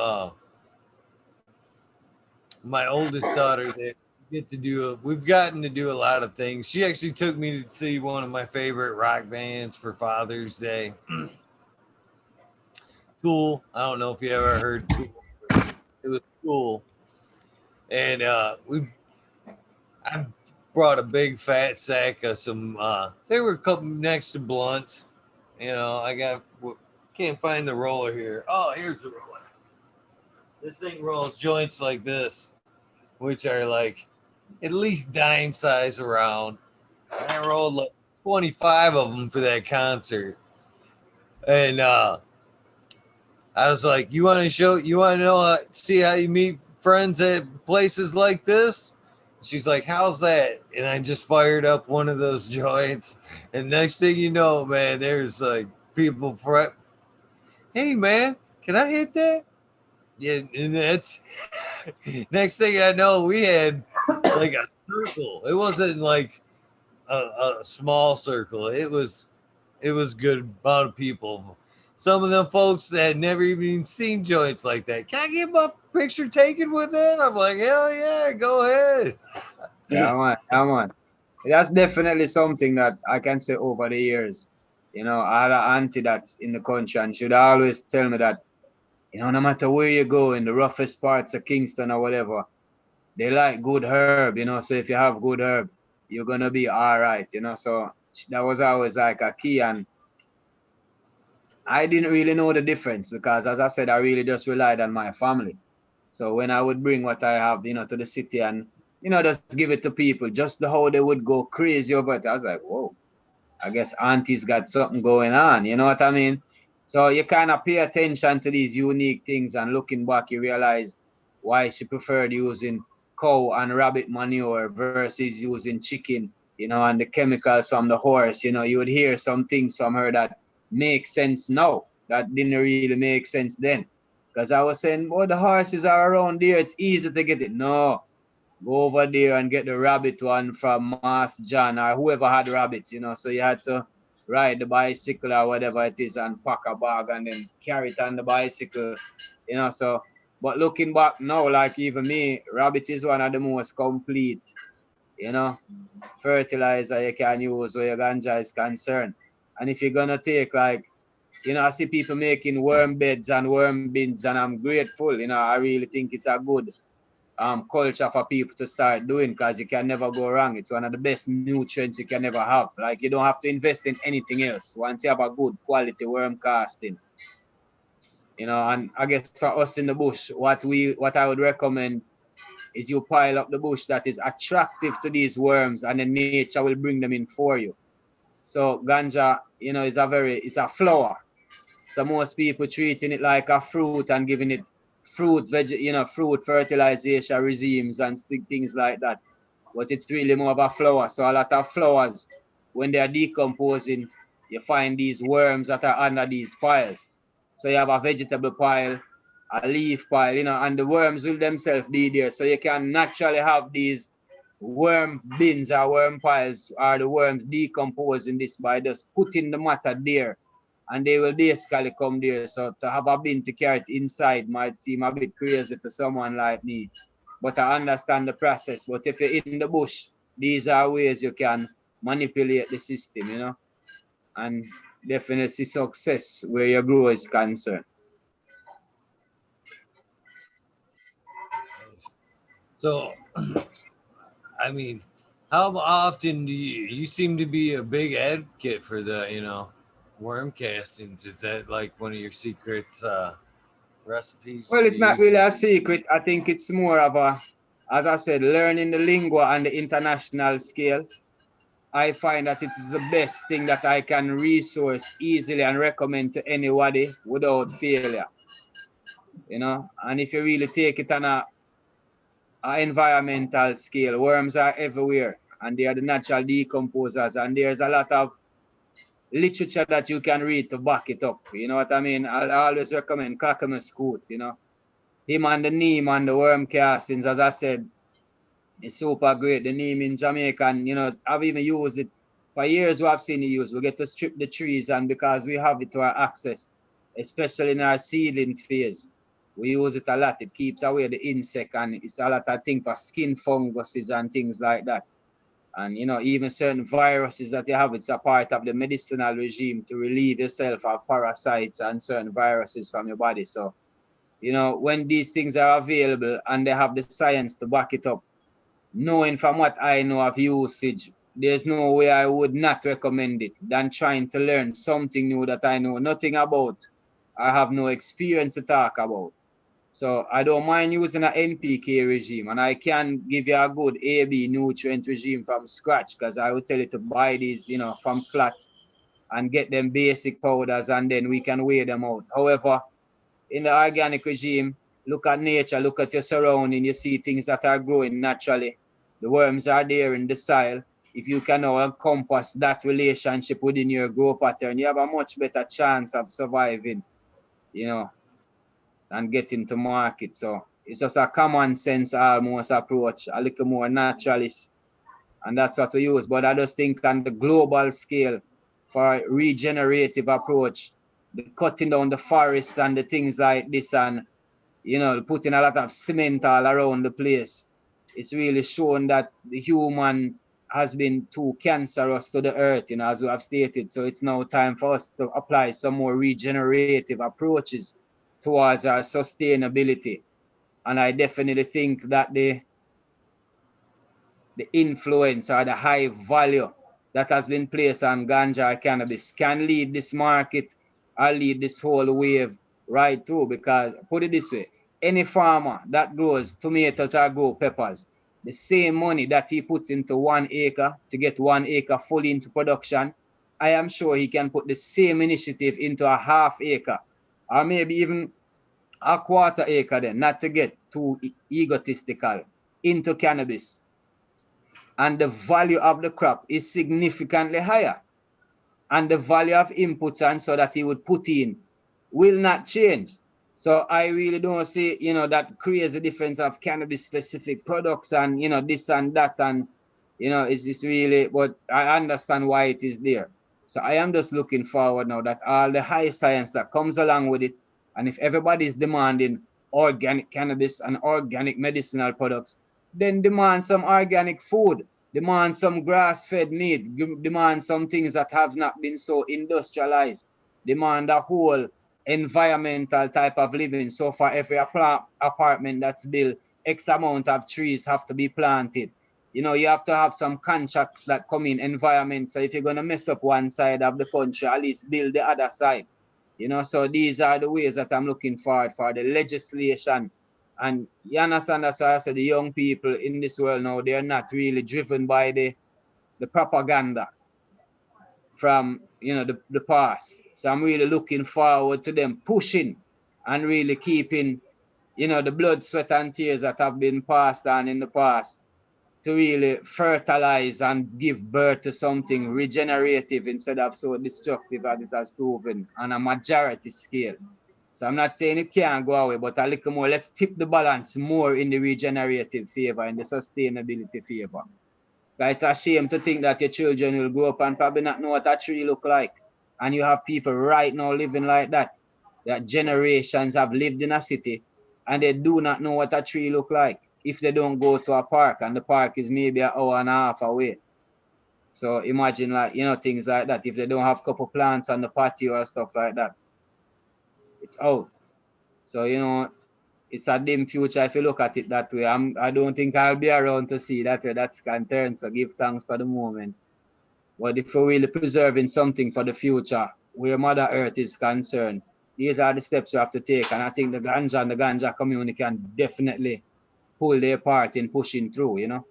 My oldest daughter, they get to do. We've gotten to do a lot of things. She actually took me to see one of my favorite rock bands for Father's Day. Cool. I don't know if you ever heard Tool. It was cool, and I brought a big fat sack of some. They were a couple next to blunts. I can't find the roller here. Oh, here's the roller. This thing rolls joints like this, which are like at least dime size around. And I rolled like 25 of them for that concert. And I was like, you want to know, see how you meet friends at places like this? She's like, how's that? And I just fired up one of those joints. And next thing you know, man, there's like people, hey, man, can I hit that? Yeah. And that's, next thing I know, we had like a circle. It wasn't like a small circle. It was good amount of people. Some of them folks that had never even seen joints like that. Can I get my picture taken with it? I'm like, hell yeah, go ahead. yeah, man, yeah, man. That's definitely something that I can say over the years. You know, I had an auntie that's in the country and she'd always tell me that, no matter where you go in the roughest parts of Kingston or whatever, they like good herb, so if you have good herb, you're gonna be all right, so that was always like a key. And I didn't really know the difference because, as I said, I really just relied on my family. So when I would bring what I have, to the city and, just give it to people, just the how they would go crazy over it, I was like, whoa, I guess auntie's got something going on, you know what I mean? So you kind of pay attention to these unique things, and looking back, you realize why she preferred using cow and rabbit manure versus using chicken, and the chemicals from the horse. You would hear some things from her that make sense now, that didn't really make sense then. Because I was saying, well, the horses are around there, it's easy to get it. No, go over there and get the rabbit one from Mass John or whoever had rabbits, so you had to ride the bicycle or whatever it is and pack a bag and then carry it on the bicycle, so but looking back now, like even me, rabbit is one of the most complete, you know, fertilizer you can use where your ganja is concerned. And if you're gonna take like, I see people making worm beds and worm bins, and I'm grateful. I really think it's a good culture for people to start doing because you can never go wrong. It's one of the best nutrients you can ever have. Like you don't have to invest in anything else once you have a good quality worm casting. And I guess for us in the bush, what I would recommend is you pile up the bush that is attractive to these worms, and then nature will bring them in for you. So ganja, it's a flower. So most people treating it like a fruit and giving it fruit fertilization regimes and things like that. But it's really more of a flower. So a lot of flowers, when they are decomposing, you find these worms that are under these piles. So you have a vegetable pile, a leaf pile, you know, and the worms will themselves be there. So you can naturally have these worm bins or worm piles, or the worms decomposing this by just putting the matter there, and they will basically come there. So to have a bin to carry it inside might seem a bit crazy to someone like me, but I understand the process. But if you're in the bush, these are ways you can manipulate the system, you know, and definitely success where your grow is concerned. So, I mean, how often do you seem to be a big advocate for the, you know, worm castings? Is that like one of your secret recipes Well, you it's not use? really a secret. I think it's more of a, as I said, learning the lingua and the international scale. I find that it is the best thing that I can resource easily and recommend to anybody without failure. You know, and if you really take it on a environmental scale, worms are everywhere and they are the natural decomposers, and there's a lot of literature that you can read to back it up. You know what I mean? I always recommend Clackamas Scoot, you know. Him and the neem and the worm castings, as I said, is super great. The neem in Jamaica, and you know, I've even used it for years. We have seen it used. We get to strip the trees, and because we have it to our access, especially in our seedling phase, we use it a lot. It keeps away the insect, and it's a lot of things for skin funguses and things like that. And you know, even certain viruses that you have, it's a part of the medicinal regime to relieve yourself of parasites and certain viruses from your body. So, you know, when these things are available and they have the science to back it up, knowing from what I know of usage, there's no way I would not recommend it than trying to learn something new that I know nothing about. I have no experience to talk about. So I don't mind using an NPK regime, and I can give you a good AB nutrient regime from scratch, because I will tell you to buy these, you know, from flat and get them basic powders, and then we can weigh them out. However, in the organic regime, look at nature, look at your surrounding, you see things that are growing naturally. The worms are there in the soil. If you can now encompass that relationship within your grow pattern, you have a much better chance of surviving, you know, and getting to market. So it's just a common sense almost approach, a little more naturalist, and that's what we use. But I just think on the global scale, for regenerative approach, the cutting down the forests and the things like this, and you know, putting a lot of cement all around the place, it's really shown that the human has been too cancerous to the earth, you know, as we have stated. So it's now time for us to apply some more regenerative approaches towards our sustainability. And I definitely think that the influence or the high value that has been placed on ganja or cannabis can lead this market or lead this whole wave right through. Because put it this way, any farmer that grows tomatoes or grow peppers, the same money that he puts into 1 acre to get 1 acre fully into production, I am sure he can put the same initiative into a ½ acre, or maybe even a ½ acre, then, not to get too egotistical, into cannabis, and the value of the crop is significantly higher, and the value of inputs and so that he would put in will not change. So I really don't see, you know, that creates a difference of cannabis specific products and, you know, this and that, and you know, it's really, but I understand why it is there. So I am just looking forward now that all the high science that comes along with it, and if everybody is demanding organic cannabis and organic medicinal products, then demand some organic food, demand some grass-fed meat, demand some things that have not been so industrialized, demand a whole environmental type of living. So for every apartment that's built, X amount of trees have to be planted. You know, you have to have some contracts that come in environment. So if you're going to mess up one side of the country, at least build the other side. You know, so these are the ways that I'm looking forward for the legislation. And you understand, as I said, the young people in this world now, they're not really driven by the propaganda from, you know, the past. So I'm really looking forward to them pushing and really keeping, you know, the blood, sweat, and tears that have been passed on in the past to really fertilize and give birth to something regenerative instead of so destructive as it has proven on a majority scale. So I'm not saying it can't go away, but a little more, let's tip the balance more in the regenerative favor, in the sustainability favor. It's a shame to think that your children will grow up and probably not know what a tree look like. And you have people right now living like that. That generations have lived in a city and they do not know what a tree look like if they don't go to a park, and the park is maybe an hour and a half away. So imagine, like, things like that. If they don't have couple plants on the patio or stuff like that, it's out. So it's a dim future if you look at it that way. I don't think I'll be around to see that way. That's concerned. So give thanks for the moment. But if we're really preserving something for the future, where Mother Earth is concerned, these are the steps you have to take. And I think the Ganja and the Ganja community can definitely pull their part in pushing through.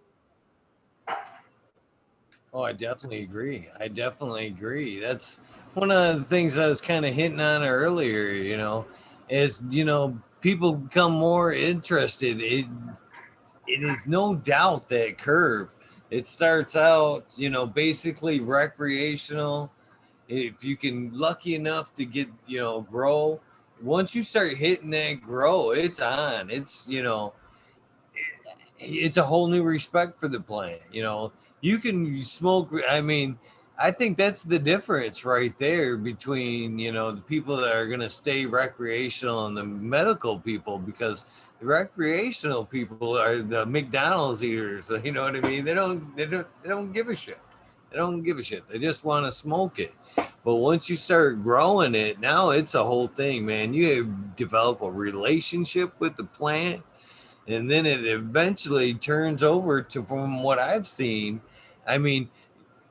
Oh, I definitely agree. I definitely agree. That's one of the things I was kind of hitting on earlier, is, people become more interested. It is no doubt that curve. It starts out, basically recreational. If you can lucky enough to get, grow, once you start hitting that grow, it's on. It's a whole new respect for the plant. You can smoke. I mean, I think that's the difference right there between, the people that are going to stay recreational and the medical people, because the recreational people are the McDonald's eaters. You know what I mean? They don't give a shit. They don't give a shit. They just want to smoke it. But once you start growing it, now it's a whole thing, man. You develop a relationship with the plant, and then it eventually turns over to, from what I've seen, I mean,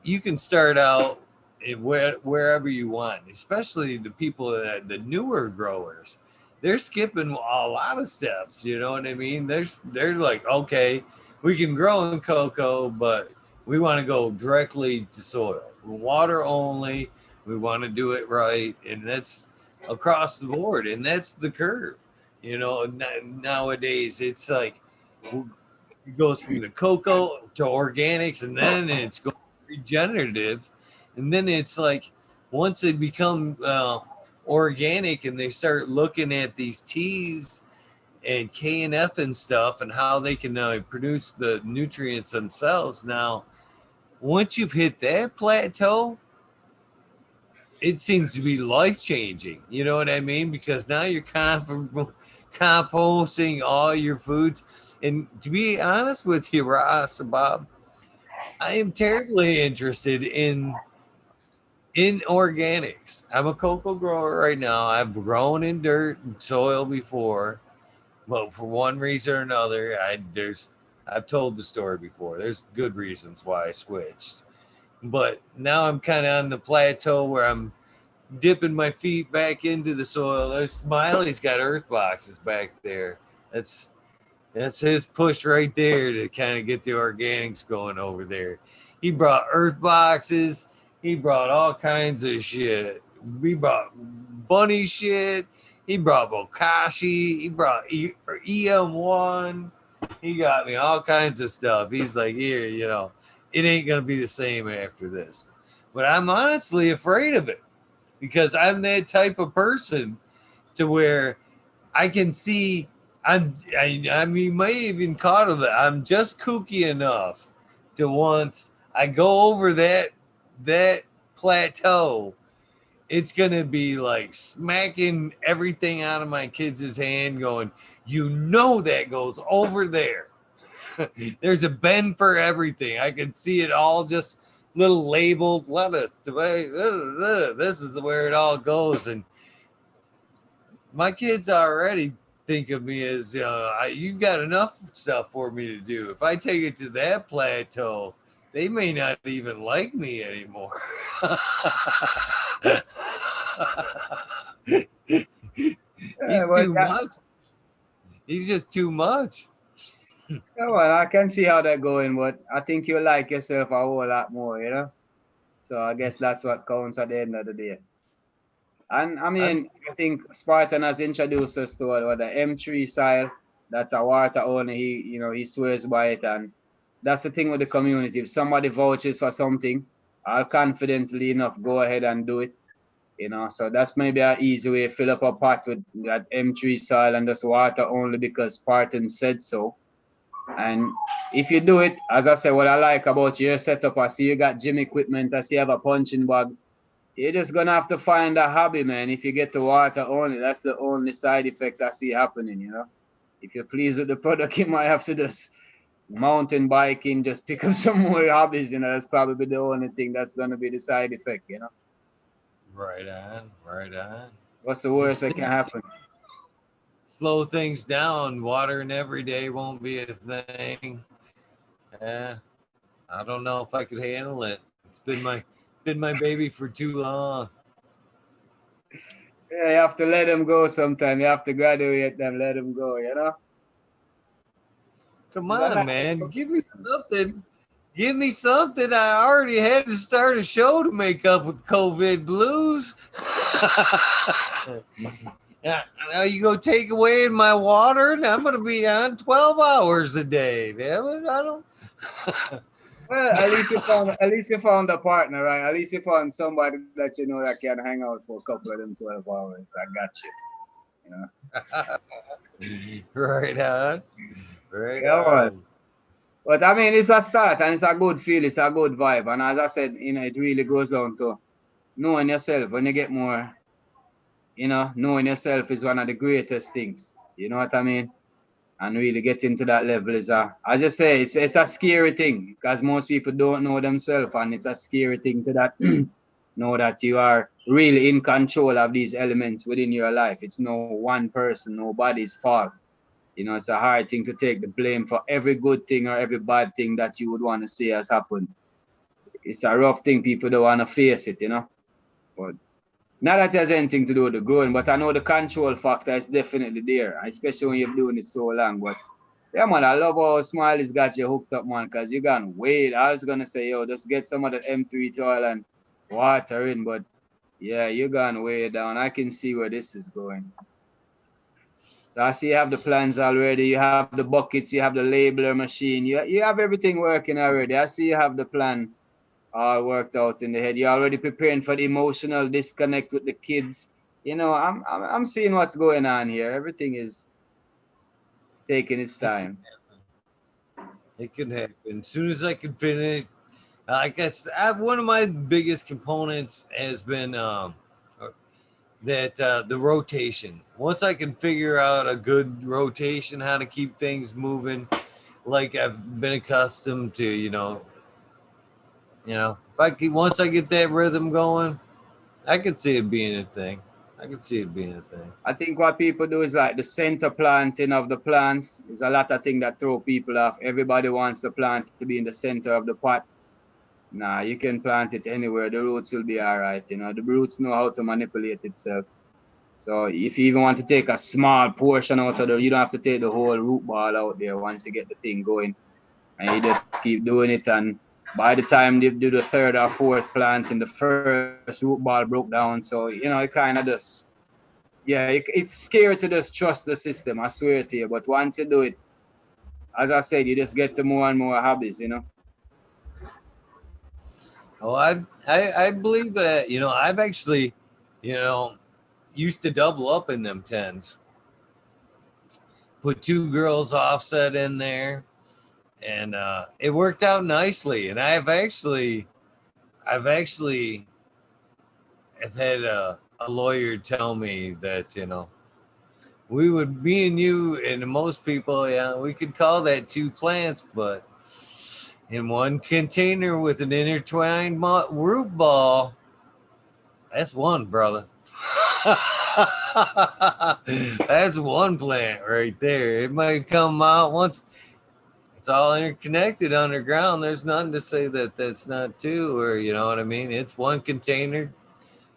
you can start out wherever you want, especially the people that the newer growers. They're skipping a lot of steps. You know what I mean? They're like, okay, we can grow in cocoa, but we want to go directly to soil, water only. We want to do it right, and that's across the board, and that's the curve. Nowadays it's like it goes from the cocoa to organics, and then it's going regenerative, and then it's like once they become organic and they start looking at these teas and KNF and stuff and how they can produce the nutrients themselves. Now, once you've hit that plateau, it seems to be life changing. You know what I mean? Because now you're composting all your foods. And to be honest with you, Ross, Bob, I am terribly interested in organics. I'm a cocoa grower right now. I've grown in dirt and soil before, but for one reason or another, I've told the story before. There's good reasons why I switched. But now I'm kind of on the plateau where I'm dipping my feet back into the soil. There's Smiley's got earth boxes back there. That's his push right there to kind of get the organics going over there. He brought earth boxes. He brought all kinds of shit. We brought bunny shit. He brought bokashi. He brought EM1. He got me all kinds of stuff. He's like, here, it ain't going to be the same after this. But I'm honestly afraid of it, because I'm that type of person to where I can see I mean, you may even caught of it. I'm just kooky enough to once I go over that plateau, it's gonna be like smacking everything out of my kids' hand, going, that goes over there. There's a bend for everything. I can see it all just little labeled. This is where it all goes, and my kids already think of me as you've got enough stuff for me to do. If I take it to that plateau, they may not even like me anymore. He's too much. He's just too much. Yeah, well, I can see how that going, but I think you like yourself a whole lot more. So I guess that's what counts at the end of the day. And I mean, I think Spartan has introduced us to the M3 style. That's a water only. He swears by it, and that's the thing with the community. If somebody vouches for something, I'll confidently enough go ahead and do it. You know, so that's maybe an easy way. Fill up a pot with that M3 soil and just water only because Spartan said so. And if you do it, as I said, what I like about your setup, I see you got gym equipment, I see you have a punching bag. You're just gonna have to find a hobby, man. If you get to water only, that's the only side effect I see happening, you know. If you're pleased with the product, you might have to just mountain biking, just pick up some more hobbies, you know. That's probably the only thing that's gonna be the side effect, you know. Right on, right on. What's the worst It's that can happen? slow things down. Watering every day won't be a thing. Yeah, I don't know if I could handle it. It's been my baby for too long. Yeah, you have to let them go sometime. You have to graduate them, let them go, you know. Come It's a on, nice, man. Give me something. Give me something. I already had to start a show to make up with COVID blues. Yeah, now you go take away my water, and I'm gonna be on 12 hours a day. Damn it, I don't. well, at least you found a partner, right? At least you found somebody that you know that can hang out for a couple of them 12 hours. I got you. You know. Right on, right Yeah, man. on. But I mean, it's a start and it's a good feel, it's a good vibe. And as I said, you know, it really goes down to knowing yourself. When you get more, you know, knowing yourself is one of the greatest things. You know what I mean? And really getting to that level is as you say, it's a scary thing because most people don't know themselves, and it's a scary thing to that know that you are really in control of these elements within your life. It's no one person, nobody's fault. You know, it's a hard thing to take the blame for every good thing or every bad thing that you would want to see has happened. It's a rough thing. People don't want to face it, you know. But not that it has anything to do with the growing, but I know the control factor is definitely there, especially when you're doing it so long. But yeah, man, I love how Smiley's got you hooked up, man, because you gone way. I was gonna say, yo, just get some of that M3 oil and water in, but yeah, you gone way down. I can see where this is going. So I see you have the plans already. You have the buckets, you have the labeler machine. You have everything working already. I see you have the plan all worked out in the head. You're already preparing for the emotional disconnect with the kids. You know, I'm seeing what's going on here. Everything is taking its It can time. it can happen. As soon as I can finish, I guess one of my biggest components has been that the rotation. Once I can figure out a good rotation, how to keep things moving, like I've been accustomed to, if once I get that rhythm going, I could see it being a thing. I could see it being a thing. I think what people do is like the center planting of the plants is a lot of things that throw people off. Everybody wants the plant to be in the center of the pot. Nah, you can plant it anywhere. The roots will be all right. You know, the roots know how to manipulate itself. So if you even want to take a small portion out of you don't have to take the whole root ball out there once you get the thing going. And you just keep doing it. And by the time they do the third or fourth plant, and the first root ball broke down. So, you know, it kind of just, yeah, it's scary to just trust the system. I swear to you. But once you do it, as I said, you just get to more and more hobbies, you know. Oh, I believe that. I've actually, you know, used to double up in them tens. Put two girls offset in there, and it worked out nicely. And I've actually have had a lawyer tell me that me and you and most people, yeah, we could call that two plants, but in one container with an intertwined root ball, that's one, brother. That's one plant right there. It might come out once it's all interconnected underground. There's nothing to say that that's not two, or you know what I mean? It's one container.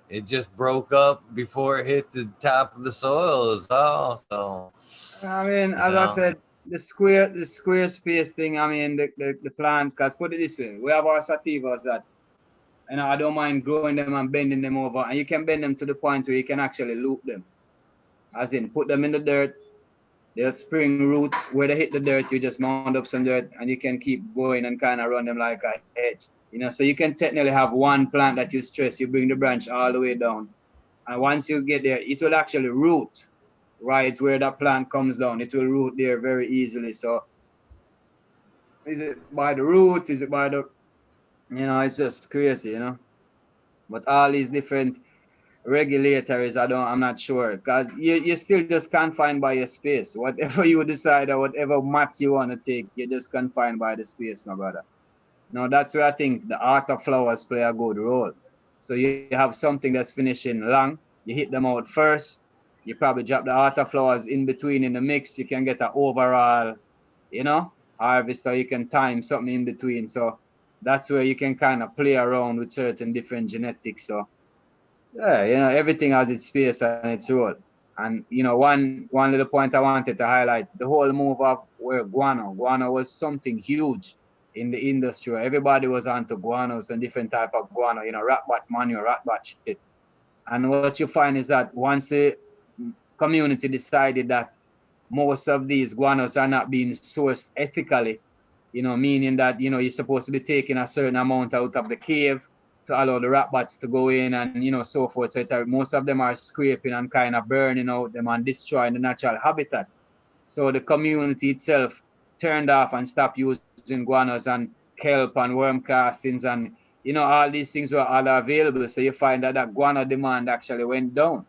It just broke up before it hit the top of the soil is all. So, I mean, you as I know, said, the square space thing. I mean, the plant. Cause put it this way, we have our sativas that, you know, I don't mind growing them and bending them over, and you can bend them to the point where you can actually loop them, as in put them in the dirt. They'll spring roots. Where they hit the dirt, you just mound up some dirt, and you can keep going and kind of run them like a hedge. You know, so you can technically have one plant that you stress. You bring the branch all the way down, And once you get there, it will actually root right where that plant comes down. It will root there very easily. So is it by the root? Is it by the, it's just crazy, But all these different regulators, I'm not sure, because you still just confined by your space. Whatever you decide or whatever maths you want to take, you're just confined by the space, my brother. Now that's where I think the art of flowers play a good role. So you have something that's finishing long, you hit them out first, you probably drop the art of flowers in between in the mix, you can get an overall, harvest, or you can time something in between. So that's where you can kind of play around with certain different genetics. So yeah, everything has its space and its role. And one little point I wanted to highlight, the whole move of where guano was something huge in the industry. Everybody was onto guanos and different type of guano, ratbat manual, ratbat shit. And what you find is that once the community decided that most of these guanos are not being sourced ethically, meaning that, you're supposed to be taking a certain amount out of the cave to allow the rat bats to go in and, so forth. So most of them are scraping and kind of burning out them and destroying the natural habitat. So the community itself turned off and stopped using guanos and kelp and worm castings and, all these things were all available. So you find that guano demand actually went down.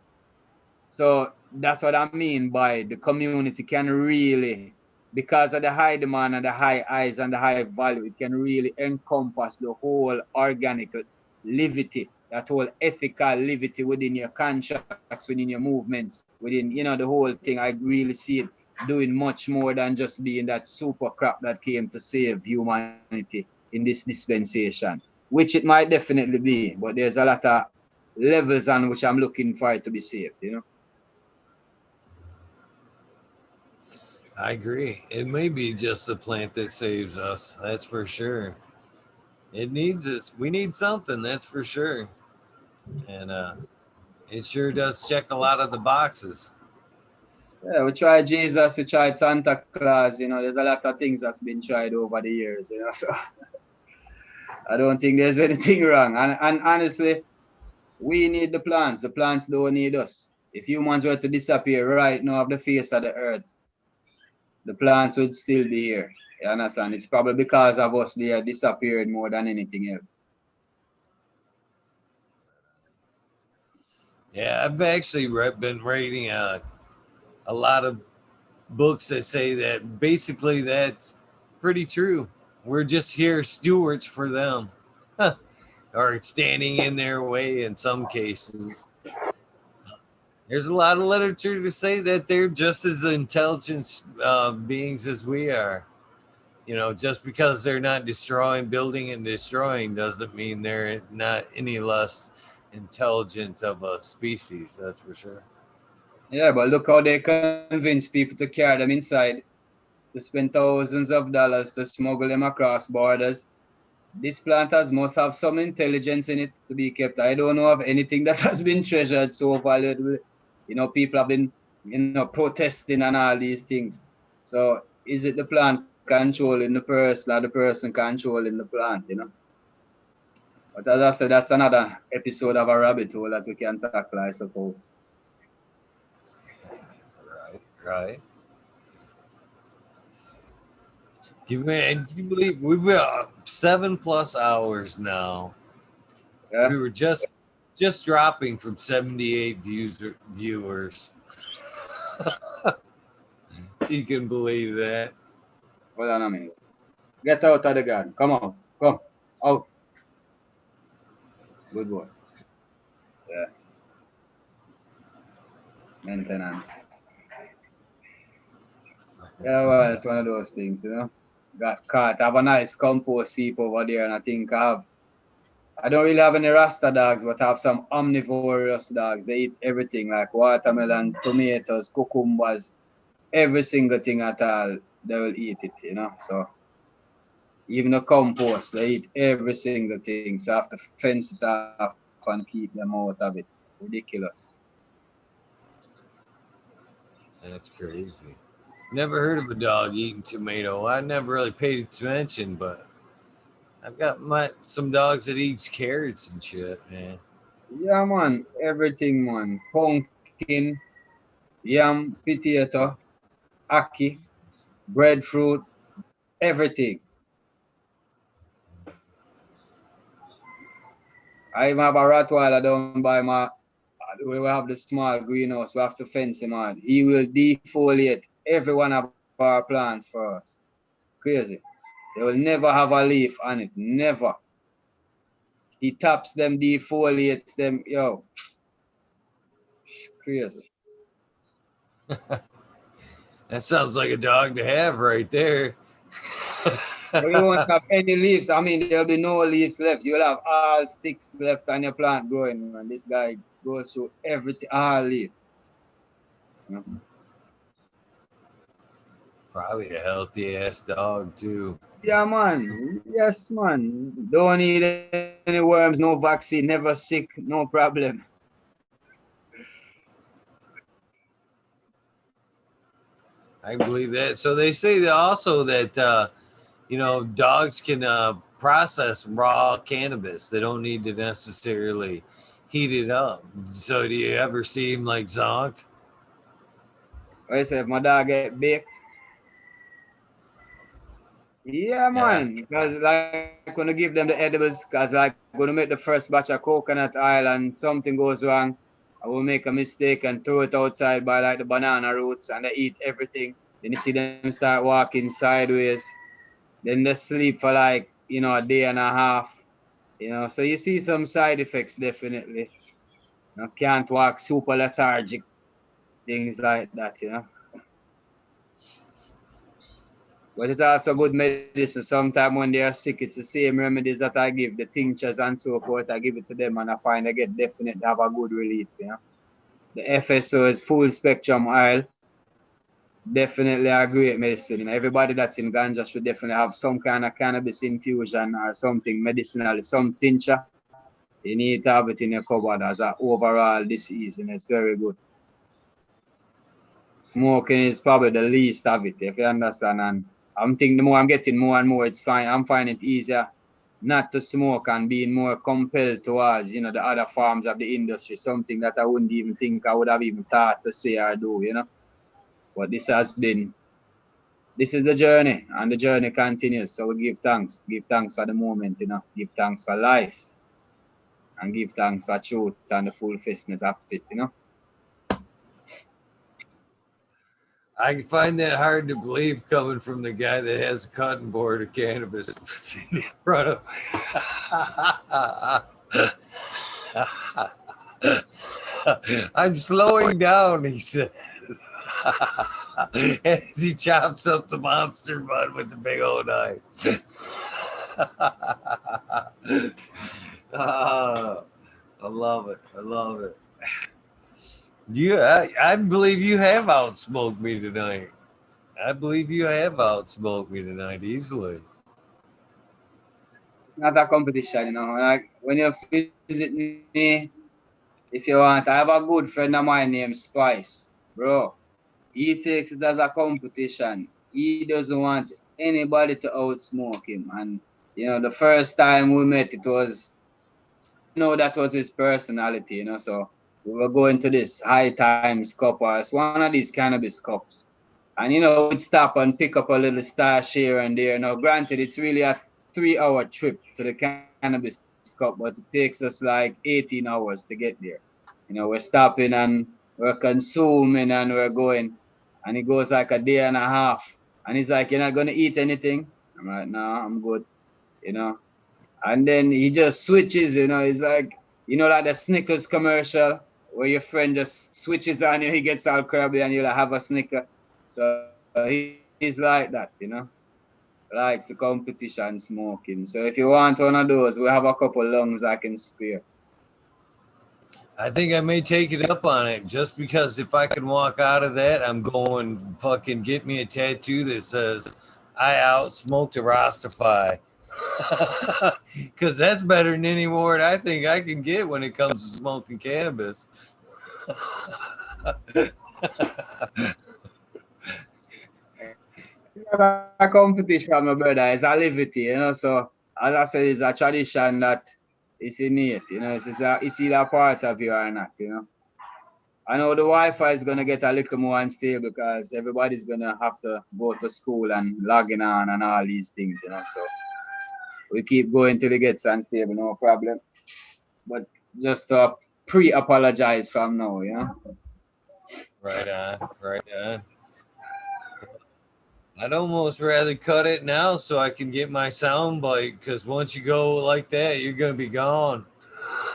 So that's what I mean by the community can really, because of the high demand and the high eyes and the high value, it can really encompass the whole organic livity, that whole ethical livity within your contracts, within your movements, within, the whole thing. I really see it doing much more than just being that super crop that came to save humanity in this dispensation, which it might definitely be, but there's a lot of levels on which I'm looking for it to be saved. I agree. It may be just the plant that saves us. That's for sure. It needs us. We need something. That's for sure. And it sure does check a lot of the boxes. Yeah, we tried Jesus, we tried Santa Claus, there's a lot of things that's been tried over the years, so I don't think there's anything wrong. And honestly, we need the plants don't need us. If humans were to disappear right now off the face of the earth, the plants would still be here. You understand? It's probably because of us they are disappearing more than anything else. Yeah, I've actually been reading a lot of books that say that basically that's pretty true. We're just here stewards for them, or standing in their way in some cases. There's a lot of literature to say that they're just as intelligent beings as we are. Just because they're not destroying, building, and destroying doesn't mean they're not any less intelligent of a species. That's for sure. Yeah, but look how they convince people to carry them inside, to spend thousands of dollars to smuggle them across borders. These planters must have some intelligence in it to be kept. I don't know of anything that has been treasured so valuable. People have been, protesting and all these things. So is it the plant controlling the person or the person controlling the plant? But as I said, that's another episode of a rabbit hole that we can tackle, I suppose. Right, right. Can you believe we've been 7+ hours now? Yeah. We were just dropping from 78 viewers. You can believe that. Hold on a minute. Get out of the garden. Come on. Come. Out. Good boy. Yeah. Maintenance. Yeah, well, it's one of those things. Got caught. I have a nice compost heap over there, and I don't really have any Rasta dogs, but I have some omnivorous dogs. They eat everything like watermelons, tomatoes, cucumbers, every single thing at all. They will eat it. So even the compost, they eat every single thing. So I have to fence it off and keep them out of it. Ridiculous. That's crazy. Never heard of a dog eating tomato. I never really paid attention, but I've got some dogs that eat carrots and shit, man. Yeah, man. Everything, man. Pumpkin, yam, potato, ackee, breadfruit, everything. I even have a Rottweiler down by my we have the small greenhouse. We have to fence him on. He will defoliate every one of our plants for us. Crazy. They will never have a leaf on it. Never. He taps them, defoliates them. Yo, crazy. That sounds like a dog to have right there. But you won't have any leaves. I mean, there'll be no leaves left. You'll have all sticks left on your plant growing. Man, this guy goes through everything, all leaf. You know? Probably a healthy ass dog too. Yeah, man. Yes, man. Don't need any worms, no vaccine, never sick, no problem. I believe that. So they say that also that dogs can process raw cannabis. They don't need to necessarily heat it up. So do you ever see him like zonked? I say if my dog get baked, yeah, Yeah. man. Because like when I give them the edibles, because like going to make the first batch of coconut oil and something goes wrong, I will make a mistake and throw it outside by like the banana roots and they eat everything. Then you see them start walking sideways. Then they sleep for like, a day and a half. So you see some side effects definitely. Can't walk, super lethargic, things like that. But it's also good medicine. Sometimes when they are sick, it's the same remedies that I give, the tinctures and so forth. I give it to them and I find they get definitely have a good relief. The FSO is full spectrum oil. Definitely a great medicine. Everybody that's in Ganja should definitely have some kind of cannabis infusion or something medicinal, some tincture. You need to have it in your cupboard as an overall disease, and it's very good. Smoking is probably the least of it, if you understand. And I'm thinking the more I'm getting more and more, it's fine. I'm finding it easier not to smoke and being more compelled towards, the other forms of the industry, something that I wouldn't even think I would have even thought to say or do. But this is the journey, and the journey continues. So we give thanks for the moment, give thanks for life, and give thanks for truth and the full fitness of it. I find that hard to believe coming from the guy that has a cotton board of cannabis in front of I'm slowing down, he says. As he chops up the monster bud with the big old knife. Ah, I love it. I love it. I believe you have outsmoked me tonight. I believe you have outsmoked me tonight easily. It's not a competition. Like when you visit me, if you want, I have a good friend of mine named Spice, bro. He takes it as a competition. He doesn't want anybody to outsmoke him. And the first time we met, I didn't know that was his personality. So we were going to this High Times cup, or it's one of these cannabis cups. And we'd stop and pick up a little stash here and there. Now, granted, it's really a 3-hour trip to the cannabis cup, but it takes us like 18 hours to get there. We're stopping and we're consuming and we're going. And it goes like a day and a half. And he's like, "You're not gonna eat anything?" I'm like, "No, I'm good." You know. And then he just switches. He's like the Snickers commercial where your friend just switches on you, he gets all crabby and you like have a Snicker. So he's like that. Likes the competition smoking. So if you want one of those, we have a couple lungs I can spare. I think I may take it up on it just because if I can walk out of that, I'm going fucking get me a tattoo that says I outsmoked a Rastafy. Because that's better than any word I think I can get when it comes to smoking cannabis. It's not a competition, my brother. It's a liberty. So as I said, it's a tradition that It's innate, you know. It's either a part of you or not, you know. I know the Wi-Fi is gonna get a little more unstable because everybody's gonna have to go to school and logging on and all these things, you know. So we keep going till it gets unstable, no problem. But just pre-apologize from now, you know. Right on, right on. I'd almost rather cut it now so I can get my sound bite because once you go like that, you're gonna be gone.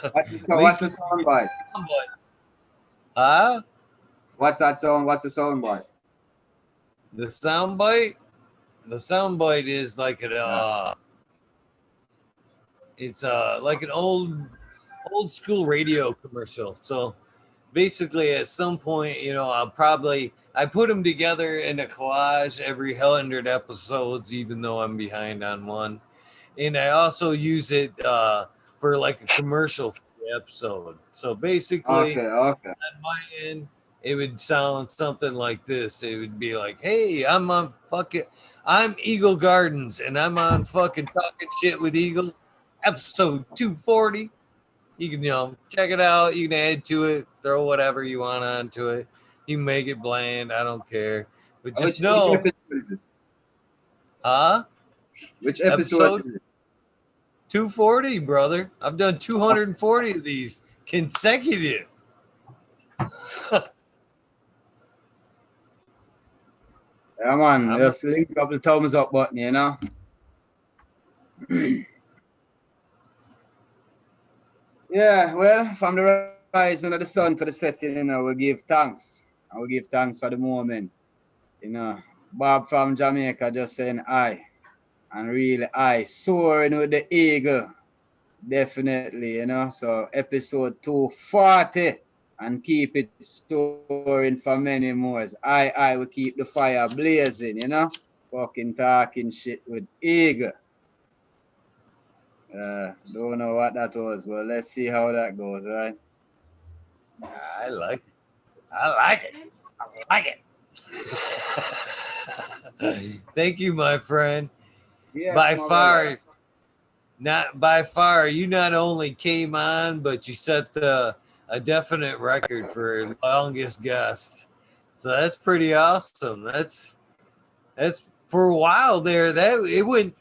At What's least the when you sound get bite? the sound bite. Huh? What's that sound? What's the sound bite? The sound bite? The sound bite is like Yeah. it's like an old school radio commercial. So basically at some point, you know, I put them together in a collage every 100 episodes, even though I'm behind on one. And I also use it for like a commercial for the episode. So basically, Okay, okay. on my end, it would sound something like this. It would be like, "Hey, I'm Eagle Gardens, and I'm on fucking talking shit with Eagle, episode 240. You can, check it out. You can add to it, throw whatever you want onto it. You can make it bland. I don't care. But just Which know, episode is this? huh? Which episode Episode is it? 240, brother. I've done 240 of these consecutive. Yeah, man. I'm Just link up the thumbs up button, you know. Yeah, well, from the rising of the sun to the setting, you know, we give thanks. And we give thanks for the moment. You know, Bob from Jamaica just saying I. And really I. Soaring with the eagle. Definitely, you know. So episode 240. And keep it soaring for many more. I will keep the fire blazing, you know. Fucking talking shit with eagle. Don't know what that was, but let's see how that goes, right? I like it. I like it. I like it. Thank you, my friend. Yes, By my brother. far, not by far, you not only came on, but you set a definite record for longest guest. So that's pretty awesome. That's for a while there. That it went.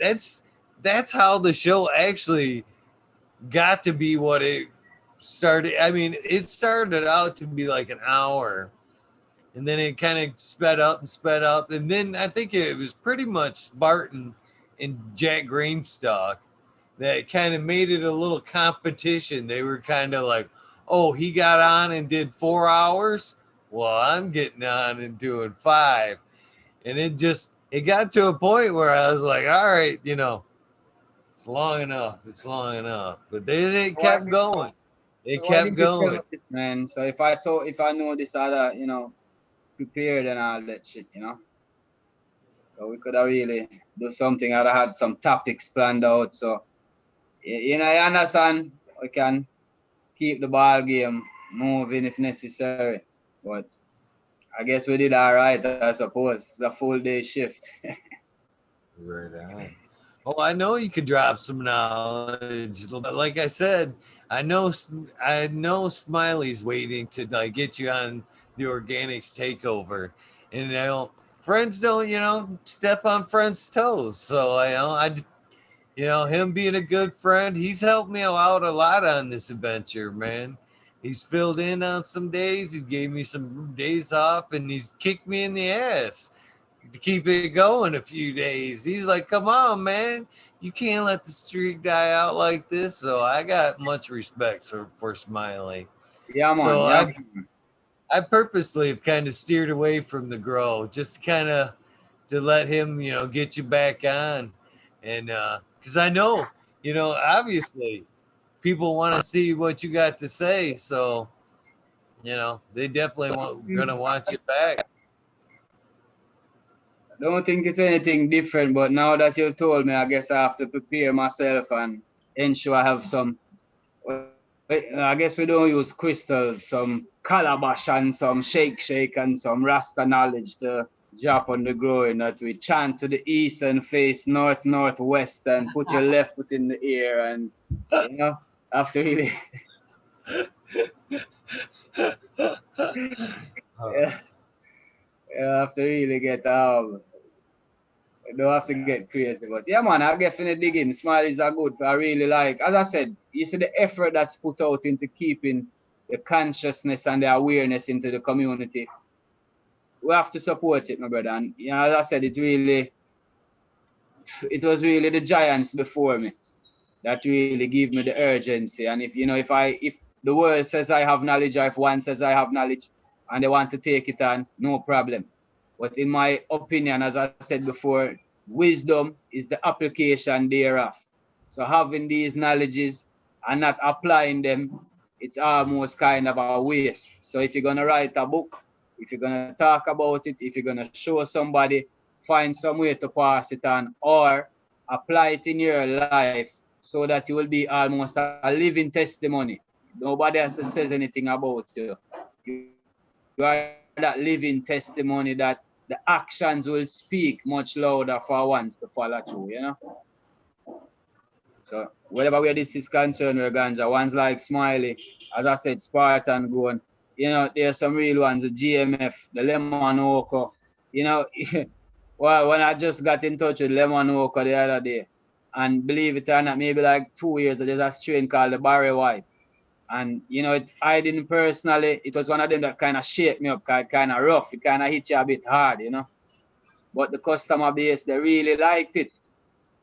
That's how the show actually got to be what it started. I mean, it started out to be like an hour, and then it kind of sped up, and then I think it was pretty much Spartan and Jack Greenstock that kind of made it a little competition. They were kind of like, oh, he got on and did 4 hours. Well, I'm getting on and doing five. And it got to a point where I was like, all right, it's long enough. It's long enough. But then it So why kept did going. so It why kept didn't you tell me going. this, man? So if I know this other, you know, prepared and all that shit, you know. So we could have really do something. I'd have had some topics planned out. So you know, you understand, we can keep the ball game moving if necessary. But I guess we did all right, I suppose. It's a full day shift. Right on. Oh, I know you could drop some knowledge. Like I said, I know Smiley's waiting to like get you on the organics takeover, and friends don't step on friends' toes. So him being a good friend, he's helped me out a lot on this adventure, man. He's filled in on some days. He gave me some days off, and he's kicked me in the ass to keep it going a few days. He's like, come on, man. You can't let the streak die out like this. So I got much respect for Smiley. Yeah, man. So Yeah, man. I purposely have kind of steered away from the grow, just kind of to let him, get you back on. And because I know, obviously people want to see what you got to say. So, they definitely gonna want you back. I don't think it's anything different, but now that you've told me, I guess I have to prepare myself and ensure I have some. I guess we don't use crystals, some calabash and some shake and some Rasta knowledge to drop on the growing that we chant to the east and face northwest and put your left foot in the air and you know. have to really, yeah, you have to really get you don't have to get crazy. But yeah, man, I definitely dig in. Smileys are good. I really like, as I said, you see the effort that's put out into keeping the consciousness and the awareness into the community. We have to support it, my brother. And you know, as I said, it was really the giants before me that really give me the urgency. And if you know, if the world says I have knowledge, or if one says I have knowledge and they want to take it on, no problem. But in my opinion, as I said before, wisdom is the application thereof. So having these knowledges and not applying them, it's almost kind of a waste. So if you're gonna write a book, if you're gonna talk about it, if you're gonna show somebody, find some way to pass it on or apply it in your life so that you will be almost a living testimony. Nobody else says anything about you. You are that living testimony that the actions will speak much louder for ones to follow through, So whatever way this is concerned with ganja, ones like Smiley, as I said, Spartan going, there's some real ones, the GMF, the Lemon Oko, well, when I just got in touch with Lemon Oko the other day, and believe it or not, maybe like 2 years, there's a strain called the Barry White. And I didn't personally, it was one of them that kind of shaped me up, kind of rough, it kind of hit you a bit hard. But the customer base, they really liked it.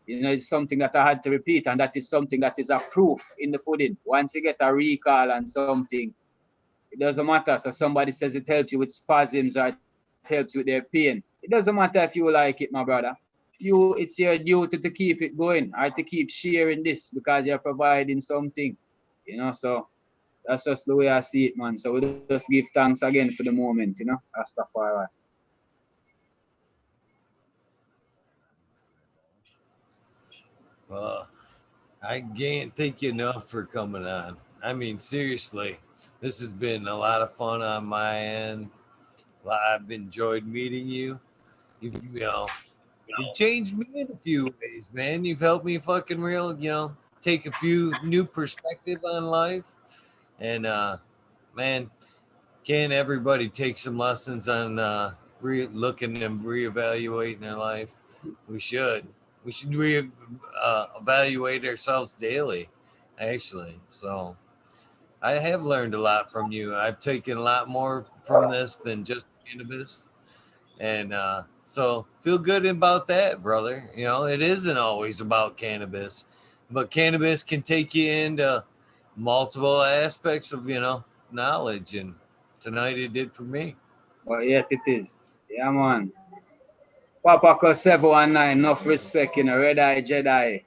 It's something that I had to repeat, and that is something that is a proof in the pudding. Once you get a recall on something, it doesn't matter. So somebody says it helps you with spasms or it helps you with their pain. It doesn't matter if you like it, my brother. It's your duty to keep it going or to keep sharing this because you're providing something. So that's just the way I see it, man. So we just give thanks again for the moment, Rastafari. Well, I can't thank you enough for coming on. I mean, seriously, this has been a lot of fun on my end. I've enjoyed meeting you. You've changed me in a few ways, man. You've helped me fucking take a few new perspective on life. And man, can everybody take some lessons on looking and reevaluating their life? We should. We should evaluate ourselves daily, actually. So I have learned a lot from you. I've taken a lot more from this than just cannabis. And so feel good about that, brother. It isn't always about cannabis, but cannabis can take you into multiple aspects of, knowledge. And tonight it did for me. But yet it is. Yeah, man. Papa 719, enough respect, Red Eye Jedi,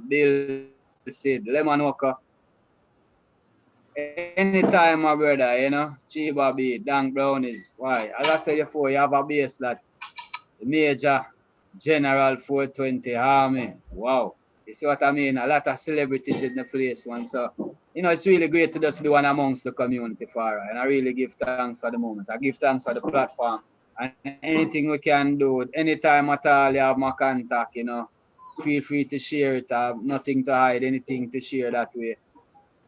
Bill Seed, Lemon Walker. Anytime, my brother, Chiba B, Dank Brownies. Why? As I said before, you have a base that the Major General 420 Army. Wow. You see what I mean? A lot of celebrities in the place, man. So, it's really great to just be one amongst the community, Farah. And I really give thanks for the moment. I give thanks for the platform. And anything we can do, anytime at all you have my contact, feel free to share it. I have nothing to hide, anything to share that way.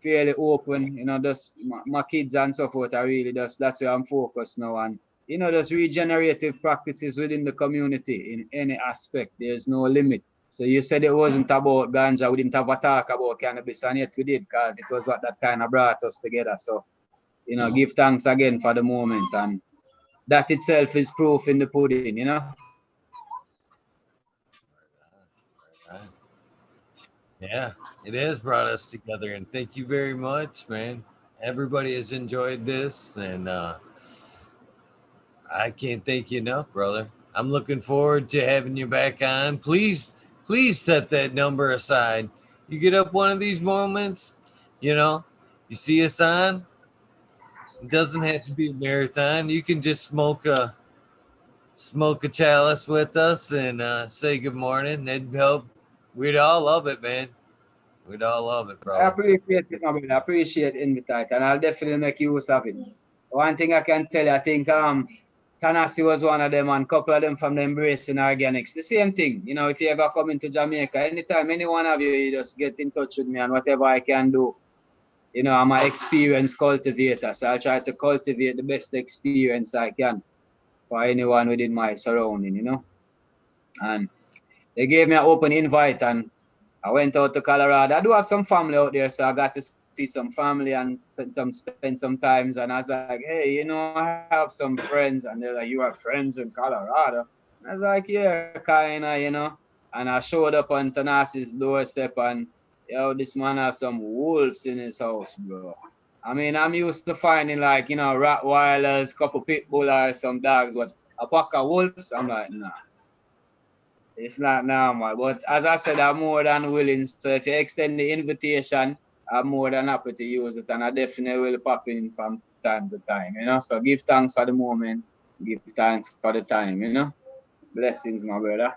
Fairly open, just my kids and so forth. I really that's where I'm focused now. And there's regenerative practices within the community in any aspect. There's no limit. So you said it wasn't about ganja. We didn't have a talk about cannabis, and yet we did because it was what that kind of brought us together. So, give thanks again for the moment. And that itself is proof in the pudding. Yeah, it has brought us together. And thank you very much, man. Everybody has enjoyed this. And I can't thank you enough, brother. I'm looking forward to having you back on. Please set that number aside. You get up one of these moments, you see us on. It doesn't have to be a marathon. You can just smoke a chalice with us and say good morning. That'd help. We'd all love it, man. We'd all love it, I brother. appreciate it, my brother. I appreciate invite, and I'll definitely make use of it. One thing I can tell you, I think Tanasi was one of them, and a couple of them from the Embracing Organics. The same thing, if you ever come into Jamaica, anytime any one of you just get in touch with me, and whatever I can do, You know, I'm an experienced cultivator, so I try to cultivate the best experience I can for anyone within my surrounding, you know. And they gave me an open invite, and I went out to Colorado. I do have some family out there, so I got to see some family and spend some times. And I was like, hey, you know, I have some friends, and they're like, you have friends in Colorado? And I was like, yeah, kinda, you know. And I showed up on Tanasi's doorstep, and yo, this man has some wolves in his house, bro. I mean, I'm used to finding like, you know, Rottweilers, couple pit bull or some dogs, but a pack of wolves, I'm like, nah. It's not normal. But as I said, I'm more than willing. So if you extend the invitation, I'm more than happy to use it. And I definitely will pop in from time to time, you know. So give thanks for the moment. Give thanks for the time, you know. Blessings, my brother.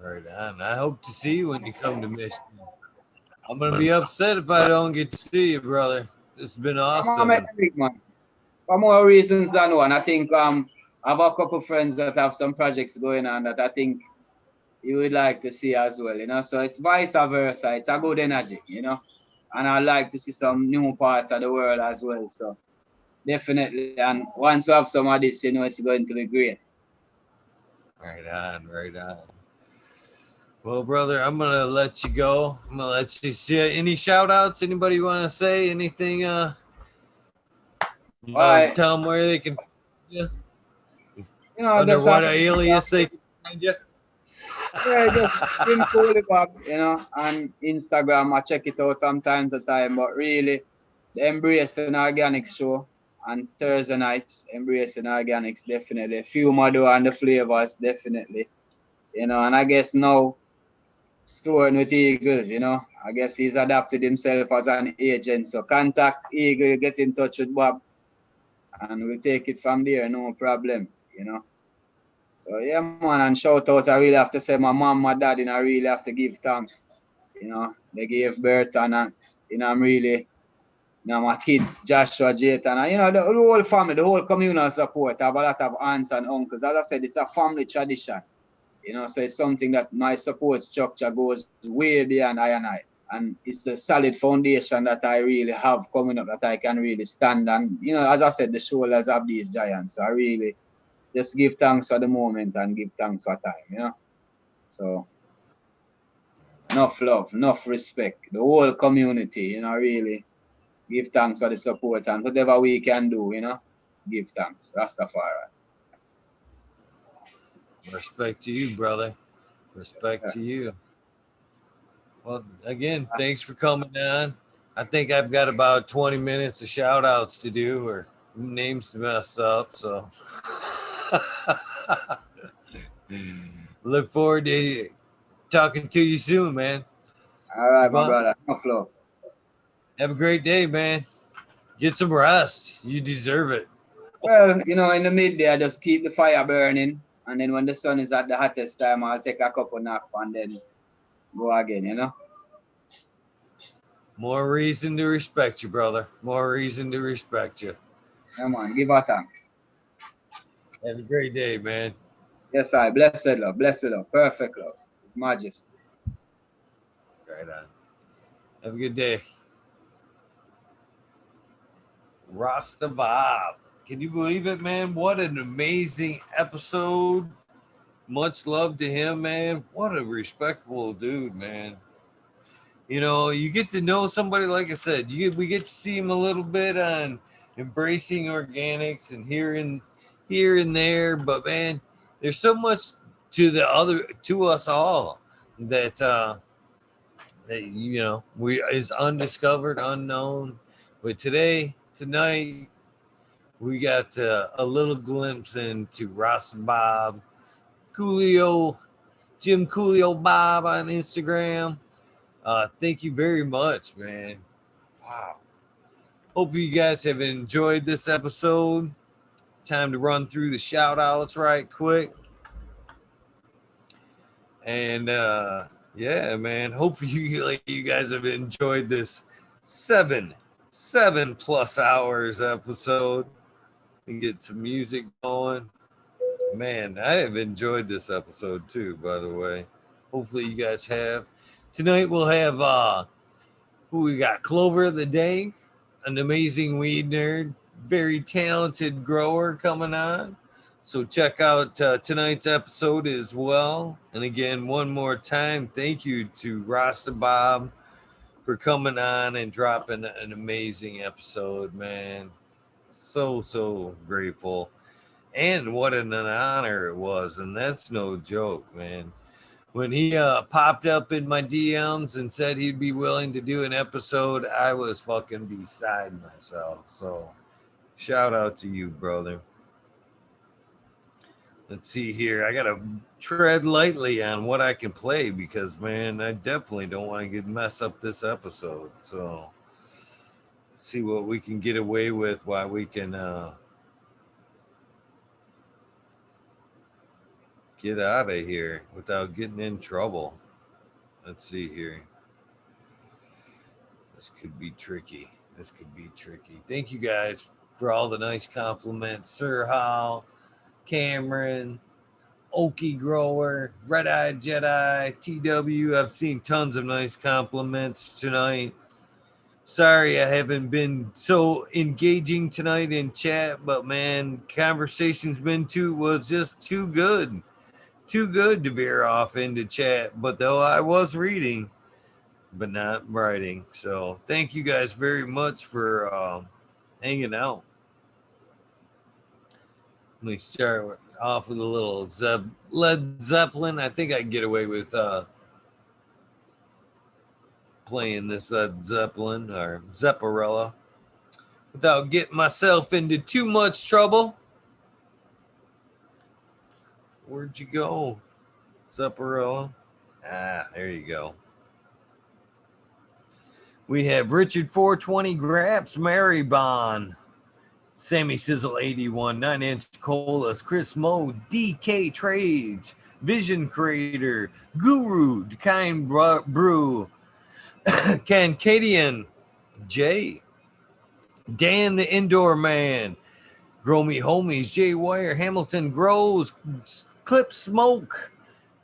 Right on. I hope to see you when you come to Michigan. I'm gonna be upset if I don't get to see you, brother. This has been Come on, awesome. make the big man. For more reasons than one. I think I have a couple friends that have some projects going on that I think you would like to see as well, you know. So it's vice versa. It's a good energy, you know. And I like to see some new parts of the world as well. So definitely. And once we have some of this, you know, it's going to be great. Right on, right on. Well, brother, I'm gonna let you go. I'm gonna let you see any shout outs. Anybody want to say anything? All right. Tell them where they can find you. You know, Under just what have alias they can find you. yeah, just Jim Coolibag, you know, on Instagram. I check it out from time to time. But really, the Embracing Organics show on Thursday nights, Embracing Organics, definitely. Few Mado and the flavors, definitely. You know, and I guess now storing with Eagles, you know. I guess he's adapted himself as an agent. So contact Eagle, get in touch with Bob, and we'll take it from there, no problem, you know. So yeah, man, and shout out, I really have to say my mom, my dad, and I really have to give thanks. You know, they gave birth and you know, I'm really, you know, my kids, Joshua, Jayton, and you know, the whole family, the whole communal support. I have a lot of aunts and uncles. As I said, it's a family tradition. You know, so it's something that my support structure goes way beyond I and I. And it's a solid foundation that I really have coming up that I can really stand and, you know, as I said, the shoulders of these giants. So I really just give thanks for the moment and give thanks for time, you know. So enough love, enough respect. The whole community, you know, really give thanks for the support and whatever we can do, you know, give thanks. Rastafari. Respect to you, brother. Respect Yeah. to you. Well, again, thanks for coming on. I think I've got about 20 minutes of shout outs to do or names to mess up. So look forward to talking to you soon, man. All right, Keep my on. brother. Enough love. Have a great day, man. Get some rest. You deserve it. Well, you know, in the midday, I just keep the fire burning. And then when the sun is at the hottest time, I'll take a couple nap and then go again, you know? More reason to respect you, brother. More reason to respect you. Yeah, man. Give her thanks. Have a great day, man. Yes, I. Blessed love. Blessed love. Perfect love. His Majesty. Right on. Have a good day. Rasta Bob. Can you believe it, man? What an amazing episode. Much love to him, man. What a respectful dude, man. You know, you get to know somebody, like I said, we get to see him a little bit on embracing organics and here and there, but man, there's so much to us all that you know we is undiscovered, unknown. But tonight, we got a little glimpse into Ross Bob, Coolio, Jim Coolio Bob on Instagram. Thank you very much, man. Wow. Hope you guys have enjoyed this episode. Time to run through the shout outs right quick. And yeah, man. Hopefully you guys have enjoyed this seven, 7+ hours episode. And get some music going. Man, I have enjoyed this episode too, by the way. Hopefully you guys have. Tonight we'll have Who we got? Clover the Dank, an amazing weed nerd, very talented grower coming on. So check out tonight's episode as well. And again, one more time, thank you to Rasta Bob for coming on and dropping an amazing episode, man. So grateful. And what an honor it was. And that's no joke, man. When he popped up in my DMs and said he'd be willing to do an episode, I was fucking beside myself. So shout out to you, brother. Let's see here. I gotta tread lightly on what I can play because, man, I definitely don't want to mess up this episode. So let's see what we can get away with while we can get out of here without getting in trouble. Let's see here. This could be tricky. Thank you guys for all the nice compliments. Sir Hal, Cameron, Okie Grower, Red Eyed Jedi, TW. I've seen tons of nice compliments tonight. Sorry I haven't been so engaging tonight in chat, but man, conversation's been just too good. Too good to veer off into chat. But though I was reading, but not writing. So thank you guys very much for hanging out. Let me start off with a little Led Zeppelin. I think I can get away with playing this Led Zeppelin or Zepparella without getting myself into too much trouble. Where'd you go, Zepparella? Ah, there you go. We have Richard 420 Graps, Mary Bond, Sammy Sizzle 81, 9 Inch Colas, Chris Mo, DK Trades, Vision Creator, Guru, Kind Brew, Cancadian, Jay, Dan the Indoor Man, Grow Me Homies, Jay Wire, Hamilton Grows, Clip Smoke,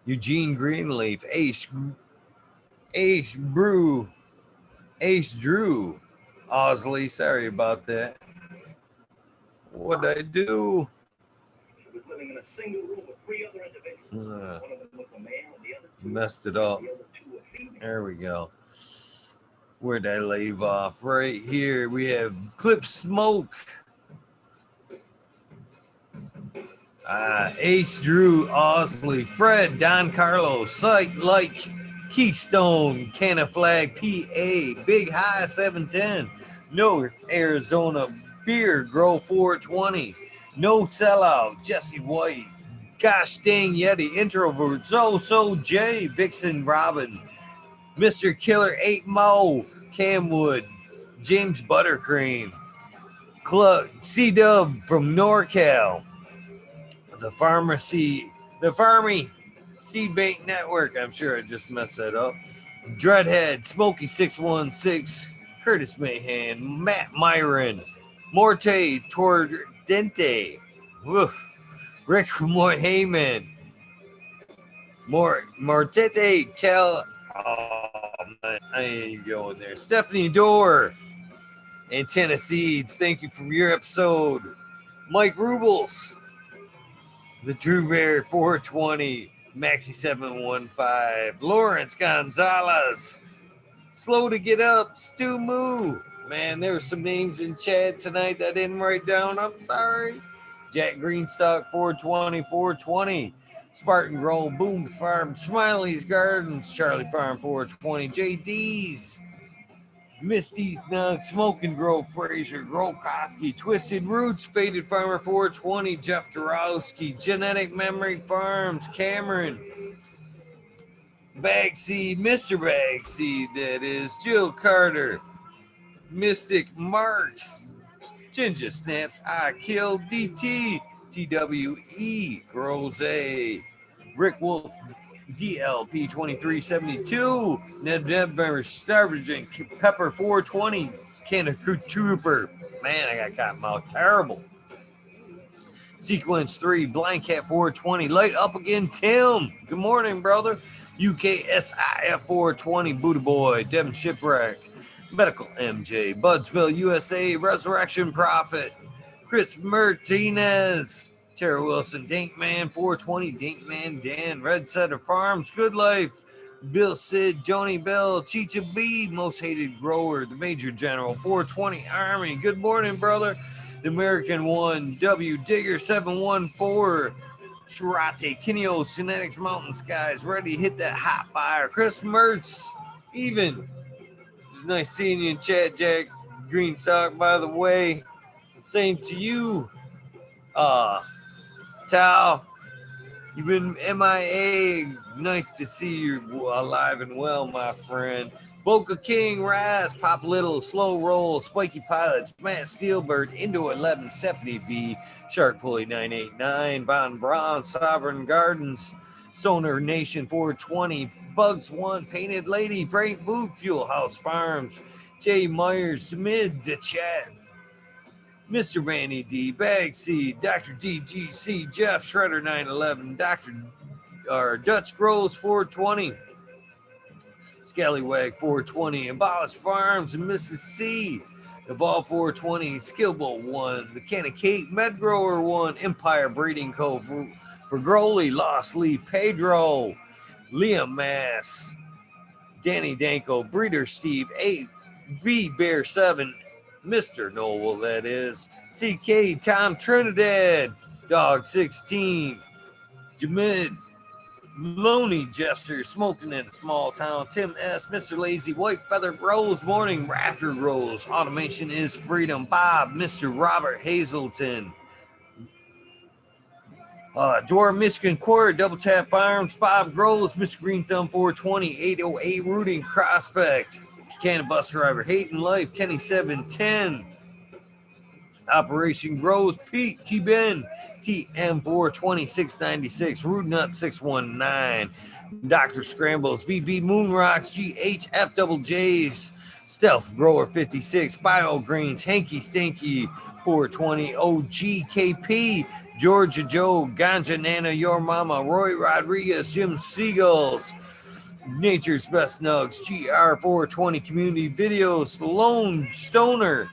Eugene Greenleaf, Ace Brew, Ace Drew, Osley, sorry about that. What'd I do? Messed it up. There we go. Where'd I leave off? Right here. We have Clip Smoke. Ace Drew, Osley, Fred, Don Carlos, Sight Like, Keystone, Canna Flag, PA, Big High 710, North Arizona Beer, Grow 420, No Sellout, Jesse White, Gosh Dang Yeti, Introvert, So J, Vixen Robin, Mr. Killer 8 Mo, Camwood, James Buttercream, C-Dub from NorCal, the Farmy Seed Bank Network. I'm sure I just messed that up. Dreadhead, Smokey 616, Curtis Mahan, Matt Myron, Morte Tordente, Rick Heyman, Mortete Kel. Oh man, I ain't going there. Stephanie Dorr, Antenna Seeds. Thank you for your episode. Mike Rubles, the Drew Bear 420, Maxi 715, Lawrence Gonzalez, Slow to Get Up, Stu Moo. Man, there were some names in chat tonight that I didn't write down. I'm sorry. Jack Greenstock 420, Spartan Grow, Boom Farm, Smiley's Gardens, Charlie Farm 420, JD's, Misty's Nug, Smoke and Grow, Fraser, Grokoski, Twisted Roots, Faded Farmer 420, Jeff Dorowski, Genetic Memory Farms, Cameron, Bagseed, Mr. Bagseed, that is, Jill Carter, Mystic Marks, Ginger Snaps, I Kill DT, TWE, Groze, Rick Wolf, DLP 2372, Never Starving, Pepper 420, Canna Trooper. Man, I got cotton mouth. Terrible. Sequence 3, Blind Cat 420, Light Up Again, Tim. Good morning, brother. UKSIF 420, Buddha Boy, Devin Shipwreck, Medical MJ, Budsville, USA, Resurrection Prophet, Chris Martinez, Tara Wilson, Dinkman, 420, Dinkman, Dan, Red Setter Farms, Good Life, Bill Sid, Joni Bell, Chicha B, Most Hated Grower, The Major General, 420 Army, Good Morning, Brother, The American One, W Digger, 714, Shirate, Kineos, Genetics, Mountain Skies, ready to hit that hot fire, Chris Mertz, even. It's nice seeing you in chat, Jack. Green Sock, by the way. Same to you. Tal, you've been MIA. Nice to see you alive and well, my friend. Boca King, Raz, Pop Little, Slow Roll, Spiky Pilots, Matt Steelbird, Indo 11, Stephanie V, Shark Pulley 989, Von Braun, Sovereign Gardens, Stoner Nation 420, Bugs One, Painted Lady, Frank Boot, Fuel House Farms, Jay Myers, Mid to Chat, Mr. Manny D, Bag Seed, Dr. DGC, Jeff Shredder 911, Dutch Grows 420, Scallywag 420, Abolish Farms, and Mrs. C, Evolve 420, Skillbolt 1, Mechanic Kate, Med Grower 1, Empire Breeding Co. for Growly, Lost Lee, Pedro, Liam Mass, Danny Danko, Breeder Steve 8, B Bear 7, Mr. Noble, that is, CK, Tom Trinidad, Dog 16, Jamid, Lonely Jester, Smoking in a Small Town, Tim S., Mr. Lazy, White Feather Rose, Morning Rafter Rose, Automation is Freedom, Bob, Mr. Robert Hazelton, Dwarf Michigan Quarter, Double Tap Farms, Bob Groves, Mr. Green Thumb 420, 808 Rooting Prospect, Cannon Bus Driver, Hating Life, Kenny 710, Operation Grows, Pete, T-Ben, TM4 2696, Root Nut 619, Dr. Scrambles, VB Moonrocks, GHF Double J's, Stealth Grower 56, Bio Greens, Hanky Stinky 420, OGKP, Georgia Joe, Ganja Nana, Your Mama, Roy Rodriguez, Jim Seagulls, Nature's Best Nugs, GR420 Community Videos, Lone Stoner,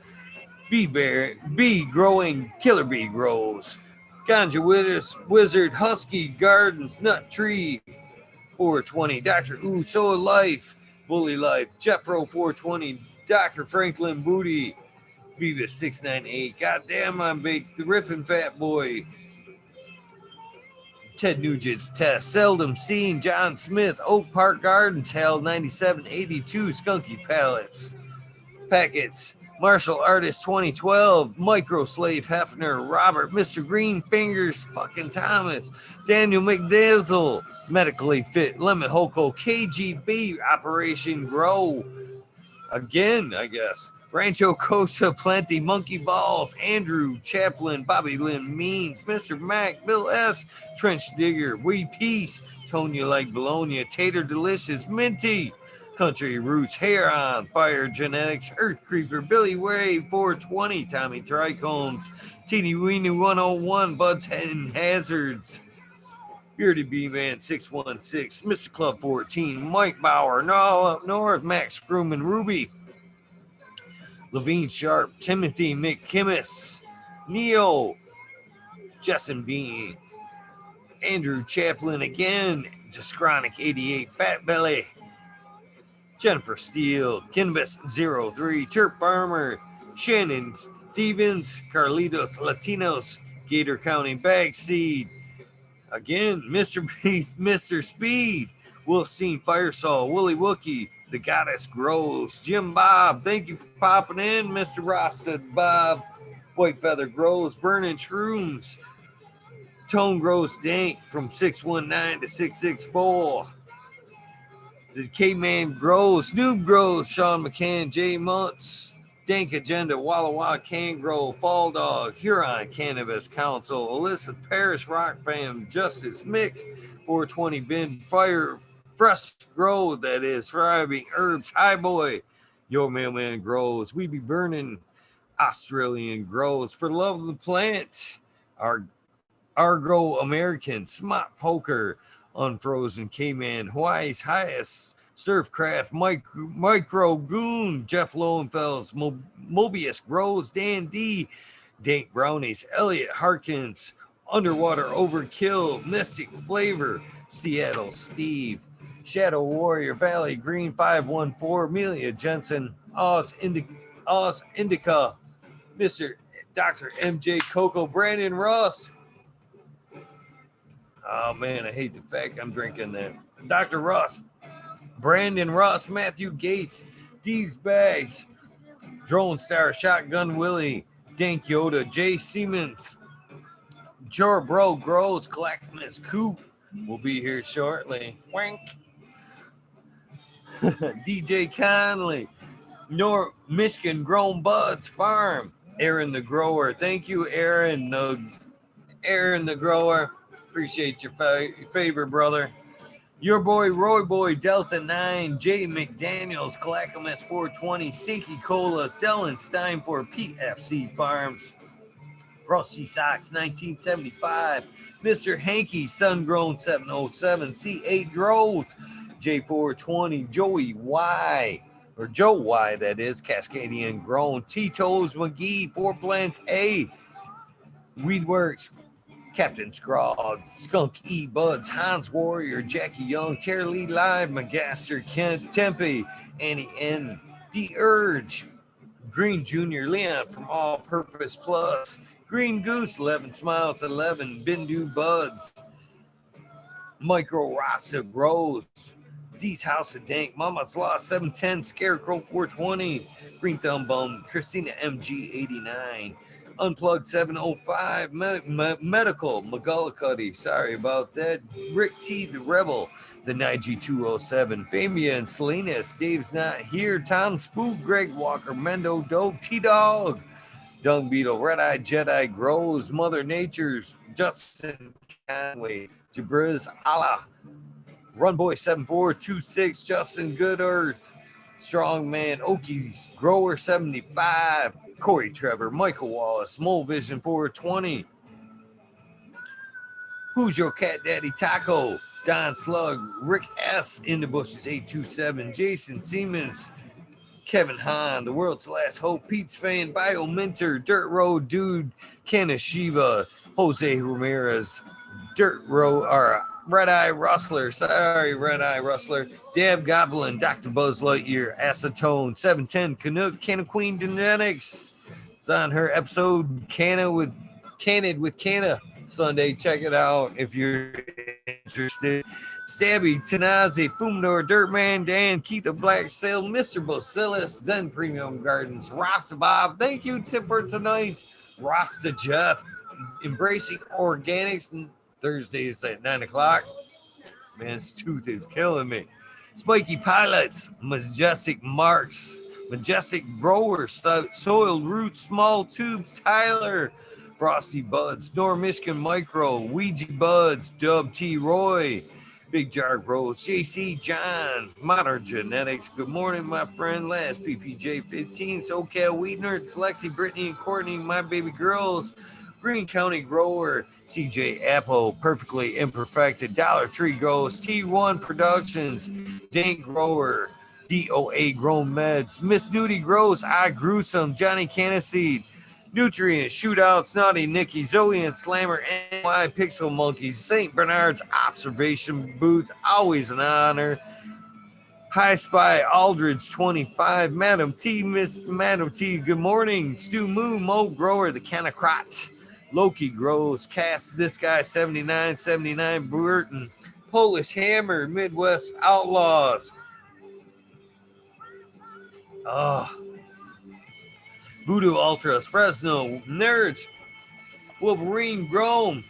Bee Growing, Killer Bee Grows, Ganja Wizard, Husky Gardens, Nut Tree 420, Dr. Ooh, So Life, Bully Life, Jeffro 420, Dr. Franklin Booty, Beavis 698, Goddamn I'm Baked, the Riffin' Fat Boy, Ted Nugent's Test, Seldom Seen, John Smith, Oak Park Gardens, Hell 9782, Skunky Pallets, Packets, Martial Artist 2012, Microslave Hefner, Robert, Mr. Green Fingers, fucking Thomas, Daniel McDazzle, Medically Fit, Lemon Hoko, KGB, Operation Grow, again, I guess, Rancho Costa Plenty, Monkey Balls, Andrew Chaplin, Bobby Lynn Means, Mr. Mac, Bill S., Trench Digger, We Peace, Tonya Like Bologna, Tater Delicious, Minty, Country Roots, Hair On, Fire Genetics, Earth Creeper, Billy Way, 420, Tommy Trichomes, Teeny Weeny 101, Buds and Hazards, Beardy B-Man 616, Mr. Club 14, Mike Bauer, All Up North, Max Screwman, Ruby, Levine Sharp, Timothy McKimmis, Neo, Justin Bean, Andrew Chaplin again, Jaschronic 88, Fat Belly, Jennifer Steele, Kinbus 03, Chirp Farmer, Shannon Stevens, Carlitos Latinos, Gator County Bagseed, again, Mr. Beast, Mr. Speed, Wolfstein Firesaw, Willie Wookie, The Goddess Grows, Jim Bob, thank you for popping in, Mr. Rasta Bob, White Feather Grows, Burning Shrooms, Tone Grows Dank from 619 to 664. The K-Man Grows, Noob Grows, Sean McCann, Jay Muntz, Dank Agenda, Walla Walla Can Grow, Fall Dog, Huron Cannabis Council, Alyssa Parrish, Rock Fam, Justice Mick, 420 Bin, Fire, Fresh Grow, that is, Thriving Herbs, High Boy, Your Mailman Grows, We Be Burning, Australian Grows, For the Love of the Plant, Argo American, Smart Poker, Unfrozen K-Man, Hawaii's Highest, Surfcraft, Micro Goon, Jeff Lowenfels, Mobius Grows, Dan D, Dank Brownies, Elliot Harkins, Underwater Overkill, Mystic Flavor, Seattle Steve, Shadow Warrior, Valley Green 514, Amelia Jensen, Oz Indica, Mr. Dr. MJ Coco, Brandon Rust. Oh man, I hate the fact I'm drinking that. Dr. Rust, Brandon Ross, Matthew Gates, D's Bags, Drone Star, Shotgun Willie, Dank Yoda, Jay Siemens, Jor Bro Grows, Clackamas Coop will be here shortly. Wank. DJ Conley, Michigan Grown Buds Farm, Aaron the Grower. Thank you, Aaron the Grower. Appreciate your favor, brother. Your boy Roy Boy Delta 9, Jay McDaniels, Clackamas 420, Sinky Cola, Zellenstein for PFC Farms, Rusty Socks 1975, Mr. Hanky Sungrown 707, C8 Droves, J420, Joey Y, or Joe Y, that is, Cascadian Grown, Tito's McGee, Four Plants A, Weedworks, Captain Scrog, Skunk E Buds, Hans Warrior, Jackie Young, Terry Lee Live, McGaster, Kent Tempe, Annie N, The Urge, Green Jr., Leon from All Purpose Plus, Green Goose, 11 Smiles, 11, Bindu Buds, Micro Rasta Grows, D's House of Dank, Mama's Lost, 710, Scarecrow 420, Green Thumb Bum, Christina MG 89, Unplugged 705, Medical, McGullicuddy, sorry about that, Rick T, the Rebel, the Nige 207, Famia and Salinas, Dave's Not Here, Tom Spook, Greg Walker, Mendo Dope, T-Dog, Dung Beetle, Red Eye Jedi Grows, Mother Nature's, Justin Conway, Jabriz Allah, Runboy 7426, Justin Good Earth, Strongman Okies, Grower 75, Corey Trevor, Michael Wallace, Mole Vision 420, Who's Your Cat Daddy Taco, Don Slug, Rick S. In the Bushes 827, Jason Siemens, Kevin Hahn, The World's Last Hope, Pete's Fan, Bio Minter, Dirt Road Dude, Kanashiva, Jose Ramirez, Dirt Road, or Red Eye Rustler, sorry, Red Eye Rustler, Dab Goblin, Dr. Buzz Lightyear, Acetone, 710, Canuck, Canna Queen Genetics. It's on her episode, Canned with Canna, Sunday. Check it out if you're interested. Stabby, Tanazi, Fumdor, Dirtman, Dan, Keith of Black Sail, Mr. Bacillus, Zen Premium Gardens, Rasta Bob. Thank you, Tip, for tonight. Rasta Jeff, Embracing Organics, Thursdays at 9 o'clock. Man's tooth is killing me. Spiky Pilots, Majestic Marks, Majestic Growers, Soil Roots, Small Tubes, Tyler, Frosty Buds, Norm Michigan Micro, Ouija Buds, Dub T Roy, Big Jar Grows, JC John, Modern Genetics. Good morning, my friend. Last PPJ 15, SoCal Weed Nerds, Lexi, Brittany, and Courtney, my baby girls. Green County Grower, CJ Apple, Perfectly Imperfected, Dollar Tree Grows, T1 Productions, Dank Grower, DOA Grown Meds, Miss Nudie Grows, I Grew Some, Johnny Caniseed, Nutrient, Shootout, Snotty Nicky, Zoe and Slammer, NY Pixel Monkeys, St. Bernard's Observation Booth, always an honor. High Spy Aldridge 25, Madam T, Miss Madam T, good morning. Stu Moo, Mo Grower, the Canacrot, Loki Grows, Cast This Guy 7979, Burton, Polish Hammer, Midwest Outlaws. Voodoo Ultras, Fresno, Nerds, Wolverine Grown,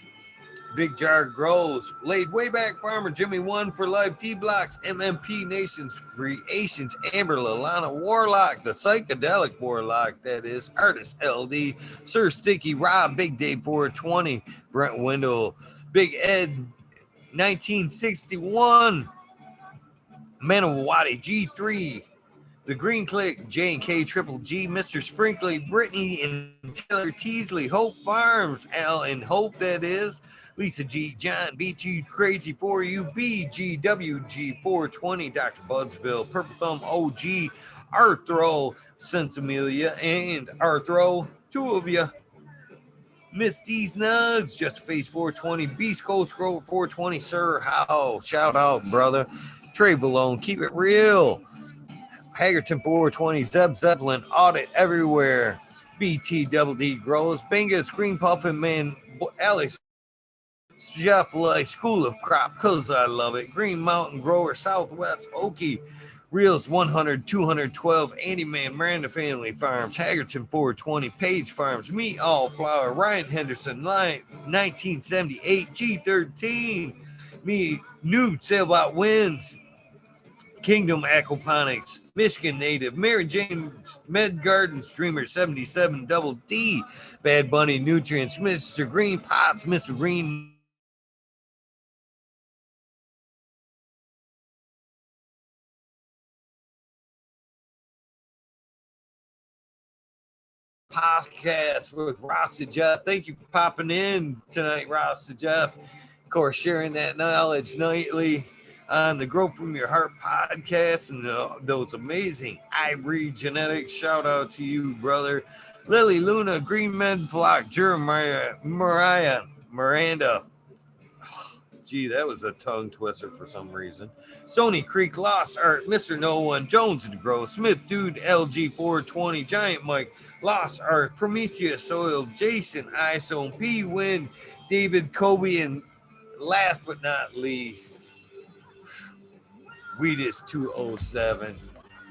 Big Jar Grows, Laid Way Back Farmer, Jimmy One for Life, T-Blocks, MMP Nations, Creations, Amber, Lalana Warlock, the Psychedelic Warlock, that is, Artist LD, Sir Sticky, Rob, Big Dave 420, Brent Wendell, Big Ed 1961, Manawati G3, The Green Click, J&K Triple G, Mr. Sprinkley, Brittany and Taylor Teasley, Hope Farms, Al and Hope, that is, Lisa G, John, BG Crazy for You, BGWG 420, Dr. Budsville, Purple Thumb OG, Arthro, Sensimelia, and Arthro, two of you. Miss D's Nugs, Just Face 420, Beast Coast Grove 420, Sir How, shout out, brother. Trey Valone, keep it real. Hagerton 420, Zeb Zeppelin, Audit Everywhere, BT Double D Grows, Bingus, Green Puffin Man, Alex, Jeff Life, School of Crop, cause I love it, Green Mountain Grower, Southwest Okie, Reels 100, 212, Andy Man, Miranda Family Farms, Hagerton 420, Page Farms, Meat All Flour, Ryan Henderson, 1978, G13, Me, New Sailboat Wins, Kingdom Aquaponics, Michigan Native, Mary James, Med Garden Streamer 77 Double D, Bad Bunny Nutrients, Mr. Green Pots, Mr. Green Podcast with Rasta Jeff. Thank you for popping in tonight, Rasta Jeff. Of course, sharing that knowledge nightly on the Grow From Your Heart podcast and those amazing Ivory Genetics. Shout out to you, brother. Lily, Luna, Green Men Flock, Jeremiah, Mariah, Miranda. Gee, that was a tongue twister for some reason. Stony Creek, Lost Art, Mr. No One, Jones and Grow, Smith Dude, LG 420, Giant Mike, Lost Art, Prometheus Soil, Jason, ISO, P Win, David, Kobe, and last but not least, Weedus 207.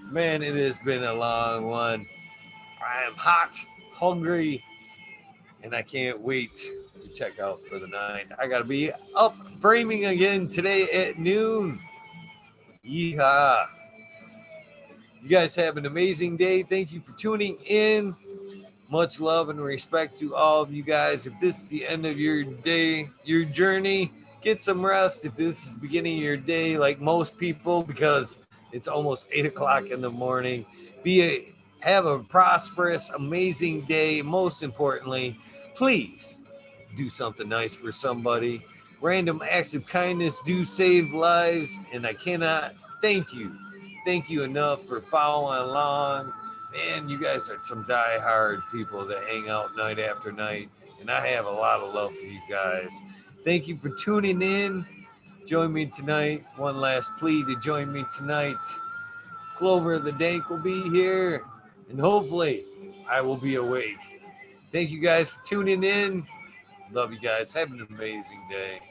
Man, it has been a long one. I am hot, hungry, and I can't wait to check out for the night. I got to be up framing again today at noon. Yeehaw. You guys have an amazing day. Thank you for tuning in. Much love and respect to all of you guys. If this is the end of your day, your journey, get some rest. If this is the beginning of your day, like most people, because it's almost 8 o'clock in the morning, have a prosperous, amazing day. Most importantly, please do something nice for somebody. Random acts of kindness do save lives, and I cannot thank you enough for following along. Man, you guys are some die-hard people that hang out night after night, and I have a lot of love for you guys. Thank you for tuning in. Join me tonight. One last plea to join me tonight. Clover the Dank will be here, and hopefully I will be awake. Thank you guys for tuning in. Love you guys. Have an amazing day.